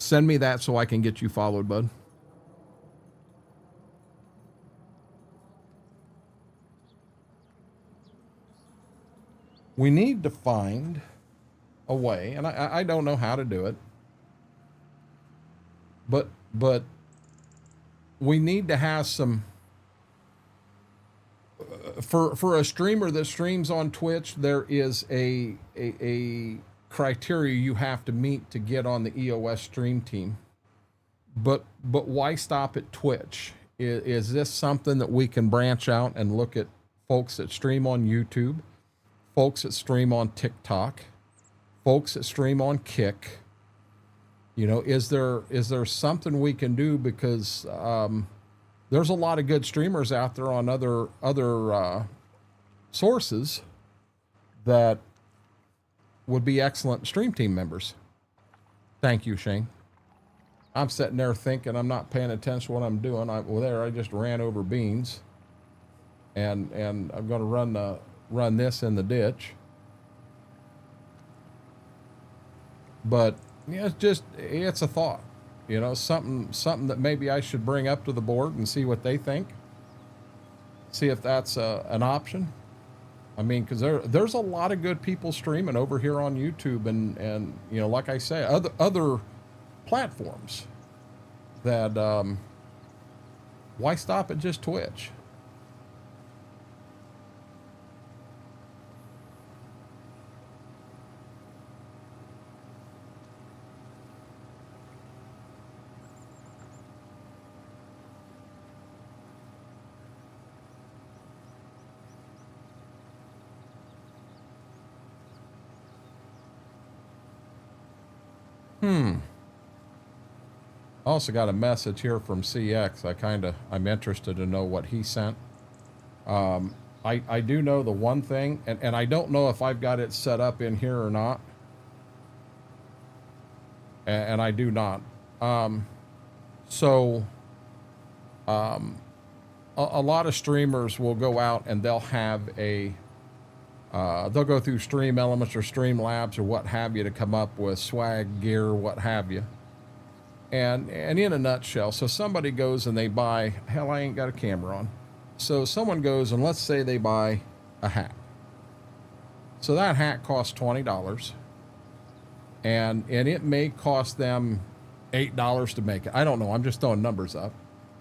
Send me that so I can get you followed, bud. We need to find a way, and I don't know how to do it, but we need to have some, for a streamer that streams on Twitch, there is a criteria you have to meet to get on the EOS stream team. But why stop at Twitch? Is this something that we can branch out and look at folks that stream on YouTube, folks that stream on TikTok, folks that stream on Kick? You know, is there something we can do? Because there's a lot of good streamers out there on other sources that would be excellent stream team members. Thank you, Shane. I'm sitting there thinking I'm not paying attention to what I'm doing. I just ran over beans, and I'm going to run this in the ditch. But yeah, it's a thought, you know, something that maybe I should bring up to the board and see what they think. See if that's an option. I mean, because there's a lot of good people streaming over here on YouTube and you know, like I say, other platforms that why stop at just Twitch? Also got a message here from CX. I'm interested to know what he sent. I do know the one thing, and I don't know if I've got it set up in here or not. And I do not. A lot of streamers will go out and they'll have they'll go through Stream Elements or Stream Labs or what have you to come up with swag, gear, what have you. And in a nutshell, so somebody goes and they buy, hell, I ain't got a camera on. So someone goes and let's say they buy a hat. So that hat costs $20 and it may cost them $8 to make it. I don't know. I'm just throwing numbers up.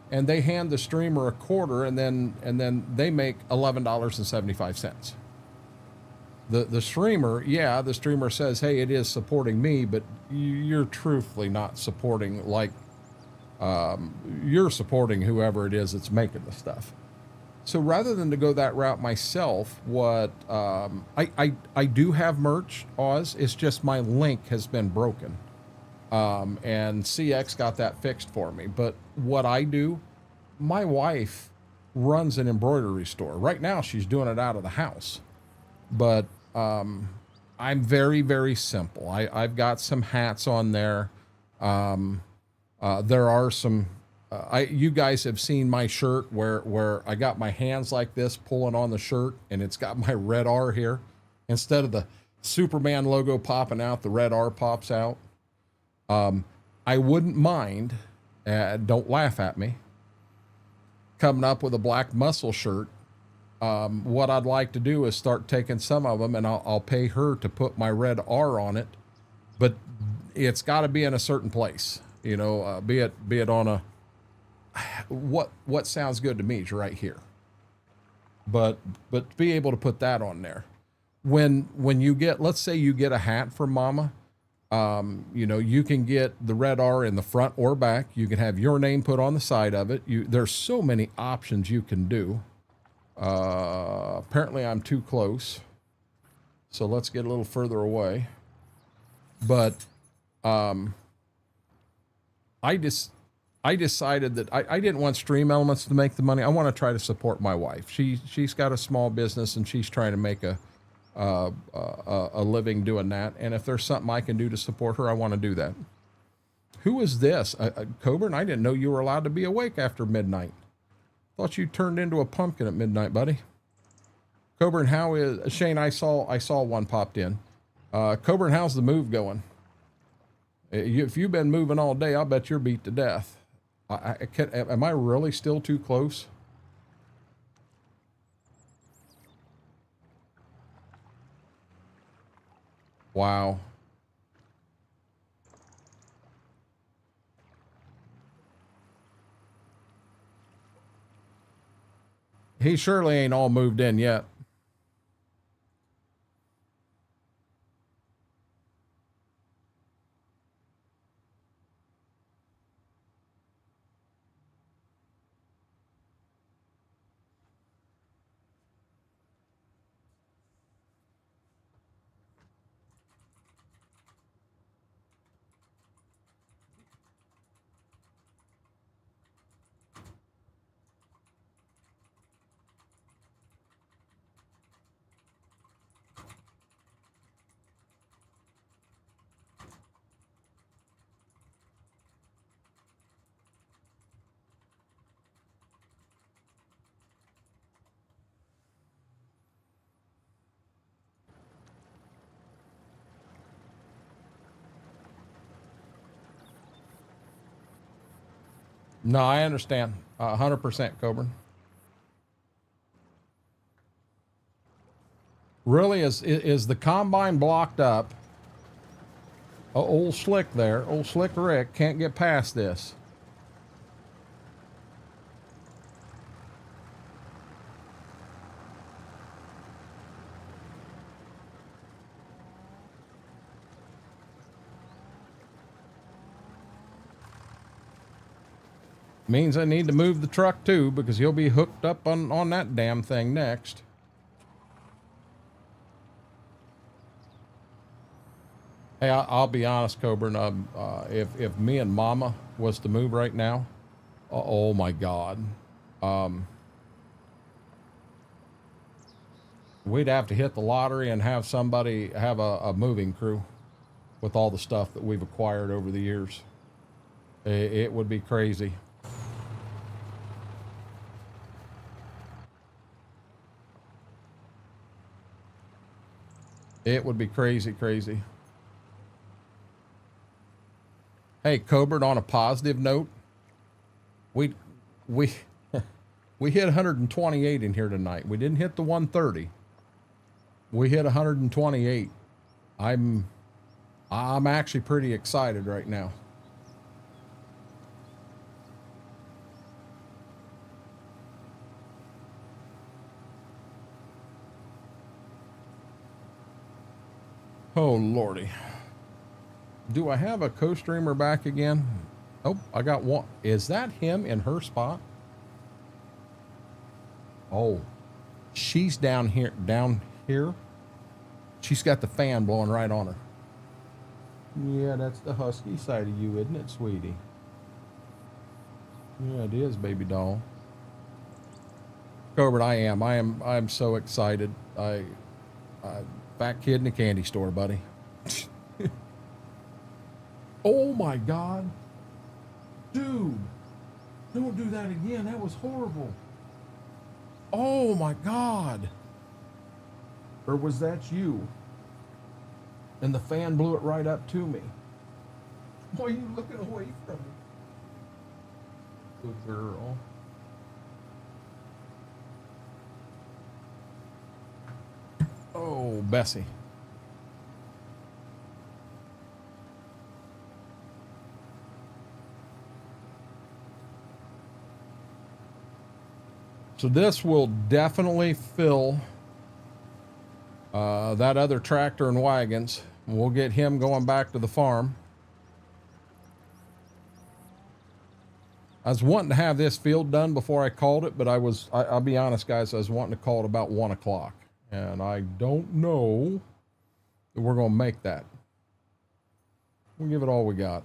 And they hand the streamer a quarter and then they make $11.75. The streamer, yeah, the streamer says, hey, it is supporting me, but you're truthfully not supporting, like, you're supporting whoever it is that's making the stuff. So rather than to go that route myself, what, I do have merch, Oz, it's just my link has been broken. And CX got that fixed for me. But what I do, my wife runs an embroidery store. Right now, she's doing it out of the house. But I'm very, very simple. I've got some hats on there. There are some you guys have seen my shirt where I got my hands like this pulling on the shirt, and it's got my red R here. Instead of the Superman logo popping out, the red R pops out. I wouldn't mind, don't laugh at me, coming up with a black muscle shirt. What I'd like to do is start taking some of them, and I'll pay her to put my red R on it, but it's got to be in a certain place, you know, be it on a, what sounds good to me is right here, but to be able to put that on there. When you get, let's say you get a hat for mama, you know, you can get the red R in the front or back. You can have your name put on the side of it. There's so many options you can do. Apparently I'm too close, so let's get a little further away. But I decided that I didn't want Stream Elements to make the money. I want to try to support my wife. She's got a small business, and she's trying to make a living doing that. And if there's something I can do to support her, I want to do that. Who is this? Coburn, I didn't know you were allowed to be awake after midnight. Thought you turned into a pumpkin at midnight, buddy. Coburn, how is Shane? I saw one popped in. Coburn, how's the move going? If you've been moving all day, I'll bet you're beat to death. Am I really still too close? Wow. He surely ain't all moved in yet. No, I understand. 100%, Coburn. Really, is the combine blocked up? Old Slick there, old Slick Rick can't get past this. Means I need to move the truck too, because he'll be hooked up on that damn thing next. Hey, I'll be honest, Coburn. If me and Mama was to move right now, oh my God, we'd have to hit the lottery and have somebody have a moving crew with all the stuff that we've acquired over the years. It would be crazy. It would be crazy, crazy. Hey, Coburn, on a positive note, we hit 128 in here tonight. We didn't hit the 130. We hit 128. I'm actually pretty excited right now. Oh, Lordy. Do I have a co-streamer back again? Oh, I got one. Is that him in her spot? Oh, she's down here. She's got the fan blowing right on her. Yeah, that's the husky side of you, isn't it, sweetie? Yeah, it is, baby doll. Coburn, I'm so excited. Fat kid in the candy store, buddy. Oh my God. Dude. Don't do that again. That was horrible. Oh my God. Or was that you? And the fan blew it right up to me. Why are you looking away from me? Good girl. Oh, Bessie. So this will definitely fill that other tractor and wagons. We'll get him going back to the farm. I was wanting to have this field done before I called it, but I'll be honest, guys, I was wanting to call it about 1 o'clock. And I don't know that we're going to make that. We'll give it all we got.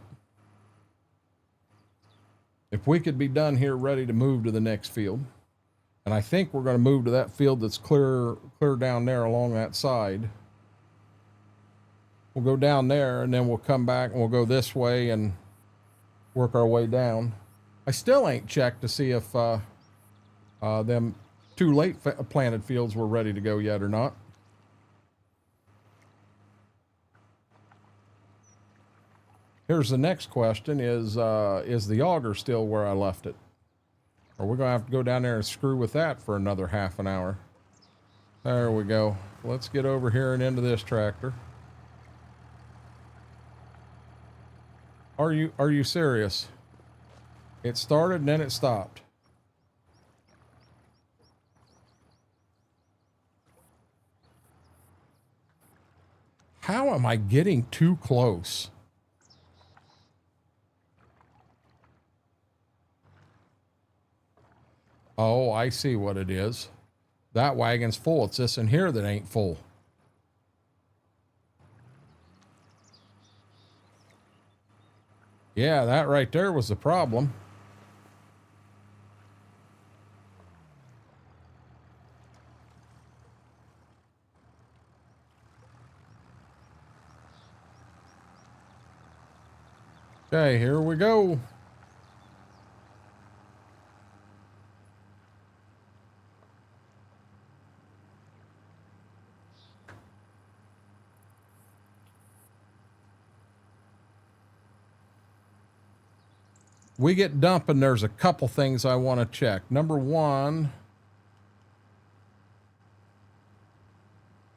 If we could be done here, ready to move to the next field. And I think we're going to move to that field that's clear down there along that side. We'll go down there and then we'll come back and we'll go this way and work our way down. I still ain't checked to see if them 2 late planted fields were ready to go yet or not. Here's the next question is the auger still where I left it? Or we're going to have to go down there and screw with that for another half an hour. There we go. Let's get over here and into this tractor. Are you serious? It started and then it stopped. How am I getting too close? Oh, I see what it is. That wagon's full. It's this in here that ain't full. Yeah, that right there was the problem. Okay, here we go. We get dumping, there's a couple things I want to check. Number one,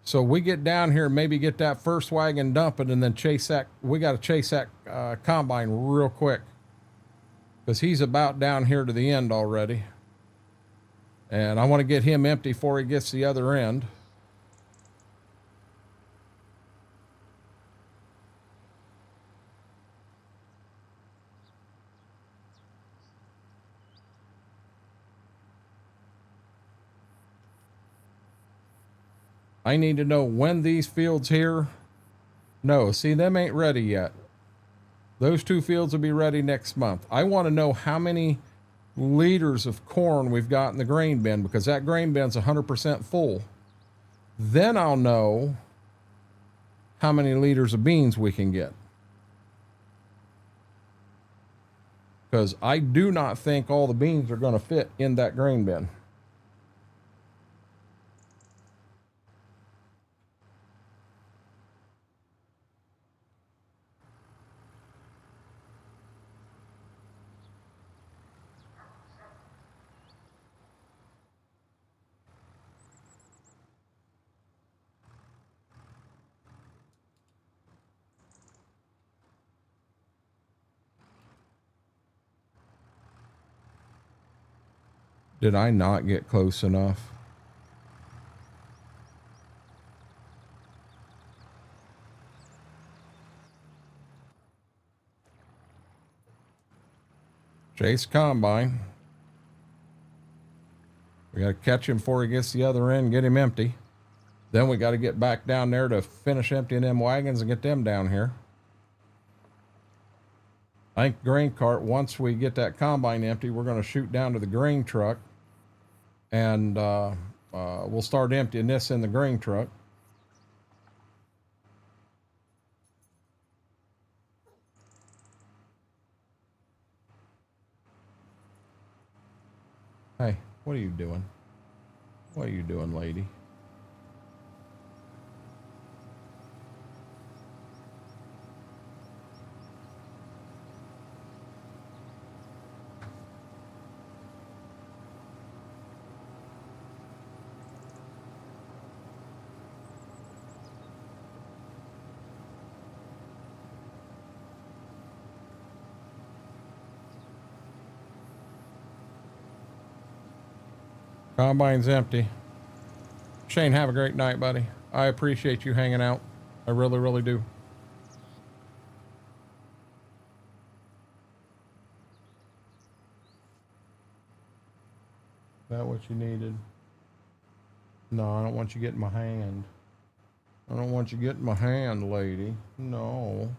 so we get down here, maybe get that first wagon dumping and then chase that. We got to chase that combine real quick because he's about down here to the end already. And I want to get him empty before he gets to the other end. I need to know when these fields here. No, see, them ain't ready yet. Those 2 fields will be ready next month. I want to know how many liters of corn we've got in the grain bin because that grain bin's 100% full. Then I'll know how many liters of beans we can get. Because I do not think all the beans are going to fit in that grain bin. Did I not get close enough? Chase combine. We got to catch him before he gets to the other end, get him empty. Then we got to get back down there to finish emptying them wagons and get them down here. I think grain cart, once we get that combine empty, we're going to shoot down to the grain truck and we'll start emptying this in the grain truck. Hey, what are you doing? What are you doing, lady? Combine's empty. Shane, have a great night, buddy. I appreciate you hanging out. I really, really do. Is that what you needed? No, I don't want you getting my hand. I don't want you getting my hand, lady. No.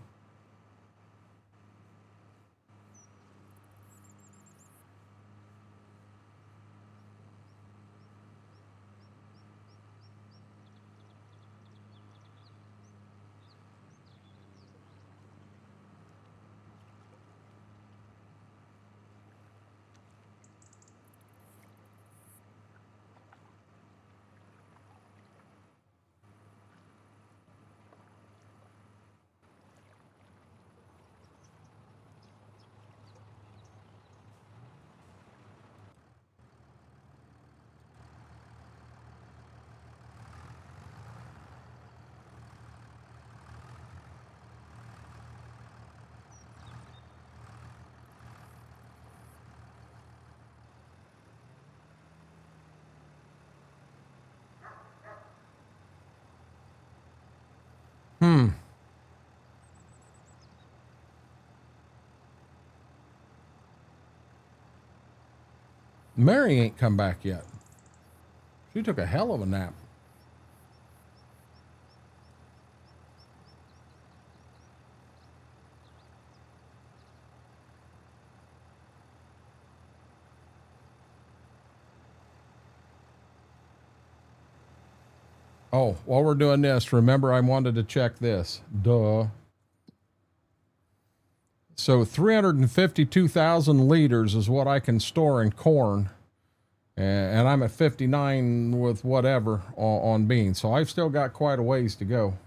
Mary ain't come back yet. She took a hell of a nap. Oh, while we're doing this, remember I wanted to check this. Duh. So 352,000 liters is what I can store in corn. And I'm at 59 with whatever on beans. So I've still got quite a ways to go.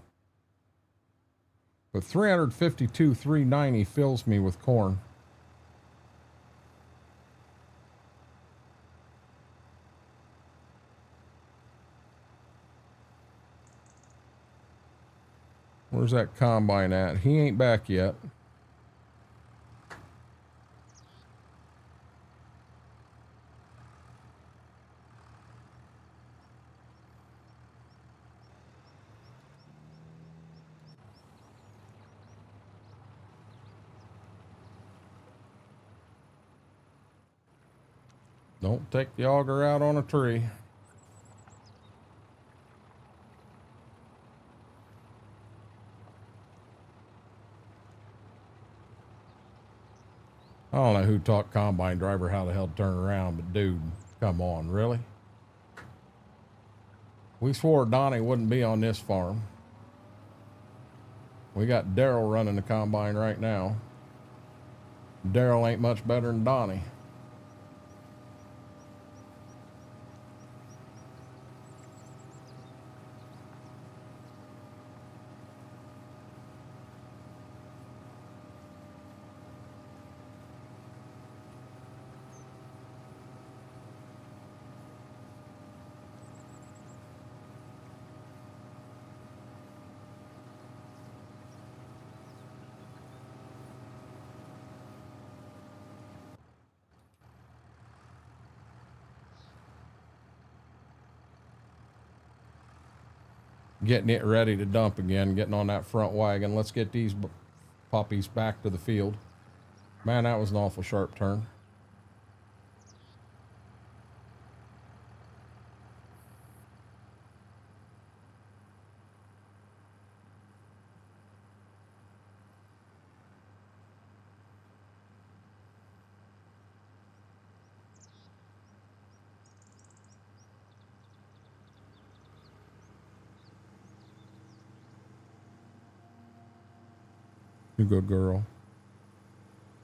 But 352, 390 fills me with corn. Where's that combine at? He ain't back yet. Don't take the auger out on a tree. I don't know who taught combine driver how the hell to turn around, but dude, come on, really? We swore Donnie wouldn't be on this farm. We got Daryl running the combine right now. Daryl ain't much better than Donnie. Getting it ready to dump again, getting on that front wagon. Let's get these puppies back to the field. Man, that was an awful sharp turn. You good girl.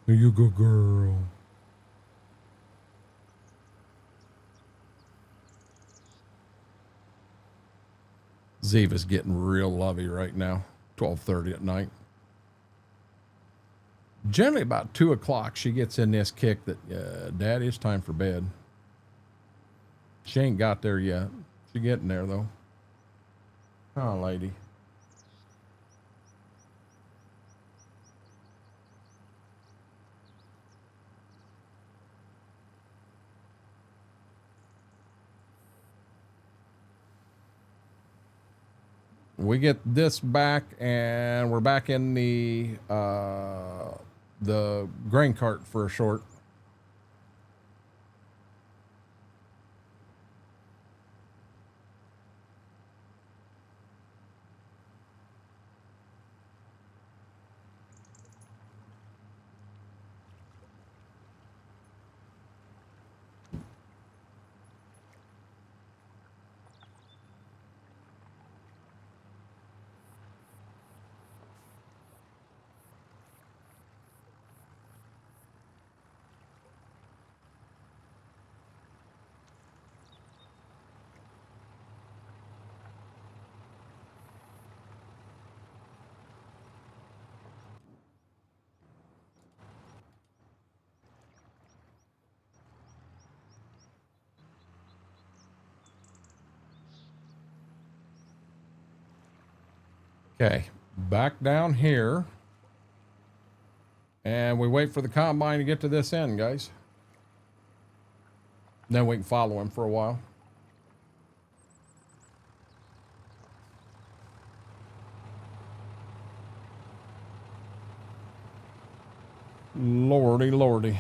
You good girl. Ziva's getting real lovey right now, 12:30 at night. Generally about 2 o'clock, she gets in this kick that, Dad, it's time for bed. She ain't got there yet. She's getting there, though. Oh, lady. We get this back, and we're back in the grain cart for a short. Okay, back down here. And we wait for the combine to get to this end, guys. Then we can follow him for a while. Lordy, lordy.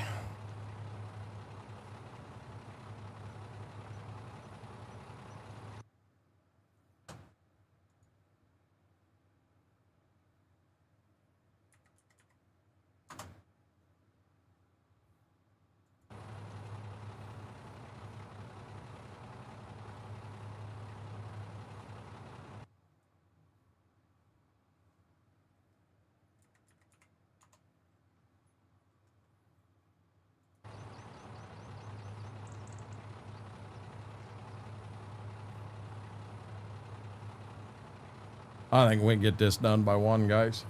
I think we can get this done by 1, guys.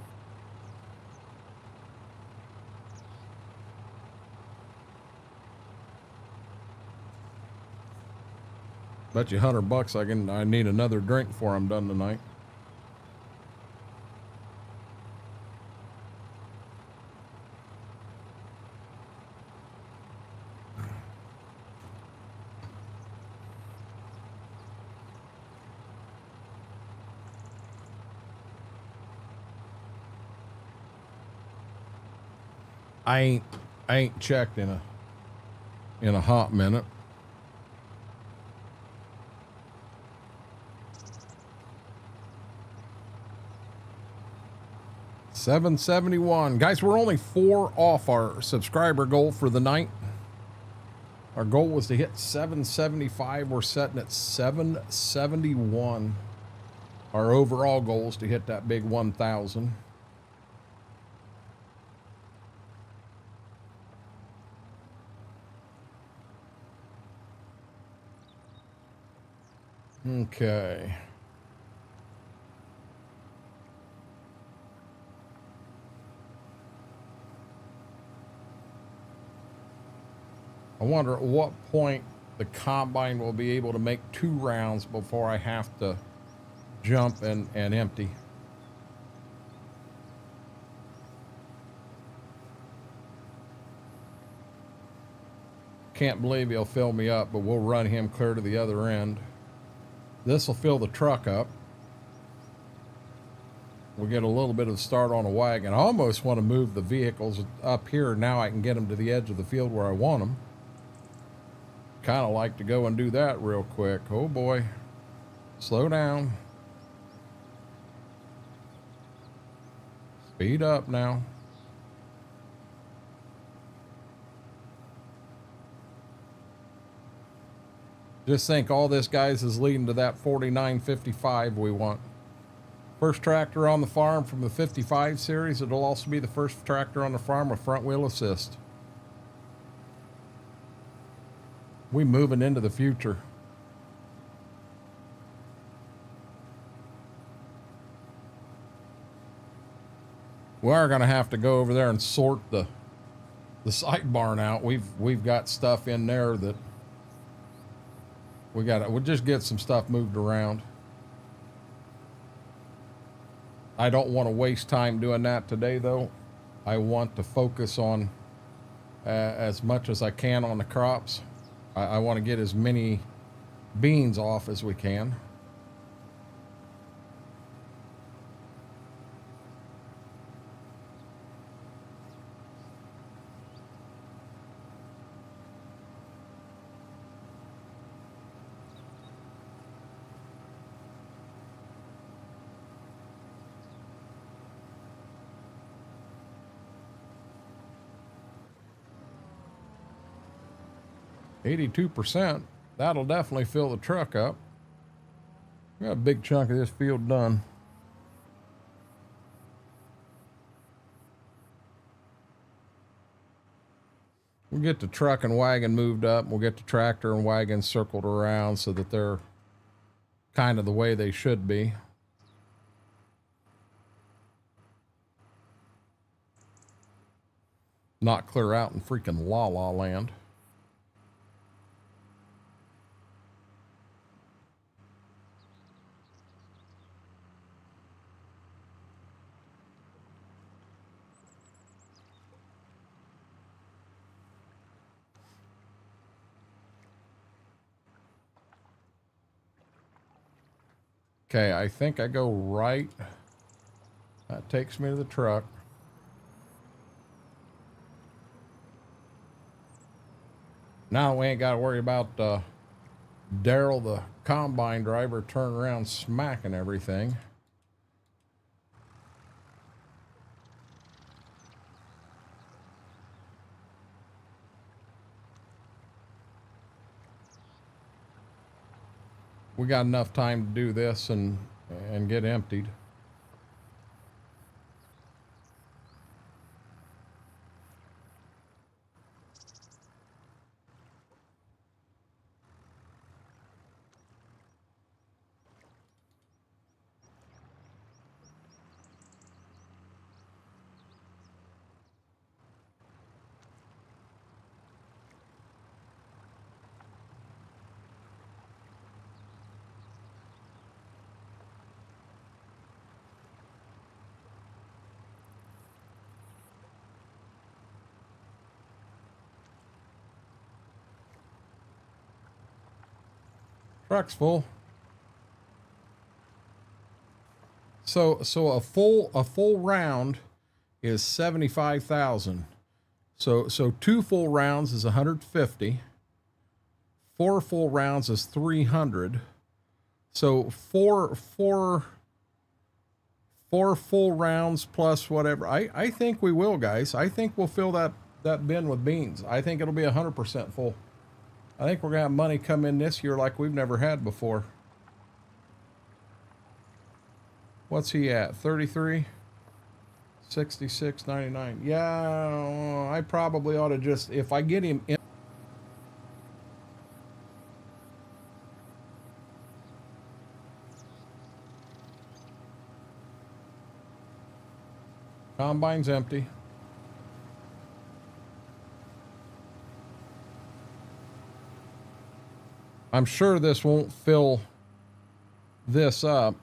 Bet you $100 I need another drink before I'm done tonight. I ain't checked in a hot minute. $771. Guys, we're only 4 off our subscriber goal for the night. Our goal was to hit 775. We're setting at 771. Our overall goal is to hit that big 1,000. Okay. I wonder at what point the combine will be able to make 2 rounds before I have to jump and empty. Can't believe he'll fill me up, but we'll run him clear to the other end. This will fill the truck up. We'll get a little bit of a start on a wagon. I almost want to move the vehicles up here. Now I can get them to the edge of the field where I want them. Kind of like to go and do that real quick. Oh boy. Slow down. Speed up now. Just think all this, guys, is leading to that 4955 we want. First tractor on the farm from the 55 series. It'll also be the first tractor on the farm with front wheel assist. We moving into the future. We are going to have to go over there and sort the side barn out. We've got stuff in there that we'll just get some stuff moved around. I don't want to waste time doing that today, though. I want to focus on as much as I can on the crops. I want to get as many beans off as we can. %. That'll definitely fill the truck up. We got a big chunk of this field done. We'll get the truck and wagon moved up. We'll get the tractor and wagon circled around so that they're kind of the way they should be. Not clear out in freaking La La Land. Okay, I think I go right. That takes me to the truck. Now we ain't got to worry about Daryl, the combine driver, turning around smacking everything. We got enough time to do this and get emptied. Truck's full. So a full round is 75,000. So 2 full rounds is 150. 4 full rounds is 300. So four full rounds plus whatever. I think we will, guys. I think we'll fill that bin with beans. I think it'll be 100% full. I think we're going to have money come in this year like we've never had before. What's he at? 33? 66.99. Yeah, I probably ought to just, if I get him in. Combine's empty. I'm sure this won't fill this up.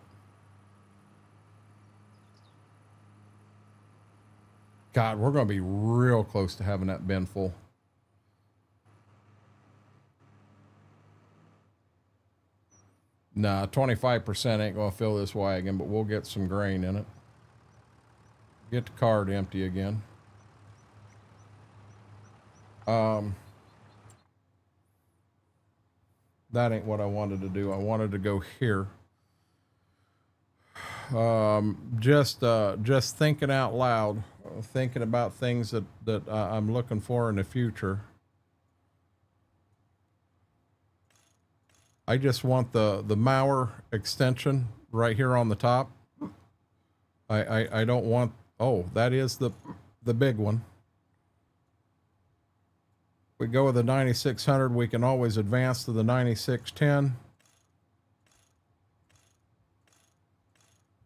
God, we're going to be real close to having that bin full. Nah, 25% ain't going to fill this wagon, but we'll get some grain in it. Get the cart empty again. That ain't what I wanted to do. I wanted to go here. Just thinking out loud, thinking about things that I'm looking for in the future. I just want the mower extension right here on the top. I don't want, oh, that is the big one. We go with the 9600, we can always advance to the 9610.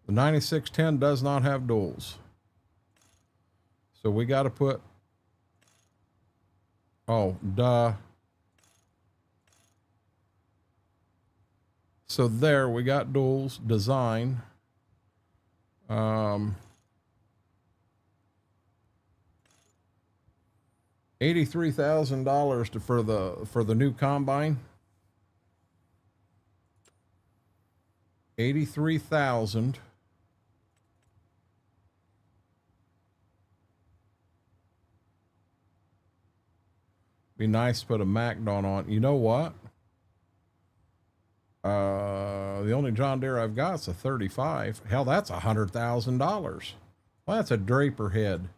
The 9610 does not have duals. So we got to put, oh, duh. So there we got duals, design. $83,000 for the new combine. 83,000. Be nice to put a MacDon on. You know what? The only John Deere I've got is a 35. Hell, that's $100,000. Well, that's a Draper head.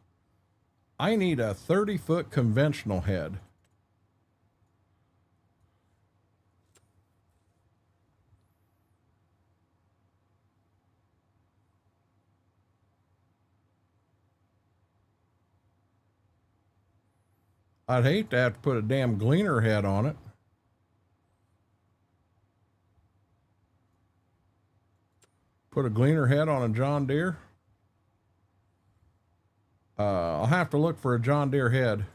I need a 30-foot conventional head. I'd hate to have to put a damn gleaner head on it. Put a gleaner head on a John Deere. I'll have to look for a John Deere head.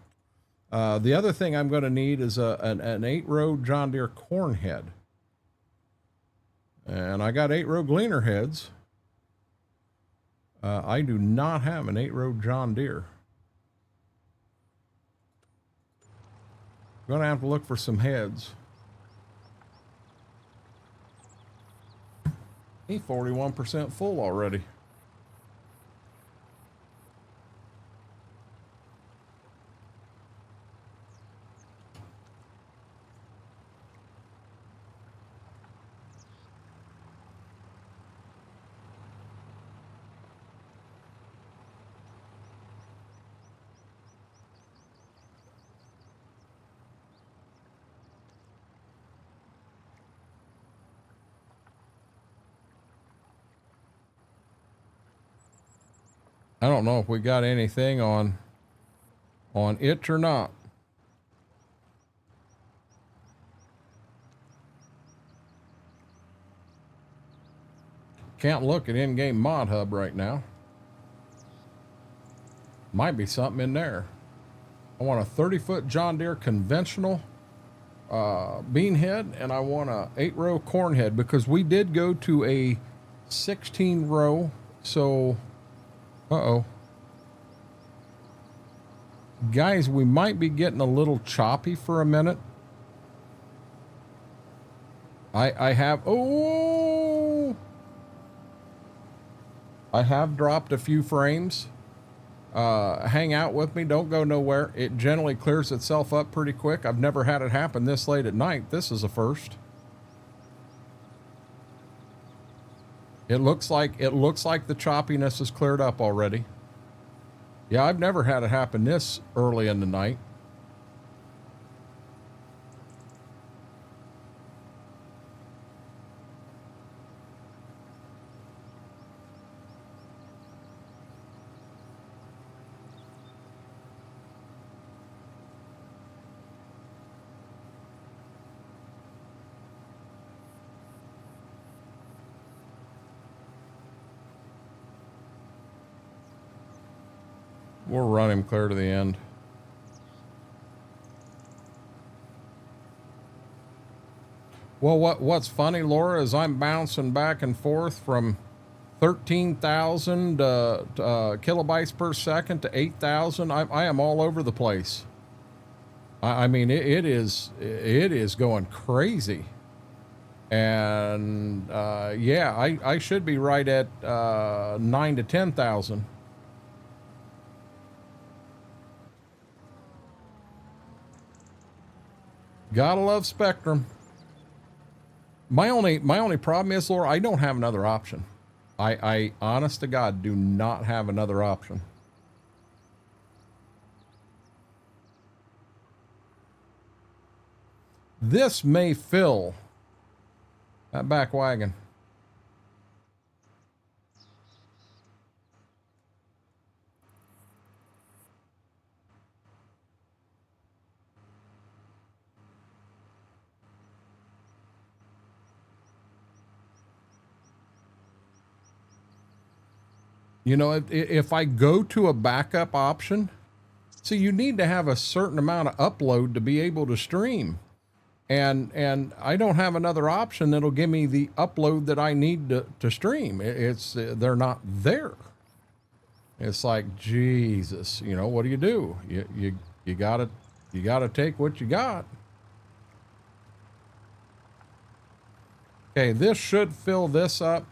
The other thing I'm going to need is an 8-row John Deere corn head. And I got 8-row gleaner heads. I do not have an 8-row John Deere. I'm going to have to look for some heads. He's 41% full already. I don't know if we got anything on it or not. Can't look at in-game mod hub right now. Might be something in there. I want a 30-foot John Deere conventional bean head, and I want a 8-row corn head, because we did go to a 16-row. So, uh-oh. Guys, we might be getting a little choppy for a minute. I have dropped a few frames. Hang out with me. Don't go nowhere. It generally clears itself up pretty quick. I've never had it happen this late at night. This is a first. It looks like the choppiness is cleared up already. Yeah, I've never had it happen this early in the night. We'll run him clear to the end. Well, what's funny, Laura, is I'm bouncing back and forth from 13,000 kilobytes per second to 8,000. I am all over the place. I mean, it is going crazy. And yeah, I should be right at 9 to 10,000. Gotta love Spectrum. My only problem is, Laura, I don't have another option. I honest to God do not have another option. This may fill that back wagon. You know, if I go to a backup option, see, you need to have a certain amount of upload to be able to stream. And I don't have another option that'll give me the upload that I need to stream. They're not there. It's like, Jesus, you know, what do? You gotta take what you got. Okay, this should fill this up.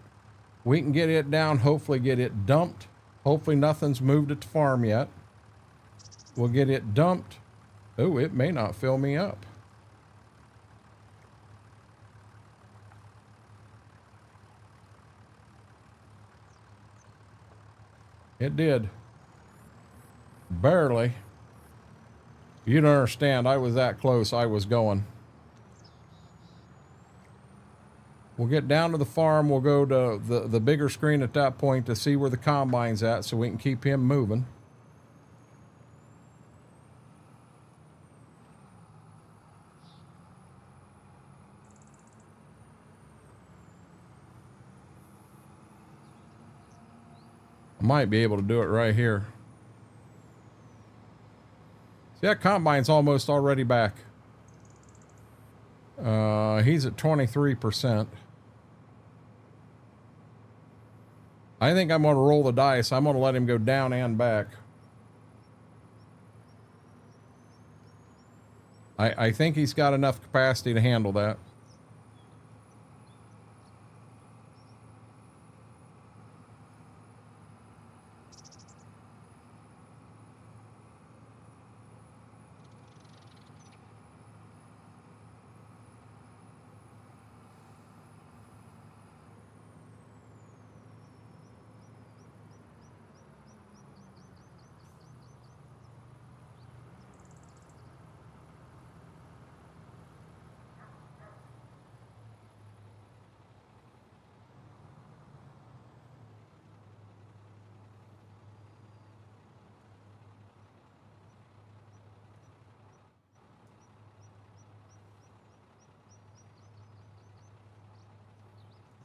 We can get it down, hopefully get it dumped. Hopefully nothing's moved at the farm yet. We'll get it dumped. Oh, it may not fill me up. It did. Barely. You don't understand. I was that close. I was going. We'll get down to the farm. We'll go to the bigger screen at that point to see where the combine's at so we can keep him moving. I might be able to do it right here. See, that combine's almost already back. He's at 23%. I think I'm going to roll the dice. I'm going to let him go down and back. I think he's got enough capacity to handle that.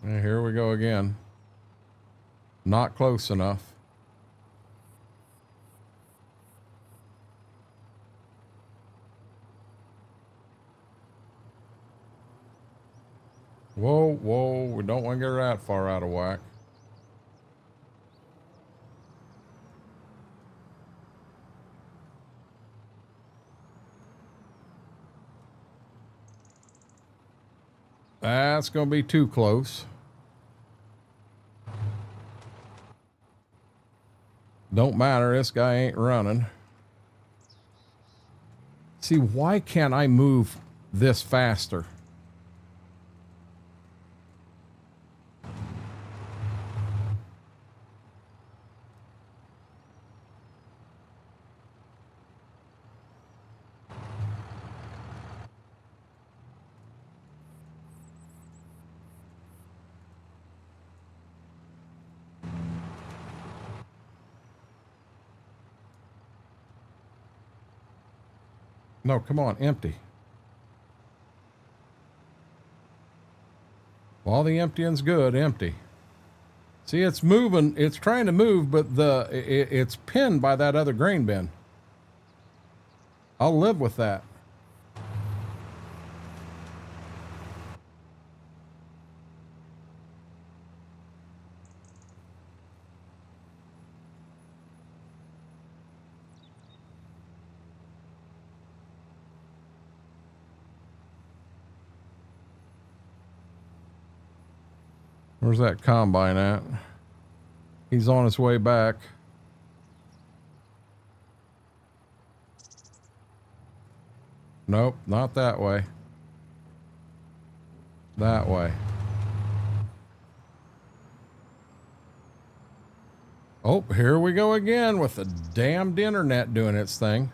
And here we go again. Not close enough. Whoa, whoa, we don't want to get her that far out of whack. That's going to be too close. Don't matter, this guy ain't running. See, why can't I move this faster? No, come on, empty. Well, the emptying's good, empty. See, it's moving, it's trying to move, but it's pinned by that other grain bin. I'll live with that. Where's that combine at? He's on his way back. Nope, not that way. That way. Oh, here we go again with the damned internet doing its thing.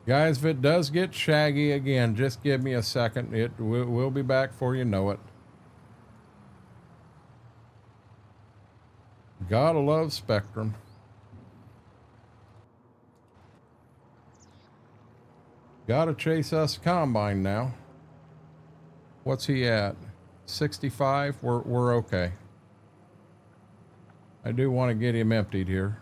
Guys, if it does get shaggy again, just give me a second. We'll be back before you know it. Gotta love Spectrum. Gotta chase us a combine now. What's he at? 65? We're okay. I do want to get him emptied here.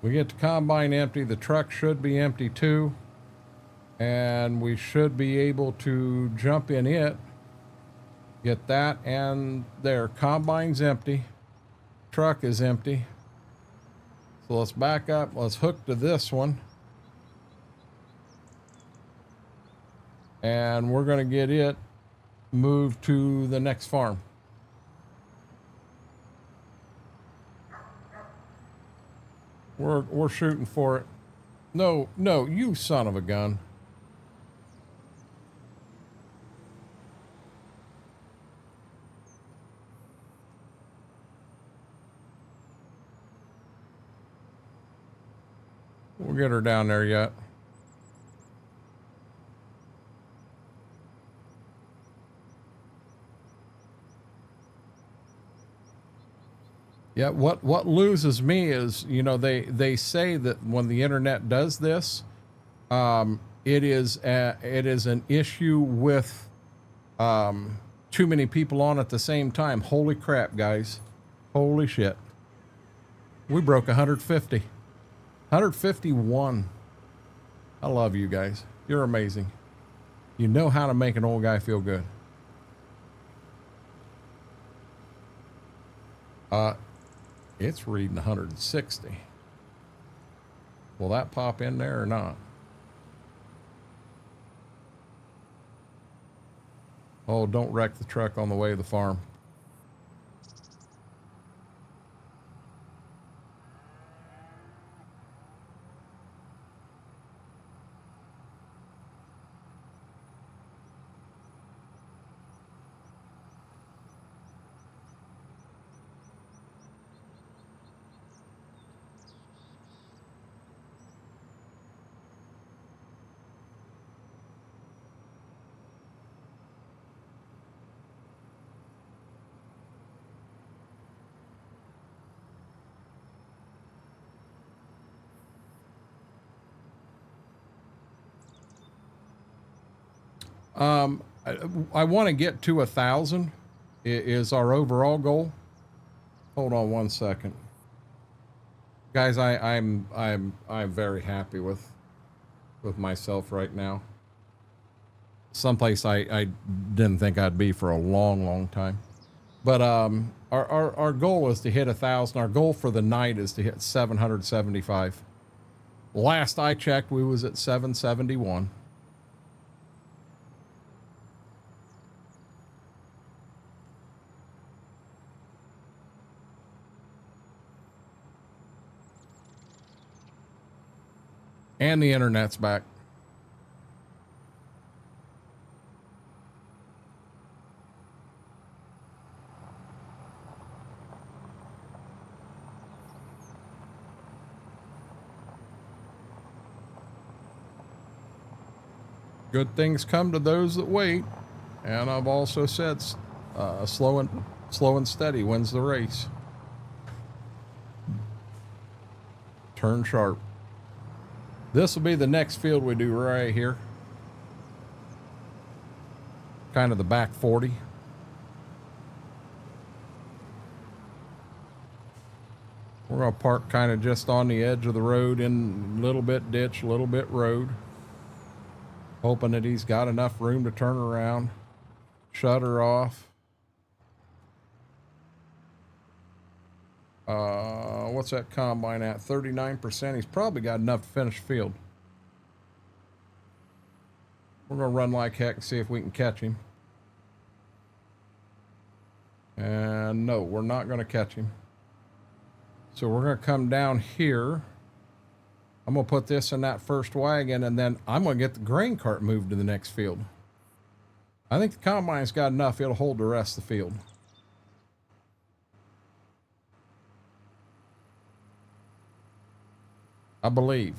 We get the combine empty, the truck should be empty too, and we should be able to jump in it, get that, and there. Combine's empty, truck is empty. So let's back up, let's hook to this one, and we're going to get it moved to the next farm. We're shooting for it. No, you son of a gun. We'll get her down there yet. Yeah, what loses me is, you know, they say that when the internet does this, it is an issue with too many people on at the same time. Holy crap, guys. Holy shit. We broke 150. 151. I love you guys. You're amazing. You know how to make an old guy feel good. It's reading 160. Will that pop in there or not? Oh, don't wreck the truck on the way to the farm. I want to get to 1,000 is our overall goal. Hold on one second. Guys, I'm very happy with myself right now. Someplace I didn't think I'd be for a long time. But our goal is to hit 1,000. Our goal for the night is to hit 775. Last I checked, we was at 771. And the internet's back. Good things come to those that wait. And I've also said slow and steady wins the race. Turn sharp. This will be the next field we do right here. Kind of the back 40. We're going to park kind of just on the edge of the road, in a little bit ditch, a little bit road. Hoping that he's got enough room to turn around, shut her off. What's that combine at? 39%. He's probably got enough to finish field. We're going to run like heck and see if we can catch him. And no, we're not going to catch him. So we're going to come down here. I'm going to put this in that first wagon, and then I'm going to get the grain cart moved to the next field. I think the combine's got enough. It'll hold the rest of the field. I believe.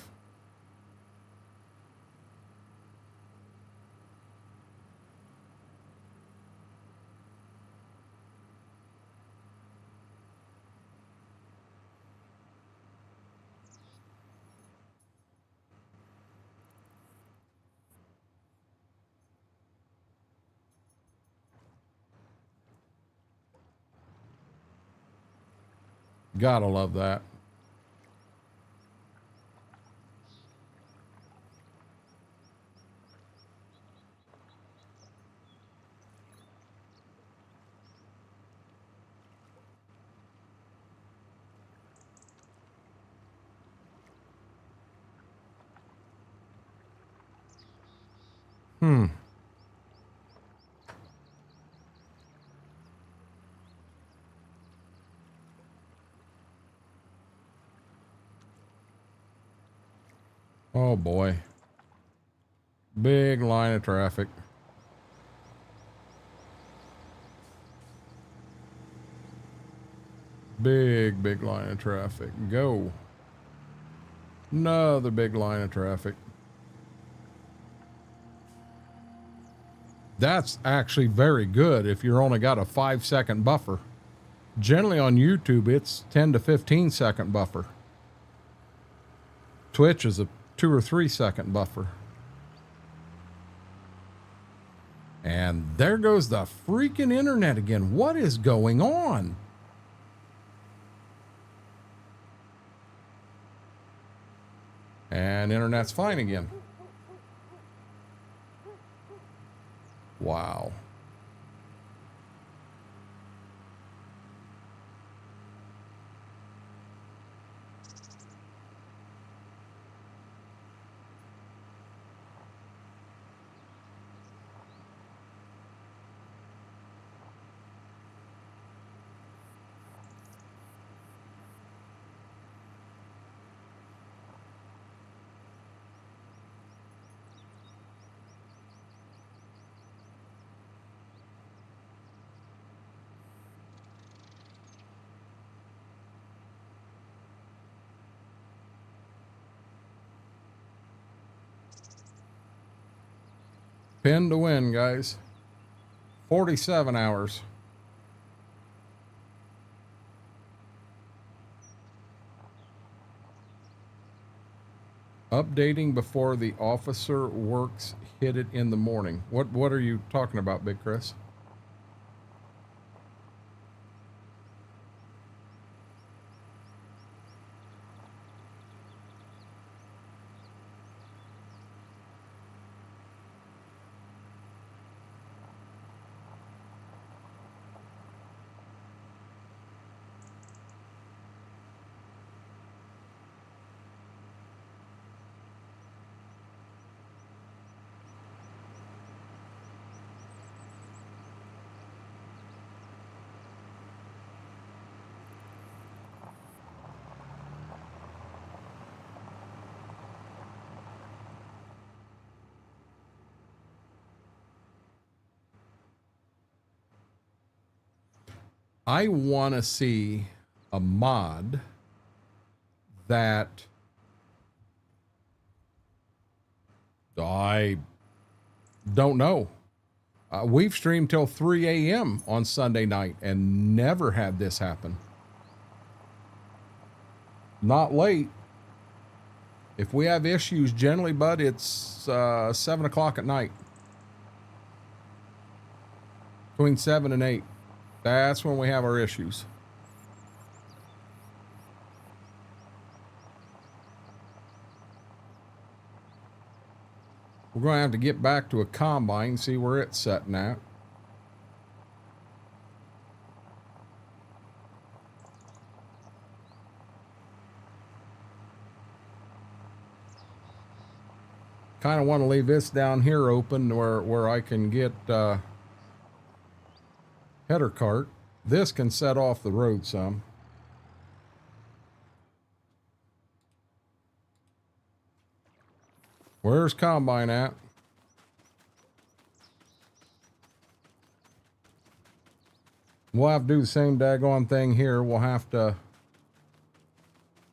Gotta love that. Oh boy. Big line of traffic. Big line of traffic. Go. Another big line of traffic. That's actually very good if you're only got a 5-second buffer. Generally on YouTube, it's 10 to 15 second buffer. Twitch is a 2 or 3 second buffer. And there goes the freaking internet again. What is going on? And internet's fine again. Wow. Pin to win, guys. 47 hours. Updating before the officer works hit it in the morning. What are you talking about, Big Chris? I want to see a mod that I don't know. We've streamed till 3 a.m. on Sunday night and never had this happen. Not late. If we have issues, generally, bud, it's 7 o'clock at night. Between 7 and 8. That's when we have our issues. We're going to have to get back to a combine, see where it's setting at. Kind of want to leave this down here open where I can get header cart. This can set off the road some. Where's combine at? We'll have to do the same daggone thing here. We'll have to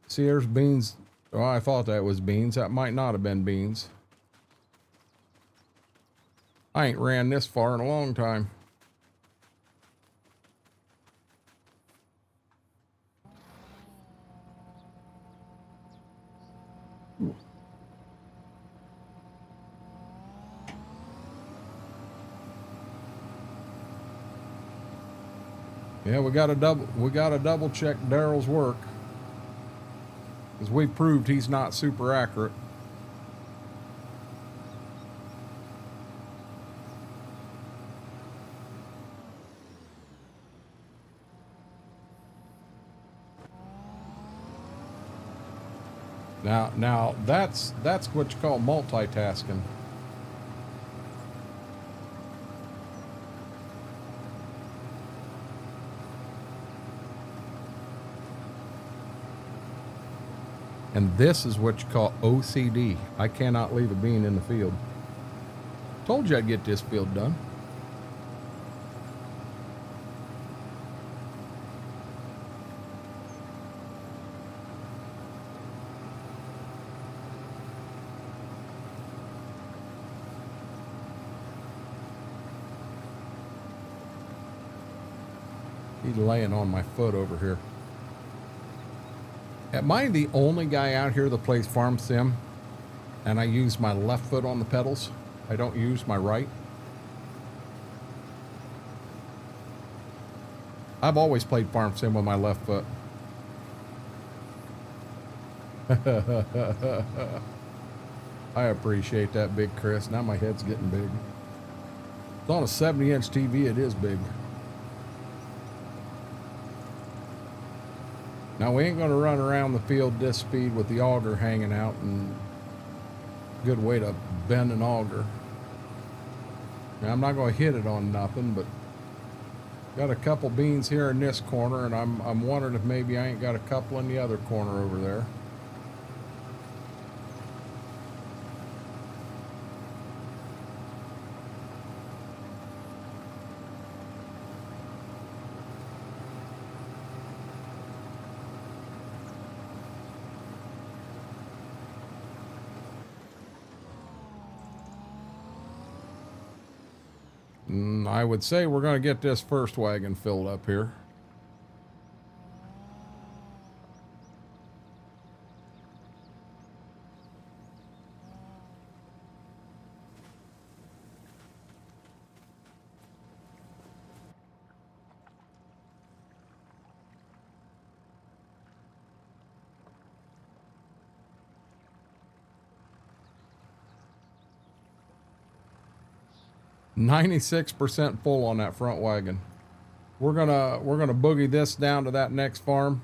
see. There's beans. Oh, I thought that was beans. That might not have been beans. I ain't ran this far in a long time. Yeah, we got to double check Daryl's work, because we proved he's not super accurate. Now that's what you call multitasking. And this is what you call OCD. I cannot leave a bean in the field. Told you I'd get this field done. He's laying on my foot over here. Am I the only guy out here that plays Farm Sim and I use my left foot on the pedals? I don't use my right. I've always played Farm Sim with my left foot. I appreciate that, Big Chris. Now my head's getting big. It's on a 70-inch TV. It is big. Now we ain't going to run around the field this speed with the auger hanging out, and good way to bend an auger. Now I'm not going to hit it on nothing, but got a couple beans here in this corner, and I'm wondering if maybe I ain't got a couple in the other corner over there. I would say we're going to get this first wagon filled up here. %96 full on that front wagon. We're gonna boogie this down to that next farm,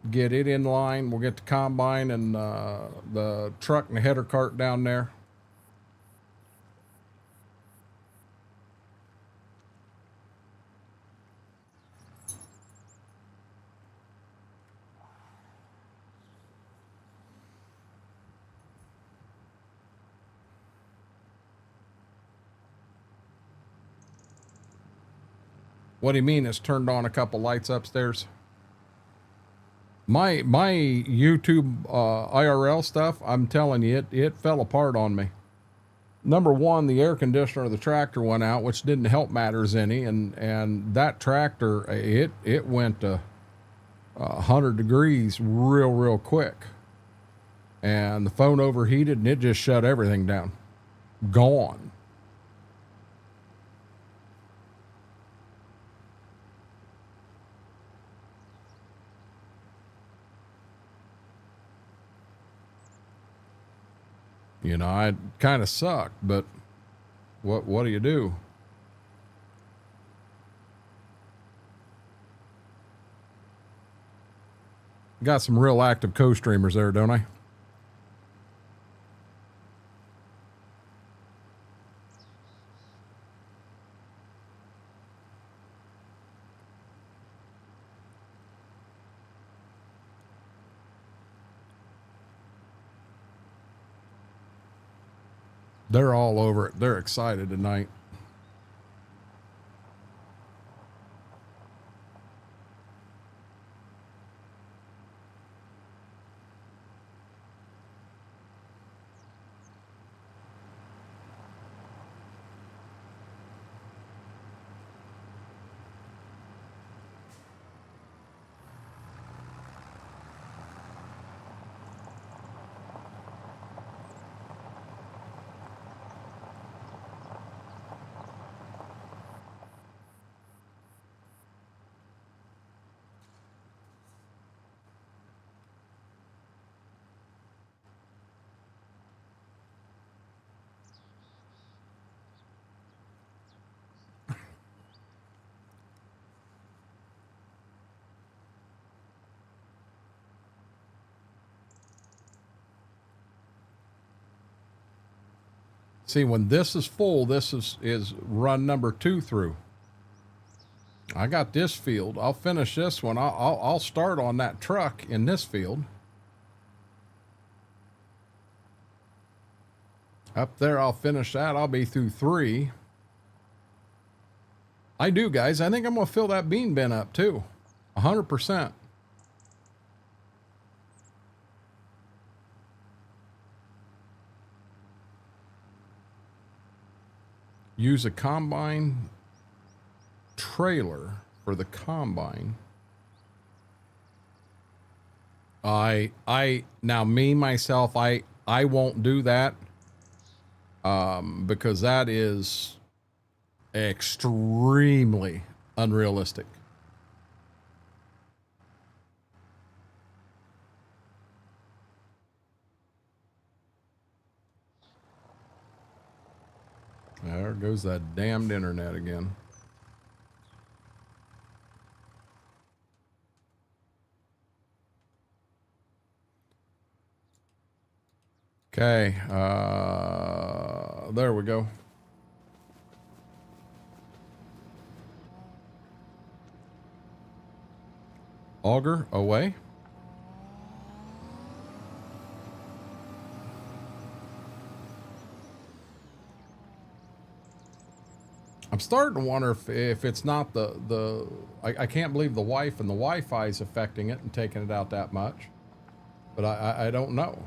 get it in line. We'll get the combine and the truck and the header cart down there. What do you mean it's turned on a couple lights upstairs? My YouTube IRL stuff, I'm telling you, it fell apart on me. Number one, the air conditioner of the tractor went out, which didn't help matters any, and that tractor, it went to 100 degrees real quick. And the phone overheated and it just shut everything down. Gone. You know, I kind of sucked, but what do you do? Got some real active co-streamers there, don't I? They're all over it. They're excited tonight. See, when this is full, this is run number 2 through. I got this field. I'll finish this one. I'll start on that truck in this field. Up there, I'll finish that. I'll be through 3. I do, guys. I think I'm going to fill that bean bin up too. 100%. Use a combine trailer for the combine. Now me, myself, I won't do that. Because that is extremely unrealistic. There goes that damned internet again. Okay, there we go. Auger away. I'm starting to wonder if it's not I can't believe the wife and the Wi-Fi is affecting it and taking it out that much, but I don't know.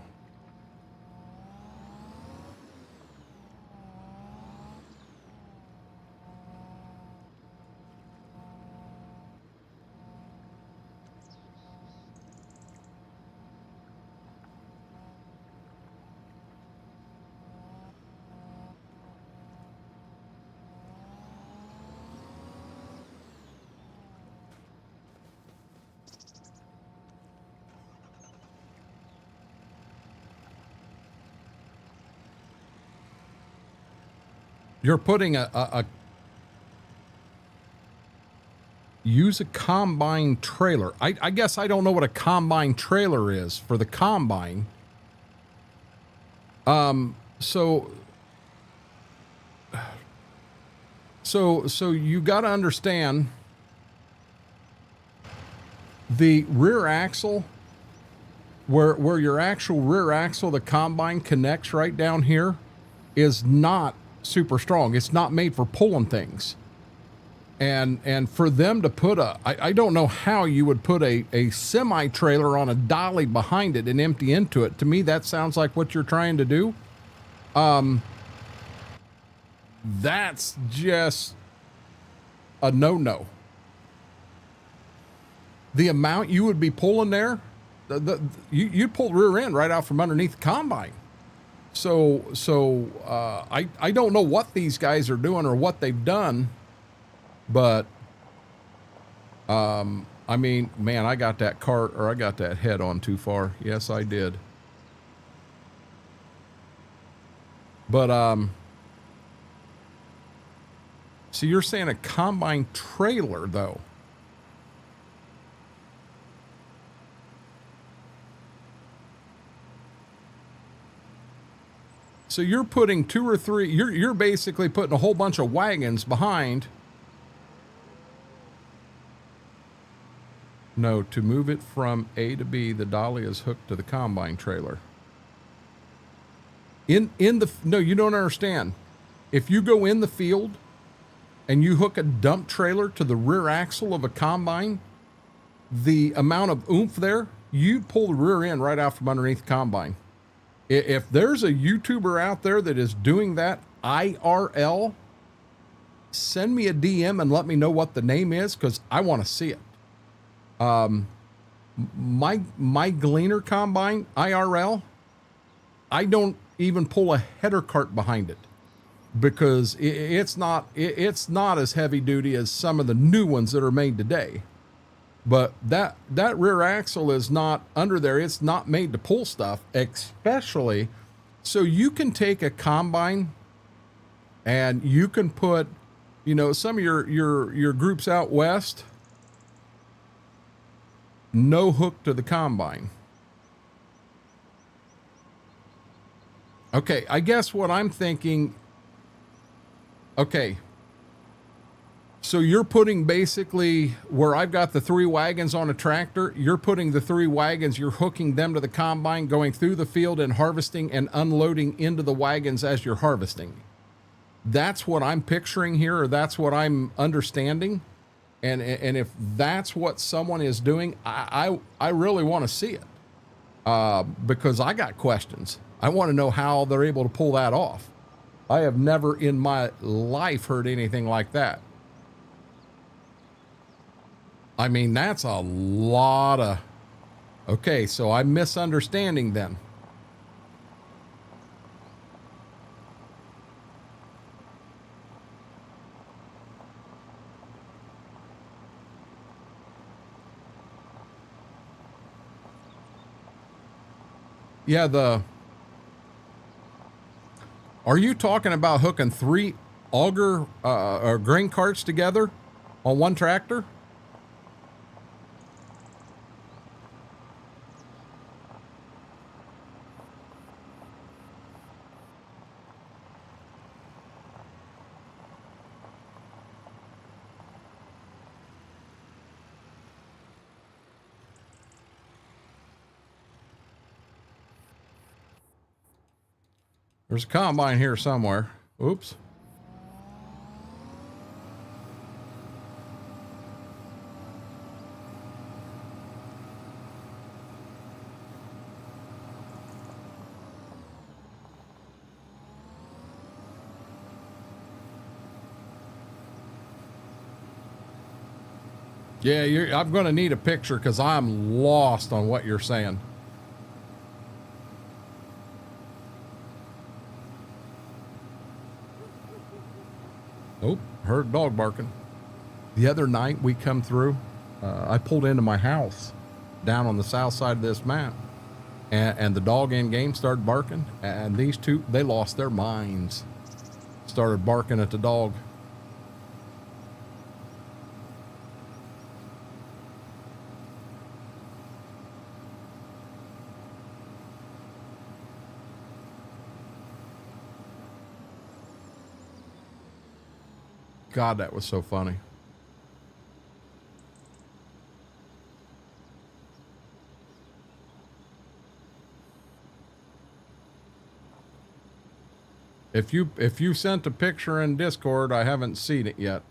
You're putting use a combine trailer. I guess I don't know what a combine trailer is for the combine. So you got to understand the rear axle, where your actual rear axle, the combine connects right down here, is not super strong. It's not made for pulling things. And for them to put I don't know how you would put a semi trailer on a dolly behind it and empty into it. To me, that sounds like what you're trying to do. That's just a no-no. The amount you would be pulling there, you'd pull the rear end right out from underneath the combine. So I don't know what these guys are doing or what they've done, but I mean, man, I got that cart, or I got that head on too far. Yes, I did. But so you're saying a combine trailer though? So you're putting 2 or 3, you're basically putting a whole bunch of wagons behind. No, to move it from A to B, the dolly is hooked to the combine trailer. No, you don't understand. If you go in the field and you hook a dump trailer to the rear axle of a combine, the amount of oomph there, you pull the rear end right out from underneath the combine. If there's a YouTuber out there that is doing that IRL, send me a DM and let me know what the name is, because I want to see it. My Gleaner combine IRL, I don't even pull a header cart behind it, because it's not as heavy duty as some of the new ones that are made today. But that rear axle is not under there. It's not made to pull stuff, especially. So you can take a combine and you can put, some of your groups out west, no hook to the combine. Okay, I guess what I'm thinking, okay, so you're putting basically where I've got the 3 wagons on a tractor, you're putting the 3 wagons, you're hooking them to the combine, going through the field and harvesting and unloading into the wagons as you're harvesting. That's what I'm picturing here, or that's what I'm understanding. And if that's what someone is doing, I really want to see it, because I got questions. I want to know how they're able to pull that off. I have never in my life heard anything like that. I mean, that's a lot of... Okay, so I'm misunderstanding then. Yeah, are you talking about hooking 3 auger or grain carts together on one tractor? There's a combine here somewhere. Oops. Yeah, I'm going to need a picture because I'm lost on what you're saying. Oh, heard dog barking. The other night we come through, I pulled into my house down on the south side of this map, and the dog in game started barking, and these two, they lost their minds, started barking at the dog. God, that was so funny. If you sent a picture in Discord, I haven't seen it yet.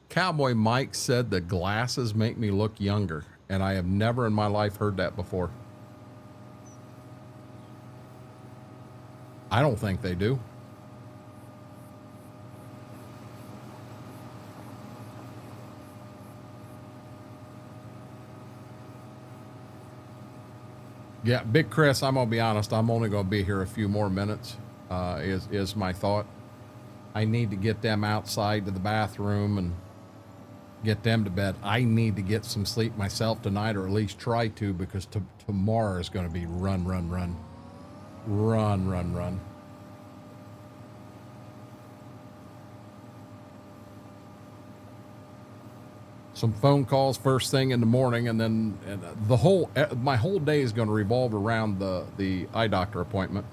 Cowboy Mike said the glasses make me look younger, and I have never in my life heard that before. I don't think they do. Yeah, Big Chris, I'm gonna be honest, I'm only gonna be here a few more minutes, is my thought. I need to get them outside to the bathroom and get them to bed. I need to get some sleep myself tonight, or at least try to, because tomorrow is going to be run. Some phone calls first thing in the morning, and then my whole day is going to revolve around the eye doctor appointment.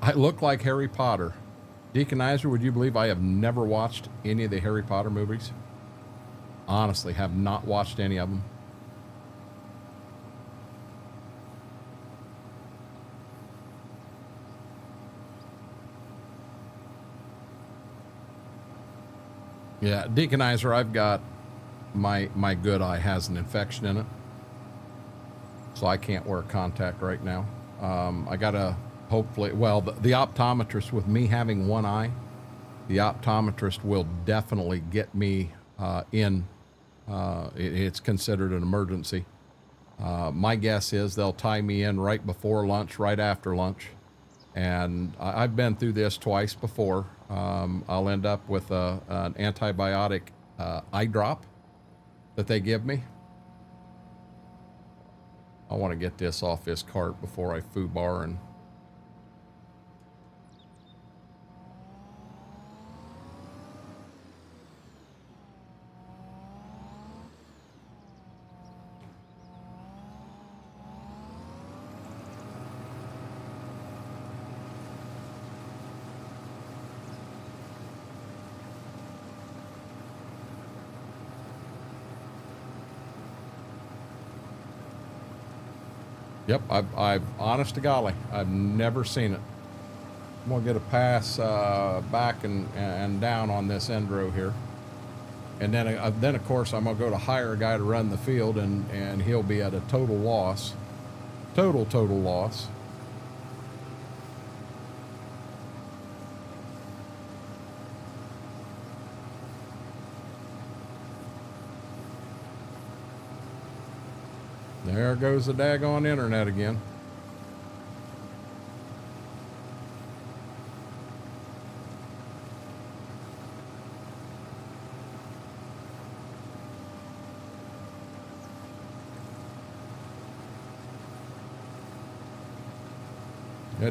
I look like Harry Potter. Deaconizer, would you believe I have never watched any of the Harry Potter movies? Honestly, have not watched any of them. Yeah, Deaconizer, I've got my good eye has an infection in it, so I can't wear contact right now. I gotta hopefully, well, the optometrist, with me having one eye, the optometrist will definitely get me in. It's considered an emergency. My guess is they'll tie me in right before lunch, right after lunch. And I've been through this twice before. I'll end up with an antibiotic eye drop that they give me. I want to get this off this cart before I foobar and... Yep, I've honest to golly, I've never seen it. I'm gonna get a pass back and down on this end row here, and then of course I'm gonna go to hire a guy to run the field, and he'll be at a total loss, total loss. There goes the daggone internet again.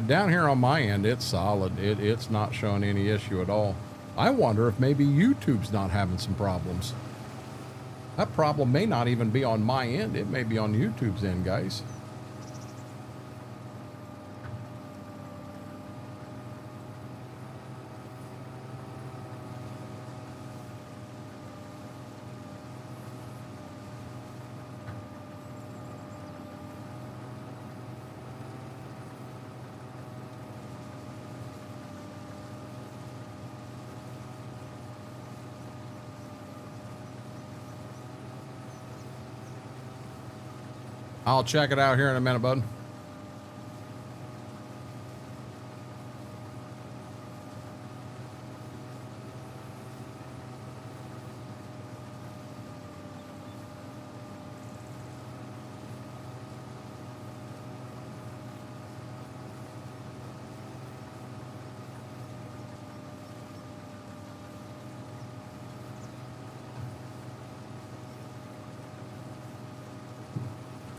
Down here on my end, it's solid. It's not showing any issue at all. I wonder if maybe YouTube's not having some problems. That problem may not even be on my end. It may be on YouTube's end, guys. I'll check it out here in a minute, bud.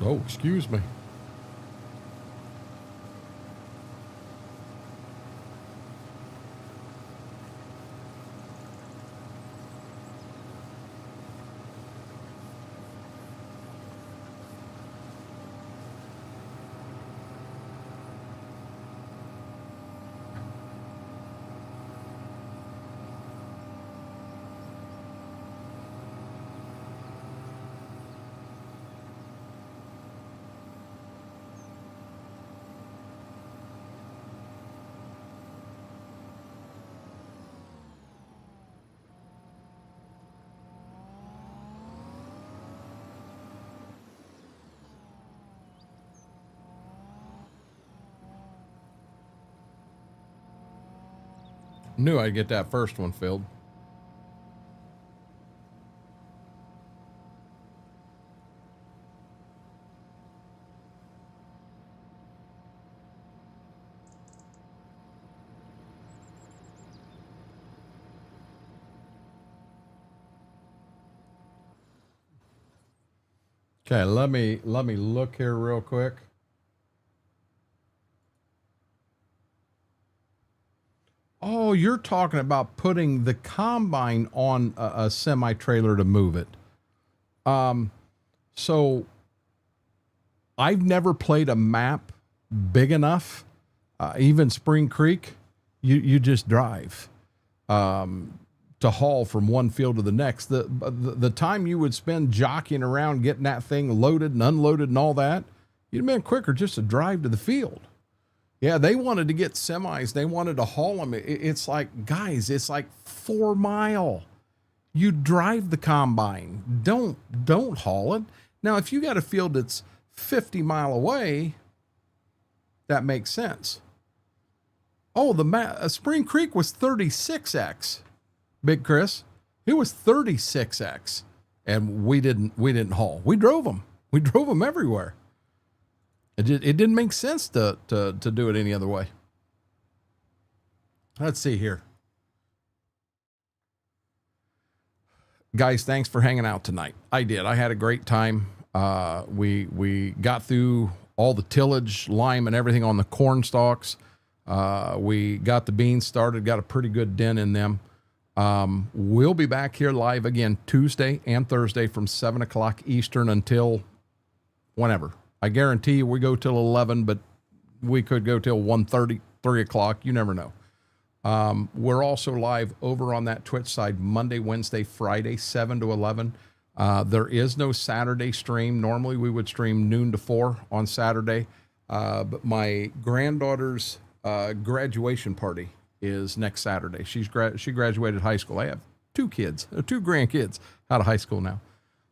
Oh, excuse me. Knew I'd get that first one filled. Okay, let me look here real quick. Oh, you're talking about putting the combine on a semi-trailer to move it. So I've never played a map big enough, even Spring Creek, you just drive to haul from one field to the next. The time you would spend jockeying around getting that thing loaded and unloaded and all that, you'd have been quicker just to drive to the field. Yeah, they wanted to get semis. They wanted to haul them. It's like, guys, it's like 4 mile. You drive the combine. Don't haul it. Now, if you got a field that's 50 mile away, that makes sense. Oh, Spring Creek was 36X, Big Chris. It was 36X, and we didn't haul. We drove them. We drove them everywhere. It didn't make sense to do it any other way. Let's see here. Guys, thanks for hanging out tonight. I did. I had a great time. We got through all the tillage, lime, and everything on the corn stalks. We got the beans started, got a pretty good den in them. We'll be back here live again Tuesday and Thursday from 7 o'clock Eastern until whenever. I guarantee you we go till 11, but we could go till 1:30, 3 o'clock. You never know. We're also live over on that Twitch side Monday, Wednesday, Friday, 7 to 11. There is no Saturday stream. Normally we would stream noon to 4 on Saturday. But my granddaughter's graduation party is next Saturday. She graduated high school. I have two grandkids out of high school now.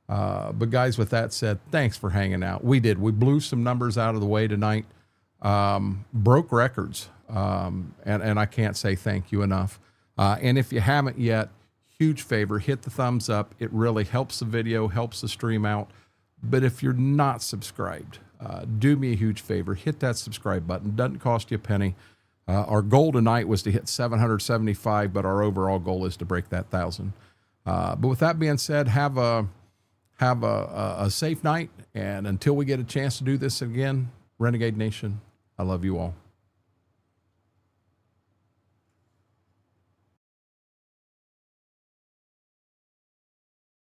But guys, with that said, thanks for hanging out. We blew some numbers out of the way tonight. Broke records. And I can't say thank you enough. And if you haven't yet, huge favor, hit the thumbs up. It really helps the video, helps the stream out. But if you're not subscribed, do me a huge favor, hit that subscribe button. Doesn't cost you a penny. Our goal tonight was to hit 775, but our overall goal is to break that 1,000. But with that being said, have a safe night. And until we get a chance to do this again, Renegade Nation, I love you all.